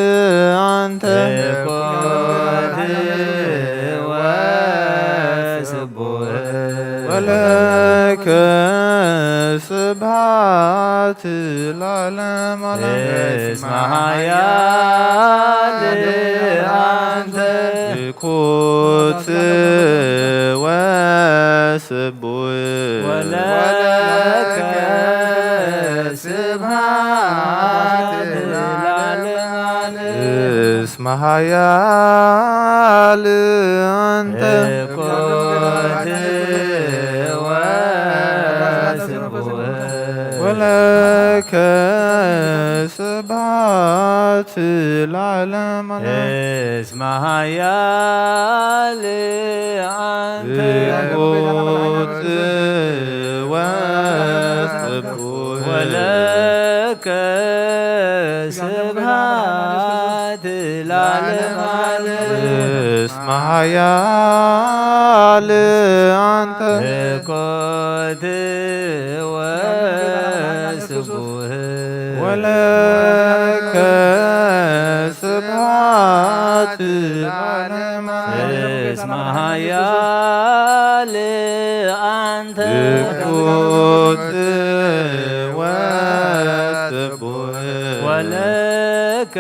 አንተ እኩት ወስቡህ ወለከ ስብሐት ለዓለመ ዓለም እስመ ኃያል አንተ ዝኩት ወስቡሕ ወለከ ስብሐት ለዓለመ ዓለም እስመ ኃያል አንተ ዝኩት ወስቡሕ ወለከ ስብሐት ለዓለመ ዓለም እስመ ኃያል አንተ ዝኩት ወስቡሕ ወለከ ስብሐት ለዓለመ ዓለም እስመ ኃያል አንተ ዝኩት ወስቡሕ ወለከ ስብሐት ለዓለመ ዓለም እስመ ኃያል አንተ ዝኩት ወስቡሕ ወለከ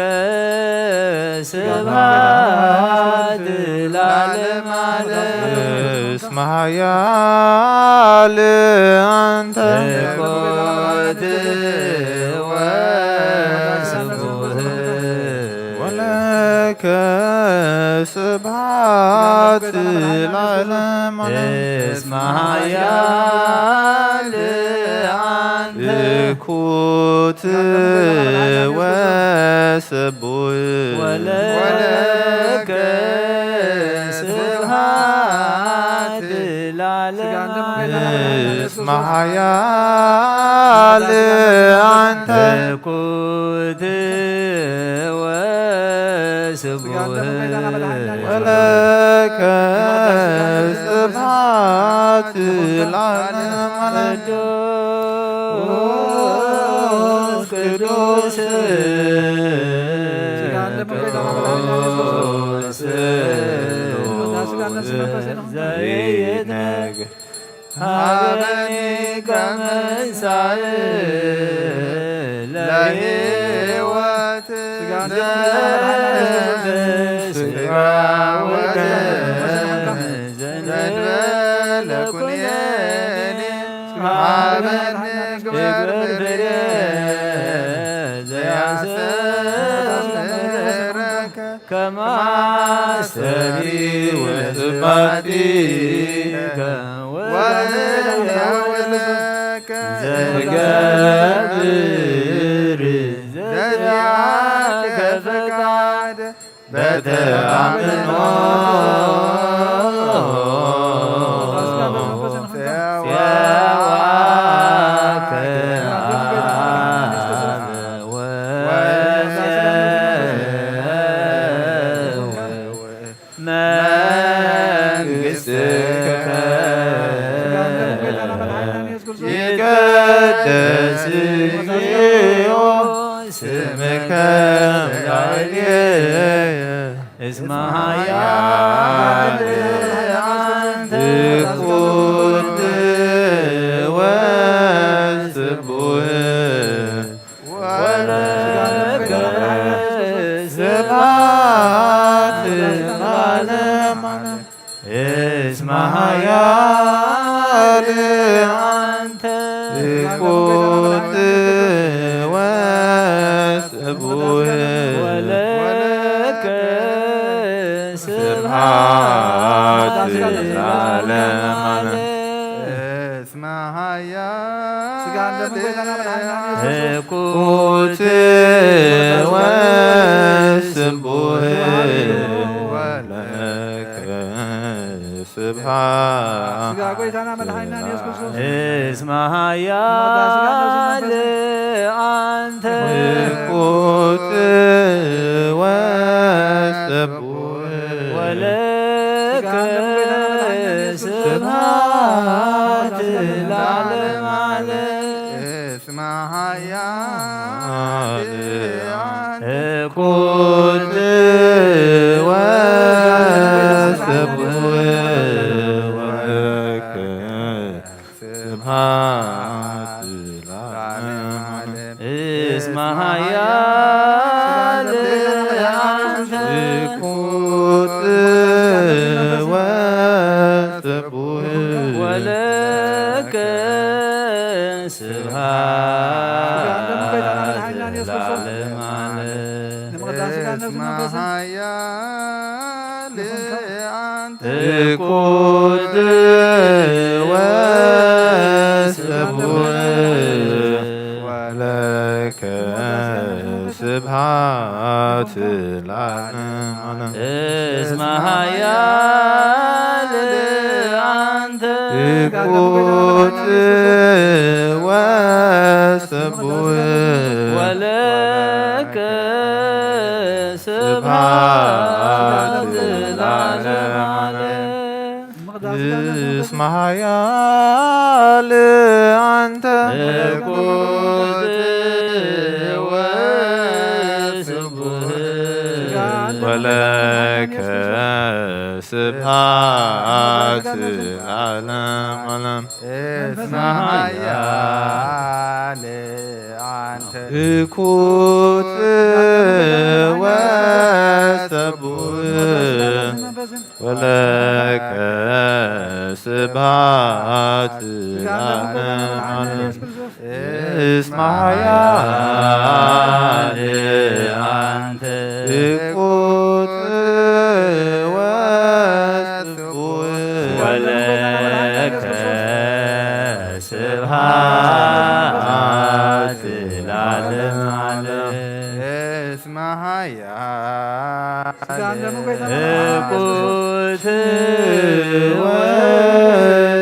ስብሐት ለዓለመ ዓለም እስመ ኃያል አንተ ዝኩት ወስቡሕ ወለከ ስብሐት ለዓለመ ዓለም እስመ ኃያል አንተ ዝኩት ወስቡሕ ወለከ ስብሐት ለዓለመ ዓለም እስመ ኃያል አንተ ዝኩት ወስቡሕ ወለከ ስብሐት ለዓለመ ዓለም ቅዱስ ቅዱስ ዘይትነግ ሀበኒ ከመንሣእ ለሕይወት ሥጋ ወደም ዘእንበለ ኩነኔ ሀበኒ ግበር ፍሬ ዘያስተምረከ ከመ አስተሪ ወስብሐቲከ ወለከ ዘገብር ዘዚአከ ፈቃድ በተአምኖ ሲያዋከ መንግሥትከ ይቀደስ እግዚኦ ስምከ ላዕሌየ እስመ ኃያል አንተ ዝኩት ወስቡሕ ወለከ ስብሐት ለዓለመ ዓለም እስመ ኃያል አንተ ዝኩት ወስቡሕ ወለከ ስብሐት ስብሐት ለዓለመ ዓለም እስመ ኃያል ዝኩት ወስቡሕ ወለከ ስብሐት እስመ ኃያል አንተ ዝኩት ወስቡሕ ወለከ ስብሐት ለዓለመ ዓለም እስመ ኃያል ዝኩት ወስቡሕ ወለከ ስብሐት እስመ ኃያል አንተ ዝኩት ወጽቡህ ወለከ ስብሐት ለዓለመ ዓለም እስመ ኃያል አንተ ዝኩት ወጽቡህ ወለከ ስብሐት ለዓለመ ዓለም እስመ ኃያል አንተ ዝኩት ወጽቡህ ወለከ ስብሐት ስብሐት ለዓለመ ዓለም እስመ ኃያል አንተ ዝኩት ወጽቡህ ወለከ ስብሐት ለዓለመ ዓለም እስመ ኃያል አንተ ዝኩት ወጽቡህ ወለከ ስብሐት ለዓለመ ዓለም እስመ ኃያል አንተ ዝኩት ወጽቡህ ወለከ ስብሐት ለዓለመ ዓለም እስመ ኃያል ዝኩት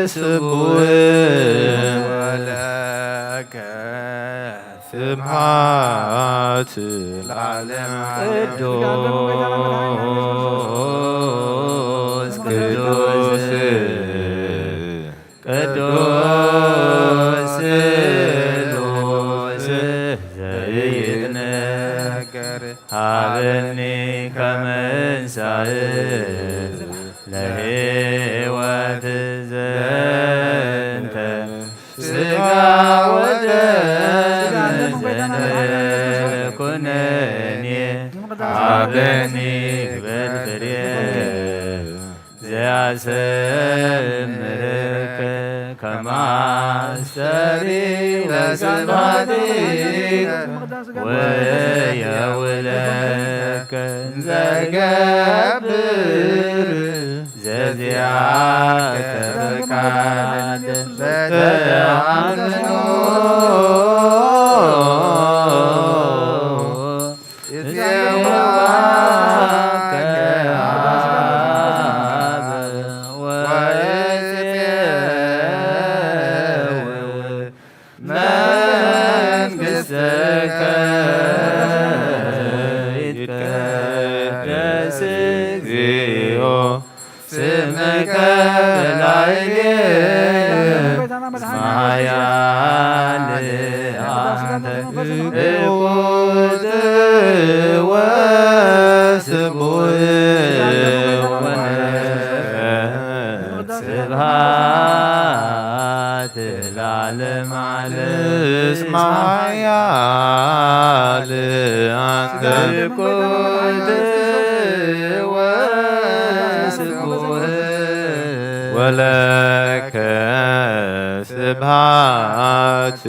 ወጽቡህ ወለከ ስብሐት ለዓለመ ቅዱስ ቅዱስ ቅዱስ ቅዱስ ዘይትነገር ሀበኒ ከመ እንሣእ ለሕይወት ዘንተ ሥጋ ወደም ዘኩነኔ ሀበኒ ግበል ፍሬ ዘያሰምርከ ከመ አስተሪ ለስብሐቲከ ወየውለከ ዘገብር ዘዚአከ ፈቃደ በተአምኖ መንግሥትከ ይትቀደስ እግዚኦ ስምከ በላዕሌነ እስመ ኃያል አንተ ዝኩት ወጽቡህ ወለከ ስብሐት ለዓለመ ዓለም እስመ ኃያል አንተ ዝኩት ወጽቡህ ወለከ ስብሐት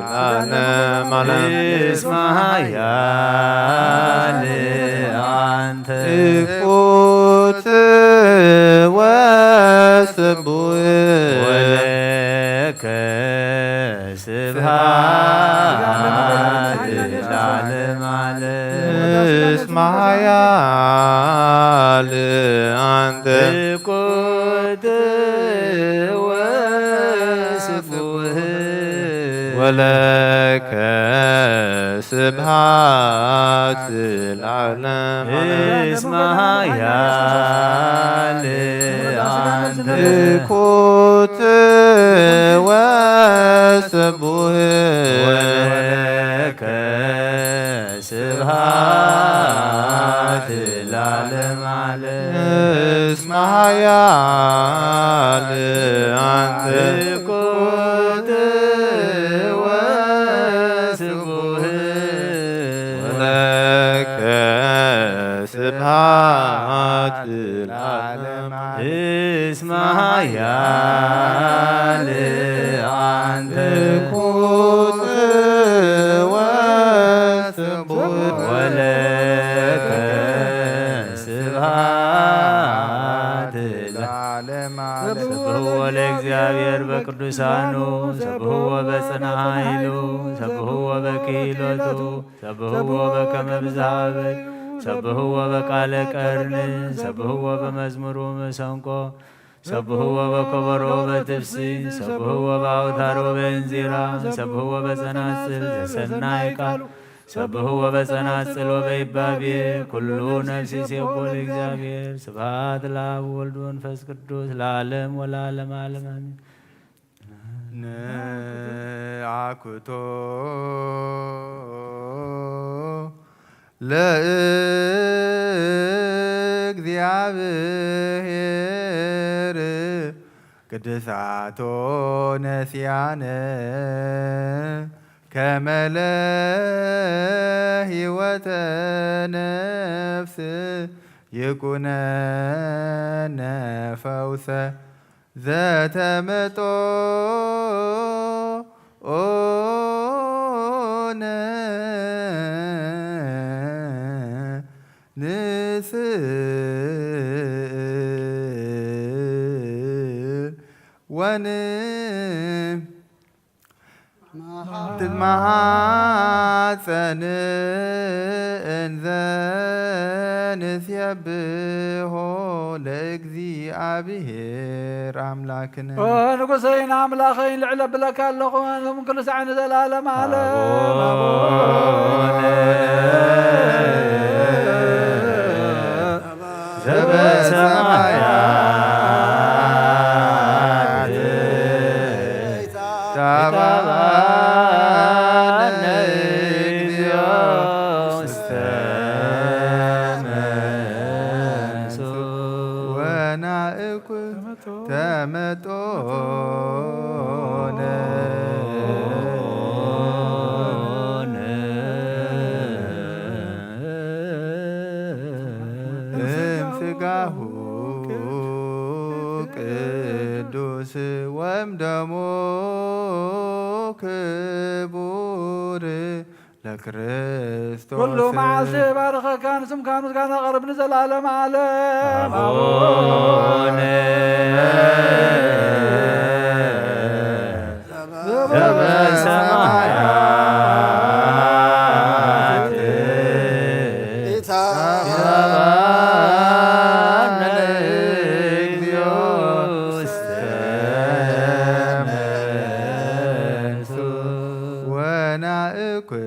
ለዓለመ ዓለም እስመ ኃያል አንተ ዝኩት ወጽቡህ ወለከ ስብሐት ለዓለመ ዓለም እስመ ኃያል አንተ ዝኩት ወጽቡህ ወለከ ስብሐት ለዓለመ ዓለም እስመ ኃያል አንተ ዝኩት ወጽቡህ ወለከ ስብሐት ለዓለመ ዓለም እስመ ኃያል አንተ ዝኩት ወጽቡህ ስቡሕ ወለከ ስብሐት ለዓለመ ዓለም። ሰብሕዎ ለእግዚአብሔር በቅዱሳኑ ሰብሕዎ በጽንዓ ኃይሉ ሰብሕዎ በክህሎቱ ሰብሕዎ በከመ ብዝሃ በይ ሰብሕዎ በቃለ ቀርን ሰብሕዎ በመዝሙሩ መሰንቆ ሰብሕዎ በከበሮ በትፍስሕ ሰብሕዎ በአውታሮ በእንዚራ ሰብሕዎ በጸናጽል ዘሰናይ ቃል ሰብሕዎ በጸናጽል ወበይባቤ ኩሉ ነፍስ ይሴብሖ ለእግዚአብሔር ስብሐት ለአብ ወወልድ ወመንፈስ ቅዱስ ለዓለም ወለዓለመ ዓለም አሜን። ንአኩቶ ለእግዚአብሔር ቅድሳቶ ነሲያነ ከመ ለሕይወተ ነፍስ ይኩነነ ፈውሰ ዘተመጦ ኦነ ንስል ወንም ትማሐፀን እንዘ ንሴብሖ ለእግዚአብሔር አምላክነ ንጉሰይን አምላኸይን ልዕለ ብለካ ኣለኹ ኩሉ ሰዓት ንዘላለም ዘበሰማያት ታባነ እግዚኦ ውስተ መንሱት ወናእኩት ተመጦነ እምሥጋሁ ቅዱስ ወእምደሙ ክቡር ለክርስቶስ ኩሉ መዓልቲ ባርከካ ንስምካ ምስጋና ቀርብ ንዘላለም ዓለም አቡነ ዘበሰማያት ታባነ እግዚኦ ውስተ መንሱት ወናእኩቶ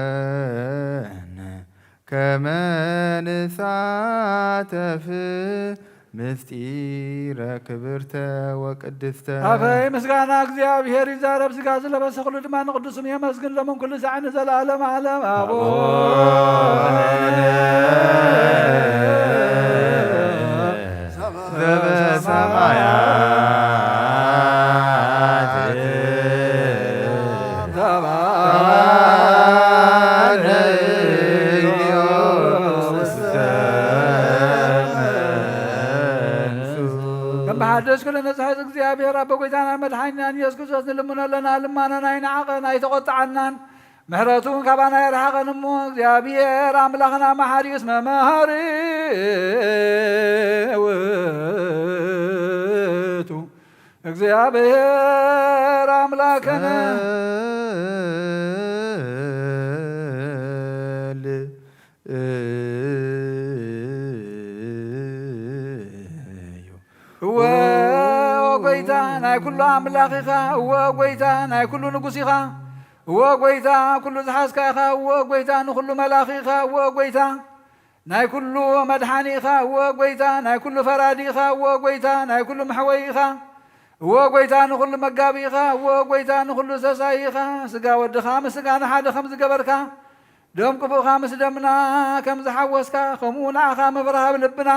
ይደልወነ ከመ ንሳተፍ ምስጢረ ክብርተ ወቅድስተ አፈይ ምስጋና እግዚአብሔር ይዛረብ ስጋ ዝለበሰ ኩሉ ድማ ንቅዱስም የመስግን ለምን ኩሉ ሰዓት ንዘላለም ዓለም ዘበሰማያት ታባነ እግዚኦ ውስተ መንሱት ከመሓደስ ኩሉ ነፃሕት እግዚአብሔር አበ ጎይታና መድሓኒናን ኢየሱስ ክርስቶስ ንልምኖ ኣለና ልማናና ይንዓቐን ኣይተቆጣዓናን ምሕረቱን ካባና ይርሓቐን እሞ እግዚአብሔር አምላኽና መሓሪ እስመ መሃሪ ውእቱ እግዚአብሔር አምላክነ እወ ጎይታ ናይ ኩሉ ኣምላኽ ኢኻ እወ ጎይታ ናይ ኩሉ ንጉስ ኢኻ እወ ጎይታ ኩሉ ዝሓዝካ ኢኻ እወ ጎይታ ንኩሉ መላኺ ኢኻ እወ ጎይታ ናይ ኩሉ መድሓኒ ኢኻ እወ ጎይታ ናይ ኩሉ ፈራዲ ኢኻ እወ ጎይታ ናይ ኩሉ መሕወይ ኢኻ እወ ጎይታ ንኩሉ መጋቢ ኢኻ እወ ጎይታ ንኩሉ ሰሳይ ኢኻ ስጋ ወድኻ ምስ ስጋና ሓደ ከም ዝገበርካ ደም ቅቡእኻ ምስ ደምና ከም ዝሓወስካ ከምኡ ንዓኻ ምብራሃብ ልብና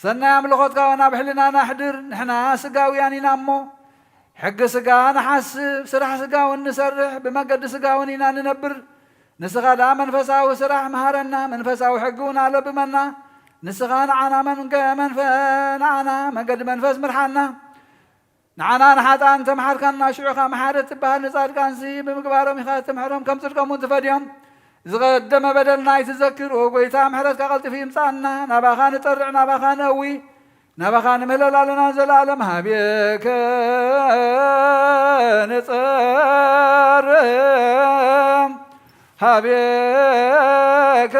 ሰናይ ኣምልኾትካ ናብ ሕሊናና ሕድር ንሕና ስጋውያን ኢና እሞ ሕጊ ስጋ ንሓስብ ስራሕ ስጋውን ንሰርሕ ብመገዲ ስጋውን ኢና ንነብር ንስኻ ዳ መንፈሳዊ ስራሕ መሃረና መንፈሳዊ ሕጊ እውን ኣለብመና نسخان عنا نعنا مقد منفس مرحنا نعنا نحات أنت محر كنا شعوخا محارة بها نصار كانسي بمقبارهم يخات محرهم كم تركم منتفديهم زغدم بدلنا يتذكر وقويتا محرت كقلت في مصانا نباخان طرع نباخان أوي نباخان ملل لنا زلالم هابيك نصر هابيك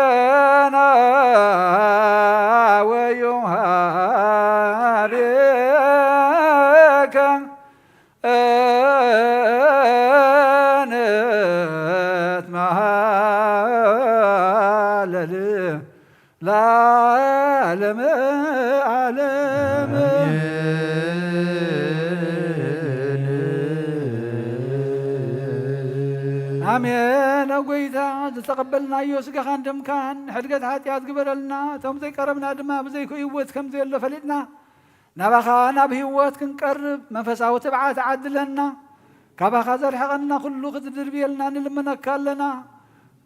ويوم هابيك أنت مهالل لا عالم عالم آمين وقيتا تقبلنا يوسق خاندم كان حدقت حاتيات قبرلنا توم زي قربنا دما بزي كيوت كم زي اللي فلتنا نبخانا بهوت كنقرب منفساو تبعات عدلنا كبخا زرحقنا كله قدر بيلنا نلمنك لنا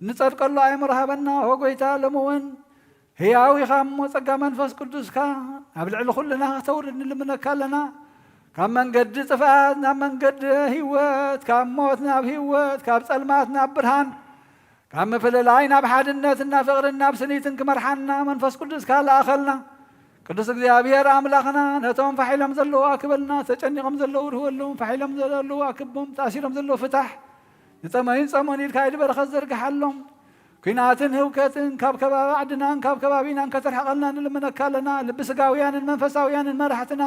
نصدق الله امرهبنا وقيتا لمون هياوي خام وصقا منفس قدوس كا ابلعل كلنا تورد نلمنك لنا كم من قد طفاتنا من قد هيوت كم موتنا بهيوت كم ظلماتنا برهان كم في العين بحدنتنا فقرنا بسنيتن كمرحنا منفس قدوس كالا اخلنا قدوس እግዚአብሔር አምላኽና ነቶም ፈሒሎም ዘለዎ አክበልና ተጨኒቆም ዘለዎ ርህወሎም ፈሒሎም ዘለዎ አክቦም ታሲሮም ዘለዎ ፍታሕ ንፀመይን ፀሞን ኢልካ ኢድ በረኸት ዘርግሓሎም ኩናትን ህውከትን ካብ ከባቢ ዓድናን ካብ ከባቢናን ከተርሐቐልና ንልምነካ ኣለና ልቢ ስጋውያንን መንፈሳውያንን መራሕትና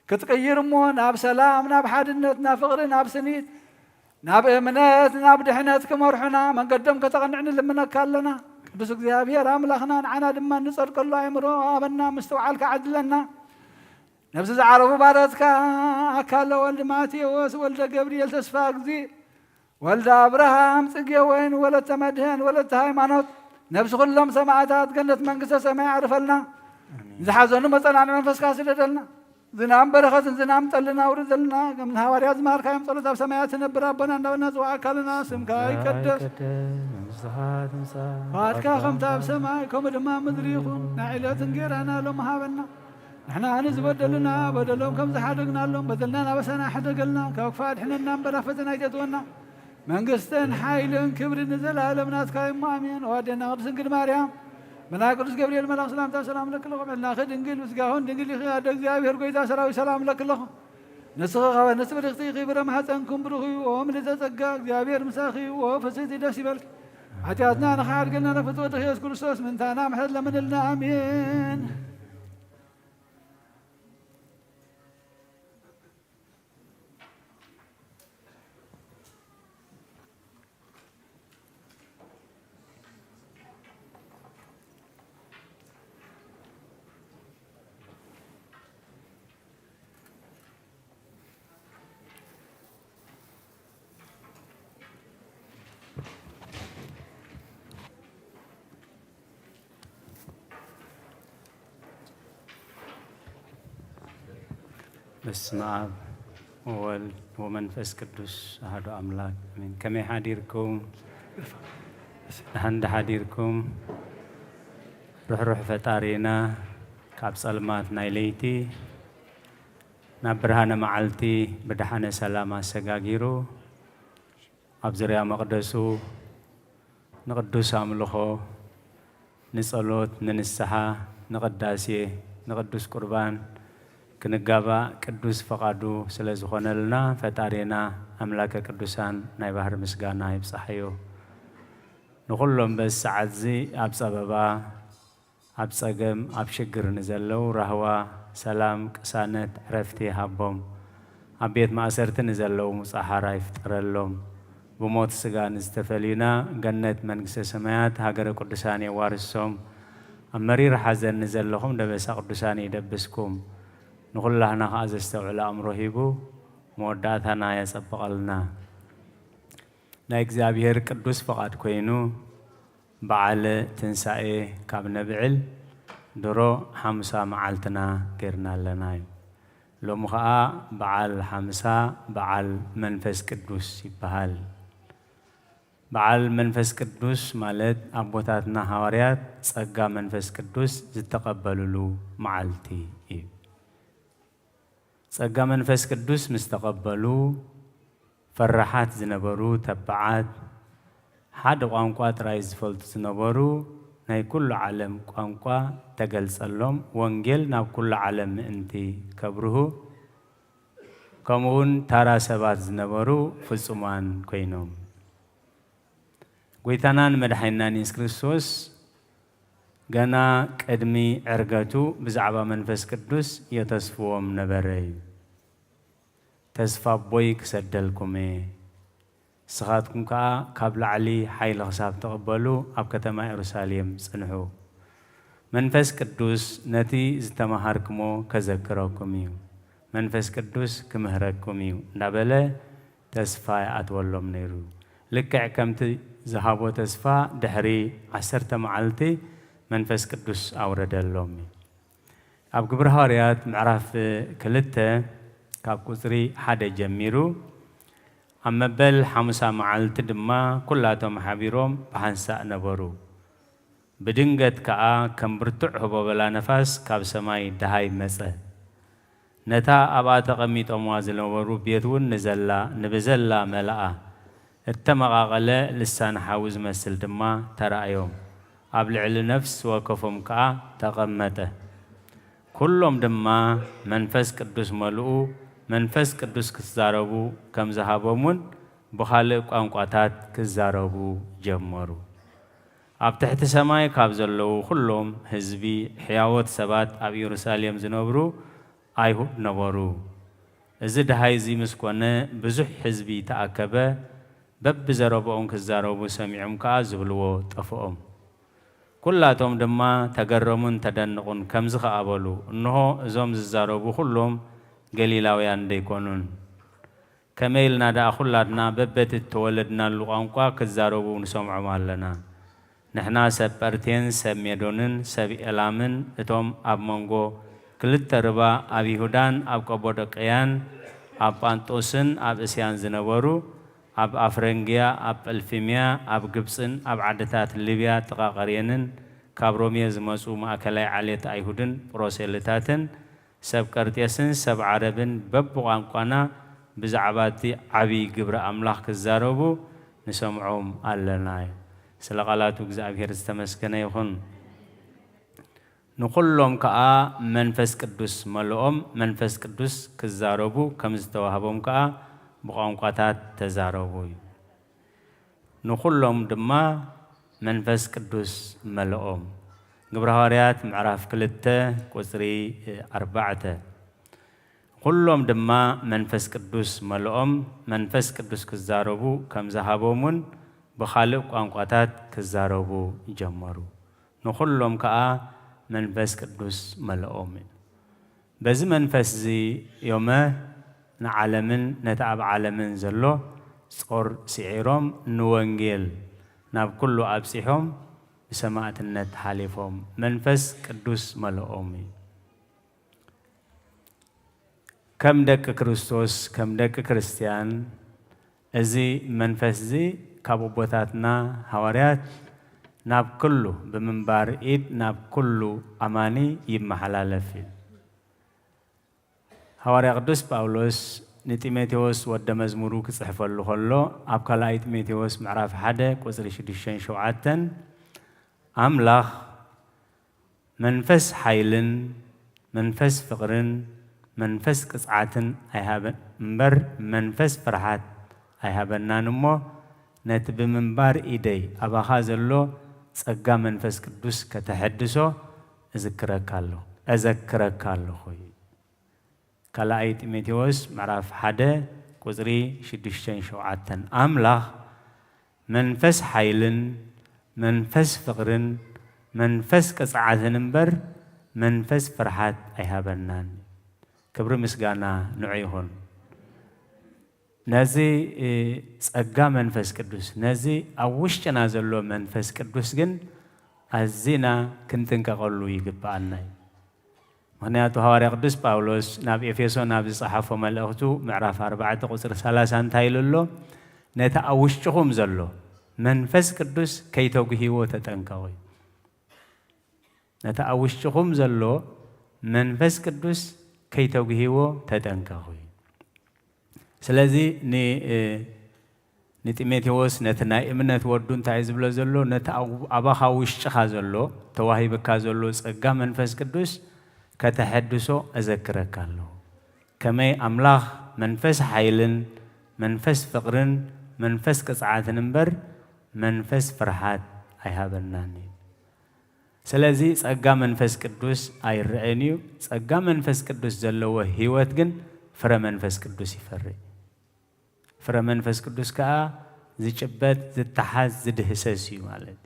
ክትቅይር እሞ ናብ ሰላም ናብ ሓድነት ናብ ፍቕሪ ናብ ስኒት ናብ እምነት ናብ ድሕነት ክመርሑና መንገዶም ከተቐንዕ ንልምነካ ኣለና ቅዱስ እግዚአብሔር አምላኽና ንዓና ድማ ንጸድቀሉ አእምሮ አበና ምስተውዓልካ ዓድለና ነብዚ ዝዓረፉ ባረትካ አካለ ወልድ ማቴዎስ ወልደ ገብርኤል ተስፋ ጊዜ ወልደ አብርሃም ጽጌ ወይን ወለተ መድህን ወለተ ሃይማኖት ነብሲ ኩሎም ሰማዕታት ገነት መንግስተ ሰማይ አርፈልና ዝሓዘኑ መጸናዕኒ መንፈስካ ስደደልና ዝናም በረኸትን ዝናም ጠልና ውርዘልና ከምን ሐዋርያት ዝማርካዮም ጸሎት ኣብ ሰማያት ትነብር አቦና እንዳበና ዝዋዕካልና ስምካ ይቀደስ فاتك خمتا بسماء كم دما مدريخم نعيلة انجيرانا لهم هابنا نحنا نزبدلنا بدلهم كم زحدقنا لهم بدلنا بسنا حدقلنا كوكفات حنا ننام برافتنا يتتونا من قستن حايلن كبر نزل عالمنا تكايم مامين وادينا غرس انقل مريم منا قدس جبريل ملاك سلام لك لكم عنا خد انقل وسقاهون انقل يخي ادق زيابير قيدا سراوي سلام لك لكم نسخ ونسبر اختيقي برم حسنكم برخي وهم لتزقا زيابير مساخي وفسيتي داسي بالك حتياتنا نخار قلنا نفتوة خيس كرسوس من تانا محد لمن لنا امين በስመ አብ ወወልድ ወመንፈስ ቅዱስ አሐዱ አምላክ አሜን። ከመይ ሓዲርኩም ንሓንዳ ሓዲርኩም ሩሕሩሕ ፈጣሪና ካብ ጸልማት ናይ ለይቲ ናብ ብርሃነ መዓልቲ ብድሓነ ሰላም ኣሰጋጊሩ ኣብ ዙርያ መቕደሱ ንቅዱስ ኣምልኾ ንጸሎት ንንስሓ ንቅዳሴ ንቅዱስ ቁርባን ክንጋባእ ቅዱስ ፈቃዱ ስለ ዝኾነልና ፈጣሪና ኣምላከ ቅዱሳን ናይ ባህር ምስጋና ይብፃሕዮ ንኩሎም በዚ ሰዓት እዚ ኣብ ፀበባ ኣብ ፀገም ኣብ ሽግር ንዘለው ራህዋ ሰላም ቅሳነት ዕረፍቲ ሃቦም ኣብ ቤት ማእሰርቲ ንዘለው ሙፃሓራ ይፍጠረሎም ብሞት ስጋ ንዝተፈሊና ገነት መንግስተ ሰማያት ሃገረ ቅዱሳን የዋርሶም ኣብ መሪር ሓዘን ንዘለኹም ደበሳ ቅዱሳን ይደብስኩም ንኩላህና ከዓ ዘስተውዕለ ኣእምሮ ሂቡ መወዳእታና የፀበቐልና ናይ እግዚኣብሔር ቅዱስ ፈቃድ ኮይኑ በዓለ ትንሳኤ ካብ ነብዕል ድሮ 50 መዓልትና ገርና ኣለና እዩ ሎሚ ከዓ በዓል 50 በዓል መንፈስ ቅዱስ ይበሃል በዓል መንፈስ ቅዱስ ማለት አቦታትና ሐዋርያት ጸጋ መንፈስ ቅዱስ ዝተቀበሉሉ መዓልቲ እዩ። ጸጋ መንፈስ ቅዱስ ምስተቀበሉ ፈራሓት ዝነበሩ ተባዓት ሓደ ቋንቋ ጥራይ ዝፈልጡ ዝነበሩ ናይ ኩሉ ዓለም ቋንቋ ተገልጸሎም ወንጌል ናብ ኩሉ ዓለም ምእንቲ ከብርሁ ከምኡውን ታራ ሰባት ዝነበሩ ፍጹማን ኮይኖም ጎይታናን መድኃኒናን ኢየሱስ ክርስቶስ ገና ቅድሚ ዕርገቱ ብዛዕባ መንፈስ ቅዱስ የተስፍዎም ነበረ እዩ። ተስፋ ቦይ ክሰደልኩም ስኻትኩም ከዓ ካብ ላዕሊ ሓይሊ ክሳብ ተቐበሉ ኣብ ከተማ ኢየሩሳሌም ጽንሑ መንፈስ ቅዱስ ነቲ ዝተማሃርክሞ ከዘክረኩም እዩ መንፈስ ቅዱስ ክምህረኩም እዩ እንዳበለ ተስፋ ይኣትወሎም ነይሩ። ልክዕ ከምቲ ዝሃቦ ተስፋ ድሕሪ 10 መዓልቲ መንፈስ ቅዱስ ኣውረደሎም። ኣብ ግብረ ሐዋርያት ምዕራፍ 2 ካብ ቁጽሪ 1 ጀሚሩ ኣብ መበል 50 መዓልቲ ድማ ኩላቶም ሓቢሮም ብሓንሳእ ነበሩ። ብድንገት ከዓ ከም ብርቱዕ ህቦበላ ነፋስ ካብ ሰማይ ደሃይ መጸ ነታ ኣብኣ ተቐሚጦምዋ ዝነበሩ ቤት እውን ንብዘላ መልኣ እተመቓቐለ ልሳን ሓዊ ዝመስል ድማ ተራእዮም ኣብ ልዕሊ ነፍስ ወከፎም ከዓ ተቐመጠ። ኩሎም ድማ መንፈስ ቅዱስ መልኡ መንፈስ ቅዱስ ክዛረቡ ከም ዝሃቦምን ብኻልእ ቋንቋታት ክዛረቡ ጀመሩ። ኣብ ትሕቲ ሰማይ ካብ ዘለዉ ኩሎም ህዝቢ ሕያወት ሰባት ኣብ ኢየሩሳሌም ዝነብሩ ኣይሁድ ነበሩ። እዚ ድሃይ እዚ ምስ ኮነ ብዙሕ ህዝቢ ተኣከበ። በብዘረብኦም ክዛረቡ ሰሚዖም ከዓ ዝብልዎ ጠፍኦም። ኩላቶም ድማ ተገረሙን ተደንቑን ከምዚ ከኣበሉ እንሆ እዞም ዝዛረቡ ኩሎም ገሊላውያን ደይኮኑን ከመይ ኢልና ደኣ ኩላትና በበቲ ተወለድናሉ ቋንቋ ክዛረቡ ንሰምዖም ኣለና። ንሕና ሰብ ጰርቴን ሰብ ሜዶንን ሰብ ኤላምን እቶም ኣብ መንጎ ክልተ ርባ ኣብ ይሁዳን ኣብ ቀጶዶቅያን ኣብ ጳንጦስን ኣብ እስያን ዝነበሩ ኣብ ኣፍረንግያ ኣብ ጵልፊምያ ኣብ ግብፅን ኣብ ዓድታት ሊብያ ጥቓቐርየንን ካብ ሮሜ ዝመፁ ማእከላይ ዓሌት ኣይሁድን ጵሮሴልታትን ሰብ ቀርጤስን ሰብ ዓረብን በብቋንቋና ብዛዕባ እቲ ዓብይ ግብሪ ኣምላኽ ክዛረቡ ንሰምዖም ኣለና። ስለ ቃላቱ እግዚአብሔር ዝተመስገነ ይኹን። ንኩሎም ከዓ መንፈስ ቅዱስ መልኦም መንፈስ ቅዱስ ክዛረቡ ከም ዝተዋህቦም ከዓ ብቋንቋታት ተዛረቡ እዩ። ንኩሎም ድማ መንፈስ ቅዱስ መልኦም ግብረ ሐዋርያት ምዕራፍ 2 ቁጽሪ 4 ኩሎም ድማ መንፈስ ቅዱስ መልኦም መንፈስ ቅዱስ ክዛረቡ ከም ዝሃቦምን ብኻልእ ቋንቋታት ክዛረቡ ጀመሩ። ንኩሎም ከዓ መንፈስ ቅዱስ መልኦም እዩ። በዚ መንፈስ እዚ ዮመ ንዓለምን ነቲ ኣብ ዓለምን ዘሎ ጾር ስዒሮም ንወንጌል ናብ ኩሉ ኣብፂሖም ብሰማዕትነት ሓሊፎም መንፈስ ቅዱስ መልኦም እዩ። ከም ደቂ ክርስቶስ ከም ደቂ ክርስቲያን እዚ መንፈስ እዚ ካብ ኣቦታትና ሐዋርያት ናብ ኩሉ ብምንባር ኢድ ናብ ኩሉ ኣማኒ ይመሓላለፍ እዩ። ሐዋርያ ቅዱስ ጳውሎስ ንጢሞቴዎስ ወደ መዝሙሩ ክጽሕፈሉ ከሎ ኣብ ካልኣይ ጢሞቴዎስ ምዕራፍ 1 ቁጽሪ 6-7 ኣምላኽ መንፈስ ሓይልን መንፈስ ፍቕርን መንፈስ ቅጽዓትን ኣይሃበን እምበር መንፈስ ፍርሃት ኣይሃበናን እሞ ነቲ ብምንባር ኢደይ ኣባኻ ዘሎ ጸጋ መንፈስ ቅዱስ ከተሐድሶ እዘክረካ ኣለኹ። ካልኣይ ጢሞቴዎስ ምዕራፍ 1 ቁጽሪ 6-7 ኣምላኽ መንፈስ ሓይልን መንፈስ ፍቕርን መንፈስ ቅጽዓትን እምበር መንፈስ ፍርሃት ኣይሃበናን። ክብሪ ምስጋና ንዑ ይኹን። ነዚ ጸጋ መንፈስ ቅዱስ ነዚ ኣብ ውሽጥና ዘሎ መንፈስ ቅዱስ ግን ኣዝና ክንጥንቀቐሉ ይግባአና። ምክንያቱ ሐዋርያ ቅዱስ ጳውሎስ ናብ ኤፌሶን ናብ ዝጸሓፎ መልእኽቱ ምዕራፍ 4 ቁጽሪ 30 እንታይ ኢሉ ኣሎ? ነቲ ኣብ ውሽጥኹም ዘሎ መንፈስ ቅዱስ ከይተጉሂዎ ተጠንቀቁ ነታ አውሽኹም ዘሎ መንፈስ ቅዱስ ከይተጉሂዎ ተጠንቀቁ ስለዚ ንጢሞቴዎስ ነቲ ናይ እምነት ወዱ እንታይ ዝብሎ ዘሎ ነቲ ኣባኻ ውሽጥኻ ዘሎ ተዋሂብካ ዘሎ ጸጋ መንፈስ ቅዱስ ከተሐድሶ እዘክረካ ኣለሁ ከመይ ኣምላኽ መንፈስ ሓይልን መንፈስ ፍቕርን መንፈስ ቅጽዓትን እምበር መንፈስ ፍርሃት ኣይሃበናን ስለዚ ጸጋ መንፈስ ቅዱስ ኣይርአን እዩ ጸጋ መንፈስ ቅዱስ ዘለዎ ህይወት ግን ፍረ መንፈስ ቅዱስ ይፈሪ ፍረ መንፈስ ቅዱስ ከዓ ዝጭበጥ ዝተሓዝ ዝድህሰስ እዩ ማለት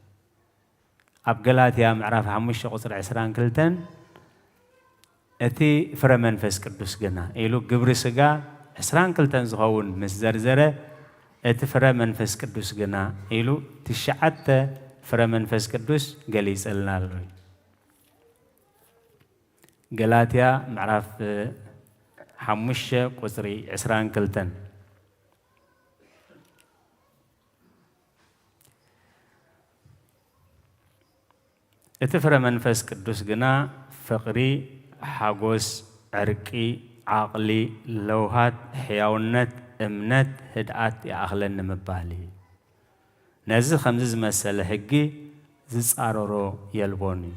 ኣብ ገላትያ ምዕራፍ 5 ቁጽሪ 22 እቲ ፍረ መንፈስ ቅዱስ ግና ኢሉ ግብሪ ስጋ 22 ዝኸውን ምስ ዘርዘረ እቲ ፍረ መንፈስ ቅዱስ ግና ኢሉ ትሽዓተ ፍረ መንፈስ ቅዱስ ገሊጽልና ኣሎ ገላትያ ምዕራፍ 5 ቁጽሪ 22 እቲ ፍረ መንፈስ ቅዱስ ግና ፍቕሪ ሓጎስ ዕርቂ ዓቕሊ ለውሃት ሕያውነት እምነት ህድኣት ይኣኽለኒ ምባል እዩ ነዚ ከምዚ ዝመሰለ ሕጊ ዝጻረሮ የልቦን እዩ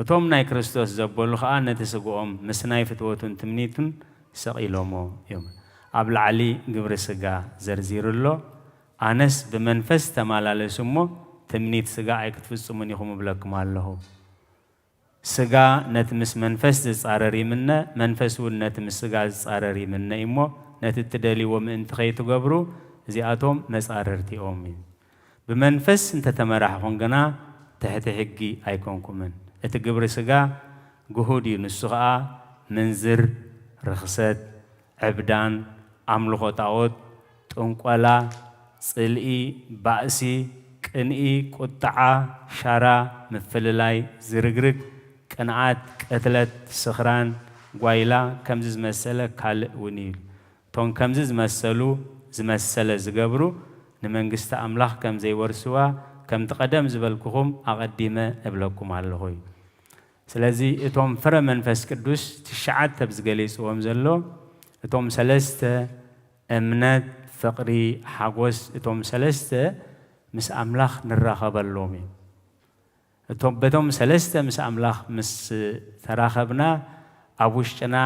እቶም ናይ ክርስቶስ ዘበሉ ከዓ ነቲ ስግኦም ምስ ናይ ፍትወቱን ትምኒቱን ሰቒሎሞ እዮም ኣብ ላዕሊ ግብሪ ስጋ ዘርዚሩሎ ኣነስ ብመንፈስ ተመላለሱ እሞ ትምኒት ስጋ ኣይክትፍጽሙን ኢኹም እብለኩም ኣለኹ ስጋ ነቲ ምስ መንፈስ ዝጻረር ይምነ መንፈስ እውን ነቲ ምስ ስጋ ዝጻረር ይምነ እሞ ነቲ እትደልይዎ ምእንቲ ከይትገብሩ እዚኣቶም መጻረርቲኦም እዩ ብመንፈስ እንተተመራሕኹም ግና ትሕቲ ሕጊ ኣይኮንኩምን እቲ ግብሪ ስጋ ግሁድ እዩ ንሱ ከዓ ምንዝር ርኽሰት ዕብዳን ኣምልኾ ጣዖት ጥንቆላ ጽልኢ ባእሲ ቅንኢ ቁጥዓ ሻራ ምፍልላይ ዝርግርግ ቅንዓት ቀትለት ስኽራን ጓይላ ከምዚ ዝመሰለ ካልእ እውን እዩ እቶም ከምዚ ዝመሰለ ዝገብሩ ንመንግስቲ ኣምላኽ ከም ዘይወርስዋ ከምቲ ቀደም ዝበልኩኹም ኣቐዲመ እብለኩም ኣለኹ እዩ ስለዚ እቶም ፍረ መንፈስ ቅዱስ ትሽዓተ ብዝገሊጽዎም ዘሎ እቶም ሰለስተ እምነት ፍቕሪ ሓጎስ እቶም ሰለስተ ምስ ኣምላኽ ንራኸበሎም እዩ በቶም ሰለስተ ምስ ኣምላኽ ምስ ተራኸብና ኣብ ውሽጥና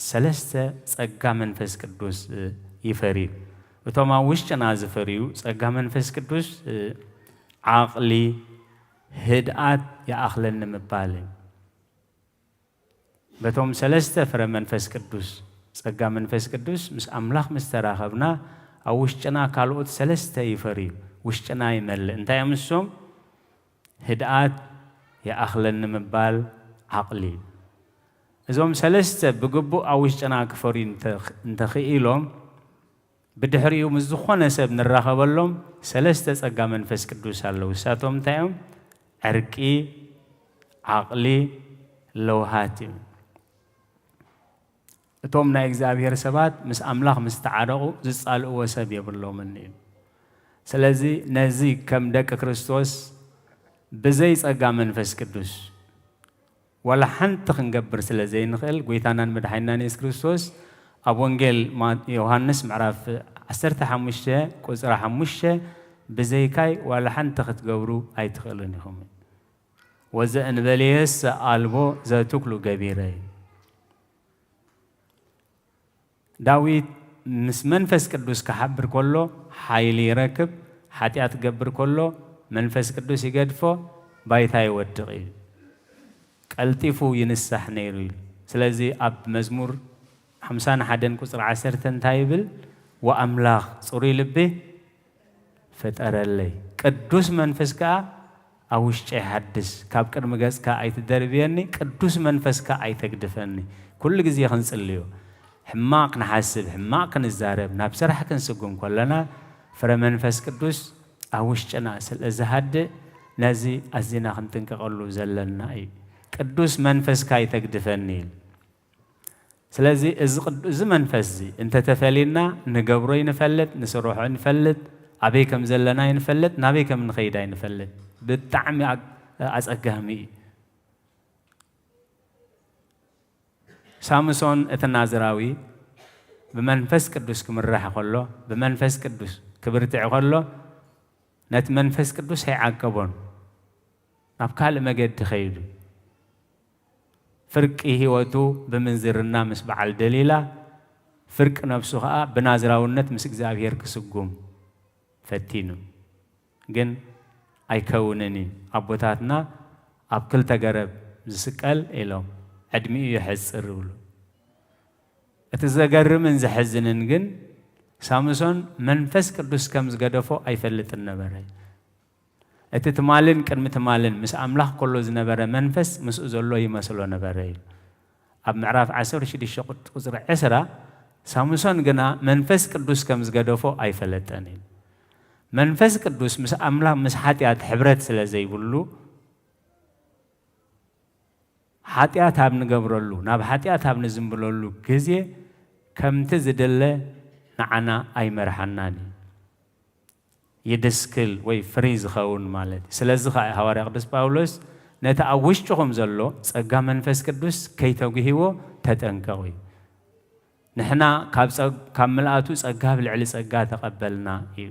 ሰለስተ ጸጋ መንፈስ ቅዱስ ይፈሪ እቶም ኣብ ውሽጥና ዝፈርዩ ጸጋ መንፈስ ቅዱስ ዓቕሊ ህድኣት ይኣኽለኒ ምባል እዩ በቶም ሰለስተ ፍረ መንፈስ ቅዱስ ጸጋ መንፈስ ቅዱስ ምስ ኣምላኽ ምስ ተራኸብና ኣብ ውሽጥና ካልኦት ሰለስተ ይፈርዩ ውሽጥና ይመልእ እንታይ እዮም ንሶም ህድኣት ይኣኽለኒ ምባል ዓቕሊ እዞም ሰለስተ ብግቡእ ኣብ ውሽጥና ክፈርዩ እንተኽኢሎም ብድሕሪኡ ምስ ዝኾነ ሰብ ንራኸበሎም ሰለስተ ጸጋ መንፈስ ቅዱስ ኣለዉ እሳቶም እንታይ እዮም ዕርቂ ዓቕሊ ለውሃት እዩ እቶም ናይ እግዚኣብሔር ሰባት ምስ ኣምላኽ ምስ ተዓረቑ ዝጻልእዎ ሰብ የብሎምን እዩ ስለዚ ነዚ ከም ደቂ ክርስቶስ ብዘይ ጸጋ መንፈስ ቅዱስ ወላ ሓንቲ ክንገብር ስለ ዘይንኽእል ጎይታናን መድሓኒናን ኢየሱስ ክርስቶስ ኣብ ወንጌል ዮሃንስ ምዕራፍ 15 ቁጽሪ 5 ብዘይካይ ዋላ ሓንቲ ክትገብሩ ኣይትኽእሉን ኢኹም ወዘእንበልየስ ኣልቦ ዘትክሉ ገቢረ ዳዊት ምስ መንፈስ ቅዱስ ክሓብር ከሎ ሓይሊ ይረክብ ሓጢኣት ክገብር ከሎ መንፈስ ቅዱስ ይገድፎ ባይታ ይወድቕ እዩ ቀልጢፉ ይንሳሕ ነይሩ እዩ ስለዚ ኣብ መዝሙር 51 ቁጽሪ 10 እንታይ ይብል ወኣምላኽ ጽሩይ ልቢ ፈጠረለይ ቅዱስ መንፈስ ከዓ ኣብ ውሽጢ ይሓድስ ካብ ቅድሚ ገጽካ ኣይትደርብየኒ ቅዱስ መንፈስካ ኣይተግድፈኒ ኩሉ ግዜ ክንጽልዮ ሕማቕ ንሓስብ ሕማቕ ክንዛረብ ናብ ስራሕ ክንስጉም ከለና ፍረ መንፈስ ቅዱስ ኣብ ውሽጥና ስለ ዝሃድእ ነዚ ኣዝና ክንጥንቀቐሉ ዘለና እዩ ቅዱስ መንፈስካ ኣይተግድፈኒ ኢሉ ስለዚ እዚ መንፈስ እዚ እንተተፈሊና ንገብሮ ይንፈልጥ ንስርሖ ይንፈልጥ أبي كم زلنا ينفلت نبي كم نخيدا ينفلت بالطعم أزقهمي سامسون اتنازراوي بمنفس قدوس كمرح خلو بمنفس قدوس كبرتع خلو نت منفس قدوس هي عقبون نبكال مجد خيدو فرق هيوتو بمنزرنا مسبع الدليلة فرق نفسها بنازراونت مس እግዚአብሔር كسقوم فتينو ግን አይከውነኒ አቦታትና አብክል ተገረብ ዝስቀል ኢሎም ዕድሚኡ ይሕጽር ብሉ እትዘገርምን ዝሕዝንን ግን ሳምሶን መንፈስ ቅዱስ ከም ዝገደፎ አይፈልጥን ነበረ እቲ ትማልን ቅድሚ ትማልን ምስ አምላኽ ኮሎ ዝነበረ መንፈስ ምስኡ ዘሎ ይመስሎ ነበረ ኣብ ምዕራፍ 16 ቁጥር 10 ሳምሶን ግና መንፈስ ቅዱስ ከም ዝገደፎ አይፈለጠን መንፈስ ቅዱስ ምስ አምላኽ ምስ ኃጢአት ሕብረት ስለዘይብሉ ኃጢአት ኣብ ንገብረሉ ናብ ኃጢአት ኣብ ንዝምብለሉ ግዜ ከምቲ ዝደለ ንዓና ኣይመርሐናን ይድስክል ወይ ፍሪ ዝኸውን ማለት ስለዚ ኸ ሐዋርያ ቅዱስ ጳውሎስ ነቲ ኣብ ውሽጥኹም ዘሎ ጸጋ መንፈስ ቅዱስ ከይተጉሂቦ ተጠንቀቑ ንሕና ካብ ምልኣቱ ጸጋ ብልዕሊ ጸጋ ተቐበልና እዩ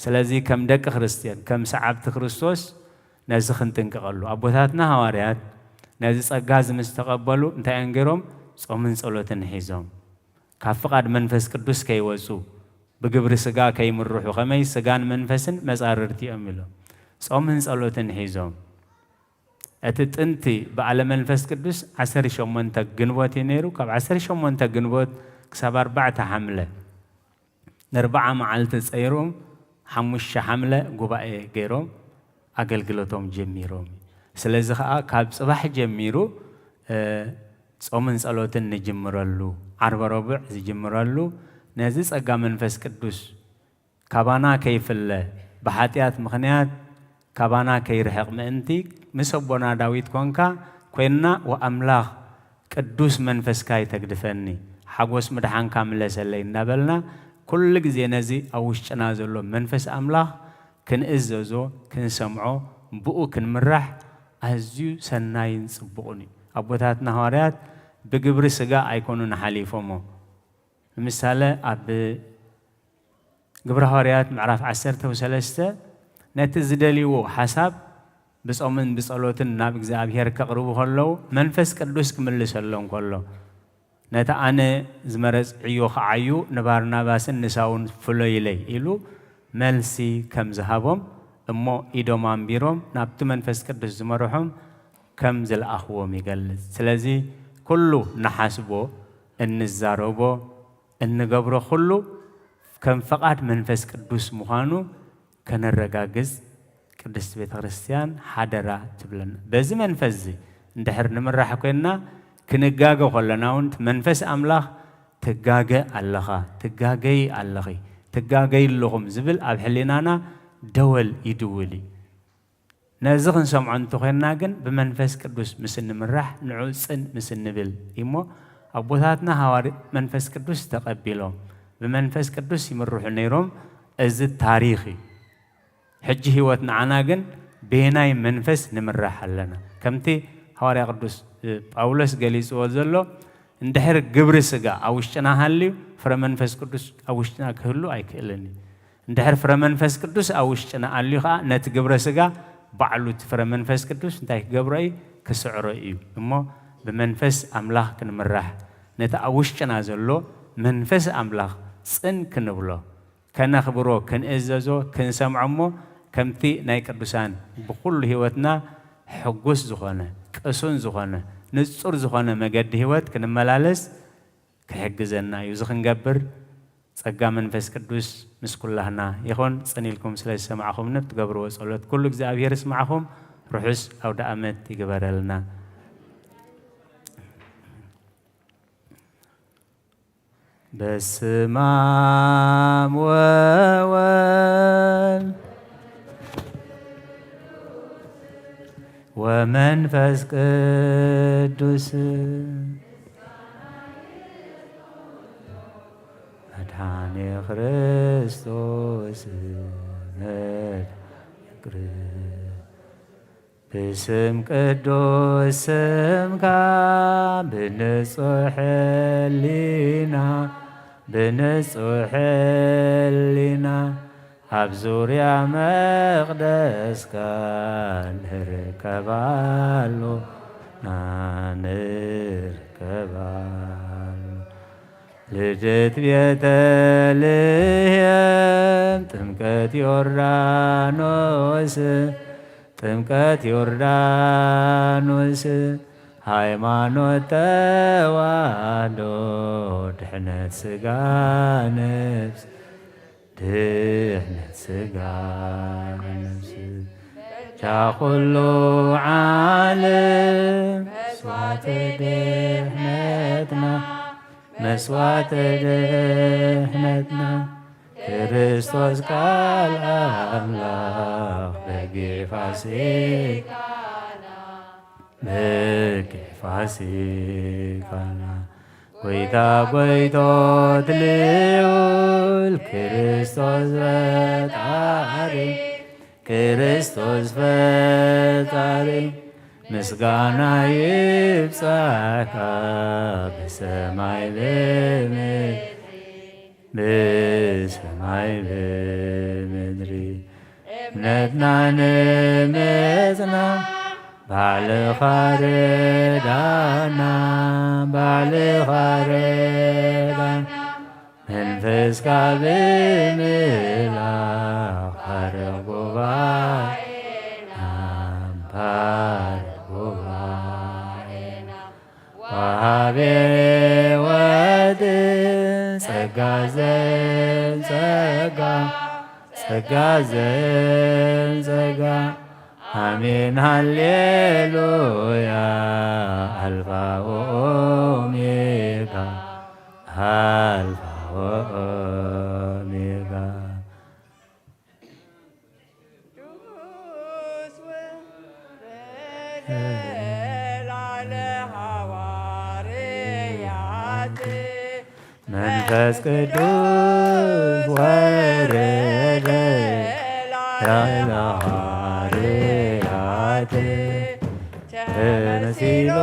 ስለዚ ከም ደቂ ክርስቲያን ከም ሰዓብቲ ክርስቶስ ነዚ ክንጥንቀቐሉ ኣቦታትና ሐዋርያት ነዚ ጸጋ ዝምስ ተቐበሉ እንታይ አንገሮም ጾምን ጸሎትን ሒዞም ካብ ፍቃድ መንፈስ ቅዱስ ከይወፁ بجبر سجا كي مروح وخمي سجان منفسن مزاررتي أميلو صومن صلوتن هيزوم أنتي بعلم منفس قدوس 10 شومن تجنبوت ينيرو كاب 10 شومن تجنبوت كسبار بعد حملة نربع معلت سيروم حمش حملة جباء غيروم أقل قلتهم جميروم سلزخ كاب صباح جميرو صومن صلوتن نجمرلو 4 ربع زجمرلو نزيس أجا منفس قدوس كابانا كيف الله بحاتيات مخنيات كابانا كيرحق منتي مسبونا داويد كونكا كوينا وأملاخ قدوس منفس كاي تقدفني حقوس مدحان كاملة سلين نبلنا كل جزي نزي أوش تنازلو منفس أملاخ كن إززو كن سمعو بقو كن مرح أزيو سناين سبقوني أبوتاتنا هاريات بقبر سقا أيكونون حليفومو مثال أب قبر هاريات معرف 13 نتزدليو حساب بس أمن بصلوتن نابك زابير كقربو خلو منفس قدوس كمل سلون كله نتا أنا زمرز عيوخ عيو نبارنا باسن نساون فلو يلي إلو ملسي كم زهابهم أمو إيدومان بيروم نابتو منفس قدوس زمرهم كم زل أخوة ميقلز سلازي كله نحاسبو النزاروبو النجبر خلو كم فقط منفس قدوس مخانو كان الرجاجز قدس بيت كريستيان حدرا تبلن بزي منفسي ندحر نمرح كنا كنجاجو خلنا ونت منفس أملاخ تجاجة اللخا تجاجي اللخي تجاجي اللغم زبل أبحلينانا دول يدولي نازغن سمعن تخينا جن بمنفس قدوس مسن مرح نعوسن مسن بل إمو أبواتنا هواري منفس قدوس تقبلهم بمنفس قدوس يمرح نيروم از التاريخي حج هواتنا عناقن بيناي منفس نمرح لنا كمتي هواري قدوس باولس قليس وزلو اندحر قبر سقا اوشتنا هالي فر منفس قدوس اوشتنا كهلو اي كيلني اندحر فر منفس قدوس اوشتنا هالي خا نت قبر سقا بعلو فر منفس قدوس انتاي قبري كسعري امو بمنفس أملاخ كنمرح نتأوشنا زلو منفس أملاخ سن كنبلو كنخبرو كنأززو كنسمعمو كمتي نايك البسان بكل هوتنا حقوس زخانة كأسون زخانة نصر زخانة مجد هوت كنملالس كحجزنا يوزخن جبر سجى منفس قدوس مسكولهنا يخون سنيلكم سلاس سمعهم نبت جبروا صلوات كل جزء أبير اسمعهم روحس أو دعمت يجبر لنا بسمام ووال ومنفس قدوس መድኃኔ ክርስቶስ ብስም ቅዱስ ስምካ ብንጹሕ ሕሊና ኣብ ዙርያ መቕደስካ ንርከባሉ ልደት ቤተልሔም ጥምቀት ዮርዳኖስ ሃይማኖት ተዋህዶ ድሕነት ሥጋ ነፍስ ጃኹሉ ዓለም መስዋዕተ ድሕነትና ክርስቶስ ቃል አምላክ በጌፋሲካና ጐይታ ጐይቶት ልዑል ክርስቶስ ፈጣሪ ምስጋና ይብጻሕካ በሰማይ በምድሪ እምነትና ንመጽና ባልኻ ረዳና መንፈስካ ብምላኽ ባርኽ ጉባኤና ወሃቤ ሕይወት ጸጋ ዘንጸጋ አሜን ሃሌሉያ አልፋ ወኦሜጋ መንፈስ ቅዱስ ወረደ ላዕለ ሐዋርያት ተመሲሎ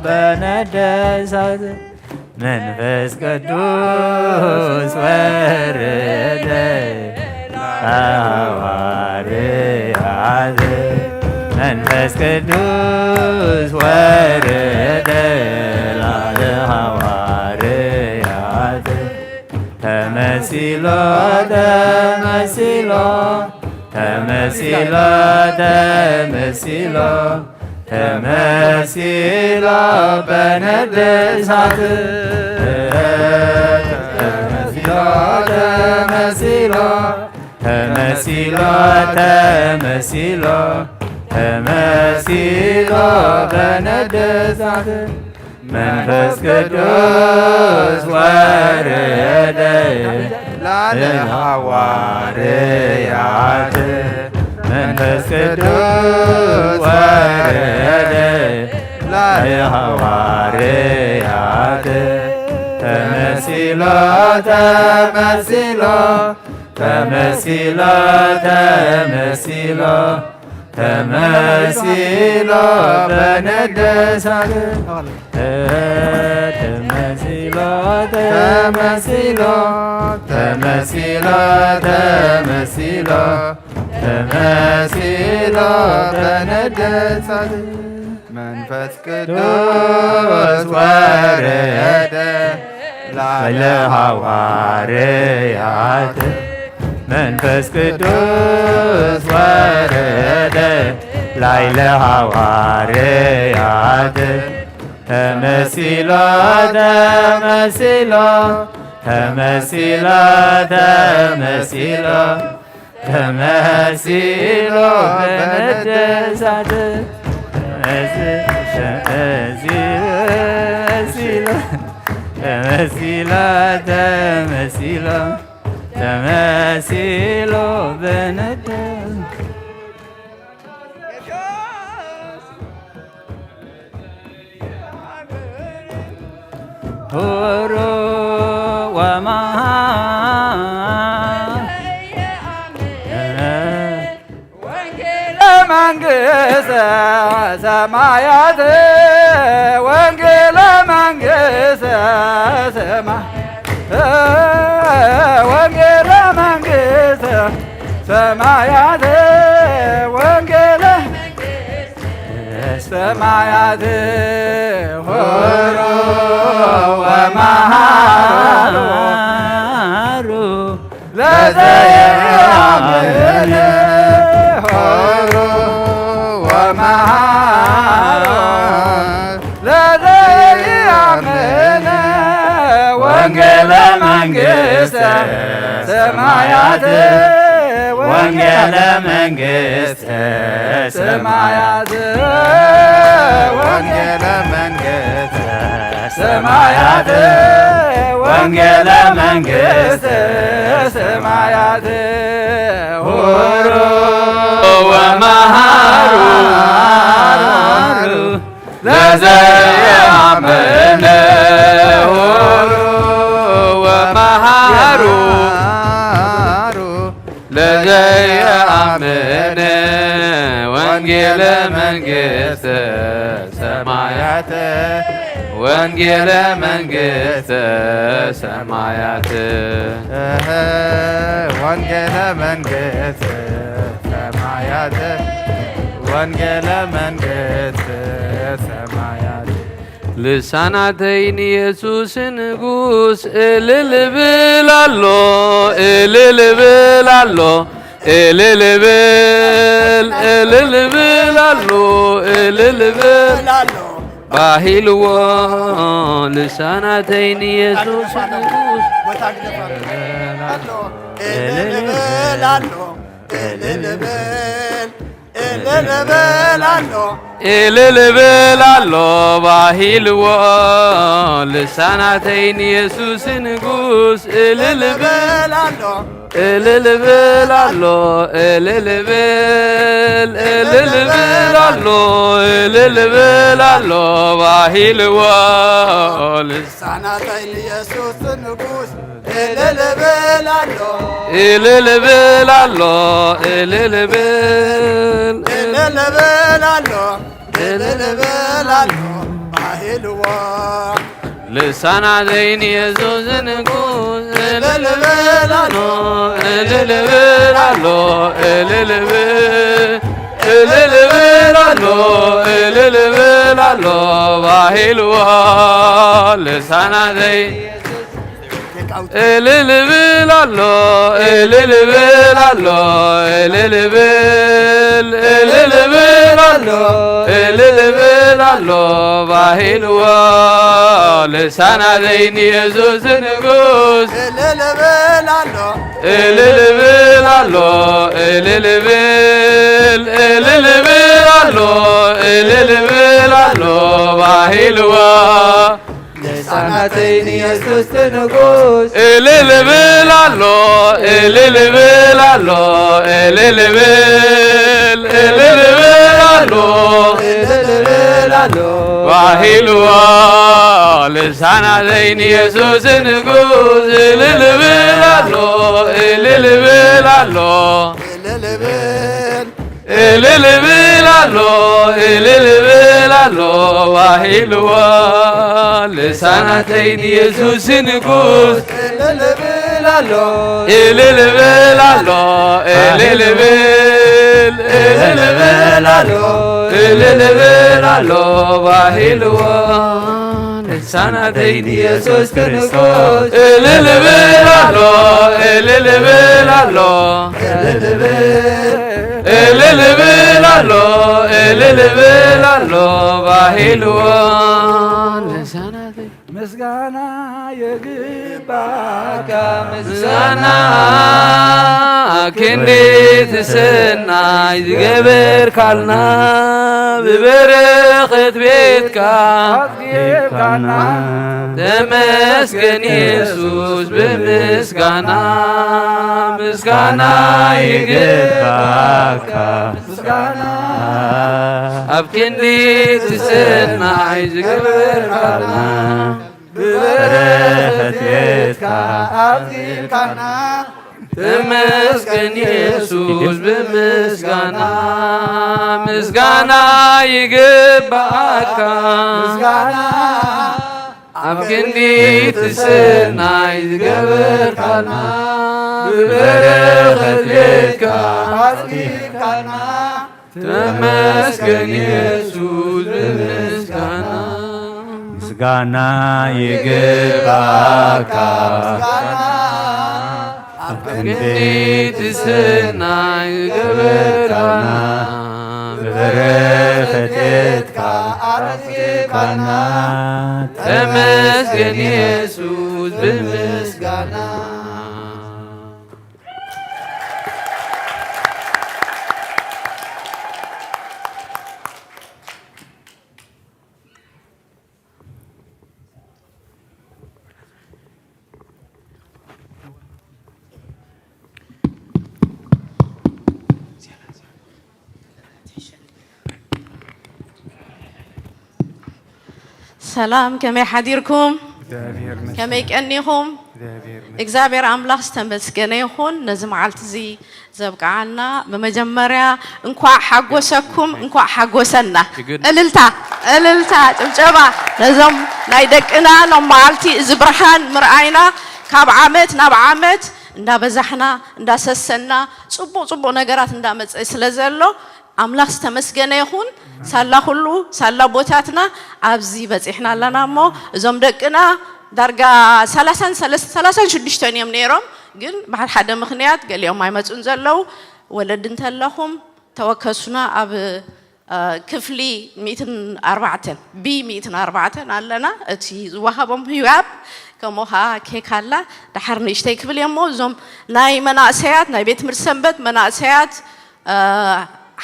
በነደ እሳት መንፈስ ቅዱስ ወረደ ሐዋርያት መንፈስ ቅዱስ ወረደ ላዕለ ሐዋርያት ተመሲሎ በነደ እሳት ተመሲሎ በነደ እሳት መንፈስ ቅዱስ ወረደ ላዕለ ሐዋርያት መንፈስ ቅዱስ ወረደ ላዕለ ሐዋርያት ተመሲሎ በነደ እሳት ተመሲሎ በነደ እሳት መንፈስ ቅዱስ ወረደ ላዕለ ሐዋርያት መንፈስ ቅዱስ ወረደ ላዕለ ሐዋርያት ተመሲሎ ተመሲሎ በነደ እሳት ተመሲሎ በነደ ሆሮ ወማ መንግሥተ ሰማያት ወንጌለ መንግሥተ ሰማያት ወንጌለ መንግሥተ ሰማያት ወንጌለ ሰማያት ሆሮ ወመሃሩ ለዘየአምን ሆሮ ወመሃሩ ለዘየአምን ወንጌለ መንግሥተ ሰማያት ወንጌለ መንግሥተ ሰማያት ወንጌለ መንግሥተ ሰማያት ወንጌለ መንግሥተ ሰማያት ሆሮ ወመሃሩ ለዘየአምን ሆሮ ወመሃሩ ለዘየአምን ወንጌለ መንግሥተ ሰማያት ወንጌለ መንግሥተ ሰማያት ወንጌለ መንግሥተ ሰማያት ወንጌለ መንግሥተ ሰማያት ልሳናተይን ኢየሱስ ንጉሥ እልል ብላሎ እልል ብላሎ እልል ብላሎ እልል ብላሎ ባሂልዎ ልሳናተይን ኢየሱስ ንጉሥ እልል ብላሎ እልል በላሎ እልል በላሎ ባሂልዎ ልሳናተይን ኢየሱስ ንጉሥ እልል በላሎ እልል በላሎ እልል በላሎ እልል በላሎ ባሂልዎ ልሳናተይን ኢየሱስ ንጉሥ እልል በላሎ እልል በላሎ እልል በላሎ እልል በላሎ ባሂልዎ ልሳናተይን ኢየሱስ ንጉሥ እልል በላሎ እልል በላሎ እልል በላሎ እልል በላሎ ባሂልዎ ልሳናተይን እልል በላሎ እልል በላሎ እልል በላሎ እልል በላሎ ባሂልዎ ልሳናተይን ኢየሱስ ንጉሥ እልል በላሎ እልል በላሎ እልል በላሎ እልል በላሎ ባሂልዎ ልሳናተይን ኢየሱስ ንጉሥ እልል በላሎ እልል በላሎ እልል በላሎ እልል በላሎ ባሂልዎ ልሳናተይን ኢየሱስ ንጉሥ እልል በላሎ እልል በላሎ እልል በላሎ እልል በላሎ ባሂልዎ ልሳናተይን ኢየሱስ ንጉሥ እልል በላሎ እልል በላሎ እልል በላሎ እልል በላሎ ባሂልዎ ልሳናተይን ኢየሱስ ክርስቶስ እልል በላሎ እልል በላሎ እልል በላሎ እልል በላሎ ባሂልዎ ልሳናተይን ምስጋና የግባካ ምስጋና ክንዴት ሰናይ ዝገበር ካልና ብበረኸት ቤትካ አጥጌብካና ተመስገን ኢየሱስ ብምስጋና ምስጋና ይግባካ ምስጋና ኣብ ክንዴት ሰናይ ዝገበር ካልና ብበረኸት ቤትካ አጥጌብካና ተመስገን ኢየሱስ ብምስጋና ምስጋና ይግባካ ምስጋና ኣብ ክንዲት ሰናይ ዝገበርካና ብበረኸት ቤትካ አጥጌብካና ተመስገን ኢየሱስ ብምስጋና ምስጋና ይግባካ ኣብ ክንዲት ሰናይ ዝገበርካና ብበረኸት ቤትካ አጥጌብካና ተመስገን ኢየሱስ ብምስጋና ሰላም ከመይ ሓዲርኩም ከመይ ቀኒኹም እግዚአብሔር አምላክ ዝተመስገነ ይኹን ነዚ መዓልቲ እዚ ዘብቃዓና በመጀመርያ እንኳዕ ሓጎሰኩም እንኳዕ ሓጎሰና እልልታ ጭብጨባ ነዞም ናይ ደቅና ሎም መዓልቲ እዚ ብርሃን ምርኣይና ካብ ዓመት ናብ ዓመት እንዳበዛሕና እንዳሰሰና ጽቡቕ ነገራት እንዳመፀ ስለዘሎ አምላክ ዝተመስገነ ይኹን ሳላ ሁሉ ሳላ ቦታትና ኣብዚ በፂሕና ኣለና እሞ እዞም ደቅና ዳርጋ 36 እዮም ነይሮም ግን በሓደ ሓደ ምኽንያት ገሊኦም ኣይመፁን ዘለው ወለድ እንተለኹም ተወከሱና ኣብ ክፍሊ 104 ቢ 104 ኣለና እቲ ዝወሃቦም ህያብ ከምኡኻ ኬክ ኣላ ድሓር ንእሽተይ ክፍሊ እሞ እዞም ናይ መናእሰያት ናይ ቤት ትምህርቲ ሰንበት መናእሰያት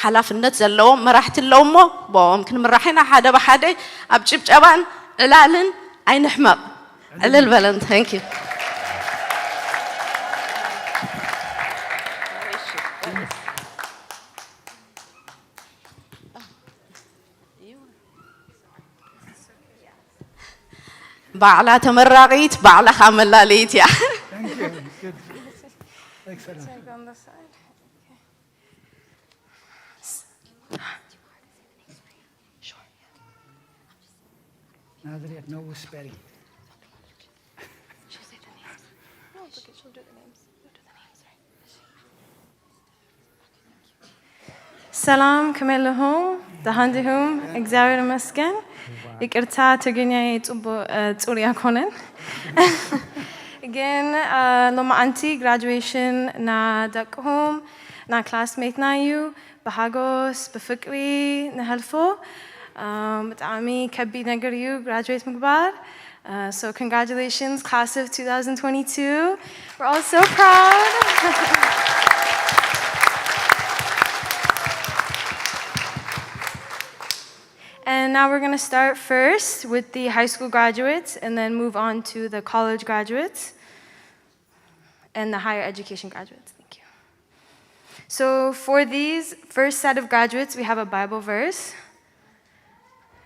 ሓላፍነት ዘለዎም መራሕቲ ኣለዉ እሞ ቦኦም ክንምራሕና ሓደ ብሓደ ኣብ ጭብጨባን ዕላልን ኣይንሕመቕ ዕልል በለን ታንክ ዩ ባዕላ ተመራቂት ባዕላኻ መላለይት እያ Nazareth, no spelling. ሰላም ከመለሁም ደሃንዲሁም እግዚአብሔር ይመስገን ይቅርታ ትግርኛ ጽሩይ አይኮነን ግን ሎማዓንቲ ግራጁዌሽን ና ደቅሁም ና ክላስሜት ናዩ በሃጎስ በፍቅሪ ንህልፎ በጣም ከቢድ ነገር እዩ graduate ምግባር so congratulations class of 2022 we're all so proud And now we're going to start first with the high school graduates and then move on to the college graduates and the higher education graduates. Thank you. So for these first set of graduates, we have a Bible verse.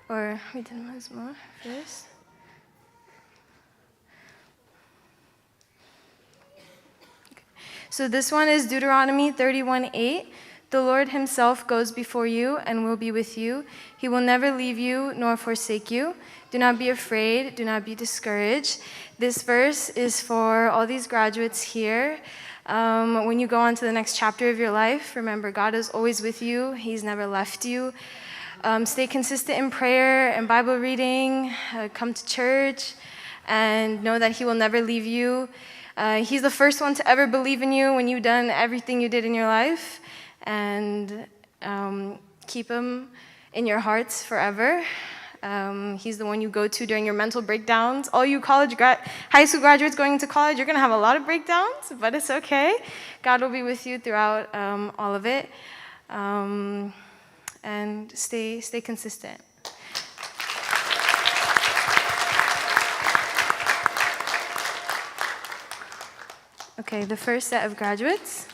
Or we did more first. Okay. So this one is Deuteronomy 31:8. The Lord himself goes before you and will be with you. He will never leave you nor forsake you. Do not be afraid. Do not be discouraged. This verse is for all these graduates here. When you go on to the next chapter of your life, remember God is always with you. He's never left you. Stay consistent in prayer and Bible reading. Come to church and know that he will never leave you. He's the first one to ever believe in you when you've done everything you did in your life. And keep him in your hearts forever. He's the one you go to during your mental breakdowns. All you high school graduates going into college, you're going to have a lot of breakdowns, but it's okay. God will be with you throughout all of it. And stay consistent. Okay, the first set of graduates.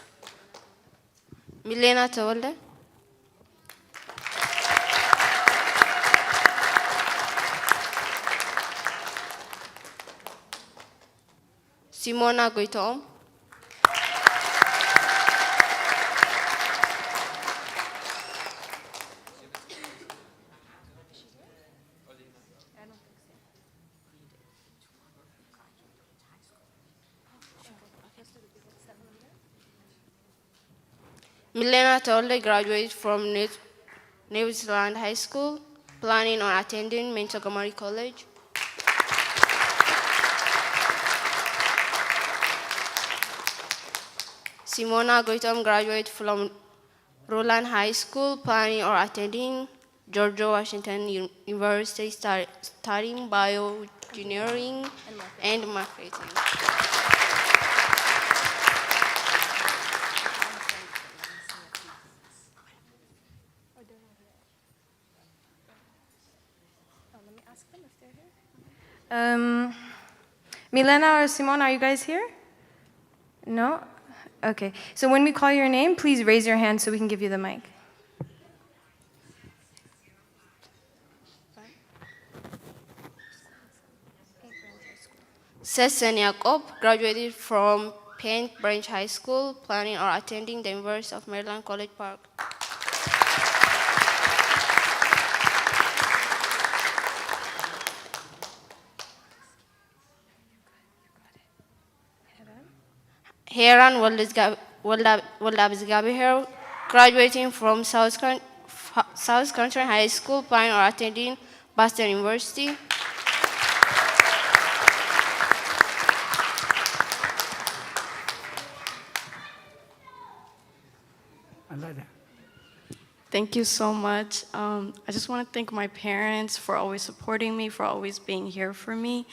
Milena Tawalde. Simona Goitom. Milena Tawalde graduated from New Zealand High School, planning on attending Montgomery College. Simona Goitom graduated from Roland High School, planning on attending George Washington University, studying bioengineering and marketing. Milena or Simone, are you guys here? No? Okay. So when we call your name, please raise your hand so we can give you the mic. Sesson Jacob graduated from Paint Branch High School, planning on attending the University of Maryland College Park. Heran Waldabzgabiher graduating from South Country High School, planning on attending Boston University. Thank you so much. I just want to thank my parents for always supporting me, for always being here for me.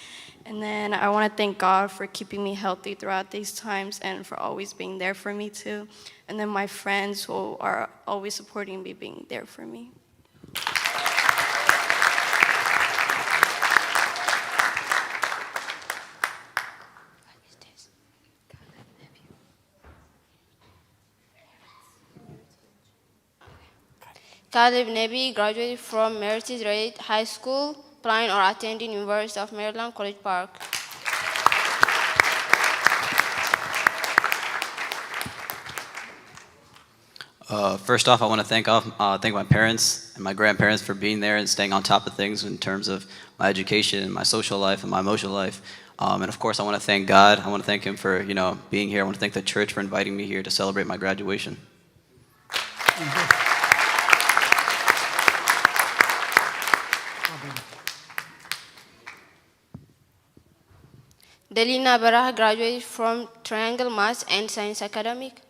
And then I want to thank God for keeping me healthy throughout these times and for always being there for me too. And then my friends who are always supporting me, being there for me. Caleb Nebi graduated from Meredith Reed High School, planning on attending University of Maryland College Park. First off, I want to thank my parents and my grandparents for being there and staying on top of things in terms of my education, my social life, and my emotional life. And of course, I want to thank God. I want to thank Him for being here. I want to thank the church for inviting me here to celebrate my graduation. Delina Barah graduated from Triangle Maths and Science Academic.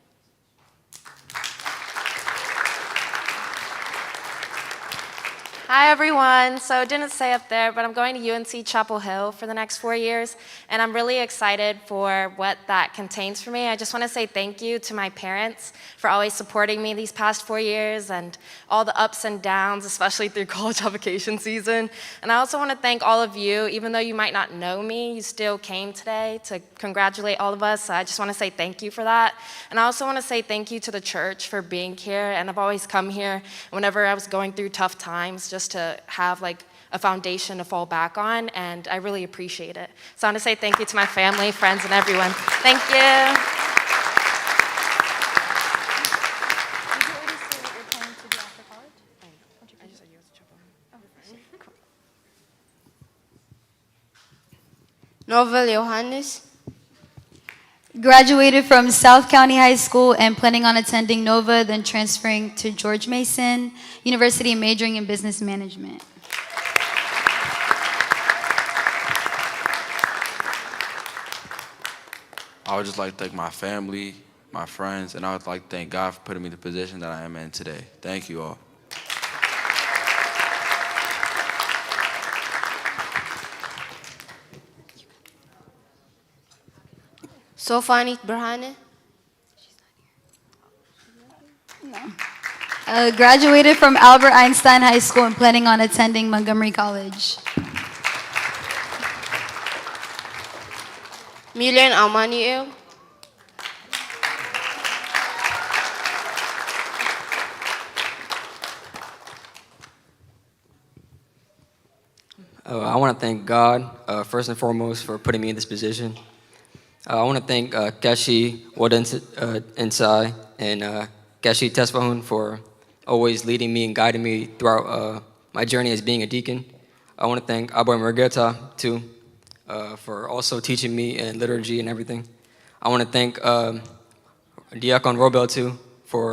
Hi everyone, so didn't say up there, but I'm going to UNC Chapel Hill for the next 4 years, and I'm really excited for what that contains for me. I just want to say thank you to my parents for always supporting me these past 4 years and all the ups and downs, especially through college application season. And I also want to thank all of you, even though you might not know me, you still came today to congratulate all of us. So I just want to say thank you for that. And I also want to say thank you to the church for being here, and I've always come here whenever I was going through tough times, just to have like a foundation to fall back on, and I really appreciate it. So I want to say thank you to my family, friends, and everyone. Thank you. Novel Johannes graduated from South County High School and planning on attending Nova, then transferring to George Mason University and majoring in business management. I would just like to thank my family, my friends, and I would like to thank God for putting me in the position that I am in today. Thank you all. ሶፋኒት ብርሃነ Graduated from Albert Einstein High School and planning on attending Montgomery College. ሚሊዮን አማኑኤል I want to thank God, first and foremost, for putting me in this position. I want to thank Kashi Insai and Kashi Tesfahun for always leading me and guiding me throughout my journey as being a deacon. I want to thank Abba Margeta, too, for also teaching me in liturgy and everything. I want to thank Diakon Robel, too, for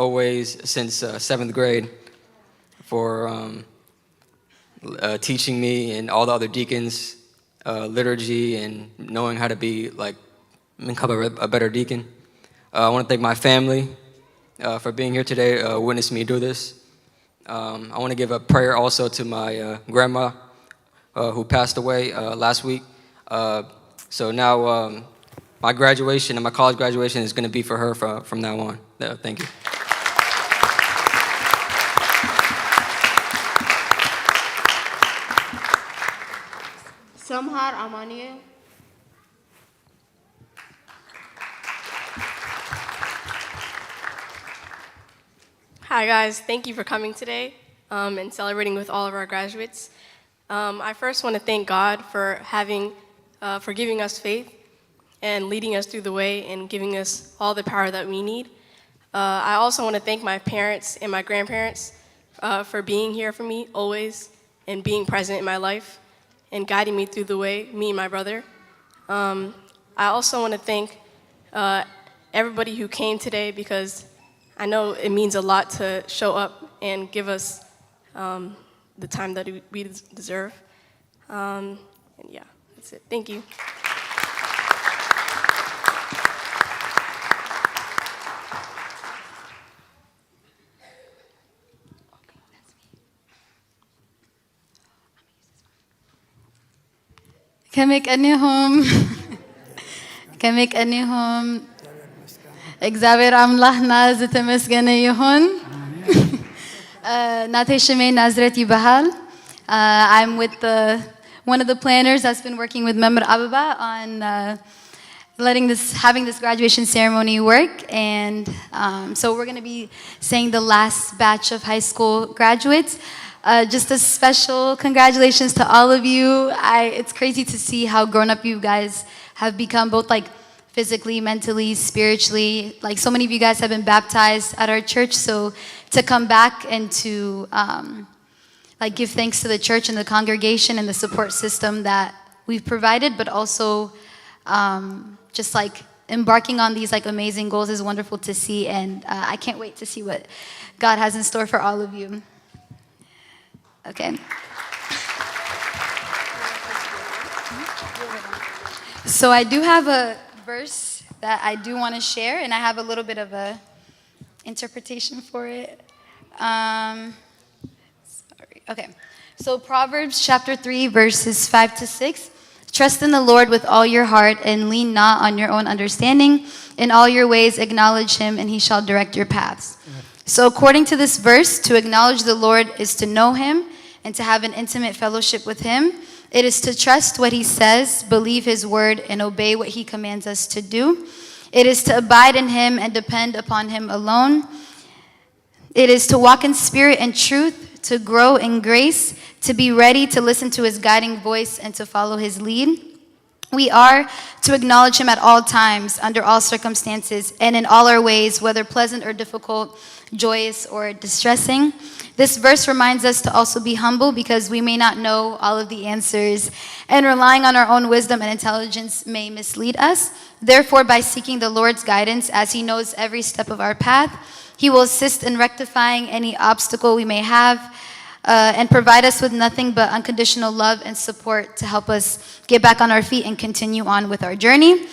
always, since 7th grade, for teaching me and all the other deacons liturgy and knowing how to be become a better deacon. I want to thank my family for being here today, witnessing me do this. I want to give a prayer also to my grandma who passed away last week. So now my graduation and my college graduation is going to be for her from now on. Thank you. ሰምሃር አማኑኤል Hi guys, thank you for coming today and celebrating with all of our graduates. I first want to thank God for giving us faith and leading us through the way and giving us all the power that we need. I also want to thank my parents and my grandparents for being here for me always and being present in my life and guiding me through the way, me and my brother. I also want to thank everybody who came today because I know it means a lot to show up and give us the time that we deserve. And yeah, that's it. Thank you. ከመቀኒሆም እግዚአብሔር አምላክና ዝተመስገነ ይሁን ናተይ ሽመይ ናዝረት ይበሃል I'm with one of the planners that's been working with Member Ababa on having this graduation ceremony work, and so we're going to be saying the last batch of high school graduates. Just a special congratulations to all of you. It's crazy to see how grown up you guys have become, both physically, mentally, spiritually. So many of you guys have been baptized at our church, so to come back and to give thanks to the church and the congregation and the support system that we've provided, but also just embarking on these amazing goals is wonderful to see, and I can't wait to see what God has in store for all of you. Okay. So I do have a verse that I do want to share, and I have a little bit of a interpretation for it. Okay. So Proverbs chapter 3, verses 5 to 6. Trust in the Lord with all your heart and lean not on your own understanding. In all your ways acknowledge him, and he shall direct your paths. So according to this verse, to acknowledge the Lord is to know him and to have an intimate fellowship with him. It is to trust what he says, believe his word, and obey what he commands us to do. It is to abide in him and depend upon him alone. It is to walk in spirit and truth, to grow in grace, to be ready to listen to his guiding voice and to follow his lead. We are to acknowledge him at all times, under all circumstances, and in all our ways, whether pleasant or difficult, joyous or distressing. This verse reminds us to also be humble because we may not know all of the answers, and relying on our own wisdom and intelligence may mislead us. Therefore, by seeking the Lord's guidance, as he knows every step of our path, he will assist in rectifying any obstacle we may have, and provide us with nothing but unconditional love and support to help us get back on our feet and continue on with our journey.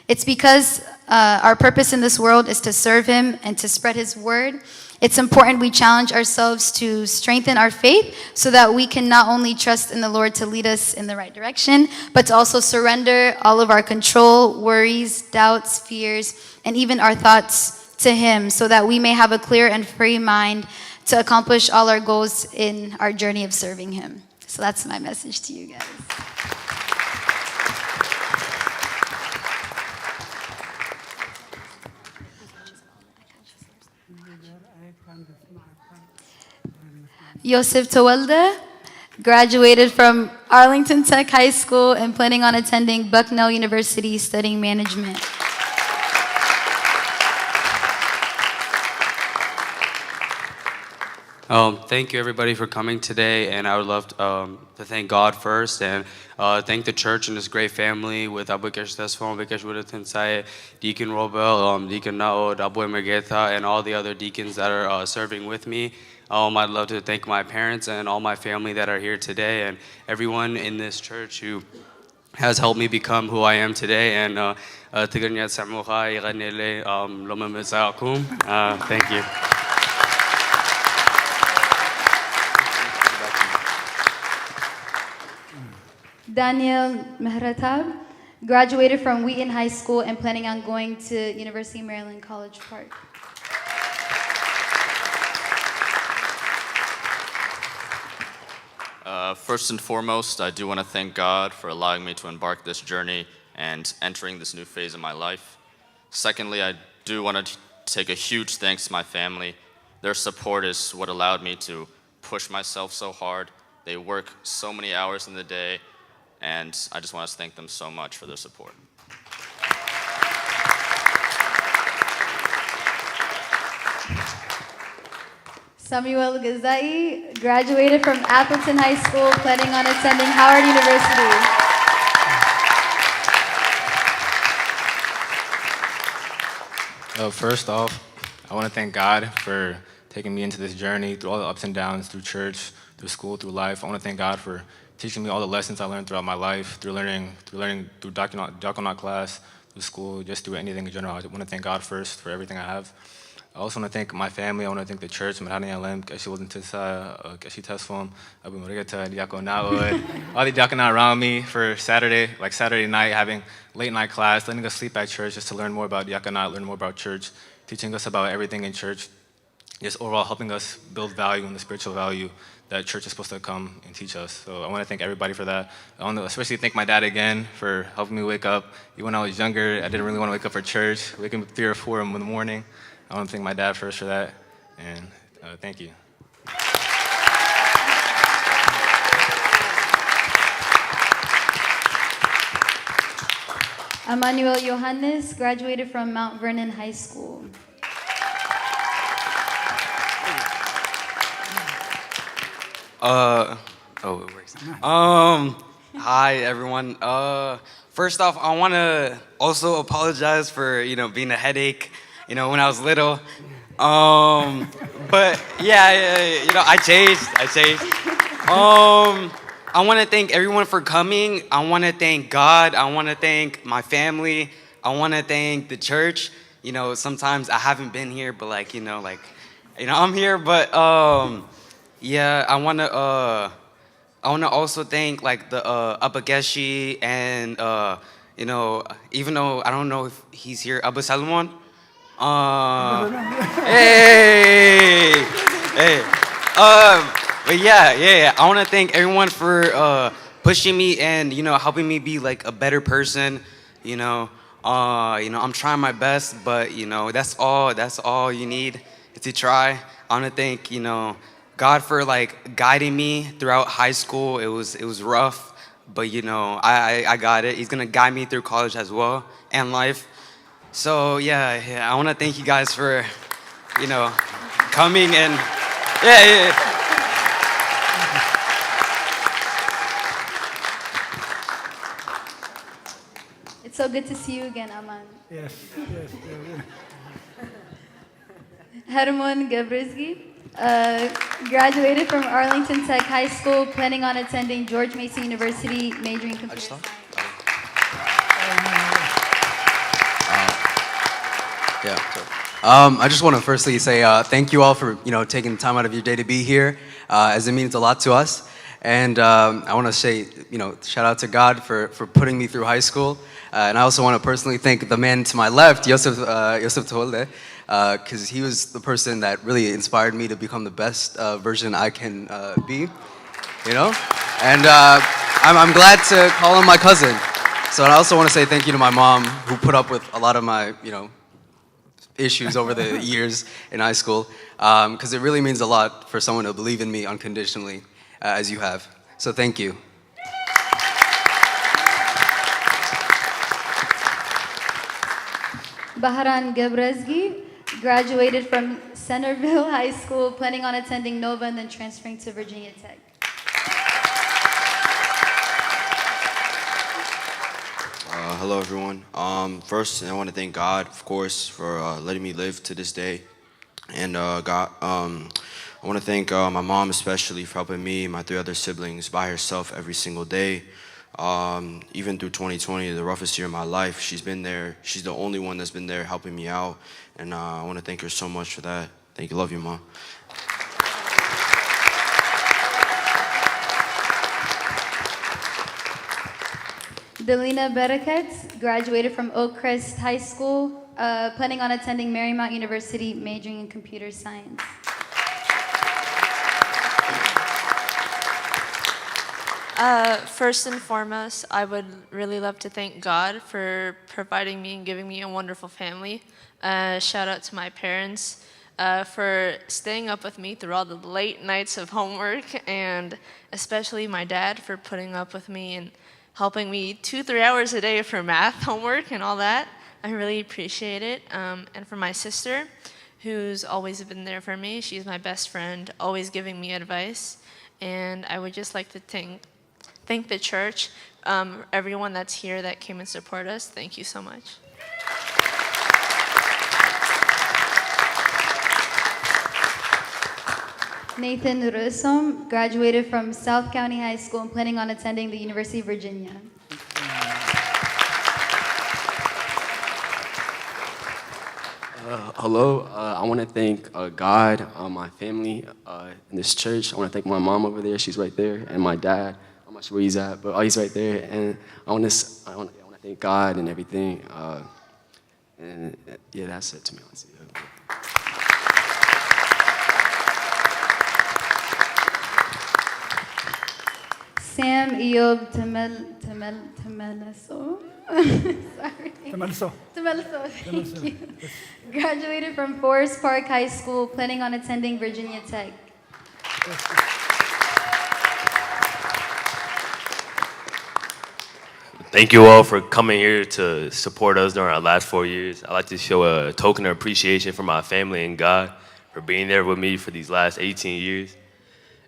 It's because our purpose in this world is to serve him and to spread his word, it's important we challenge ourselves to strengthen our faith so that we can not only trust in the Lord to lead us in the right direction, but to also surrender all of our control, worries, doubts, fears, and even our thoughts to him so that we may have a clear and free mind to accomplish all our goals in our journey of serving him. So that's my message to you guys. Yosef Tawalda graduated from Arlington Tech High School and planning on attending Bucknell University studying management. Thank you everybody for coming today, and I would love to thank God first and thank the church and this great family with Abu Kesh Tesfon, Bikesh Wudatensai, Deacon Robel, Deacon Naod, Abu Emergetha, and all the other deacons that are serving with me. I'd love to thank my parents and all my family that are here today, and everyone in this church who has helped me become who I am today. And thank you. Daniel Mehratab graduated from Wheaton High School and planning on going to University of Maryland College Park. First and foremost, I do want to thank God for allowing me to embark this journey and entering this new phase of my life. Secondly, I do want to take a huge thanks to my family. Their support is what allowed me to push myself so hard. They work so many hours in the day, and I just want to thank them so much for their support. Samuel Gazai graduated from Appleton High School, planning on attending Howard University. First off, I want to thank God for taking me into this journey through all the ups and downs, through church, through school, through life. I want to thank God for teaching me all the lessons I learned throughout my life, through diaconate class, through school, just through anything in general. I want to thank God first for everything I have. I also want to thank my family. I want to thank the church, Marhani Alem, Kashi Wildentisa, Kashi Tesfom, Abu Murigata, Diakon Naud, all the diaconate around me for Saturday night, having late night class, letting us sleep at church just to learn more about diaconate, learn more about church, teaching us about everything in church, just overall helping us build value and the spiritual value that church is supposed to come and teach us. So I want to thank everybody for that. I want to especially thank my dad again for helping me wake up. Even when I was younger, I didn't really want to wake up for church, waking up 3 or 4 in the morning. I want to thank my dad first for that, and thank you. Emmanuel Johannes graduated from Mount Vernon High School. Hi everyone. First off, I want to also apologize for being a headache. When I was little, but yeah, I changed. I want to thank everyone for coming. I want to thank God. I want to thank my family. I want to thank the church. Sometimes I haven't been here, but I'm here. But yeah, I want to also thank the Abageshi and even though I don't know if he's here, Abu Salomon. But yeah. I want to thank everyone for pushing me and helping me be a better person. I'm trying my best, but that's all you need to try. I want to thank God for guiding me throughout high school. It was rough, but I got it. He's gonna guide me through college as well and life. So yeah, I want to thank you guys for, coming and yeah. It's so good to see you again, Aman. Yes. Hermon Gabrizgi graduated from Arlington Tech High School, planning on attending George Mason University, majoring in computer science. Yeah. I just want to firstly say thank you all for taking time out of your day to be here, as it means a lot to us. And I want to say shout out to God for putting me through high school. And I also want to personally thank the man to my left, Yosef Tolde, because he was the person that really inspired me to become the best version I can be. And I'm glad to call him my cousin. So I also want to say thank you to my mom, who put up with a lot of my issues over the years in high school, because it really means a lot for someone to believe in me unconditionally, as you have. So thank you. Baharan Gebrezgi graduated from Centerville High School, planning on attending Nova and then transferring to Virginia Tech. Hello, everyone. First, I want to thank God, of course, for letting me live to this day. And God, I want to thank my mom especially for helping me and my 3 other siblings by herself every single day. Even through 2020, the roughest year of my life, she's been there. She's the only one that's been there helping me out. And I want to thank her so much for that. Thank you. Love you, Mom. Delina Beraket graduated from Oakcrest High School, planning on attending Marymount University, majoring in computer science. First and foremost, I would really love to thank God for providing me and giving me a wonderful family. Shout out to my parents for staying up with me through all the late nights of homework, and especially my dad for putting up with me and helping me 2-3 hours a day for math homework and all that. I really appreciate it. And for my sister, who's always been there for me. She's my best friend, always giving me advice. And I would just like to thank the church, everyone that's here that came and support us. Thank you so much. Nathan Rusom graduated from South County High School and planning on attending the University of Virginia. Hello, I want to thank God, my family in this church. I want to thank my mom over there, she's right there, and my dad. I'm not sure where he's at, but he's right there. And I want to thank God and everything. And yeah, that's it to me. Sam Eob Temeleso. Sorry. Temeleso. Temeleso, thank you. Graduated from Forest Park High School, planning on attending Virginia Tech. Thank you all for coming here to support us during our last 4 years. I'd like to show a token of appreciation for my family and God for being there with me for these last 18 years.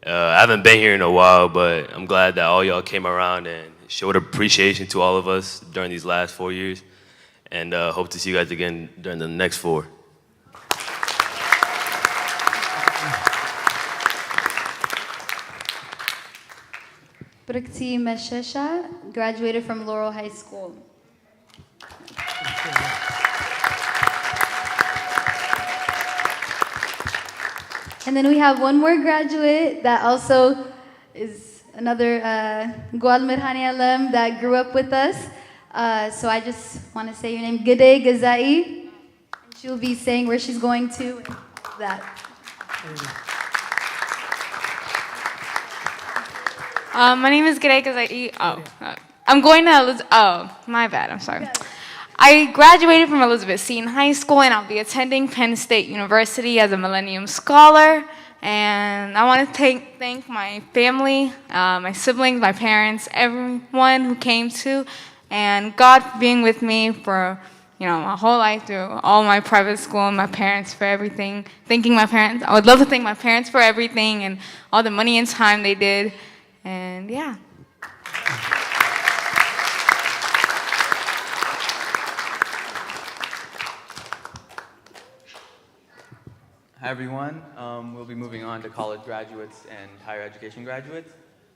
I haven't been here in a while, but I'm glad that all y'all came around and showed appreciation to all of us during these last 4 years. And hope to see you guys again during the next 4. Brikti Meshesha graduated from Laurel High School. And then we have one more graduate that also is another Gual Mirhani alum that grew up with us. So I just want to say your name, Gide Gazai. She'll be saying where she's going to and that. My name is Gide Gazai. I'm going to my bad, I'm sorry. I graduated from Elizabeth Seton High School, and I'll be attending Penn State University as a Millennium Scholar. And I want to thank my family, my siblings, my parents, everyone who came to, and God for being with me for my whole life through all my private school, and my parents for everything. Thanking my parents. I would love to thank my parents for everything and all the money and time they did. And yeah. Hi everyone, we'll be moving on to college graduates and higher education graduates.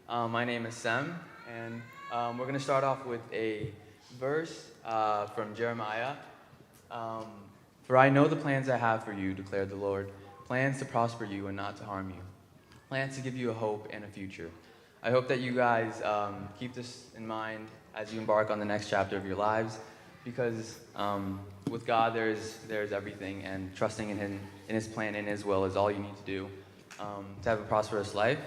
My name is Sam, and we're going to start off with a verse from Jeremiah. For I know the plans I have for you, declared the Lord, plans to prosper you and not to harm you, plans to give you a hope and a future. I hope that you guys keep this in mind as you embark on the next chapter of your lives, because with God there's everything, and trusting in Him, in His plan, in His will is all you need to do to have a prosperous life.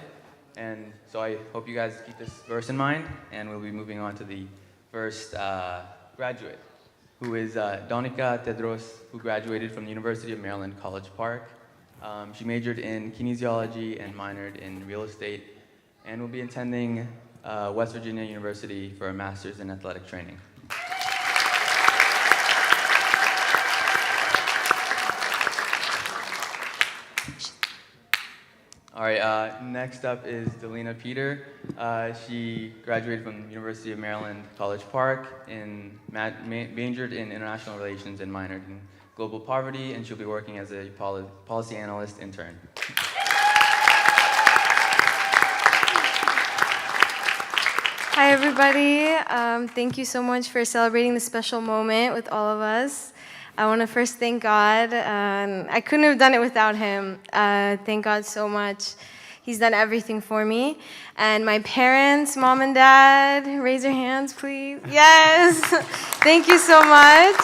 And so I hope you guys keep this verse in mind, and we'll be moving on to the first graduate, who is Donica Tedros, who graduated from the University of Maryland, College Park. She majored in kinesiology and minored in real estate, and will be attending West Virginia University for a master's in athletic training. All right, next up is Delina Peter. She graduated from the University of Maryland, College Park, majored in international relations and minored in global poverty, and she'll be working as a policy analyst intern. Hi, everybody. Thank you so much for celebrating this special moment with all of us. I want to first thank God. I couldn't have done it without Him. Thank God so much. He's done everything for me. And my parents, mom and dad, raise your hands, please. Yes. Thank you so much.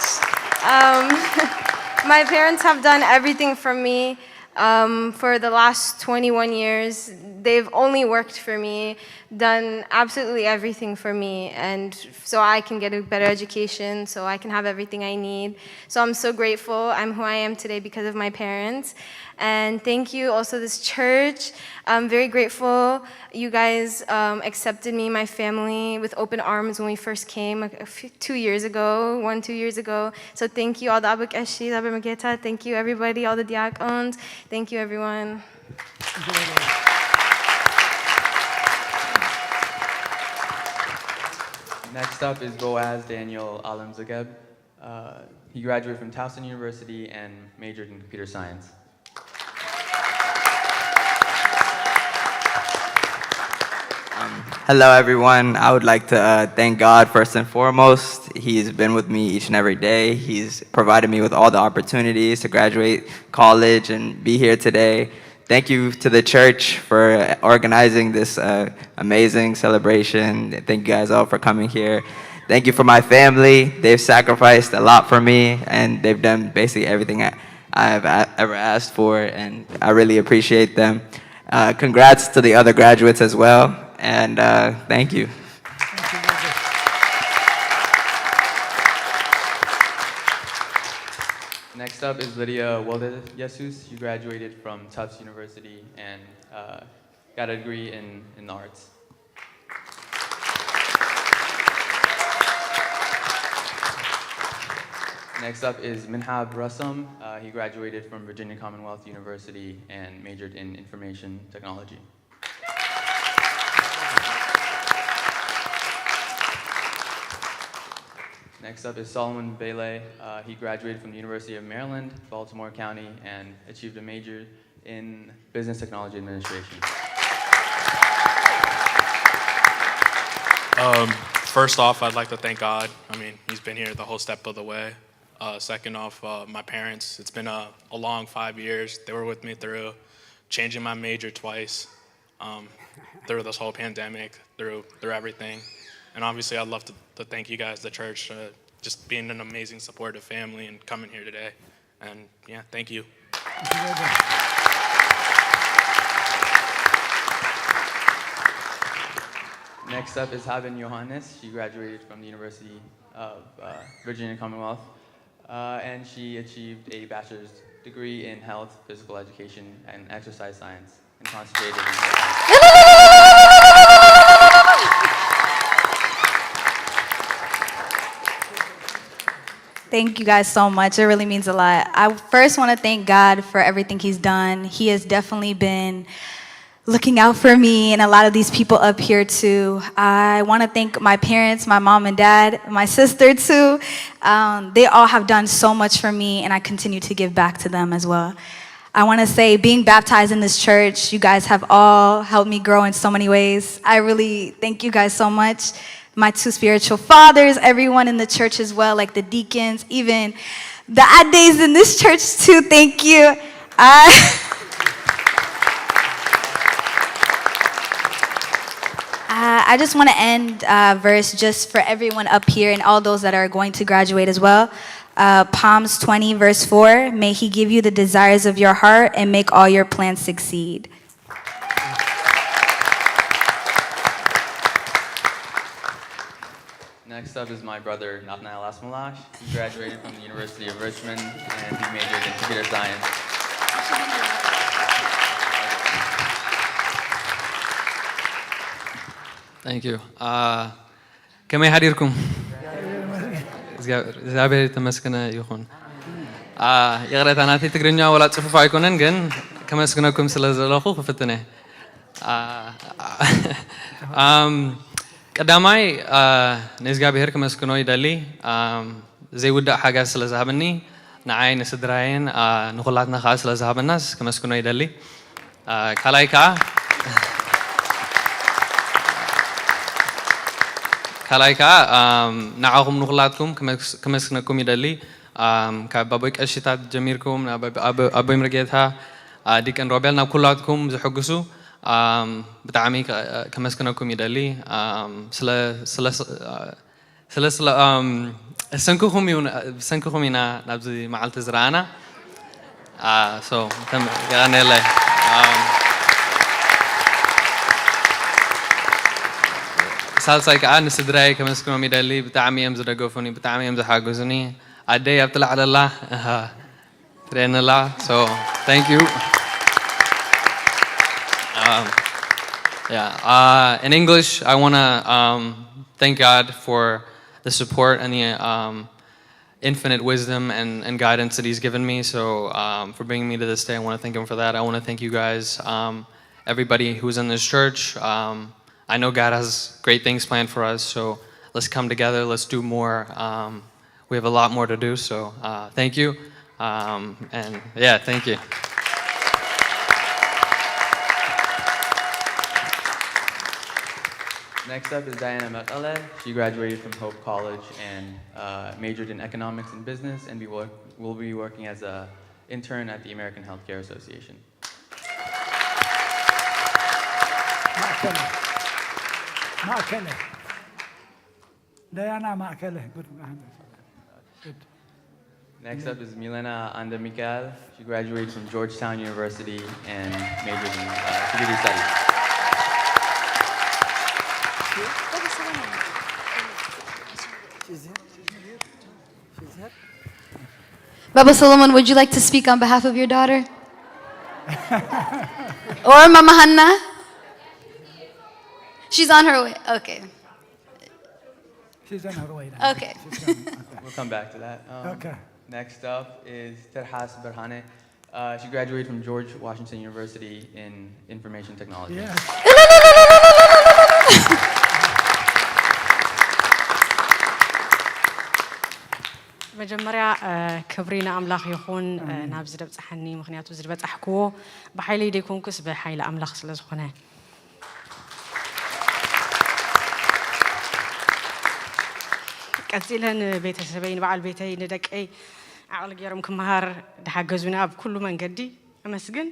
My parents have done everything for me. For the last 21 years, they've only worked for me, done absolutely everything for me, and so I can get a better education, so I can have everything I need. So I'm so grateful. I'm who I am today because of my parents. And thank you also this church. I'm very grateful. You guys accepted me, my family, with open arms when we first came 2 years ago. So thank you all the Abu Kashi, the Abu Mageta. Thank you everybody, all the diakons. Thank you everyone. Next up is Boaz Daniel Alam Zageb. He graduated from Towson University and majored in computer science. Hello, everyone. I would like to thank God first and foremost. He's been with me each and every day. He's provided me with all the opportunities to graduate college and be here today. Thank you to the church for organizing this amazing celebration. Thank you guys all for coming here. Thank you for my family. They've sacrificed a lot for me, and they've done basically everything I've ever asked for, and I really appreciate them. Congrats to the other graduates as well, and thank you. Next up is Lydia Walde Jesus. She graduated from Tufts University and got a degree in the arts. Next up is Minhab Rassam. He graduated from Virginia Commonwealth University and majored in information technology. Next up is Solomon Bailey. He graduated from the University of Maryland, Baltimore County, and achieved a major in business technology administration. First off, I'd like to thank God. I mean, He's been here the whole step of the way. Second off, my parents. It's been a long 5 years. They were with me through changing my major twice, through this whole pandemic, through everything. And obviously, I'd love to thank you guys, the church, just being an amazing supportive family and coming here today. And yeah, thank you. Next up is Haben Johannes. She graduated from the University of Virginia Commonwealth, and she achieved a bachelor's degree in health, physical education, and exercise science, and concentrated in Thank you guys so much. It really means a lot. I first want to thank God for everything He's done. He has definitely been looking out for me and a lot of these people up here too. I want to thank my parents, my mom and dad, my sister too. They all have done so much for me, and I continue to give back to them as well. I want to say, being baptized in this church, you guys have all helped me grow in so many ways. I really thank you guys so much. My two spiritual fathers, everyone in the church as well, like the deacons, even the Addes in this church too. Thank you. I just want to end verse just for everyone up here and all those that are going to graduate as well. Psalms 20 verse 4, may he give you the desires of your heart and make all your plans succeed. Next up is my brother, Nathanael Asmalash. He graduated from the University of Richmond and he majored in computer science. Thank you. كما يحديركم እግዚአብሔር የተመስገነ ይሁን የቕሬታ ናተይ ትግርኛ ወላ ፅፉፍ ኣይኮነን ግን ከመስግነኩም ስለ ዘለኹ ክፍትነ ቀዳማይ ንእግዚአብሔር ከመስግኖ ይደሊ ዘይውዳእ ሓጋዝ ስለ ዝሃበኒ ንዓይ ንስድራየን ንኹላትና ከዓ ስለ ዝሃበናስ ከመስግኖ ይደሊ ካልኣይ ከዓ ካልኣይ ከዓ ንዓኹም ንኹላትኩም ከመስግነኩም ይደሊ ካብ ኣቦይ ቀሽታት ጀሚርኩም ኣቦይ ምርጌታ ዲቀን ሮቤል ናብ ኩላትኩም ዝሕግሱ ብጣዕሚ ከመስግነኩም ይደሊ ሰንክኹም ኢና ናብዚ መዓልቲ ዝረኣና ቀነለይ ሳልሳይ ከዓ ንስድራይ ከመስግኖም ይደሊ ብጣዕሚ እዮም ዝደገፉኒ ብጣዕሚ እዮም ዝሓግዙኒ ኣደይ ኣብ ትላዕለላ ትርአየንላ thank you in English I want to thank God for the support and the infinite wisdom and guidance that he's given me for bringing me to this day I want to thank him for that I want to thank you guys everybody who's in this church I know God has great things planned for us, so let's come together, let's do more. We have a lot more to do, so thank you. And yeah, thank you. Next up is Diana Makale. She graduated from Hope College and majored in economics and business and will be working as an intern at the American Healthcare Association. Makale. Diana Makale. Good. Next up is Milena Anda Mikael. She graduated from Georgetown University and majored in computer studies. Baba Solomon, would you like to speak on behalf of your daughter? Or Mama Hanna? She's on her way. Okay. She's on her way now. Okay. We'll come back to that. Okay. Next up is Terhas Berhane. She graduated from George Washington University in Information Technology. Yes. መጀመሪያ ክብሪ ንኣምላኽ ይኹን ናብ ዝደብፅሐኒ ምክንያቱ ዝድበፅሕክዎ ብሓይለ ደይኮንኩስ ብሓይለ ኣምላኽ ስለ ዝኾነ ቀፂለን ቤተሰበይ ንበዓል ቤተይ ንደቀይ ዓቕሊ ገይሮም ክመሃር ድሓገዙና ኣብ ኩሉ መንገዲ ኣመስግን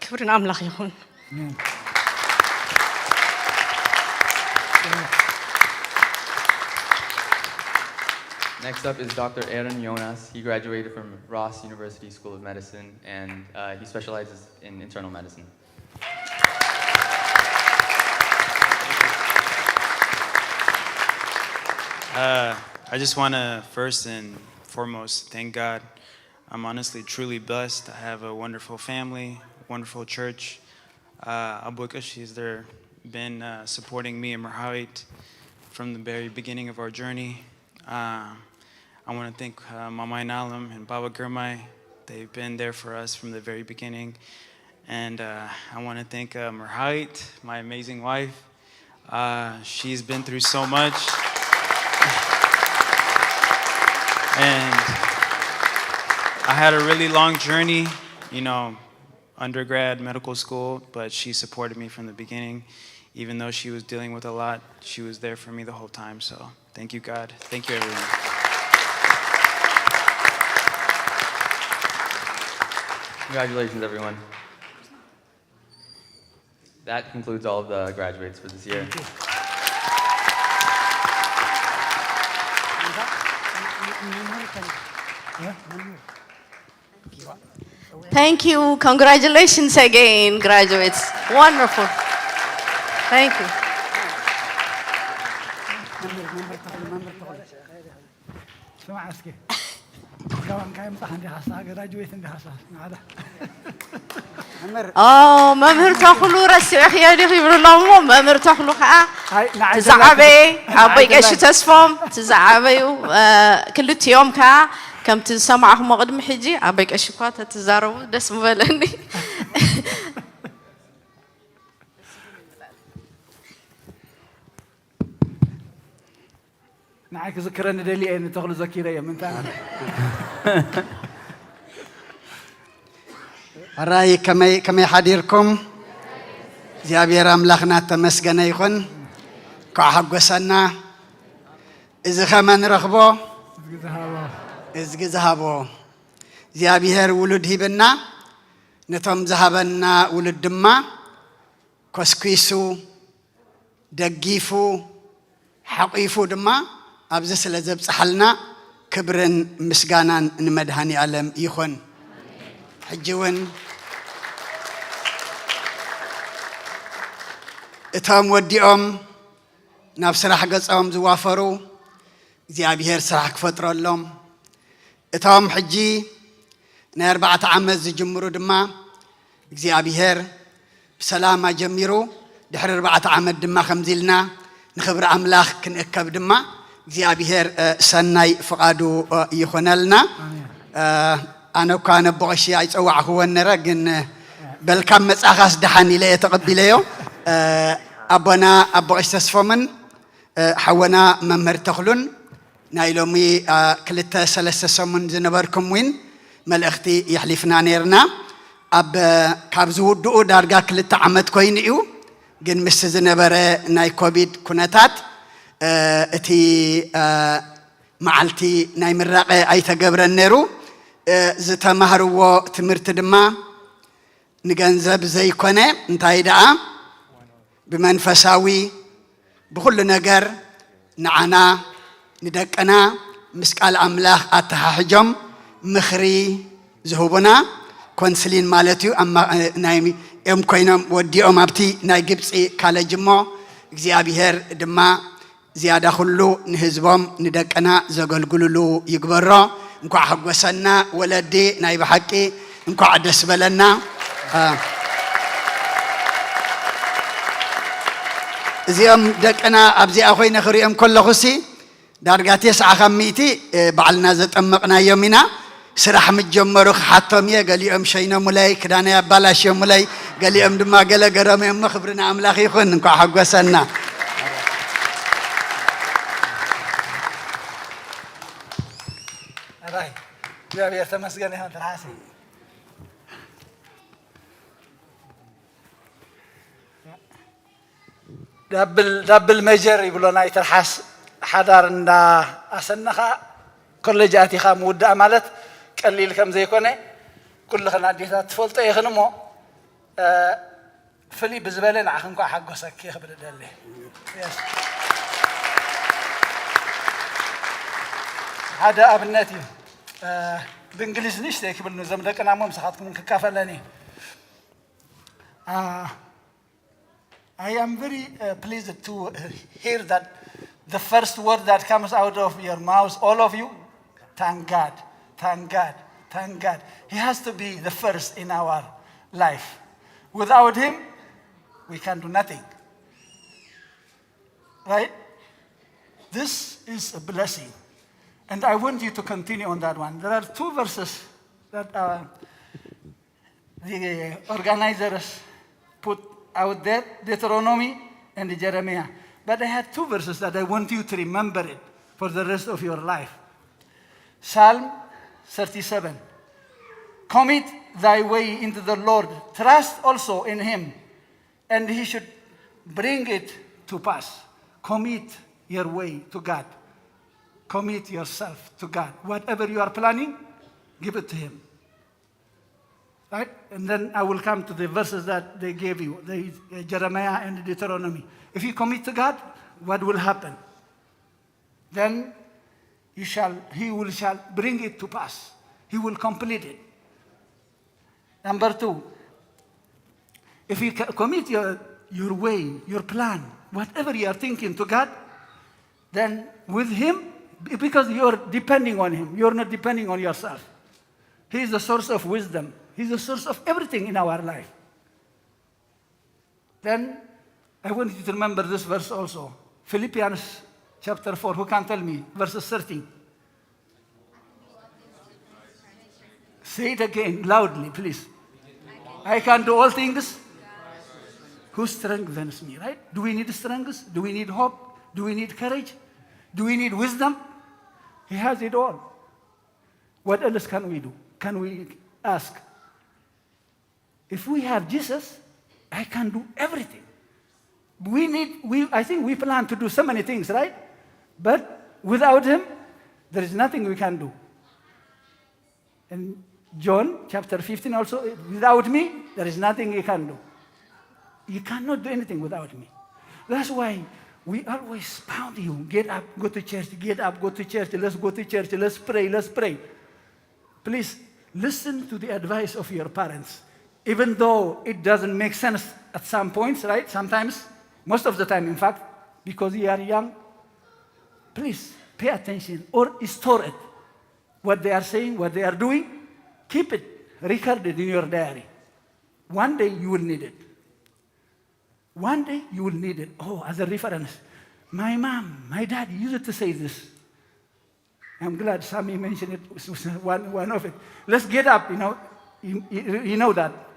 ክብሪ ንኣምላኽ ይኹን Next up is Dr. Aaron Jonas. He graduated from Ross University School of Medicine and he specializes in internal medicine. I just want to first and foremost thank God. I'm honestly truly blessed. I have a wonderful family, wonderful church. Abukash, he's there, been supporting me and Merhawit from the very beginning of our journey. I want to thank Mama Inalam and Baba Gurmai. They've been there for us from the very beginning. And I want to thank Merhawit, my amazing wife. She's been through so much. And I had a really long journey, you know, undergrad medical school, but she supported me from the beginning. Even though she was dealing with a lot, she was there for me the whole time. So thank you, God. Thank you, everyone. Congratulations, everyone. That concludes all of the graduates for this year. Thank you. Congratulations again, graduates. Wonderful. Thank you. ممر تاخلو رسي خيالي خيبر الله ممر تاخلو خا تزعبي أبيك إيش تسفهم تزعبي كل يوم كا كم تسمعهم مقدم حجي أبيك إيش قات تزارو دس مبلني نعك ذكرنا دليل أن تغلو ذكيرة يا من تعال الرأي كما يحضركم زيابير أملاخنا تمسكنا يخون كحق وسنا إذا خمن رخبو إذا ذهبوا زيابير ولد هبنا نتم ذهبنا ولد دما كسكيسو دقيفو حقيفو دما أبز سلزب سحلنا كبرن مسجانا نمدهني علم يخون حجون اتهم وديهم نفس راح قصهم زوافروا زيابير سراح كفتر لهم اتهم حجي نير 4 عام زجمروا دما زيابير بسلامة جميرو دحر 4 عام دما خمزيلنا نخبر أملاخ كنأكب دما زيابير سناي فقادو يخونلنا أنا كان بغشي أيتوع هو النرجن بل كم مسأخس دحني لا يتقبليه أبنا أبغش تسفمن حونا ممر تخلون نايلومي كلتا سلسة سمن زنبركم وين ملأختي يحلفنا نيرنا أب كابزو دو دارجا كلتا عمد كوين إيو جن مس زنبرة ناي كوبيد كونتات اتي معلتي ناي مرقة أي تجبر النيرو زتمهروا تمرت دما نجنزب زي كونه انتهي دعا بمنفساوي بكل نجر نعنا ندكنا مسكال أملاخ أتحجم مخري زهوبنا كونسلين مالتيو أما نايمي يوم كوينام ودي أمابتي نايجبسي كالجمو زيابيهر دما زيادة خلو نهزبهم ندكنا زغل قلولو يكبرو نكو حق وسنا ولدي نايب حقي نكو عدس بلنا زيام دكنا أبزي أخوي نخريم كل خسي دارجاتي ساعة خميتي بعلنا زت أمقنا يومنا سرح متجمرو حتى قال لي شينا ملاي كدانا بلاش يوم ملاي قال لي دما قال قرام يوم خبرنا أملاخي خن نكو حق وسنا يا بير تمسكني هون ترحاسي دبل ميجر يقولون يترحس حضرنا أسنخا كل جاتي خام ودا مالت قليل كم زي كونه كل خنا ديتا تفولت يخنمو فلي بزبلن عخنكو حقوسك يخبر دلي هذا ابنتي بإنجليزي نشتي كبر نزم لكن أنا مسحتكم ككافلني. I am very pleased to hear that the first word that comes out of your mouth, all of you, thank God, thank God, thank God. He has to be the first in our life. Without him, we can do nothing. Right? This is a blessing. And I want you to continue on that one. There are 2 verses that the organizers put out there, Deuteronomy and Jeremiah. But I had 2 verses that I want you to remember it for the rest of your life. Psalm 37. Commit thy way into the Lord. Trust also in him, and he should bring it to pass. Commit your way to God. Commit yourself to God. Whatever you are planning, give it to him. Right? And then I will come to the verses that they gave you, Jeremiah and Deuteronomy. If you commit to God, what will happen? Then he shall bring it to pass. He will complete it. Number 2, if you commit your way, your plan, whatever you are thinking to God, then with him, because you're depending on him, you're not depending on yourself. He is the source of wisdom. He's the source of everything in our life. Then I want you to remember this verse also. Philippians chapter 4. Who can tell me? Verses 13. Say it again, loudly, please. I can do all things. Who strengthens me, right? Do we need strength? Do we need hope? Do we need courage? Do we need wisdom? He has it all. What else can we do? Can we ask? If we have Jesus, I can do everything. I think we plan to do so many things, right? But without him, there is nothing we can do. And John chapter 15 also, without me, there is nothing you can do. You cannot do anything without me. That's why we always pound you. Get up, go to church, get up, go to church, let's go to church, let's pray, let's pray. Please listen to the advice of your parents. Even though it doesn't make sense at some points, right? Sometimes, most of the time, in fact, because you are young, please pay attention or store it. What they are saying, what they are doing, keep it recorded in your diary. One day you will need it. One day you will need it. Oh, as a reference. My mom, my dad used to say this. I'm glad Sammy mentioned it. It was one of it. Let's get up, You know that.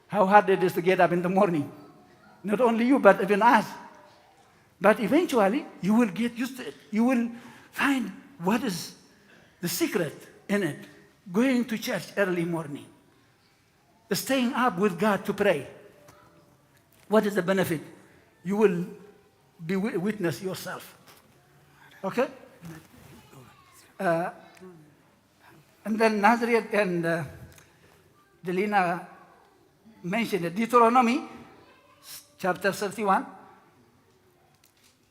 How hard it is to get up in the morning. Not only you, but even us. But eventually, you will get used to it. You will find what is the secret in it. Going to church early morning. Staying up with God to pray. What is the benefit? You will be witness yourself. Okay? And then Nazareth and Delina mentioned it. Deuteronomy chapter 31,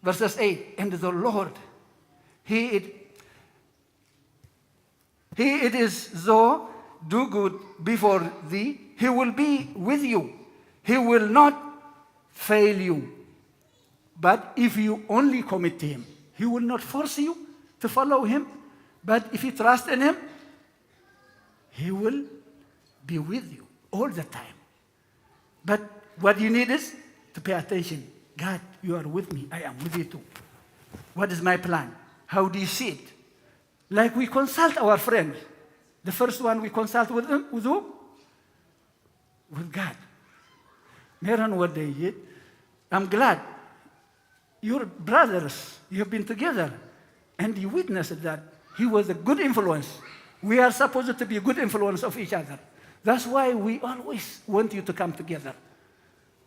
verses 8. And the Lord, He it is though do good before thee, He will be with you. He will not fail you. But if you only commit to Him, He will not force you to follow Him. But if you trust in Him, He will be with you all the time. But what you need is to pay attention. God, you are with me. I am with you too. What is my plan? How do you see it? Like we consult our friends. The first one we consult with them, with who? With God. Meron, what they did. I'm glad. Your brothers, you have been together. And you witnessed that he was a good influence. We are supposed to be a good influence of each other. That's why we always want you to come together.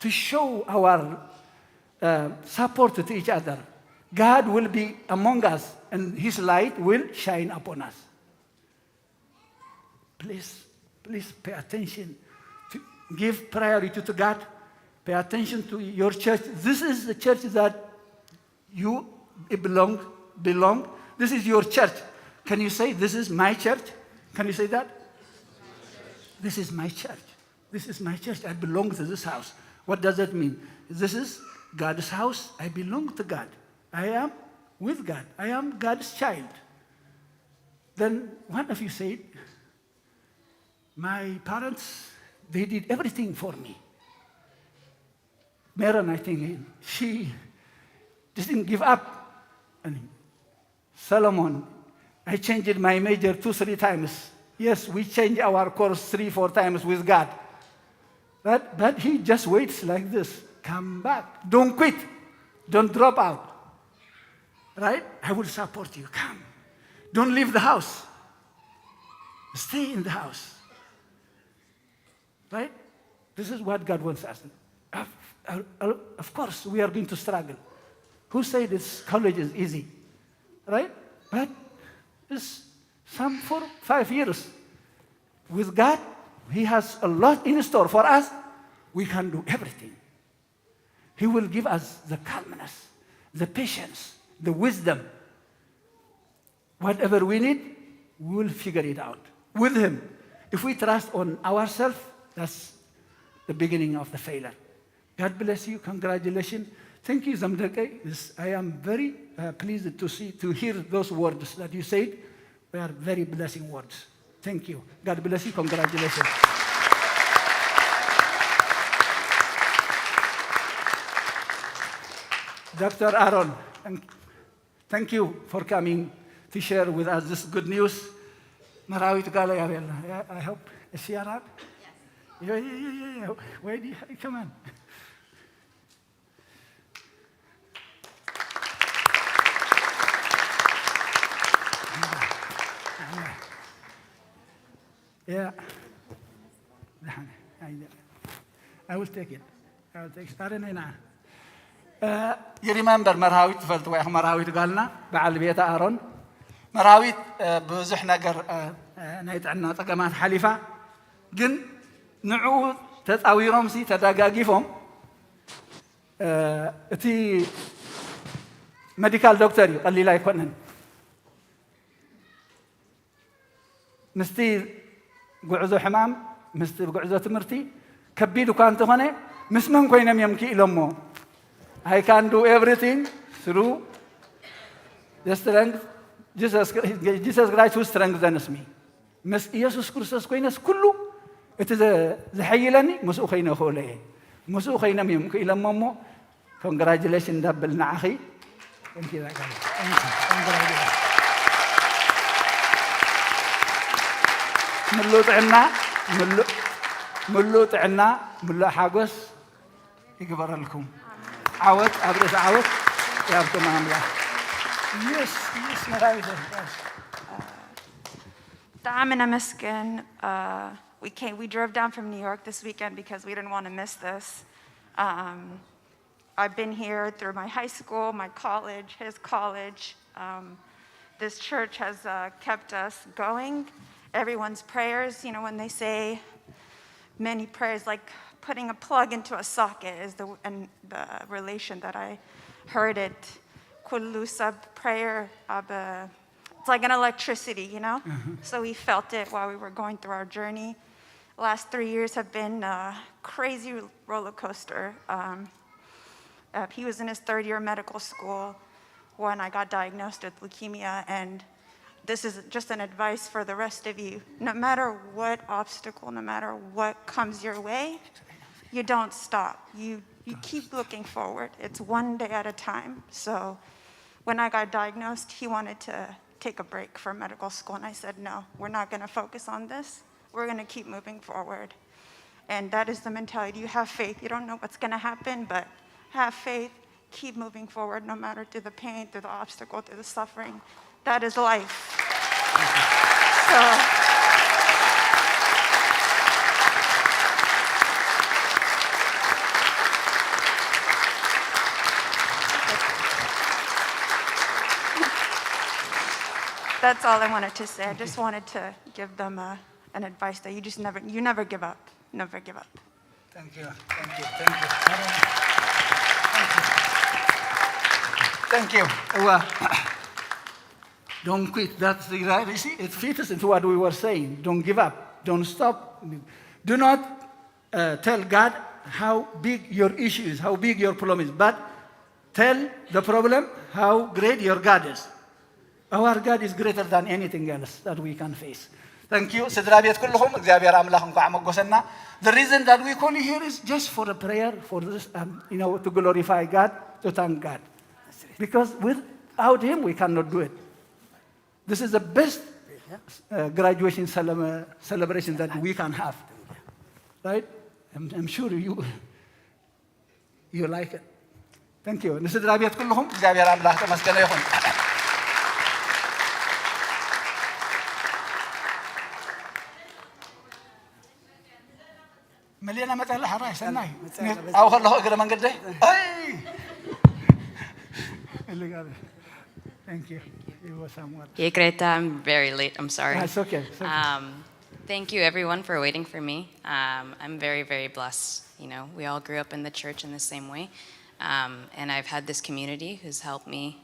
To show our support to each other. God will be among us and His light will shine upon us. Please pay attention. Give priority to God. Pay attention to your church. This is the church that you belong. This is your church. Can you say, this is my church? Can you say that? This is my church. This is my church. I belong to this house. What does that mean? This is God's house. I belong to God. I am with God. I am God's child. Then one of you said, my parents, they did everything for me. Meron, I think, she didn't give up. And Solomon, I changed my major 2-3 times. Yes, we changed our course 3-4 times with God. But he just waits like this. Come back. Don't quit. Don't drop out. Right? I will support you. Come. Don't leave the house. Stay in the house. right? This is what God wants us. Of course, we are going to struggle. Who said this college is easy, right? But it's some 4, 5 years. With God, He has a lot in store for us. We can do everything. He will give us the calmness, the patience, the wisdom. Whatever we need, we will figure it out with Him. If we trust on ourselves, that's the beginning of the failure. God bless you. Congratulations. Thank you, Zamdeke. I am very pleased to hear those words that you said. They are very blessing words. Thank you. God bless you. Congratulations. Dr. Aaron, thank you for coming to share with us this good news. Marawit Gala, I hope. Is she around? Yes. Yeah. Wait, come on. Yeah. I will take it. You remember Marawit felt way Marawit قالنا بعد بيت أرون مراويت بزح نجر نيت عنا تجمعات حليفة جن نعود تتأوي رمسي تداجيفهم تي ميديكال دكتور قال لي لا يكونن مستي قعزو حمام مستي قعزو تمرتي كبيدو كانت هنا مسمن كوينم يمكي إلمو I can do everything through the strength Jesus Christ who strengthens me. مس يسوع كريستوس كوينس كله إتزحيلني مسؤول خينا خولي مسؤول خينا ميم كإلى مامو congratulations دبلنا أخي. Thank you. ملوت عنا ملو حاجس يكبر لكم. عود أبرز عود يا أبو ماملا. Yes, Marawit. Damina Miskin, we drove down from New York this weekend because we didn't want to miss this. I've been here through my high school, my college, his college. This church has kept us going. Everyone's prayers, you know, when they say many prayers, like putting a plug into a socket is the relation that I heard it. Kullu sab prayer, it's like an electricity, you know? So we felt it while we were going through our journey. The last 3 years have been a crazy roller coaster. He was in his 3rd year of medical school when I got diagnosed with leukemia, and this is just an advice for the rest of you. No matter what obstacle, no matter what comes your way, you don't stop. You keep looking forward. It's one day at a time. So when I got diagnosed, he wanted to take a break from medical school, and I said, no, we're not going to focus on this. We're going to keep moving forward. And that is the mentality. You have faith. You don't know what's going to happen, but have faith. Keep moving forward no matter through the pain, through the obstacle, through the suffering. That is life. That's all I wanted to say. I just wanted to give them an advice that you never give up. Never give up. Thank you. Thank you. Don't quit. That's the right. You see, it fits into what we were saying. Don't give up. Don't stop. Do not tell God how big your issue is, how big your problem is, but tell the problem how great your God is. Our God is greater than anything else that we can face. Thank you. The reason that we call you here is just for a prayer, for this, to glorify God, to thank God. Because without Him, we cannot do it. This is the best graduation celebration that we can have. Right? I'm sure you like it. Thank you. هلينا مثلا حراي سناي أو خلاه أقرأ من قدي أي اللي قال thank you it was someone Hey Greta, I'm very late. I'm sorry. It's okay. It's okay. Thank you everyone for waiting for me. I'm very, very blessed. You know, we all grew up in the church in the same way. And I've had this community who's helped me,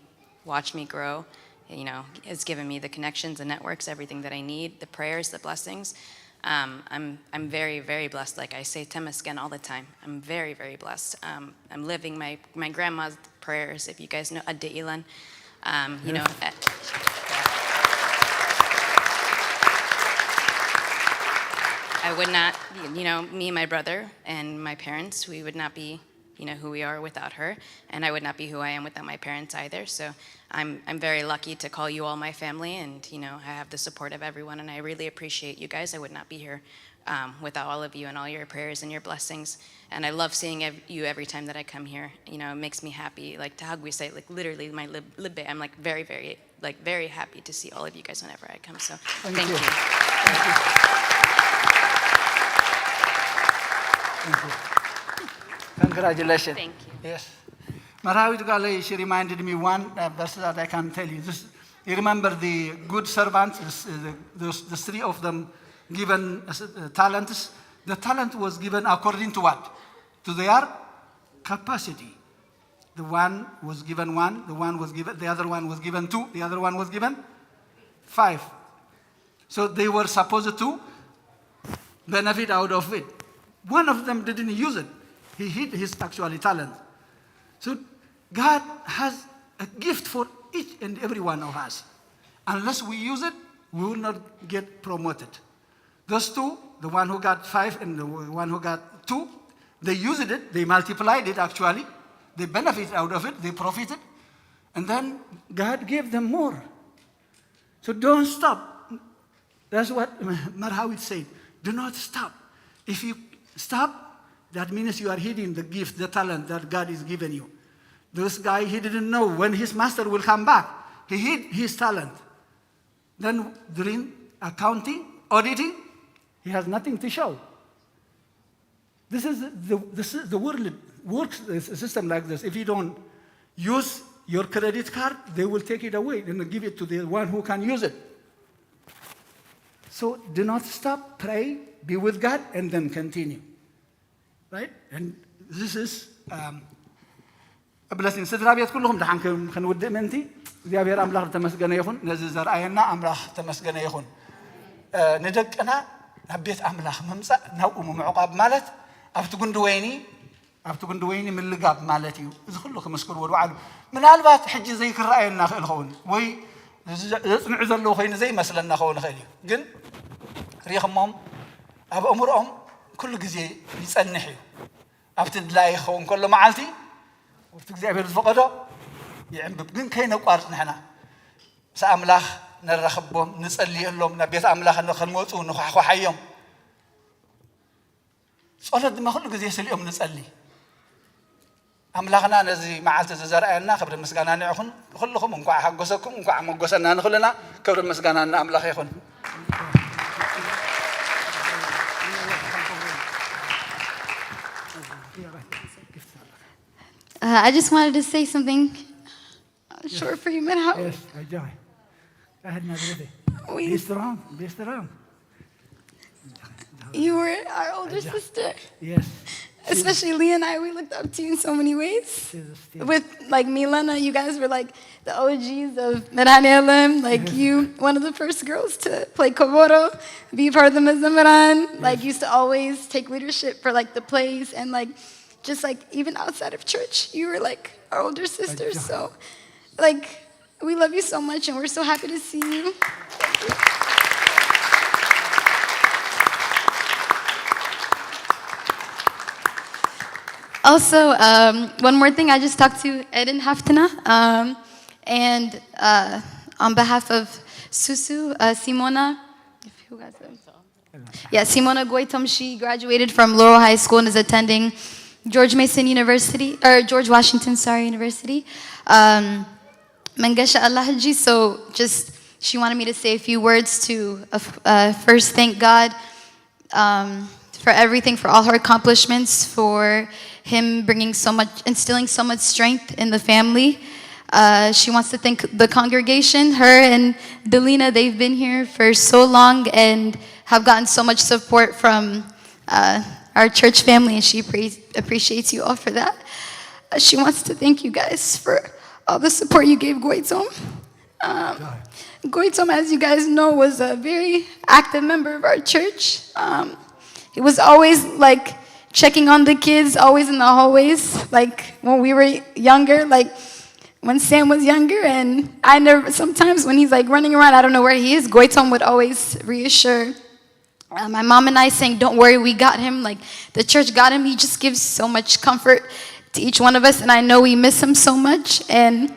watched me grow, you know, has given me the connections, the networks, everything that I need, the prayers, the blessings. I'm very, very blessed. Like I say Temasken all the time. I'm very, very blessed. I'm living my grandma's prayers. If you guys know Adde Ilan, you know, I would not, you know, me and my brother and my parents, we would not be, you know, who we are without her, and I would not be who I am without my parents either. So I'm very lucky to call you all my family, and you know, I have the support of everyone, and I really appreciate you guys. I would not be here without all of you and all your prayers and your blessings. And I love seeing you every time that I come here. You know, it makes me happy. Like Tahag, we say, like literally my libbe. I'm like very, very, like very happy to see all of you guys whenever I come. So thank you. Congratulations. Thank you. Yes. Marawit Gale, she reminded me one verse that I can tell you. You remember the good servants, the three of them given talents. The talent was given according to what? To their capacity. The one was given one, the other one was given two, the other one was given 5. So they were supposed to benefit out of it. One of them didn't use it. He hid his actual talent. So God has a gift for each and every one of us. Unless we use it, we will not get promoted. Those two, the one who got 5 and the one who got 2, they used it, they multiplied it actually, they benefited out of it, they profited, and then God gave them more. So don't stop. That's what Marhawit said. Do not stop. If you stop, that means you are hiding the gift, the talent that God is giving you. This guy, he didn't know when his master will come back. He hid his talent. Then during accounting, auditing, he has nothing to show. This is the world works a system like this. If you don't use your credit card, they will take it away and give it to the one who can use it. So do not stop, pray, be with God, and then continue. Right? And this is a blessing. ስድራ ቤት ኩልኩም ድሓን ክንውድእ ምንቲ እግዚአብሔር አምላኽ ተመስገነ ይኹን ነዚ ዘርአየና አምላኽ ተመስገነ ይኹን ንደቅና ናብ ቤት አምላኽ መምጻእ ናብኡ ምዕቋብ ማለት ኣብቲ ጉንዲ ወይኒ ምልጋብ ማለት እዩ እዚ ኩሉ ክመስክርዎ በዓሉ ምናልባት ሕጂ ዘይክረአየና ክእል ኸውን ወይ ዘፅንዑ ዘለዉ ኮይኑ ዘይመስለና ክኸውን ይኽእል እዩ ግን ሪኽሞም ኣብ እምሮኦም ኩሉ ግዜ ይጸንሕ እዩ ኣብቲ ድላይ ይኸውን ከሎ መዓልቲ ወፍቲ እግዚአብሔር ዝፈቐዶ ይዕንብብ ግን ከይነቋርፅ ንሕና ምስ ኣምላኽ ነራኽቦም ንጸልየሎም ናብ ቤት ኣምላኽ ክንመፁ ንኳሕኳሓዮም ጸሎት ድማ ኩሉ ግዜ ስልዮም ንጸሊ ኣምላኽና ነዚ መዓልቲ ዝዘርአየና ክብሪ ምስጋና ንዕኹን ኩልኩም እንኳዕ ሓጎሰኩም እንኳዕ መጎሰና ንኽእልና ክብሪ ምስጋና ንኣምላኽ ይኹን I just wanted to say something short for you, Marhawit. Yes, enjoy. Go ahead, Marhawit. Be strong, be strong. You were our older sister. Yes. Especially Lee and I, we looked up to you in so many ways. With like Milana, you guys were like the OGs of Medhanelim. Like you, one of the first girls to play Koboro, be part of the Mazamaran. Like used to always take leadership for like the plays and like just like even outside of church, you were like our older sisters. So like we love you so much and we're so happy to see you. Thank you. Also, one more thing, I just talked to Eden Haftana, and on behalf of Susu, Simona, who got them? Yeah, Simona Goitom, she graduated from Laurel High School and is attending George Washington University. Mangesha Allahji, so just, she wanted me to say a few words to first thank God for everything, for all her accomplishments, for him instilling so much strength in the family. She wants to thank the congregation. Her and Delina, they've been here for so long and have gotten so much support from our church family, and she appreciates you all for that. She wants to thank you guys for all the support you gave Goitom. Goitom, as you guys know, was a very active member of our church. He was always like checking on the kids, always in the hallways, like when we were younger, like when Sam was younger, and sometimes when he's like running around, I don't know where he is, Goitom would always reassure my mom and I, saying, don't worry, we got him, like the church got him. He just gives so much comfort to each one of us, and I know we miss him so much. And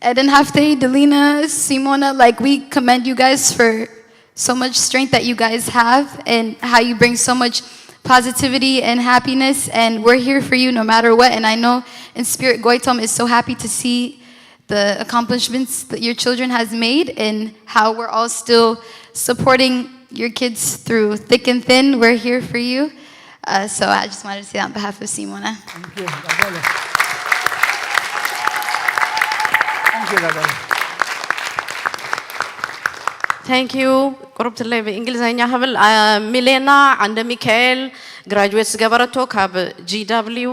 Eden Hafte, Delina, Simona, like we commend you guys for so much strength that you guys have and how you bring so much positivity and happiness, and we're here for you no matter what. And I know in spirit Goitom is so happy to see the accomplishments that your children has made and how we're all still supporting your kids through thick and thin. We're here for you. So I just wanted to say that on behalf of Simona. Thank you. Thank you. Thank you. قربت اللي بإنجليزية هبل ميلينا عند ميكائيل graduates جبرتو كاب GW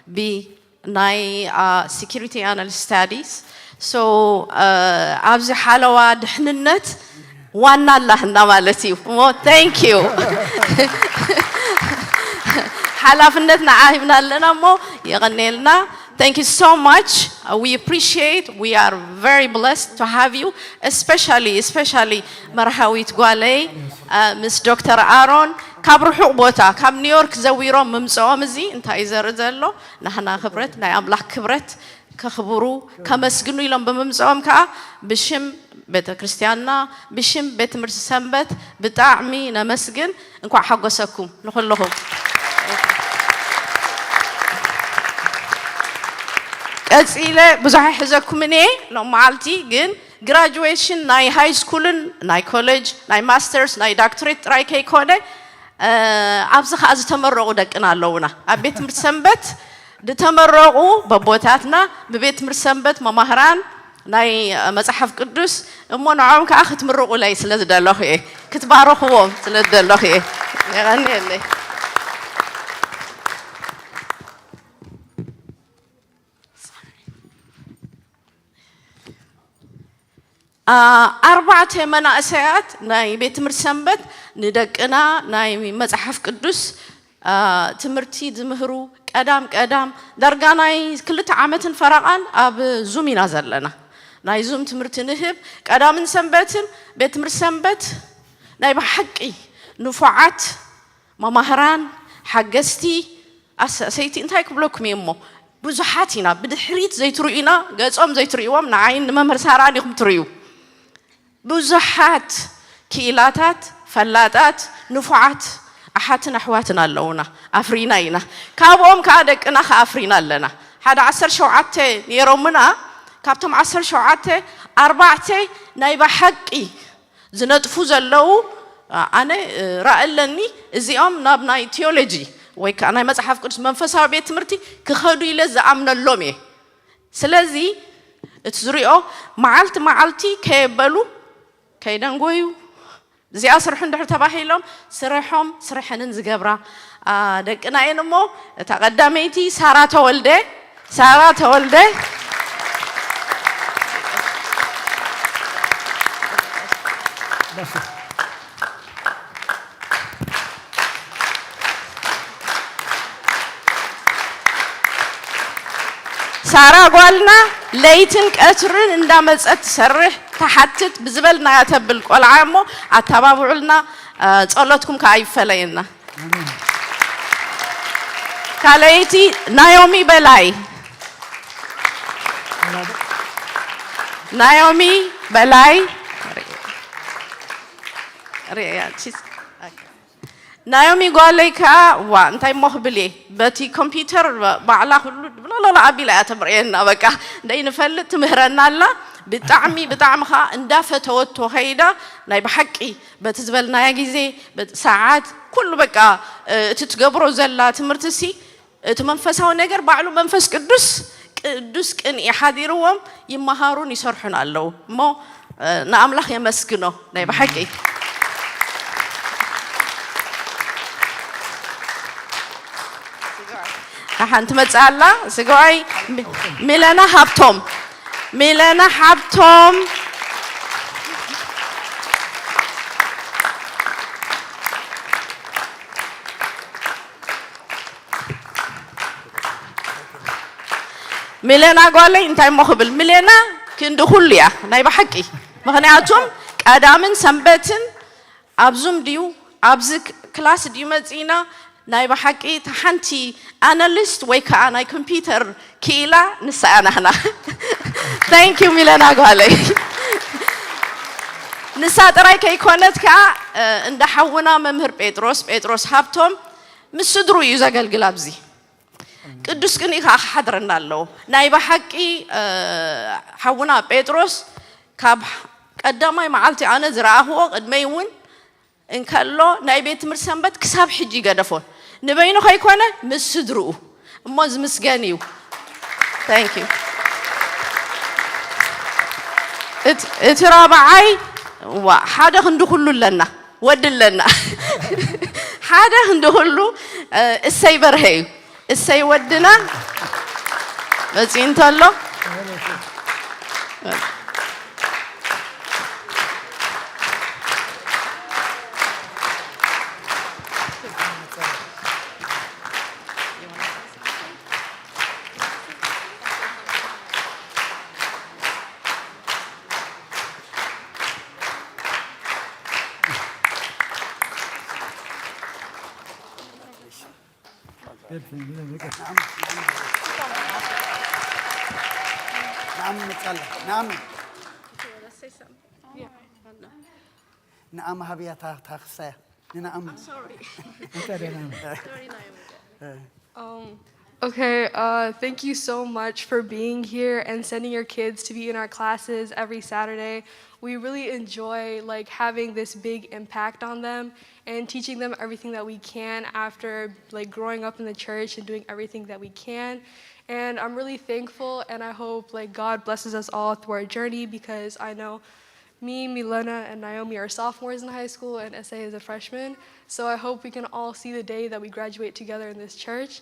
ب ناي security analyst studies. So أبزي حلوة دحننت وانا الله نمالتي. Thank you. حلافنتنا عاهبنا لنا مو يغني لنا. Thank you so much. We appreciate. We are very blessed to have you, especially Marhawit Gwale, Miss Dr. Aaron. كابروحو بوتا كاب نيويورك زويرهم ممصوم زي انت ايزرزلو نحنا خبرت ناي املاح كبرت كخبرو كمسجنو يلهم بممصوم كا بشم بيت كريستياننا بشم بيت مرسسنبت بطعمي نمسجن انكو حقوسكم نخلهم قصيله بزح حزكم مني لو معلتي جن graduation ناي high school ناي college ناي masters ناي doctorate راي كي كونه أبزخ أز تمرقوا دكنا لونا أبيت مرسمبت دتمرقوا ببوتاتنا ببيت مرسمبت ممهران ناي مصحف قدوس أمون عام كأخ تمرقوا لي سلذ دلوخي كتبارخوا سلذ دلوخي يغني لي أربعة مناسيات ناي بيت مرسمبت ندقنا ناي مصحف قدوس تمرتي زمهرو قدام درغاناي كلتا عامتن فرقان اب زومينا زلنا ناي زوم تمرت نهب قدامن سنبتن بيت مرسمبت ناي بحقي نفعات ممهران حقستي سيتي انتاي كبلوكم يمو بزحاتينا بدحريت زيتروينا قصوم زيترويوم نعين ممهر سارانيكم تريو بزحات كيلاتات فلاتات نفعات أحاتنا أحواتنا اللونا أفريناينا كابوم كادكنا خافرينا لنا هذا 10 شوعته يرومنا كابتم 10 شوعته 4 نايبة حقي زنطفو زلو أنا رأيلني زيام نابناي تيولوجي ويك أنا مصحف قدس منفسها بيت تمرتي كخدو يلز أمنا اللومي سلازي تزريو معلتي كيبلو كيدنغويو زي أسرحون دحر تباهيلهم سرحهم سرحنن زجبرة دكنا ينمو تقدميتي سارة تولده سارة قالنا ليتن كأترن إندامز أتسرح تحتت بزبلنا يتبلك والعامو أتبابعلنا تصلتكم كايف فلينا كاليتي نايومي بلاي نايومي قال لك وانتي مخبلي بتي كمبيوتر بعلا لا أبي لا تبرئنا بكا دين فلت مهرنا لا بطعمي خا اندفتوت هيدا ناي بحقي بتزبلنا يا جزي ساعات كل بقى تتقبروا زلا تمرتسي تمنفسها ونجر بعلو منفس ቅዱስ ቅን ይሓዲርዎም ይመሃሩን ይሰርሑን ኣለዉ እሞ ንኣምላኽ የመስግኖ ናይ ብሓቂ ሓንቲ መፅኣ ኣላ ስጋይ ሚለና ሃብቶም ሚለና ጓለይ እንታይ ሞኽብል ሚለና ክንዲ ኩሉ እያ ናይ ብሓቂ ምክንያቱም ቀዳምን ሰንበትን ኣብዙም ድዩ ኣብዚ ክላስ ድዩ መፂና ናይ ብሓቂ ሓንቲ ኣናሊስት ወይ ከዓ ናይ ኮምፒውተር ክኢላ ንሳያ ናህና ታንክ ዩ ሚለና ጓለይ ንሳ ጥራይ ከይኮነት ከዓ እንደ ሓውና መምህር ጴጥሮስ ሃብቶም ምስ ስድሩ እዩ ዘገልግል ኣብዚ ቅዱስ ቅን ኢኻ ሓድረና ኣለዎ ናይ ብሓቂ ሓውና ጴጥሮስ ካብ ቀዳማይ መዓልቲ ኣነ ዝረኣኽዎ ቅድመይ እውን እንከሎ ናይ ቤት ትምህርቲ ሰንበት ክሳብ ሕጂ ገደፎን ንበይኑ ከይኮነ ምስ ስድርኡ እሞ ዝምስገን እዩ ታንክ ዩ እቲ ራብዓይ ሓደ ክንዲ ኩሉ ኣለና ወዲ ኣለና ሓደ ክንዲ ኩሉ እሰይ በርሀ እዩ እሰይ ወድና መፂ እንተሎ نعم هبيا تاخسا نعم Okay, thank you so much for being here and sending your kids to be in our classes every Saturday. We really enjoy having this big impact on them and teaching them everything that we can after growing up in the church and doing everything that we can. And I'm really thankful, and I hope God blesses us all through our journey, because I know me, Milena, and Naomi are sophomores in high school, and SA is a freshman. So I hope we can all see the day that we graduate together in this church.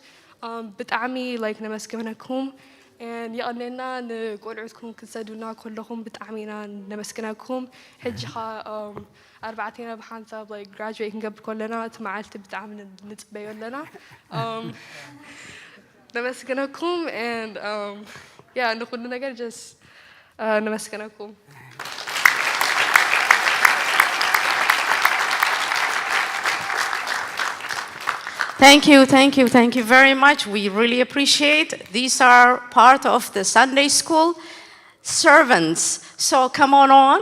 بتعمي نمسكنكم and يقننا نقولكم كسدونا كلكم بتعمينا نمسكنكم حجها أربعتين بحنسب graduate قبل كلنا تمعلت بتعمل نتبين لنا نمسكنكم and yeah نقول لنا just نمسكنكم. Thank you very much. We really appreciate. These are part of the Sunday school servants. So come on.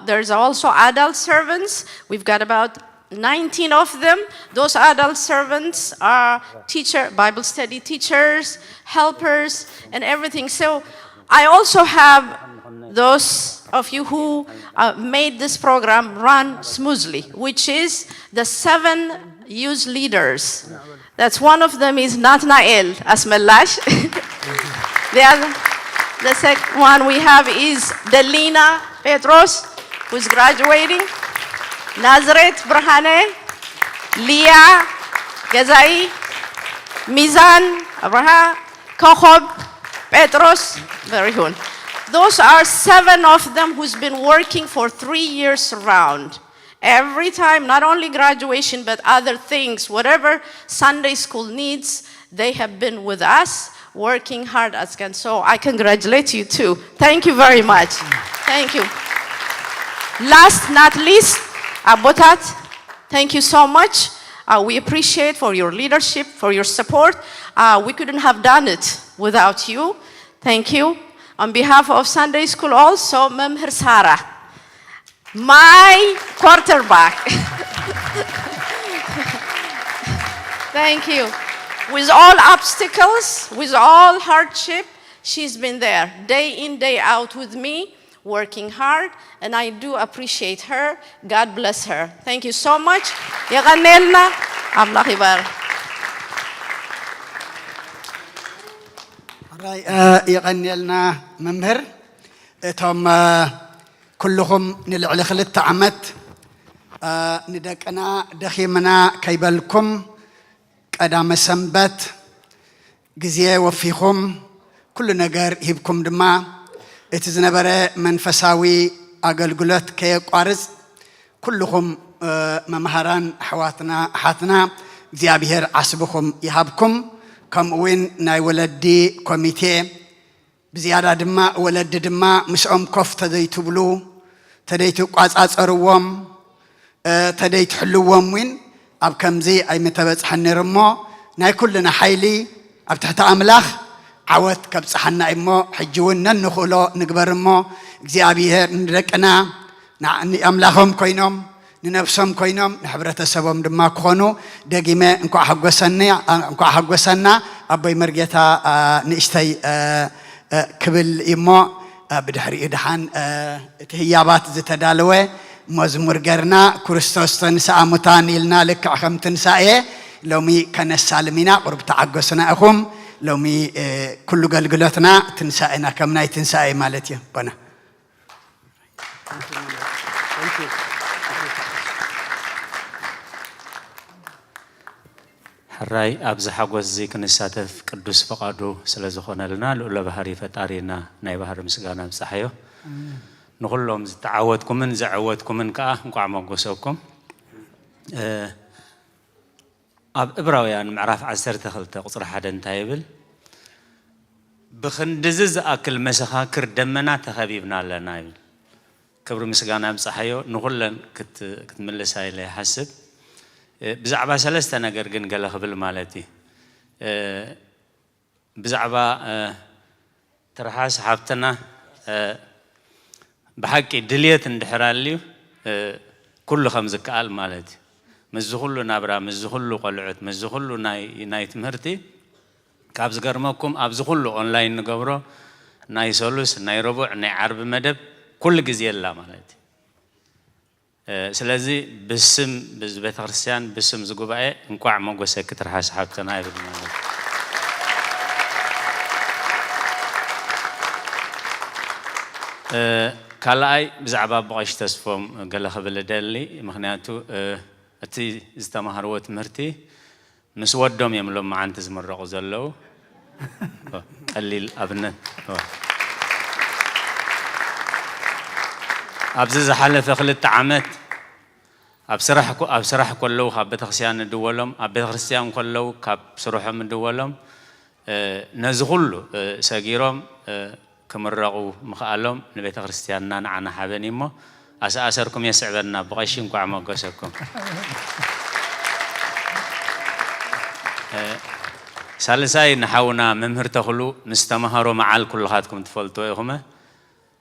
There's also adult servants. We've got about 19 of them. Those adult servants are Bible study teachers, helpers, and everything. So I also have those of you who made this program run smoothly, which is the 7 youth leaders. That's one of them is Nathanael Asmelash. The second one we have is Delina Petros, who's graduating. Nazareth Brahane, Leah Gazai, Mizan Abraham, Kochob Petros, very good. Those are 7 of them who's been working for 3 years around. Every time, not only graduation, but other things, whatever Sunday school needs, they have been with us, working hard as can. So I congratulate you too. Thank you very much. Thank you. Last not least, Abotat, thank you so much. We appreciate for your leadership, for your support. We couldn't have done it without you. Thank you. On behalf of Sunday School also, Memher Sarah, my quarterback. Thank you. With all obstacles, with all hardship, she's been there day in, day out with me. working hard, and I do appreciate her. God bless her. Thank you so much. يغنيلنا الله يبارك. يغنيلنا ممهر توم كلهم نلعل خلت عمت ندكنا دخيمنا كيبلكم قدام سنبت جزيه وفيكم كل نجار يبكم دما اتزنبره منفساوي اغلغلت كيقارز كلهم ممهران حواتنا حاتنا እግዚአብሔር አስብኩም ይሃብኩም ከምኡውን ናይ ወለዲ ኮሚቴ ብዝያዳ ድማ ወለዲ ድማ ምስኦም ኮፍ ተደይትብሉ ተደይቱ ቋጻጸርዎም ተደይት ሕልዎም ውን ኣብ ከምዚ ኣይመተበጽሐኒ ርሞ ናይ ኩልና ሓይሊ ኣብ ትሕቲ ኣምላኽ ዓወት ከብጽሐና እሞ ሕጂ ውን ነንኽእሎ ንግበር እሞ እግዚኣብሔር ንደቅና ኣምላኾም ኮይኖም ንነፍሶም ኮይኖም ንሕብረተሰቦም ድማ ክኾኑ ደጊመ እንኳዕ ሓጐሰና ኣቦይ መርጌታ ንእሽተይ ክብል እሞ ብድሕሪኡ ድሓን እቲ ህያባት ዝተዳለወ መዝሙር ገርና ክርስቶስ ተንሥአ ሙታን ኢልና ልክዕ ከም ትንሳኤ ሎሚ ከነሳልም ኢና ቁርብ ተዓጐስና ኢኹም ሎሚ ኩሉ ገልግሎትና ትንሳኤና ከም ናይ ትንሳኤ ማለት እዩ ቦና حراي أبز حقوز زي كنساتف قدوس فقادو سلازخونالنا لولا بحري فتارينا ناي بحر مسغانا مسحيو نقول لهم تعودكم من زعودكم من كا نقع موقوسكم أب إبراويان معرف عسر تخلت قصر حدا تايبل بخندزز أكل مسخا كردمنا تخبيبنا لنا يبل كبر مسغانا مسحيو نقول لهم كت ملساي لي حسب بزعبا سلسة نقر قن قال خبل مالتي بزعبا ترحاس حابتنا بحكي دليت اندحرالي كل خمس كال مالتي مزخلو نابرا مزخلو قلعت مزخلو ناي تمهرتي كابز قرمكم أبزخلو أونلاين نقبرو ناي سولوس ناي ربع ناي عرب مدب كل جزيلا لا مالتي سلازي بسم بيت خريستيان بسم زغوباي انقع موغوسه كترحاس حابتنا يبل مالك كالاي بزعبا بقاش تسفهم قال خبل دلي مخنياتو اتي استمهروا تمرتي مس ودوم يملم مع انت زمرقوا زلو قليل ابنت أبزز حلف خلت عمت أبصرح كله خاب بتخسيان الدولهم أبتخسيان كله كاب صروحهم الدولهم نزغلو سجيرهم كمرقوا مخالهم نبيت خريستياننا عنا حبنيمه أسأسركم يسعبنا بغشين قعما قسكم سالساي نحاونا ممهر تخلو مستمهروا معال كل خاتكم تفولتوا إخوة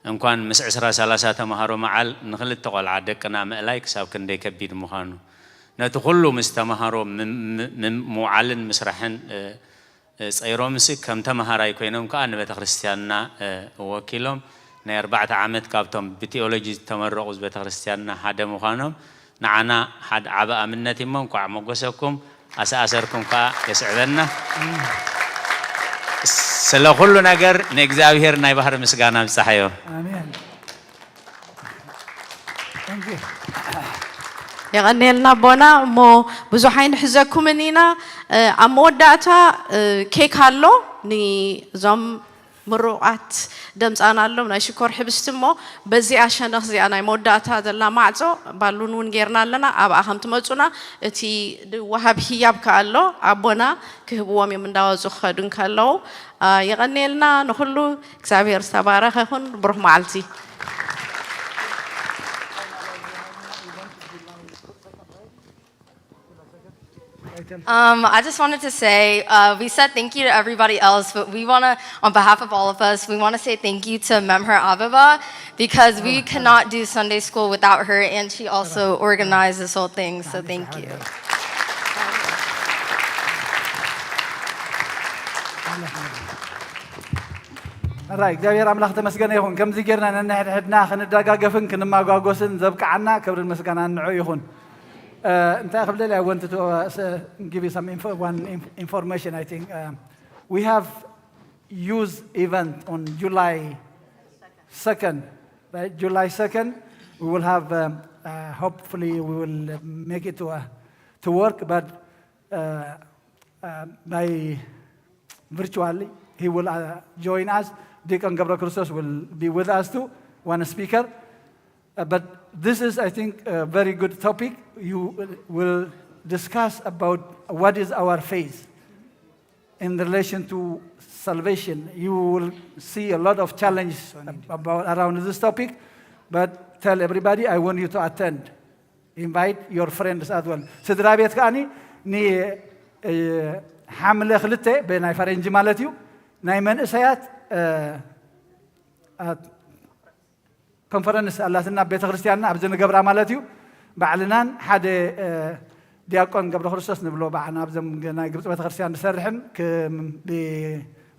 إن كان مسعسرة سلاسة مهارو معال نخلت تقول عدكنا ملاك ساب كندي كبير مخانو نتخلو مستمهارو من معلن مسرحن صيرو مسك كم تمهاراي كوينهم كأن بيت خريستياننا وكيلهم ن4 عامات كابتم بتيولوجي تمرقوا بيت خريستياننا حدا مخانهم نعنا حد عباء منتي منكم عمقوسكم أسأسركم كا يسعدنا سلا كل نجار نجزاوير ناي بحر مسجانا مسحيو. آمين. يغني لنا بونا مو بزحين حزكم منينا عمود داتا كيك هالو ني زم مروعات دمز أنا لهم نشكر حبستمو بزي عشان نخزي أنا مودات هذا لا معزو بالونون غيرنا لنا أبا أهم تموتنا تي وهاب هياب كالو أبونا كهبوام من داوزو خدون كالو يغني لنا نخلو كسابير سبارة خون بروح معلتي. I just wanted to say, we said thank you to everybody else, but we want to, on behalf of all of us, we want to say thank you to Memher Aviva, because we cannot do Sunday school without her, and she also organized this whole thing, so thank you. راي እግዚአብሔር አምላክ ተመስገነ ይሁን ከምዚ ጌርና ነንሕድሕድና ክንደጋገፍን ክንማጓጎስን ዘብቃዓና ክብርን ምስጋናን ንዑ ይሁን እንታይ ክብል I wanted to give you some information I think we have used event on July 2nd right July 2nd we will have hopefully we will make it to work but by virtually he will join us Deacon Gabriel Christos will be with us too one speaker but this is I think a very good topic you will discuss about what is our faith in relation to salvation you will see a lot of challenges about around this topic but tell everybody I want you to attend invite your friends as well ስድራ ቤት ከአኒ ኒ حمله خلته بين فرنج مالتيو ናይ መንእሰያት ኮንፈረንስ አላትና ቤተክርስቲያንና አብዘ ንገብራ ማለትዩ ባዕልናን ሓደ ዲያቆን ገብረ ክርስቶስ ንብሎ ባዕና አብዘም ናይ ግብጽ ቤተክርስቲያን ንሰርሕን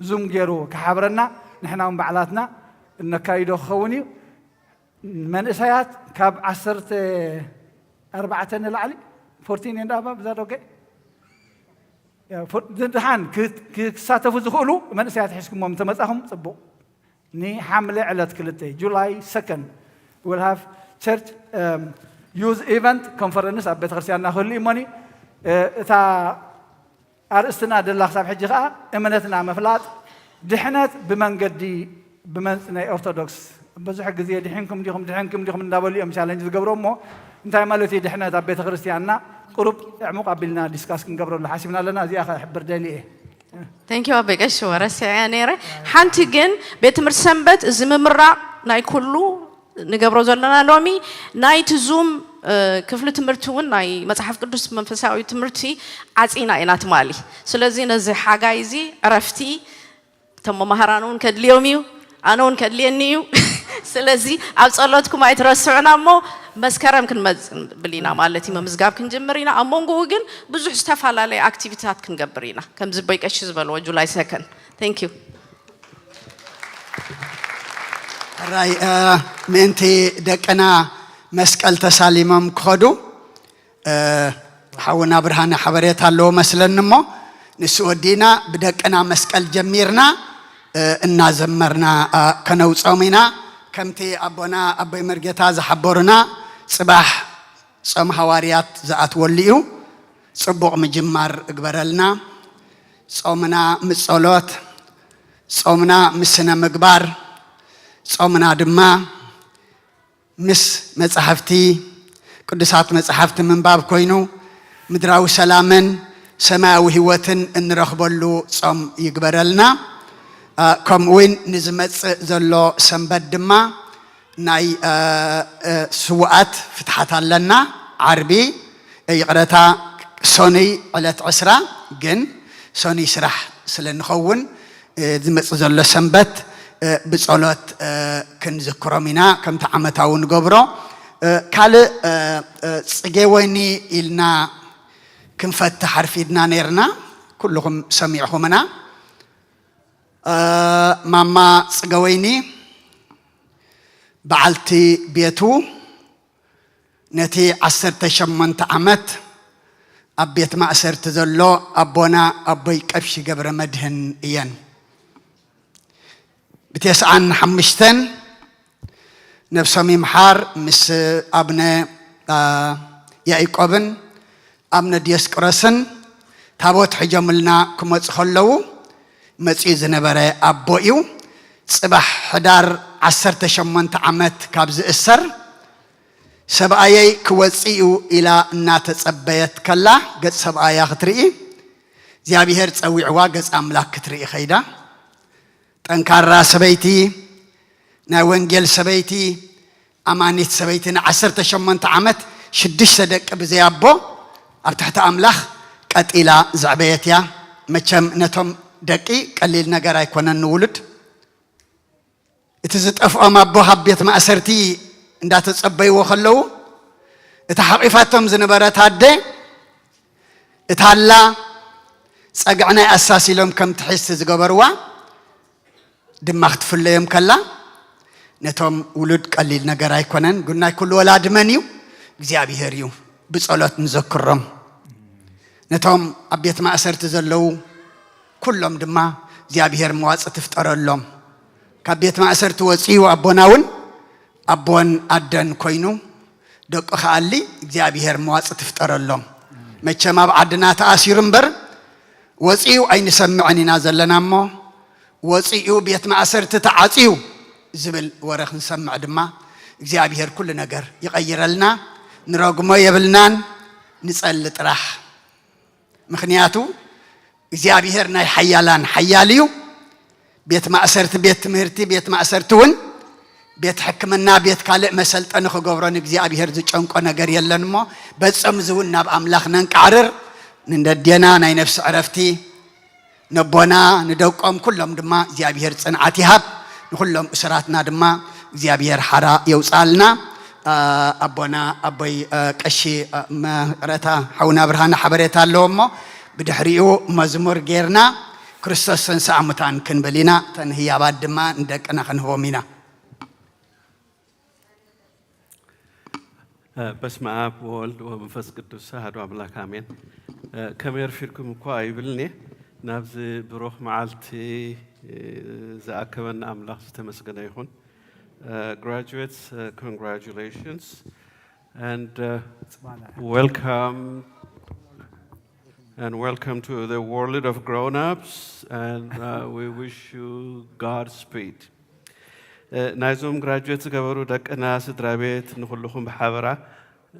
ብዙም ገይሩ ከሓብረና ንሕናውን ባዕላትና ነካይዶ ኸውኒ መንእሰያት ካብ 14 ንላዕሊ 14 እንዳባ ብዛት ኦኬ ድሓን ክሳተፉ ዝኽእሉ መንእሰያት ሒዝኩሞም ተመጻኹም ጽቡቕ ኒ ሓምለ ዕለት ክልተ July 2nd we'll have church youth event conference ኣብ ቤተክርስቲያንና ክህሉ እሞኒ እታ ኣርእስትና ደላ ክሳብ ሕጂ ከዓ እምነትና መፍላጥ ድሕነት ብመንገዲ ብመንጽ ናይ ኦርቶዶክስ ብዙሕ ግዜ ድሕንኩም ዲኹም እንዳበሉ እዮም ቻሌንጅ ዝገብሮሞ እንታይ ማለት እዩ ድሕነት ኣብ ቤተክርስቲያንና قرب عمق قبلنا ديسكاس كنقبروا حاسبنا لنا زي اخر حبر دالي ثانك يو ابيكش ورسي نيره حنتي جن بيت مرسنبت زممرا ناي كله نقبروا زلنا لومي ناي تزوم كفل تمرتون ناي مصحف قدس منفساوي تمرتي عصينا اينات مالي سلازي نزي حاجايزي عرفتي تم مهرانون كدليوميو انون كدلينيو سلازي اب صلوتكم ايترسعنا مو مسكرم كنمز بلينا مالتي ممزغاب كنجمرينا امونغو ግን ብዙ ተፋላለይ አክቲቪቲታት ክንገብሪና ከም ዝበይቀሽ ዝበልዎ July 2nd thank you راي منتي دقنا مسقل تساليمم كودو حونا برهان حبريت الله مسلنمو نسودينا بدقنا مسقل جميرنا እና ዘመርና ከነውጾሚና ከምቲ አቦና አበይ መርጌታ ዝሐበሩና ጽባህ ጾም ሐዋርያት ዝኣትወልዩ ጽቡቕ ምጅማር እግበረልና ጾምና ምጸሎት ጾምና ምስነ ምግባር ጾምና ድማ ምስ መጽሐፍቲ ቅዱሳት መጽሐፍቲ ምንባብ ኮይኑ ምድራዊ ሰላምን ሰማያዊ ህይወትን እንረኽበሉ ጾም ይግበረልና ከምውን ንዝመጽ ዘሎ ሰንበት ድማ ናይ ስዋዓት ፍትሓት ኣለና ዓርቢ ይቕረታ ሶኒ ዕለት 10 ግን ሶኒ ስራሕ ስለንኸውን ዝመጽ ዘሎ ሰንበት ብጸሎት ክንዝክሮም ኢና ከምቲ ዓመታዊ ንገብሮ ካልእ ጽጌ ወይኒ ኢልና ክንፈትሕ ሓርፊድና ነርና ኩልኩም ሰሚዕኹምና ማማ ጽገወይኒ በዓልቲ ቤቱ ነቲ 18 ዓመት ኣብ ቤት ማእሰርቲ ዘሎ ኣቦና ኣቦይ ቀብሺ ገብረ መድህን እየን ብተስዓን ሓሙሽተን ነፍሶም ይምሓር ምስ ኣብነ ያዕቆብን ኣብነ ዲዮስቆሮስን ታቦት ሒጆምልና ክመጽ ከለዉ መጽ ዝነበረ ኣቦ እዩ ጽባሕ ሕዳር 18 ዓመት ካብ ዝእሰር ሰብኣየይ ክወጽኡ ኢላ እናተጸበየት ከላ ገጽ ሰብኣያ ክትርኢ እግዚአብሔር ጸዊዕዋ ገጽ ኣምላክ ክትርኢ ኸይዳ ጠንካራ ሰበይቲ ናይ ወንጌል ሰበይቲ ኣማኒት ሰበይቲ ን18 ዓመት 6 ደቂ ብዘያቦ ኣብ ትሕቲ ኣምላኽ ቀጢላ ዝዕበየት እያ መቸም ነቶም ደቂ ቀሊል ነገር ኣይኮነን ንውሉድ እቲ ዝጠፍኦም ኣቦ ኣብ ቤት ማእሰርቲ እንዳተጸበይዎ ከለዉ እቲ ሓቂፋቶም ዝነበረት ኣደ እታላ ጸግዕናይ ኣሳሲሎም ከም ትሕስ ዝገበርዋ ድማ ክትፍለዮም ከላ ነቶም ውሉድ ቀሊል ነገር ኣይኮነን ግን ናይ ኩሉ ወላድ መን እዩ እግዚአብሔር እዩ ብጸሎት ንዘክሮም ነቶም ኣብ ቤት ማእሰርቲ ዘለው ኩሎም ድማ እግዚአብሔር መዋጽእ ትፍጠረሎም ካብ ቤት ማእሰርቲ ወጽዩ ኣቦናውን ኣቦን ኣደን ኮይኑ ደቆ ኸኣሊ እግዚአብሔር መዋጽእ ትፍጠረሎም መቸም ኣብ ዓድና ተኣሲሩ እምበር ወጽዩ ኣይንሰምዕን ኢና ዘለና እሞ ወጽዩ ቤት ማእሰርቲ ተዓጽዩ ዝብል ወረኽ ንሰምዕ ድማ እግዚአብሔር ኩሉ ነገር ይቀይረልና ንረግሞ የብልናን ንጸል ጥራሕ ምክንያቱ እግዚአብሔር ናይ ሓያላን ሓያል እዩ ቤት ማእሰርቲ ቤት ትምህርቲ ቤት ማእሰርቲውን ቤት ሕክምና ቤት ካልእ መሰልጠኒ ክገብሮን እግዚአብሔር ዝጨንቆ ነገር የለን እሞ በጽም ዝውን ናብ ኣምላኽ ነንቃዕርር ንደዴና ናይ ነፍሲ ዕረፍቲ ነቦና ንደቆም ኩሎም ድማ እግዚአብሔር ጽንዓት ይሃብ ንኩሎም እስራትና ድማ እግዚአብሔር ሓራ የውጻልና ኣቦና ኣቦይ ቀሺ መረታ ሓውና ብርሃን ሓበሬታ ኣለዎሞ ብድሕሪኡ መዝሙር ጌርና ክርስቶስ ተንሥአ እሙታን ክንብል ኢና ተን ህያባት ድማ ንደቅና ክንህቦም ኢና በስመ አብ ወወልድ ወመንፈስ ቅዱስ አሐዱ አምላክ አሜን ከመይ ረፊድኩም እኳ ይብልኒ ናብዚ ብሩኽ መዓልቲ ዝኣከበና ኣምላኽ ዝተመስገነ ይኹን graduates congratulations and welcome to the world of grown-ups and we wish you Godspeed ናይዞም ግራጁዌት ዝገበሩ ደቅና ስድራ ቤት ንኹልኹም ብሓበራ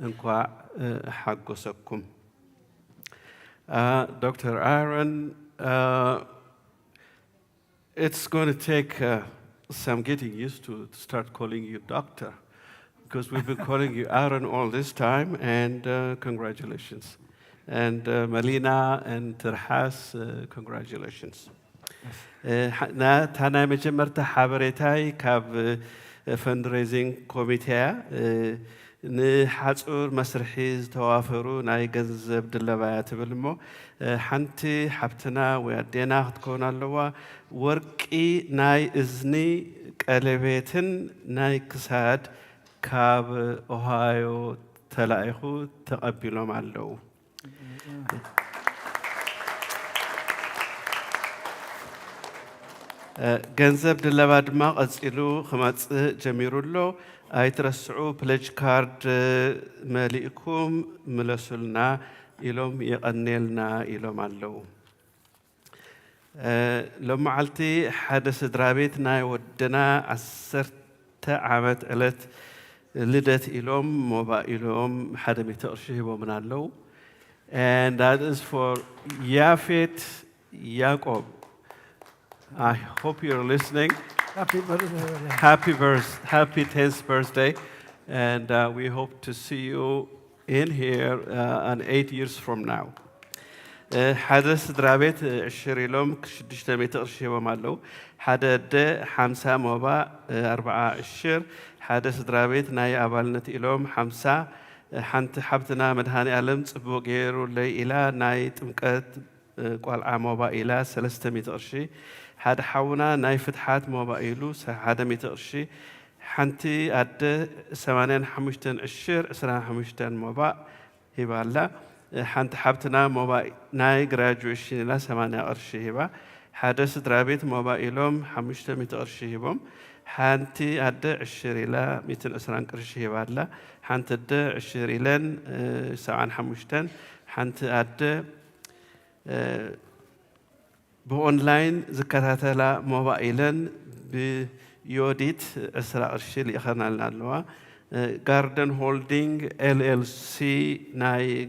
እንኳ ሓጎሰኩም Dr. Aaron it's going to take some getting used to start calling you doctor because we've been calling you Aaron all this time and congratulations and Melina and Terhas congratulations ታና መጀመርታ ሓበሬታይ ካብ ፈንድሬዚንግ ኮሚቴ ንሓጹር መስርሒ ዝተዋፈሩ ናይ ገንዘብ ድለባያ ትብል እሞ ሓንቲ ሓብትና ወይ ኣዴና ክትከውን ኣለዋ ወርቂ ናይ እዝኒ ቀለቤትን ናይ ክሳድ ካብ ኦሃዮ ተላኢኹ ተቐቢሎም ኣለዉ ገንዘብ ድለባ ድማ ቀጺሉ ክመጽእ ጀሚሩሎ ኣይትረስዑ ፕሌጅ ካርድ መሊእኩም ምለሱልና ኢሎም የቐኔልና ኢሎም ኣለዉ ሎም መዓልቲ ሓደ ስድራ ቤት ናይ ወደና 10 ዓመት ዕለት ልደት ኢሎም ሞባኢሎም 100 ቅርሺ ሂቦምን ኣለዉ and that is for Yafet Yacob I hope you're listening. Happy birthday. Happy 10th birthday. And we hope to see you in here 8 years from now. حدث درابت الشريلوم كشدشت ميتقرشي ومالو حدد 5 موبا 4 الشر حدث درابت ناي أبالنت إلوم 5 حنت حبتنا مدهاني ألم صبو غيرو لي إلى ناي تمكت قوال عموبا إلى 300 قرشي حد حونا ناي فتحات موبايلو حدا 100 قرشي حنتي قد 85 عشر 15 موبا هبالا حنت حبتنا موبا ناي جراجويشن لا 8 قرشي هبا حدث درابيت موبايلهم 500 قرشي هبهم حنتي قد 10 الى 220 قرشي هبالا حنت قد 10 الى 75 حنت قد بأونلاين زكاتها موبايلا بيوديت أسرع الشيء اللي أخذنا لنا اللوا Garden Holding LLC ناي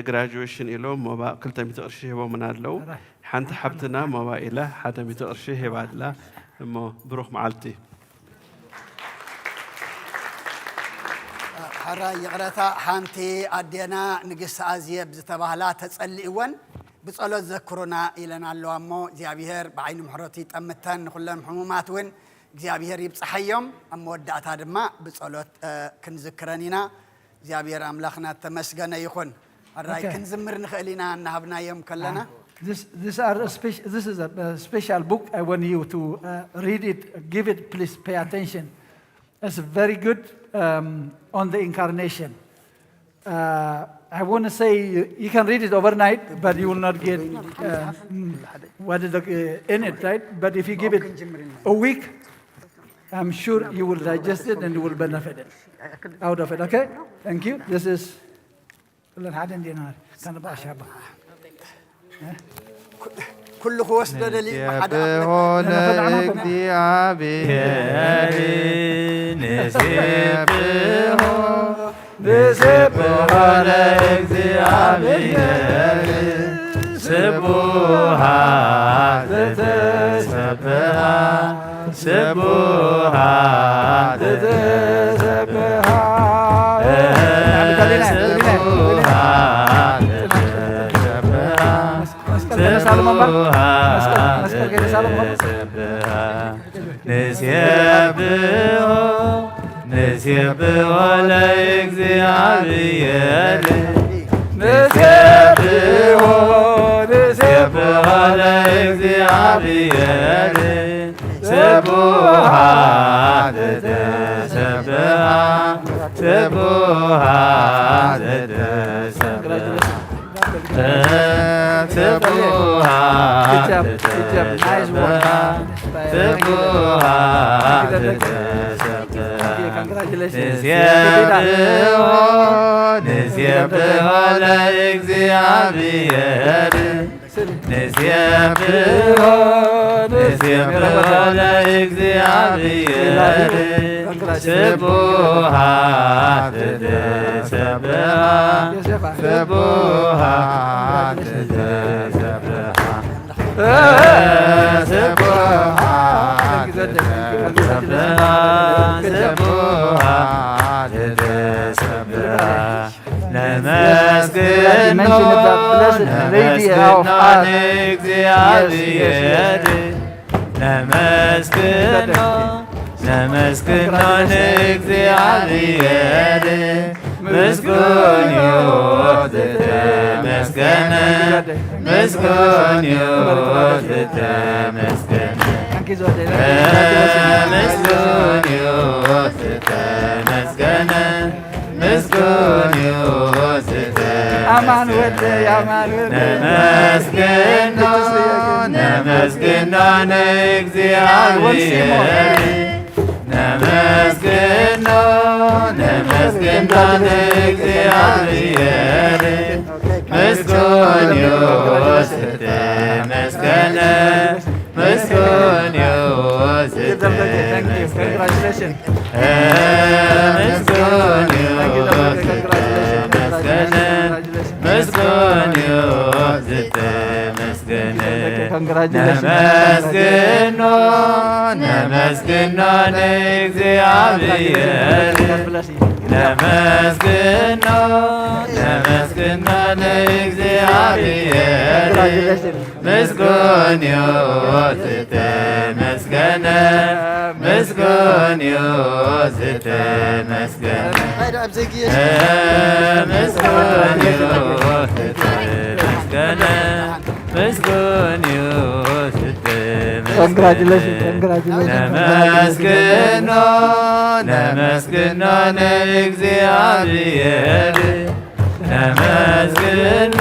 graduation إلو موبا كل تميت أرشيه ومن اللو حنت حبتنا موبايلا حتى ميت أرشيه بعد لا مو بروح معلتي حرا يغرتا حنتي أدينا نقص أزيب زتبهلا تسألئون بصلوت ذكرنا إلنا الله أمو እግዚአብሔር بعين محرتي تأمتن كلهم حمومات وين እግዚአብሔር يبصحيهم أم ودعت هذا ما بصلوت كنذكرنينا እግዚአብሔር أملاخنا تمسجنا يخون الرأي كنزمر نخلينا نهبنا يوم كلنا This is a special book. I want you to read it. Give it, please pay attention. It's very good on the incarnation. I want to say you can read it overnight, but you will not get what is in it, right? But if you give it a week, I'm sure you will digest it and you will benefit out of it. Okay? Thank you. This is. كله وسط دليل يبهون እግዚአብሔር ንስብሖ ለእግዚአብሔር ስቡሃት ተሰብሐ ስቡሃት ተሰብሐ ንሴብሖ ለእግዚአብሔር ንሴብሖ ለእግዚአብሔር ስቡሃት ተሰብሐ ስቡሃት ንሴብሖ ለእግዚአብሔር ንሴብሖ ለእግዚአብሔር ስቡሃት ተሰብሐ ስቡሃት ተሰብሐ ስቡሃት ተሰብሐ ስቡሃት ተሰብሐ ነመስግኖ እግዚአብሔር ነመስግኖ እግዚአብሔር ምስጉን ይሁን ተመስገነ ምስጉን ይሁን ተመስገነ ምስጉን ይሁን ተመስገነ ምስጉን ይሁን ነመስግኖ እግዚአብሔር ነመስግኖ እግዚአብሔር ምስጉን ይሁን ተመስገነ ምስጉን ይሁን ተመስገነ ምስጉን ይሁን ተመስገነ ምስጉን ይሁን ተመስገነ ነመስግኖ እግዚአብሔር ነመስግኖ እግዚአብሔር ምስጉን ይሁን ተመስገነ ምስጉን ይሁን ተመስገነ ምስጉን ይሁን ተመስገነ ምስጉን ይሁን ነመስግኖ እግዚአብሔር ነመስግኖ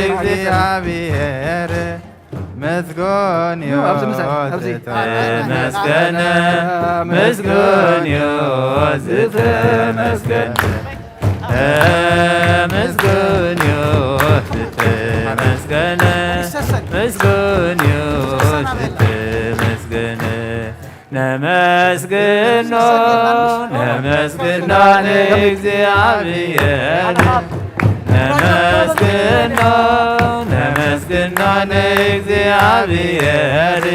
እግዚአብሔር ምስጉን ይሁን ተመስገነ ምስጉን ይሁን ተመስገነ ምስጉን ይሁን ተመስገነ ምስጉን ይሁን ተመስገነ ነመስግኖ እግዚአብሔር ነመስግኖ እግዚአብሔር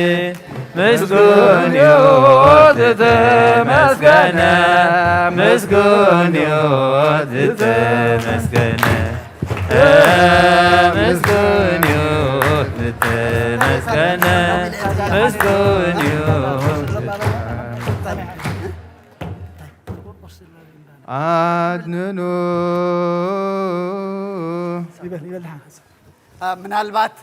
ምስጉን ይሁን ተመስገነ ምስጉን ይሁን ተመስገነ ምስጉን ይሁን ተመስገነ ምስጉን ይሁን አድንኑ ምናልባት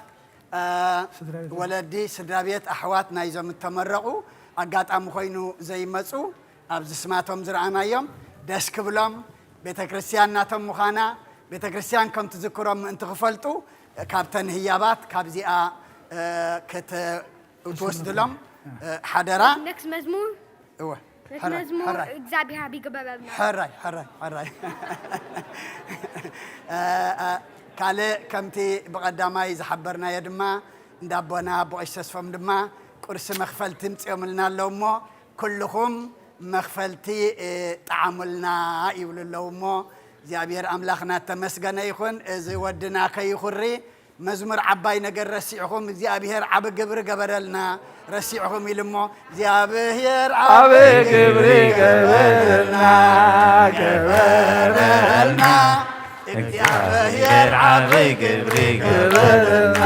ወለዲ ስድራ ቤት ኣሕዋት ናይዞም ተመረቁ ኣጋጣሚ ኮይኑ ዘይመጹ ኣብዚ ስማቶም ዝረኣናዮም ደስ ክብሎም ቤተክርስትያን ናቶም ምዃና ቤተክርስትያን ከም ትዝክሮም ምእንቲ ክፈልጡ ካብተን ህያባት ካብዚኣ ክትወስድሎም ሓደራ next መዝሙር እወ መዝሙር እግዚአብሔር ቢገበበልና حراي ካልእ ከምቲ ብቐዳማይ ዝሓበርናዮ ድማ እንዳቦና ቦሽ ተስፎም ድማ ቁርሲ መኽፈልቲ ምፅዮምልና ኣለዉ እሞ ኩልኹም መኽፈልቲ ጣዓሙልና ይብሉ ኣለዉ እሞ እግዚኣብሔር ኣምላኽና ተመስገነ ይኹን እዚ ወድና ከይኹሪ መዝሙር ዓባይ ነገር ረሲዕኹም እግዚኣብሔር ዓብ ግብሪ ገበረልና ረሲዕኹም ኢሉ እሞ እግዚኣብሔር ዓብ ግብሪ ገበረልና እግዚአብሔር ዓብ ግብሪ ገበረልና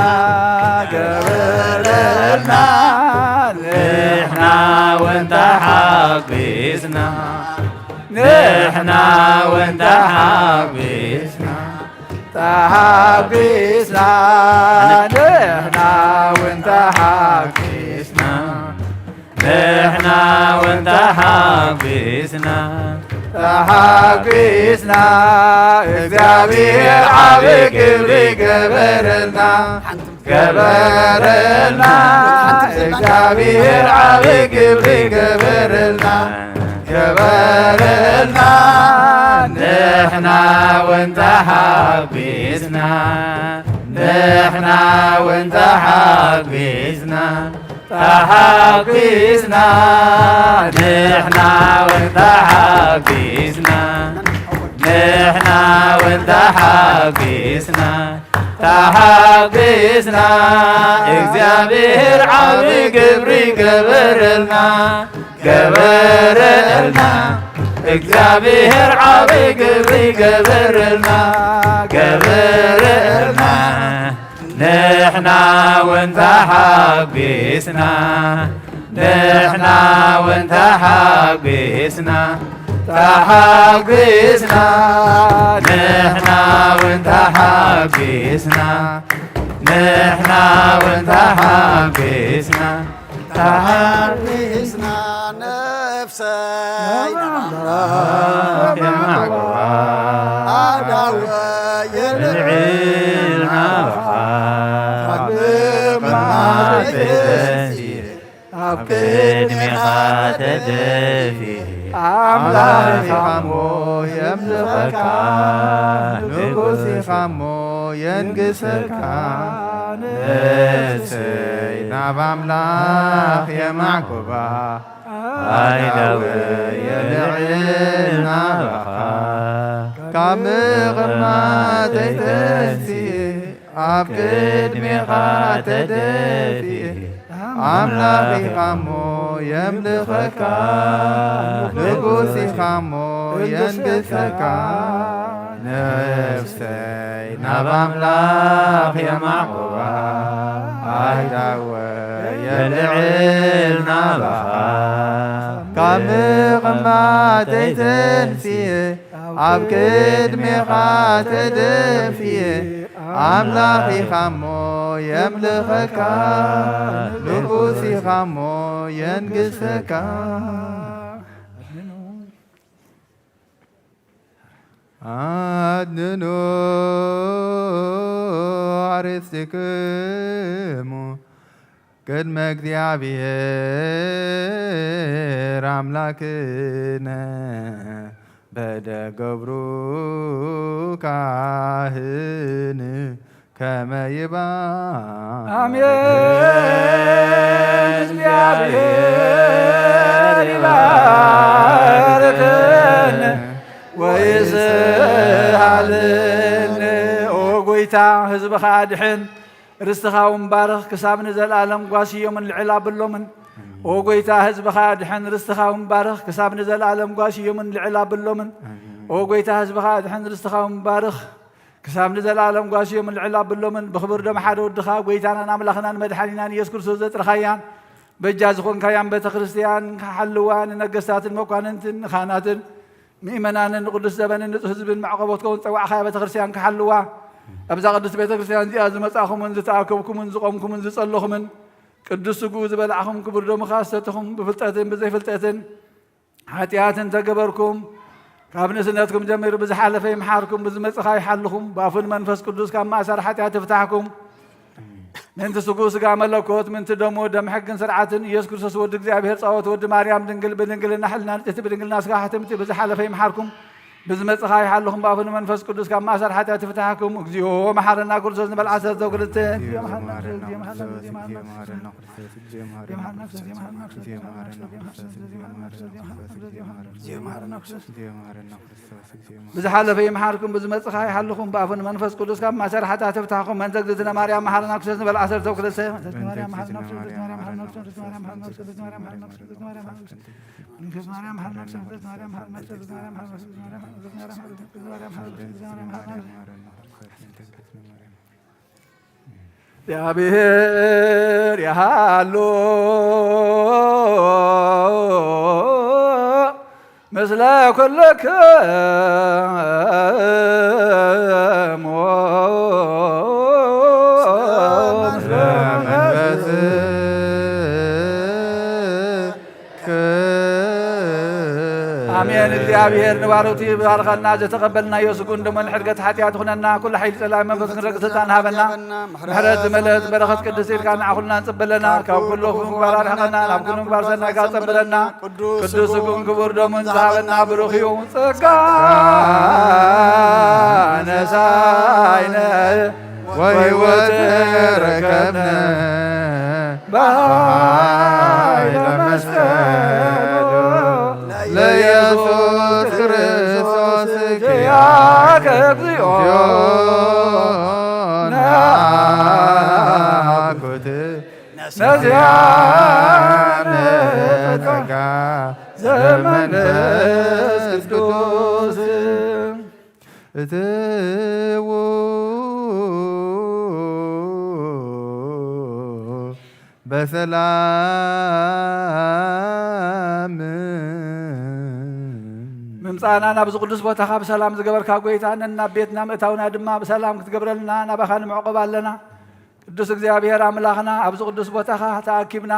ንሕና ወንታ ሓቂስና ንሕና ወንታ ሓቂስና ተሓቂስና ንሕና ወንታ ሓቂስና ንሕና ወንታ ሓቂስና تحقيسنا እግዚአብሔር ዓብ ግብሪ ገበረልና እግዚአብሔር ዓብ ግብሪ ገበረልና ንሕና ወንታ ሓቂስና ንሕና ወንታ ሓቂስና تحقيسنا نحنا وانت حقيسنا نحنا وانت حقيسنا تحقيسنا እግዚአብሔር ዓብ ግብሪ ገበረልና እግዚአብሔር ዓብ ግብሪ ገበረልና نحنا وانت حقيسنا نحنا وانت حقيسنا تحقيسنا نحنا وانت حقيسنا نحنا وانت حقيسنا تحقيسنا نفسي يا معقوبة أدوى يلعين أبكي ميقات دفي أملاك خمو يملكك نقصي خمو ينقصك نسينا بأملاك يا معقوبة أيدوي يلعينا بخا كامغر ما تتسي أبكي ميقات دفي أملاك خمو يملكك نقصي خمو ينقصك نفسي نبأملاك يا معقوبة أيدوي يلعينا بخا كامغ ما تتنسي أبكي ميقات دفي أملاكي خمو يملكك نقوسي خمو ينقصك أدنو عرفتكم قدم እግዚአብሔር አምላክነ بدا قبرو كاهن كما يبا آمين እግዚአብሔር ይባርከን ወይስሃልን ኦ ጎይታ ህዝብኻ ድሕን ርስትኻ ወንባርኽ ክሳብ ንዘለኣለም ጓስዮምን ልዕላ ብሎምን ኦ ጎይታ ህዝብኻ ድሕን ርስትኻ ወንባርኽ ክሳብ ንዘለኣለም ጓስዮምን ልዕላ ብሎምን ኦ ጎይታ ህዝብኻ ድሕን ርስትኻ ወንባርኽ ክሳብ ንዘለኣለም ጓስዮምን ልዕላ ብሎምን ብክብር ደም ሓደ ወድኻ ጎይታናን ኣምላኽናን መድሓኒናን ኢየሱስ ክርስቶስ ዘጥርኻያን በጃ ዝኾንካያን ቤተ ክርስቲያን ሓልዋን ነገስታትን መኳንንትን ካህናትን ምእመናንን ንቅዱስ ዘበንን ንፁህ ህዝብን ማዕቆቦት ከውን ፀዋዕኻያ ቤተ ክርስቲያን ክሓልዋ أبزا قدس بيت كريستيان دي أزم أخهم من زتأكبكم من زقومكم من زصلهم من قدس جوز بلعهم كبر دوم خاصتهم بفلتاتن بزي فلتاتن حاتيات تجبركم كابن سنتكم جمير بزحالة في محاركم بزمت خاي حلكم بافن منفس قدوس كم ما صار حاتيات تفتحكم من تسقوس قام لكوت من تدمو دم حق سرعة يذكر سود እግዚአብሔር ጻወት ወድ ማርያም ድንግል በድንግልና ሕልና በድንግልና ስጋ ሐተምቲ በዝሓለ ፈይ መሓርኩም بزمت خاي حلهم بافن منفس قدوس كم ما صار حتى تفتحكم اجزيو محرنا كرسوس نبل عسى زوجلت يا محرنا يا محرنا يا محرنا يا محرنا بزحال في محاركم بزمت خاي حلهم بافن منفس قدوس كم ما صار حتى تفتحكم من زوجتنا مريم محرنا كرسوس نبل عسى زوجلت مريم محرنا يا بهر يا هالو مثل كلك آمين እግዚአብሔር ንባሮቲ ባርከና ዘተቀበልና የሱቁን ደሞ ለሕርገት ኃጢአት ኹነና ኩሉ ኃይል ሰላም መንፈስ ረግተታን ሃበና ምሕረት መለት በረኸት ቅድስ ኢልካና አኹልና ጽበለና ካብ ኩሉ ምግባር አርሐና ናብ ኩሉ ምግባር ሰናይ ጋ ጽበለና ቅዱስ ጉን ክቡር ደሞን ሃበና ብሩኽ እዩ ጸጋ ነሳይነ ወሕይወት ረከብነ በኃይለ መስቀል ለኢየሱስ ክርስቶስ ኪያከ እግዚኦ ናኩት ነዚያነ ጸጋ ዘመንፈስ ቅዱስ እትው በሰላም ምምፃና ናብዚ ቅዱስ ቦታኻ ብሰላም ዝገበርካ ጎይታን እና ቤትና ምእታውና ድማ ብሰላም ክትገብረልና ናባኻ ንምዕቆብ ኣለና ቅዱስ እግዚአብሔር ኣምላኽና ኣብዚ ቅዱስ ቦታኻ ተኣኪብና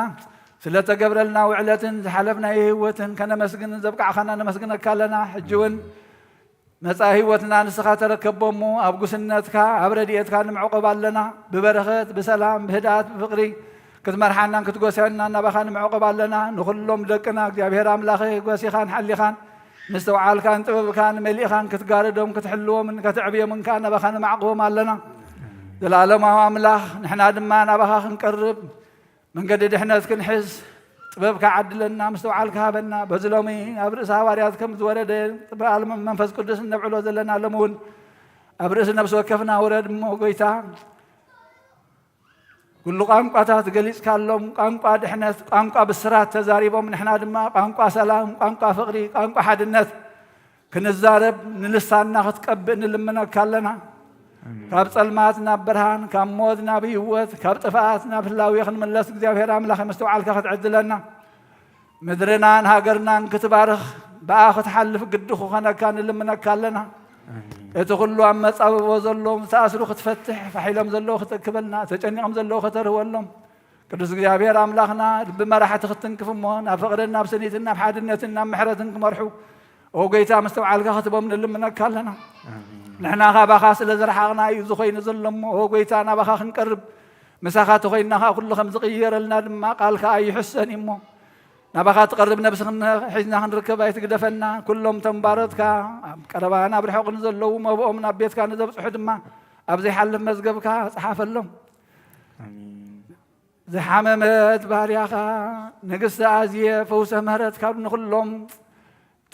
ስለተገብረልና ውዕለትን ዝሓለፍና ህይወትን ከነመስግን ዘብቃዕኸና ነመስግነካ ኣለና ሕጂ እውን መጻኢ ህይወትና ንስኻ ተረከቦሞ ኣብ ጉስነትካ ኣብ ረድኤትካ ንምዕቆብ ኣለና ብበረኸት ብሰላም ብህድኣት ብፍቕሪ ክትመርሓናን ክትጎስያና ናባኻ ንምዕቆብ ኣለና ንኩሎም ደቅና እግዚአብሔር ኣምላኽ ጎሲኻን ሓሊኻን مستوعالكان طببكان مليخان كتقاردهم كتحلوهم كتعبيهم كان نبخان معقوم علنا العالم املاح نحن دما نبخا نقرب من قد احنا كنحس طببك عدلنا مستوعالك هابنا بزلومي ابرس حواريات كم تورد بالعالم منفس قدس نبعلو زلنا لمون ابرس نفس وكفنا ورد موغيتا كل قانقات جليس كالهم قانقا دحنت قانقا بالسرات تزاريبهم نحن دما قانقا سلام قانقا فقري قانقا حدنت كنزارب نلسانا ختقبن لمنا كالنا كاب صلماتنا برهان كاب موتنا بهوت كاب طفاتنا فلاوي خنملس እግዚአብሔር አምላክ መስተውዓልካ ክትዕድለና ምድርናን ሃገርናን ክትባርኽ በኣኽ ትሓልፍ ግድኹ ኸነካን ልምነካ ኣለና እቲ ኩሉ ኣብ መጻበቦ ዘሎም ተኣስሩ ክትፈትሕ ፋሒሎም ዘለዉ ክትእክበልና ተጨኒቖም ዘለዉ ከተርህወሎም ቅዱስ እግዚአብሔር ኣምላኽና ብመራሕቲ ክትንክፍ እሞ ናብ ፍቕርን ናብ ስኒትን ናብ ሓድነትን ናብ ምሕረትን ክመርሑ ኦ ጎይታ መስተውዓልካ ክትቦም ንልምነካ ኣለና ንሕና ካባኻ ስለ ዝረሓቕና እዩ ዝኾይኑ ዘሎ እሞ ኦ ጎይታ ናባኻ ክንቀርብ ምሳኻ ተኾይንናኻ ኩሉ ከም ዝቕየረልና ድማ ቃልካ ኣይሕሰን እሞ ናባኻ ትቐርብ ነብስኽን ሒዝና ክንርከብ ኣይትግደፈና ኩሎም ተንባረትካ ቀረባና ብርሑቕን ዘለዉ መብኦም ናብ ቤትካ ንዘብፅሑ ድማ ኣብ ዘይሓልፍ መዝገብካ ፀሓፈሎም ዝሓመመት ባርያኻ ንግስቲ ኣዝየ ፈውሰ ምህረት ካብ ንኩሎም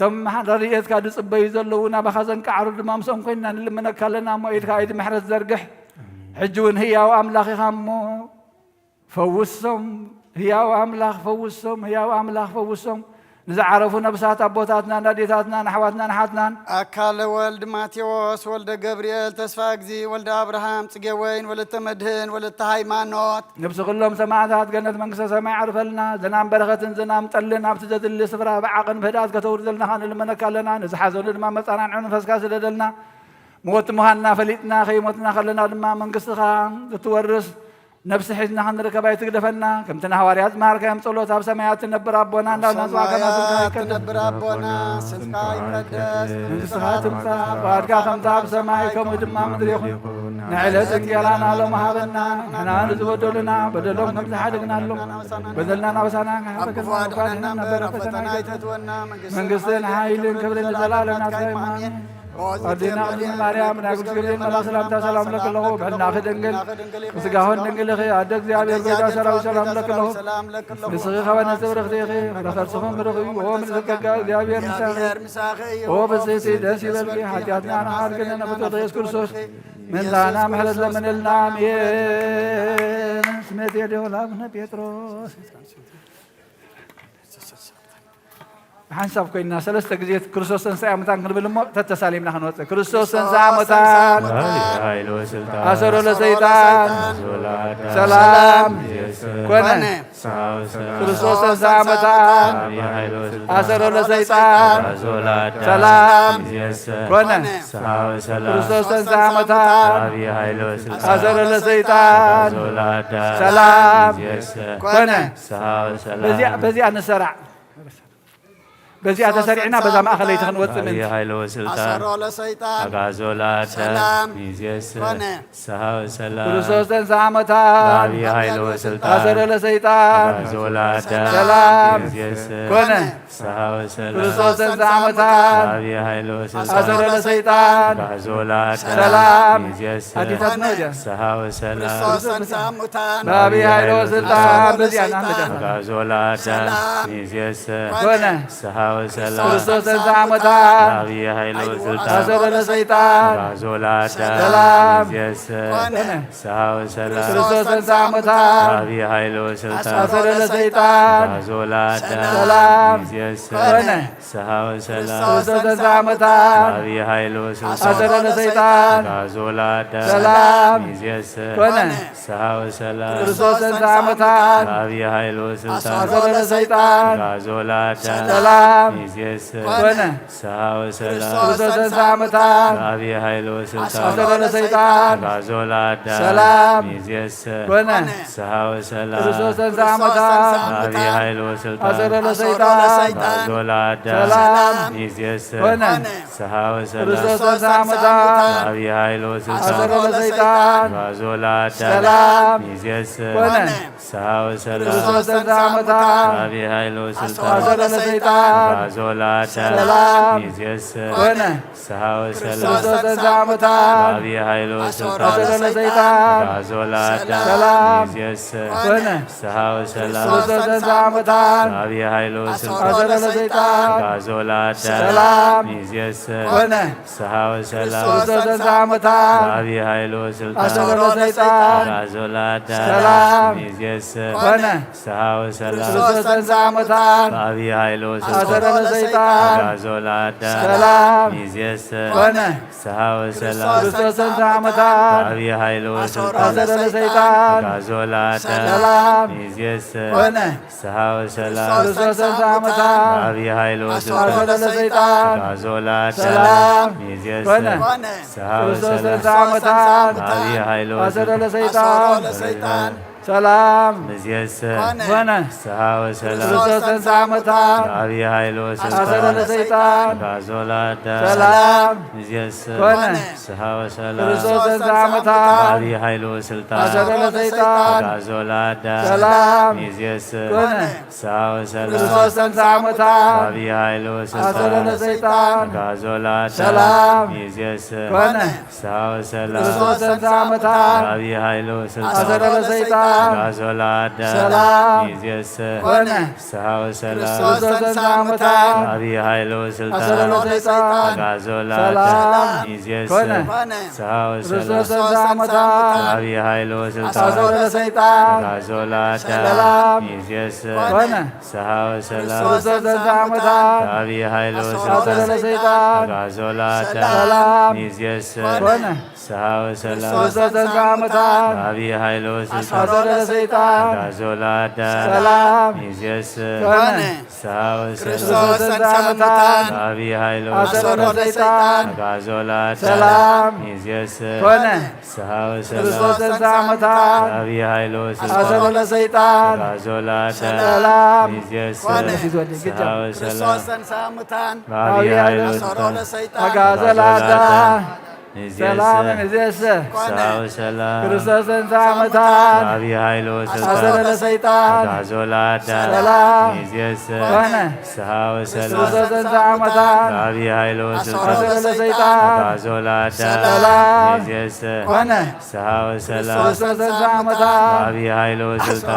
ቶም ረድኤትካ ዝፅበዩ ዘለዉ ናባኻ ዘንቃዕሩ ድማ ምስኦም ኮይንና ንልምነካ ኣለና እሞ ኢድካ ኢድ ምሕረት ዘርግሕ ሕጂ እውን ህያው ኣምላኽ ኢኻ እሞ ፈውሶም ህያው ኣምላኽ ፈውሶም ህያው ኣምላኽ ፈውሶም ንዝዓረፉ ነብሳት ኣቦታትና ናዴታትና ናሕዋትና ናሓትናን ኣካለ ወልድ ማቴዎስ ወልደ ገብርኤል ተስፋ እግዚ ወልደ አብርሃም ጽጌ ወይን ወለተ መድህን ወለተ ሃይማኖት ነብሲ ኩሎም ሰማዕታት ገነት መንግስተ ሰማይ ዓርፈልና ዝናም በረኸትን ዝናም ጠልን ኣብቲ ዘድሊ ስፍራ ብዓቕን ብህድኣት ከተውር ዘለናኻ ንልመነካ ኣለና ንዝሓዘኑ ድማ መፃናንዑ ንፈስካ ስለደልና موت مهنا فليتنا خيمتنا خلنا لما من قصها تتورث نفس حزنا حنركب أي تقدفنا كم تنهواريات مارك هم صلوت أب سمايات نبر أبونا لا نسوا كنا سنكاي نبر أبونا سنكاي مقدس نسخات مصا وارجع كم تاب سماي كم يدمع مدريهم نعلة سنجيرانا لهم هابنا حنا نزودلنا بدلهم كم تحدقنا لهم بدلنا نوسنا أبواد حنا نبر فتنا يتدونا من قصدين حايلين كبرين زلالنا تايمان أدينا أدين مريم نقول كريم الله سلام لك الله بعدنا خدنجل وسجاهون نجل خي عدك زي عبير بيدا سلام لك الله نسخي خوان نسبر خديخي رخص سخن برخي هو من سكجا زي عبير مساخي هو بس سيدسي بلكي حتياتنا أنا حاركنا نبتو تيس كرسوس من لانا محلت لمن النامين سمعت يدي ولا من بيتروس حنسب كنا ثلاثة جزية كريستوس سنسا متان كنا بلمو تتسالي من حنوت كريستوس سنسا متان أسر لسيطان سلام كنا كريستوس سنسا متان أسر لسيطان سلام كنا كريستوس سنسا متان أسر لسيطان سلام كنا بزي أنا سرع بزي أتسرعنا بزا ما أخليت خنوت من أسر لسيطان أغازولات سلام ميزيس كنا سهاو سلام كريستوس سنسا متان أسر لسيطان أغازولات سلام ميزيس كنا سهاو سلام كريستوس سنسا متان أسر لسيطان أغازولات سلام ميزيس أديتات نوجة سهاو سلام كريستوس سنسا متان بابي هايلو سلطان بزي أنا أغازولات ميزيس كنا سهاو سلام كريستوس سنسا متان بابي هايلو سلطان أسر لسيطان أغازولات سلام ميزيس كنا سهاو سلام كريستوس سنسا متان بابي هايلو سلطان أسر لسيطان أغازولات سلام ميزيس كنا سهاو سلام كريستوس سنسا متان بابي هايلو سلطان أسر لسيطان أغازولات سلام ميزيس كنا سهاو سلام كريستوس سنسا متان بابي هايلو سلطان أسر لسيطان أغازولات سلام ميزيس كنا سهاو سلام كريستوس سنسا متان بابي هايلو سلطان أسر لسيطان أغازولات سلام ميزيس كنا سهاو سلام كريستوس سنسا متان بابي هايلو سلطان أسر لسيطان أغازولات سلام ميزيس كنا سهاو كريستوس سلام سنسا متان بابي هايلو أسر سلطان لسيطان أغازولات سلام ميزيس كنا سهاو سلام كريستوس سنسا متان بابي هايلو سلطان أسر لسيطان أغازولات سلام ميزيس كنا سهاو سلام كريستوس سنسا متان بابي هايلو سلطان أسر لسيطان أغازولات سلام ميزيس كنا سهاو سلام كريستوس سنسا متان بابي هايلو سلطان أسر لسيطان أغازولات سلام ميزيس كنا سهاو سلام كريستوس سنسا متان بابي هايلو سلطان أسر لسيطان أغازولات سلام ميزيس كنا سهاو سلام كريستوس سنسا متان بابي هايلو أسر سلطان لسيطان أغازولات سلام ميزيس كنا سهاو سلام كريستوس سنسا متان بابي هايلو سلطان أسر لسيطان أغازولات سلام ميزيس كنا سهاو سلام كريستوس سنسا متان بابي هايلو أسر سلطان لسيطان أغازولات سلام ميزيس كنا سهاو كريستوس سلام سنسا متان بابي هايلو أسر سلطان لسيطان سلام ميزيس كنا سهاو سلام كريستوس سنسا متان بابي هايلو أسر سلطان لسيطان أغازولات سلام ميزيس كنا سهاو سلام كريستوس سنسا متان بابي هايلو سلطان أسر لسيطان أغازولات سلام ميزيس كنا سهاو سلام كريستوس سنسا متان بابي هايلو أسر سلطان لسيطان أغازولات سلام ميزيس كنا سهاو سلام كريستوس سنسا متان بابي هايلو أسر سلطان لسيطان أغازولات سلام ميزيس كنا سهاو سلام كريستوس سنسا متان بابي هايلو أسر سلطان لسيطان أغازولات سلام ميزيس كنا سهاو كريستوس سلام سنسا متان بابي هايلو سلطان أسر لسيطان أغازولات سلام ميزيس كنا سهاو سلام كريستوس سنسا متان بابي هايلو أسر سلطان لسيطان أغازولات سلام ميزيس كنا سهاو سلام كريستوس سنسا متان بابي هايلو سلطان أسر ለሰይጣን ጋዞላዳ ሰላም ሚዜስ ኮነ ሳው ክርስቶስ ተንሥአ እሙታን አብይ ኃይሎ አሰሮ ለሰይጣን ጋዞላዳ ሰላም ሚዜስ ኮነ ሳው ክርስቶስ ተንሥአ እሙታን አብይ ኃይሎ አሰሮ ለሰይጣን ጋዞላዳ ሰላም ሚዜስ ኮነ ሳው ክርስቶስ ተንሥአ እሙታን አብይ ኃይሎ አሰሮ ለሰይጣን አጋዘላዳ ሰላም ሚዜስ ሳው ሰላም ክርስቶስ ተንሥአ እሙታን አብይ ኃይሎ አሰሮ ለሰይጣን ጋዞላዳ ሰላም ሚዜስ ኮነ ሳው ክርስቶስ ሰላም ተንሥአ እሙታን አብይ ኃይሎ አሰሮ ለሰይጣን ጋዞላዳ ሰላም ሚዜስ ኮነ ሳው ሰላም ክርስቶስ ተንሥአ እሙታን አብይ ኃይሎ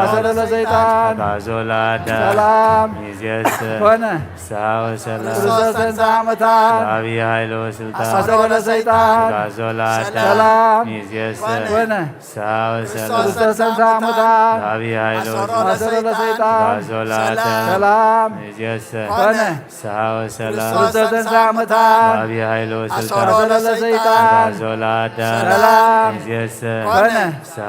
አሰሮ ለሰይጣን ጋዞላዳ ሰላም ሚዜስ ኮነ ሳው ሰላም ክርስቶስ ተንሥአ እሙታን አብይ ኃይሎ አሰሮ ለሰይጣን ጋዞላዳ ሰላም ሚዜስ ኮነ ሳው ሰላም ክርስቶስ ተንሥአ እሙታን አብይ ኃይሎ አሰሮ ለሰይጣን ጋዞላዳ ሰላም ሚዜስ ኮነ ሳው ሰላም ክርስቶስ ተንሥአ እሙታን አብይ ኃይሎ አሰሮ ለሰይጣን ጋዞላዳ ሰላም ሚዜስ ኮነ ሳው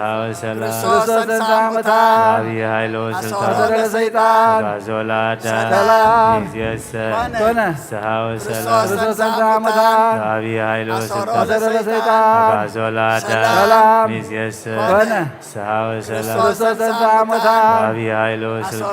ሰላም ክርስቶስ ተንሥአ እሙታን አብይ ኃይሎ አሰሮ ለሰይጣን ጋዞላዳ ሰላም ሚዜስ ኮነ ሳው ሰላም ክርስቶስ ተንሥአ እሙታን አብይ ኃይሎ አሰሮ ለሰይጣን ጋዞላዳ ሰላም ሚዜስ ኮነ ሳው ሰላም ክርስቶስ ተንሥአ እሙታን አብይ ኃይሎ አሰሮ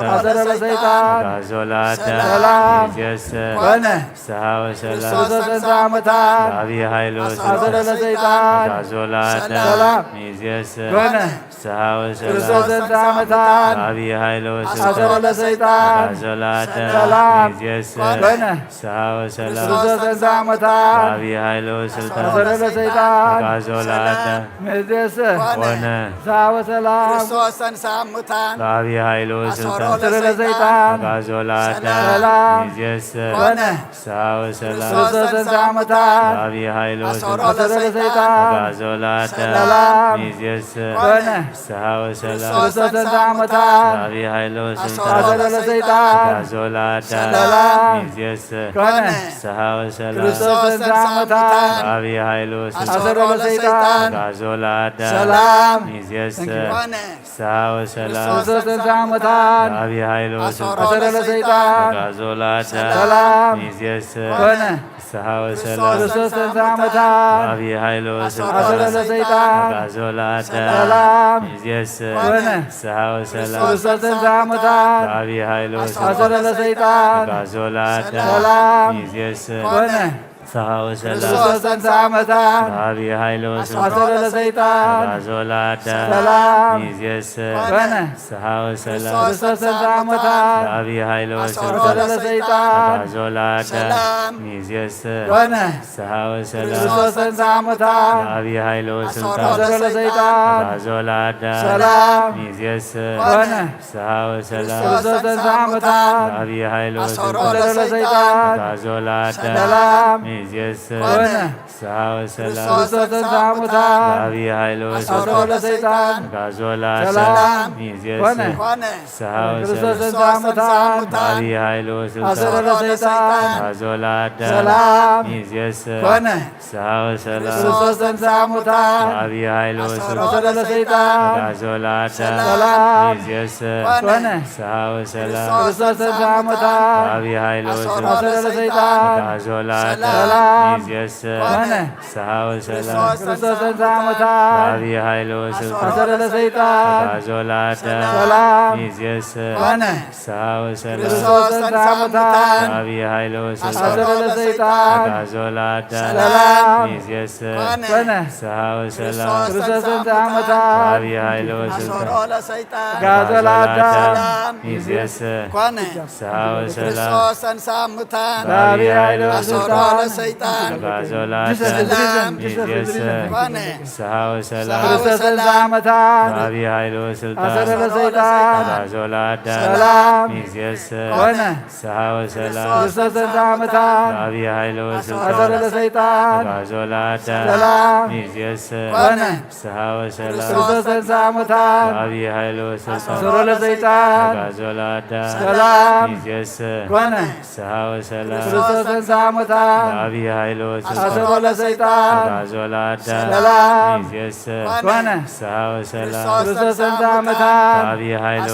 ለሰይጣን ጋዞላዳ ሰላም ሚዜስ ኮነ ሳው ሰላም ክርስቶስ ተንሥአ እሙታን አብይ ኃይሎ አሰሮ ለሰይጣን ጋዞላዳ ሰላም ሚዜስ ኮነ ሳው ክርስቶስ ሰላም ተንሥአ እሙታን አብይ ኃይሎ አሰሮ ለሰይጣን ጋዞላዳ ሰላም ሚዜስ ኮነ ሳው ሰላም ክርስቶስ ተንሥአ እሙታን አብይ ኃይሎ አሰሮ ለሰይጣን ጋዞላዳ ሚዜስ ኮነ ሳው ሰላም ክርስቶስ ተንሥአ እሙታን አብይ ኃይሎ አሰሮ ለሰይጣን ጋዞላዳ ሰላም ሚዜስ ኮነ ሳው ሰላም ክርስቶስ ተንሥአ እሙታን አብይ ኃይሎ አሰሮ ለሰይጣን ጋዞላዳ ሰላም ሚዜስ ኮነ ሳው ሰላም ክርስቶስ ተንሥአ እሙታን አብይ ኃይሎ አሰሮ ለሰይጣን ጋዞላዳ ሰላም ሚዜስ ኮነ ሳው ሰላም ክርስቶስ ተንሥአ እሙታን አብይ ኃይሎ አሰሮ ለሰይጣን ጋዞላዳ ሰላም ሚዜስ ኮነ ሳው ሰላም ክርስቶስ ተንሥአ እሙታን አብይ ኃይሎ አሰሮ ለሰይጣን ጋዞላዳ ሰላም ሚዜስ ኮነ ሳው ሰላም ክርስቶስ ተንሥአ እሙታን አብይ ኃይሎ አሰሮ ለሰይጣን ጋዞላዳ ሰላም ሚዜስ ኮነ ሳው ሰላም ክርስቶስ ተንሥአ እሙታን አብይ ኃይሎ አሰሮ ለሰይጣን ጋዞላዳ ሰላም ሚዜስ ኮነ ሳው ሰላም ክርስቶስ ተንሥአ እሙታን አብይ ኃይሎ አሰሮ ለሰይጣን ጋዞላዳ ሰላም ሚዜስ ኮነ ሳው ሰላም ክርስቶስ ተንሥአ እሙታን አብይ ኃይሎ አሰሮ ለሰይጣን ጋዞላዳ ሚዜስ ኮነ ሳው ሰላም ክርስቶስ ተንሥአ እሙታን አብይ ኃይሎ አሰሮ ለሰይጣን ጋዞላዳ ሰላም ሚዜስ ኮነ ሳው ሰላም ክርስቶስ ተንሥአ እሙታን አብይ ኃይሎ አሰሮ ለሰይጣን ጋዞላዳ ሰላም ሚዜስ ኮነ ሳው ሰላም ክርስቶስ ተንሥአ እሙታን አብይ ኃይሎ አሰሮ ለሰይጣን ጋዞላዳ ሰላም ሚዜስ ኮነ ሳው ክርስቶስ ሰላም ተንሥአ እሙታን አብይ ኃይሎ አሰሮ ለሰይጣን ጋዞላዳ ሰላም ሚዜስ ኮነ ሳው ሰላም ክርስቶስ ተንሥአ እሙታን አብይ ኃይሎ አሰሮ ለሰይጣን ጋዞላዳ ሰላም ሚዜስ ኮነ ሳው ሰላም ክርስቶስ ተንሥአ እሙታን አብይ ኃይሎ አሰሮ ለሰይጣን ጋዞላዳ ሰላም ሚዜስ ኮነ ሳው ሰላም ክርስቶስ ተንሥአ እሙታን አብይ ኃይሎ አሰሮ ለሰይጣን ጋዞላዳ ሰላም ሚዜስ ኮነ ሳው ሰላም ክርስቶስ ተንሥአ እሙታን አብይ ኃይሎ አሰሮ ለሰይጣን ጋዞላዳ ሰላም ሚዜስ ኮነ ሳው ሰላም ክርስቶስ ተንሥአ እሙታን አብይ ኃይሎ አሰሮ ለሰይጣን ጋዞላዳ ሚዜስ ኮነ ሳው ሰላም ክርስቶስ ተንሥአ እሙታን አብይ ኃይሎ አሰሮ ለሰይጣን ጋዞላዳ ሰላም ሚዜስ ኮነ ሳው ሰላም ክርስቶስ ተንሥአ እሙታን አብይ ኃይሎ አሰሮ ለሰይጣን ጋዞላዳ ሰላም ሚዜስ ኮነ ሳው ሰላም ክርስቶስ ተንሥአ እሙታን አብይ ኃይሎ አሰሮ ለሰይጣን ጋዞላዳ ሰላም ሚዜስ ኮነ ሳው ሰላም ክርስቶስ ተንሥአ እሙታን አብይ ኃይሎ አሰሮ ለሰይጣን ጋዞላዳ ሰላም ሚዜስ ኮነ ሳው ሰላም ክርስቶስ ተንሥአ እሙታን አብይ ኃይሎ አሰሮ ለሰይጣን አጋዞ ለአዳም ሰላም ሚዝየሰ ኮነ ፍስሐ ወሰላም ክርስቶስ ተንሥአ እሙታን አብይ ኃይሎ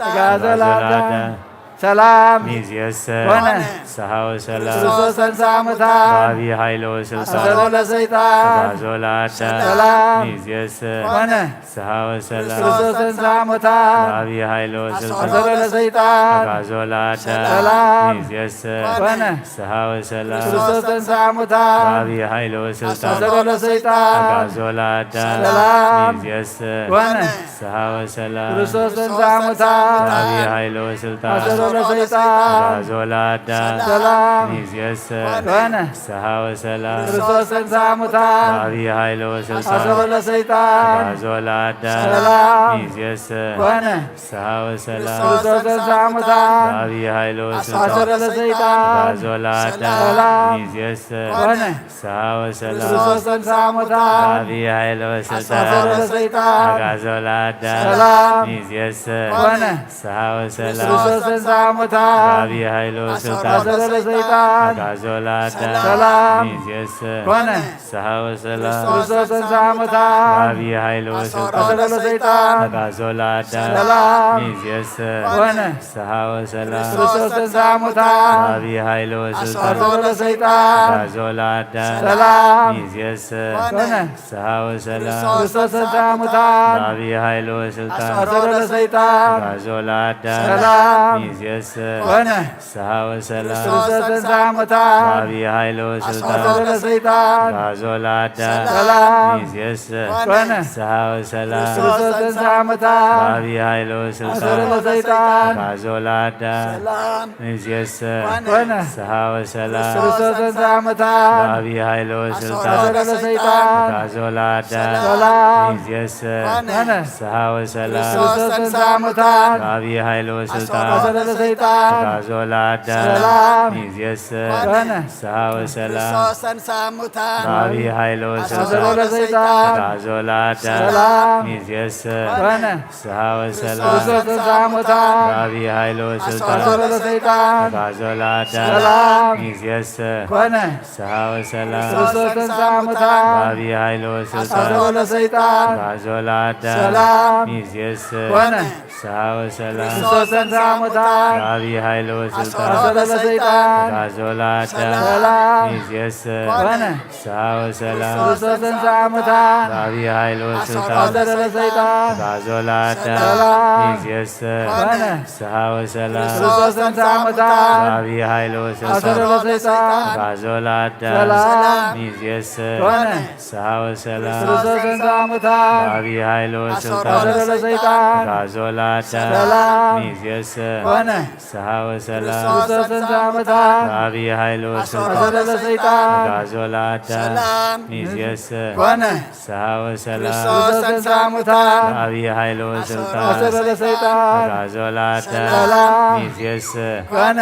አጋዞ ለአዳም ሰላም ሚዝየሰ ኮነ ፍስሐ ወሰላም ክርስቶስ ተንሥአ እሙታን በአብይ ኃይሎ ስልጣን አሰሮ ለሰይጣን አጋዞ ለአዳም ሰላም ሚዝየሰ ኮነ ፍስሐ ወሰላም ክርስቶስ ተንሥአ እሙታን በአብይ ኃይሎ ስልጣን አሰሮ ለሰይጣን አጋዞ ለአዳም ሰላም ሚዝየሰ ኮነ ፍስሐ ወሰላም ክርስቶስ ተንሥአ እሙታን በአብይ ኃይሎ ስልጣን አሰሮ ለሰይጣን አጋዞ ለአዳም ሰላም ሚዝየሰ ኮነ ፍስሐ ወሰላም ክርስቶስ ተንሥአ እሙታን በአብይ ኃይሎ ስልጣን አሰሮ ለሰይጣን አጋዞ ለአዳም ሰላም ሚዝየሰ ኮነ ፍስሐ ወሰላም ክርስቶስ ተንሥአ እሙታን በአብይ ኃይሎ ስልጣን አሰሮ ለሰይጣን አጋዞ ለአዳም ሰላም ሚዝየሰ ኮነ ፍስሐ ወሰላም ክርስቶስ ተንሥአ እሙታን በአብይ ኃይሎ ስልጣን አሰሮ ለሰይጣን አጋዞ ለአዳም ሰላም ሚዝየሰ ኮነ ፍስሐ ወሰላም ክርስቶስ ተንሥአ እሙታን በአብይ ኃይሎ ስልጣን አሰሮ ለሰይጣን አጋዞ ለአዳም ሰላም ሚዝየሰ ኮነ ፍስሐ ወሰላም ክርስቶስ ተንሥአ እሙታን በአብይ ኃይሎ ስልጣን አሰሮ ለሰይጣን አጋዞ ለአዳም ሰላም ሚዝየሰ ኮነ ፍስሐ ወሰላም ክርስቶስ ተንሥአ እሙታን በአብይ ኃይሎ ስልጣን አሰሮ ለሰይጣን አጋዞ ለአዳም ሰላም ሚዝየሰ ኮነ ፍስሐ ወሰላም ክርስቶስ ተንሥአ እሙታን በአብይ ኃይሎ ስልጣን አሰሮ ለሰይጣን አጋዞ ለአዳም ሰላም ሚዝየሰ ኮነ ፍስሐ ወሰላም ክርስቶስ ተንሥአ እሙታን በአብይ ኃይሎ ስልጣን አሰሮ ለሰይጣን አጋዞ ለአዳም ሰላም ሚዝየሰ ኮነ ፍስሐ ወሰላም ክርስቶስ ተንሥአ እሙታን በአብይ ኃይሎ ስልጣን አሰሮ ለሰይጣን አጋዞ ለአዳም ሰላም ሚዝየሰ ኮነ ፍስሐ ወሰላም ክርስቶስ ተንሥአ እሙታን በአብይ ኃይሎ አሰሮ ስልጣን ለሰይጣን አጋዞ ለአዳም ሚዝየሰ ኮነ ፍስሐ ወሰላም ክርስቶስ ተንሥአ እሙታን በአብይ ኃይሎ ስልጣን አሰሮ ለሰይጣን አጋዞ ለአዳም ሰላም ሚዝየሰ ኮነ ፍስሐ ወሰላም ክርስቶስ ተንሥአ እሙታን በአብይ ኃይሎ ስልጣን አሰሮ ለሰይጣን አጋዞ ለአዳም ሰላም ሚዝየሰ ኮነ ፍስሐ ወሰላም ክርስቶስ ተንሥአ እሙታን በአብይ ኃይሎ አሰሮ ስልጣን ለሰይጣን አጋዞ ለአዳም ሰላም ሚዝየሰ ኮነ ፍስሐ ወሰላም ክርስቶስ ተንሥአ እሙታን በአብይ ኃይሎ ስልጣን አሰሮ ለሰይጣን አጋዞ ለአዳም ሰላም ሚዝየሰ ኮነ ፍስሐ ወሰላም ክርስቶስ ተንሥአ እሙታን በአብይ ኃይሎ ስልጣን አሰሮ ለሰይጣን አጋዞ ለአዳም ሰላም ሚዝየሰ ኮነ ፍስሐ ወሰላም ክርስቶስ ተንሥአ እሙታን በአብይ ኃይሎ ስልጣን አሰሮ ለሰይጣን አጋዞ ለአዳም ሰላም ሚዝየሰ ኮነ ፍስሐ ወሰላም ክርስቶስ ተንሥአ እሙታን በአብይ ኃይሎ ስልጣን አሰሮ ለሰይጣን አጋዞ ለአዳም ሰላም ሚዝየሰ ኮነ ፍስሐ ወሰላም ክርስቶስ ተንሥአ እሙታን በአብይ ኃይሎ አሰሮ ስልጣን ለሰይጣን አጋዞ ለአዳም ሰላም ሚዝየሰ ኮነ ፍስሐ ወሰላም ክርስቶስ ተንሥአ እሙታን በአብይ ኃይሎ ስልጣን አሰሮ ለሰይጣን አጋዞ ለአዳም ሰላም ሚዝየሰ ኮነ ፍስሐ ወሰላም ክርስቶስ ተንሥአ እሙታን በአብይ ኃይሎ ስልጣን አሰሮ ለሰይጣን አጋዞ ለአዳም ሚዝየሰ ኮነ ፍስሐ ወሰላም ክርስቶስ ተንሥአ እሙታን በአብይ ኃይሎ ስልጣን አሰሮ ለሰይጣን አጋዞ ለአዳም ሰላም ሚዝየሰ ኮነ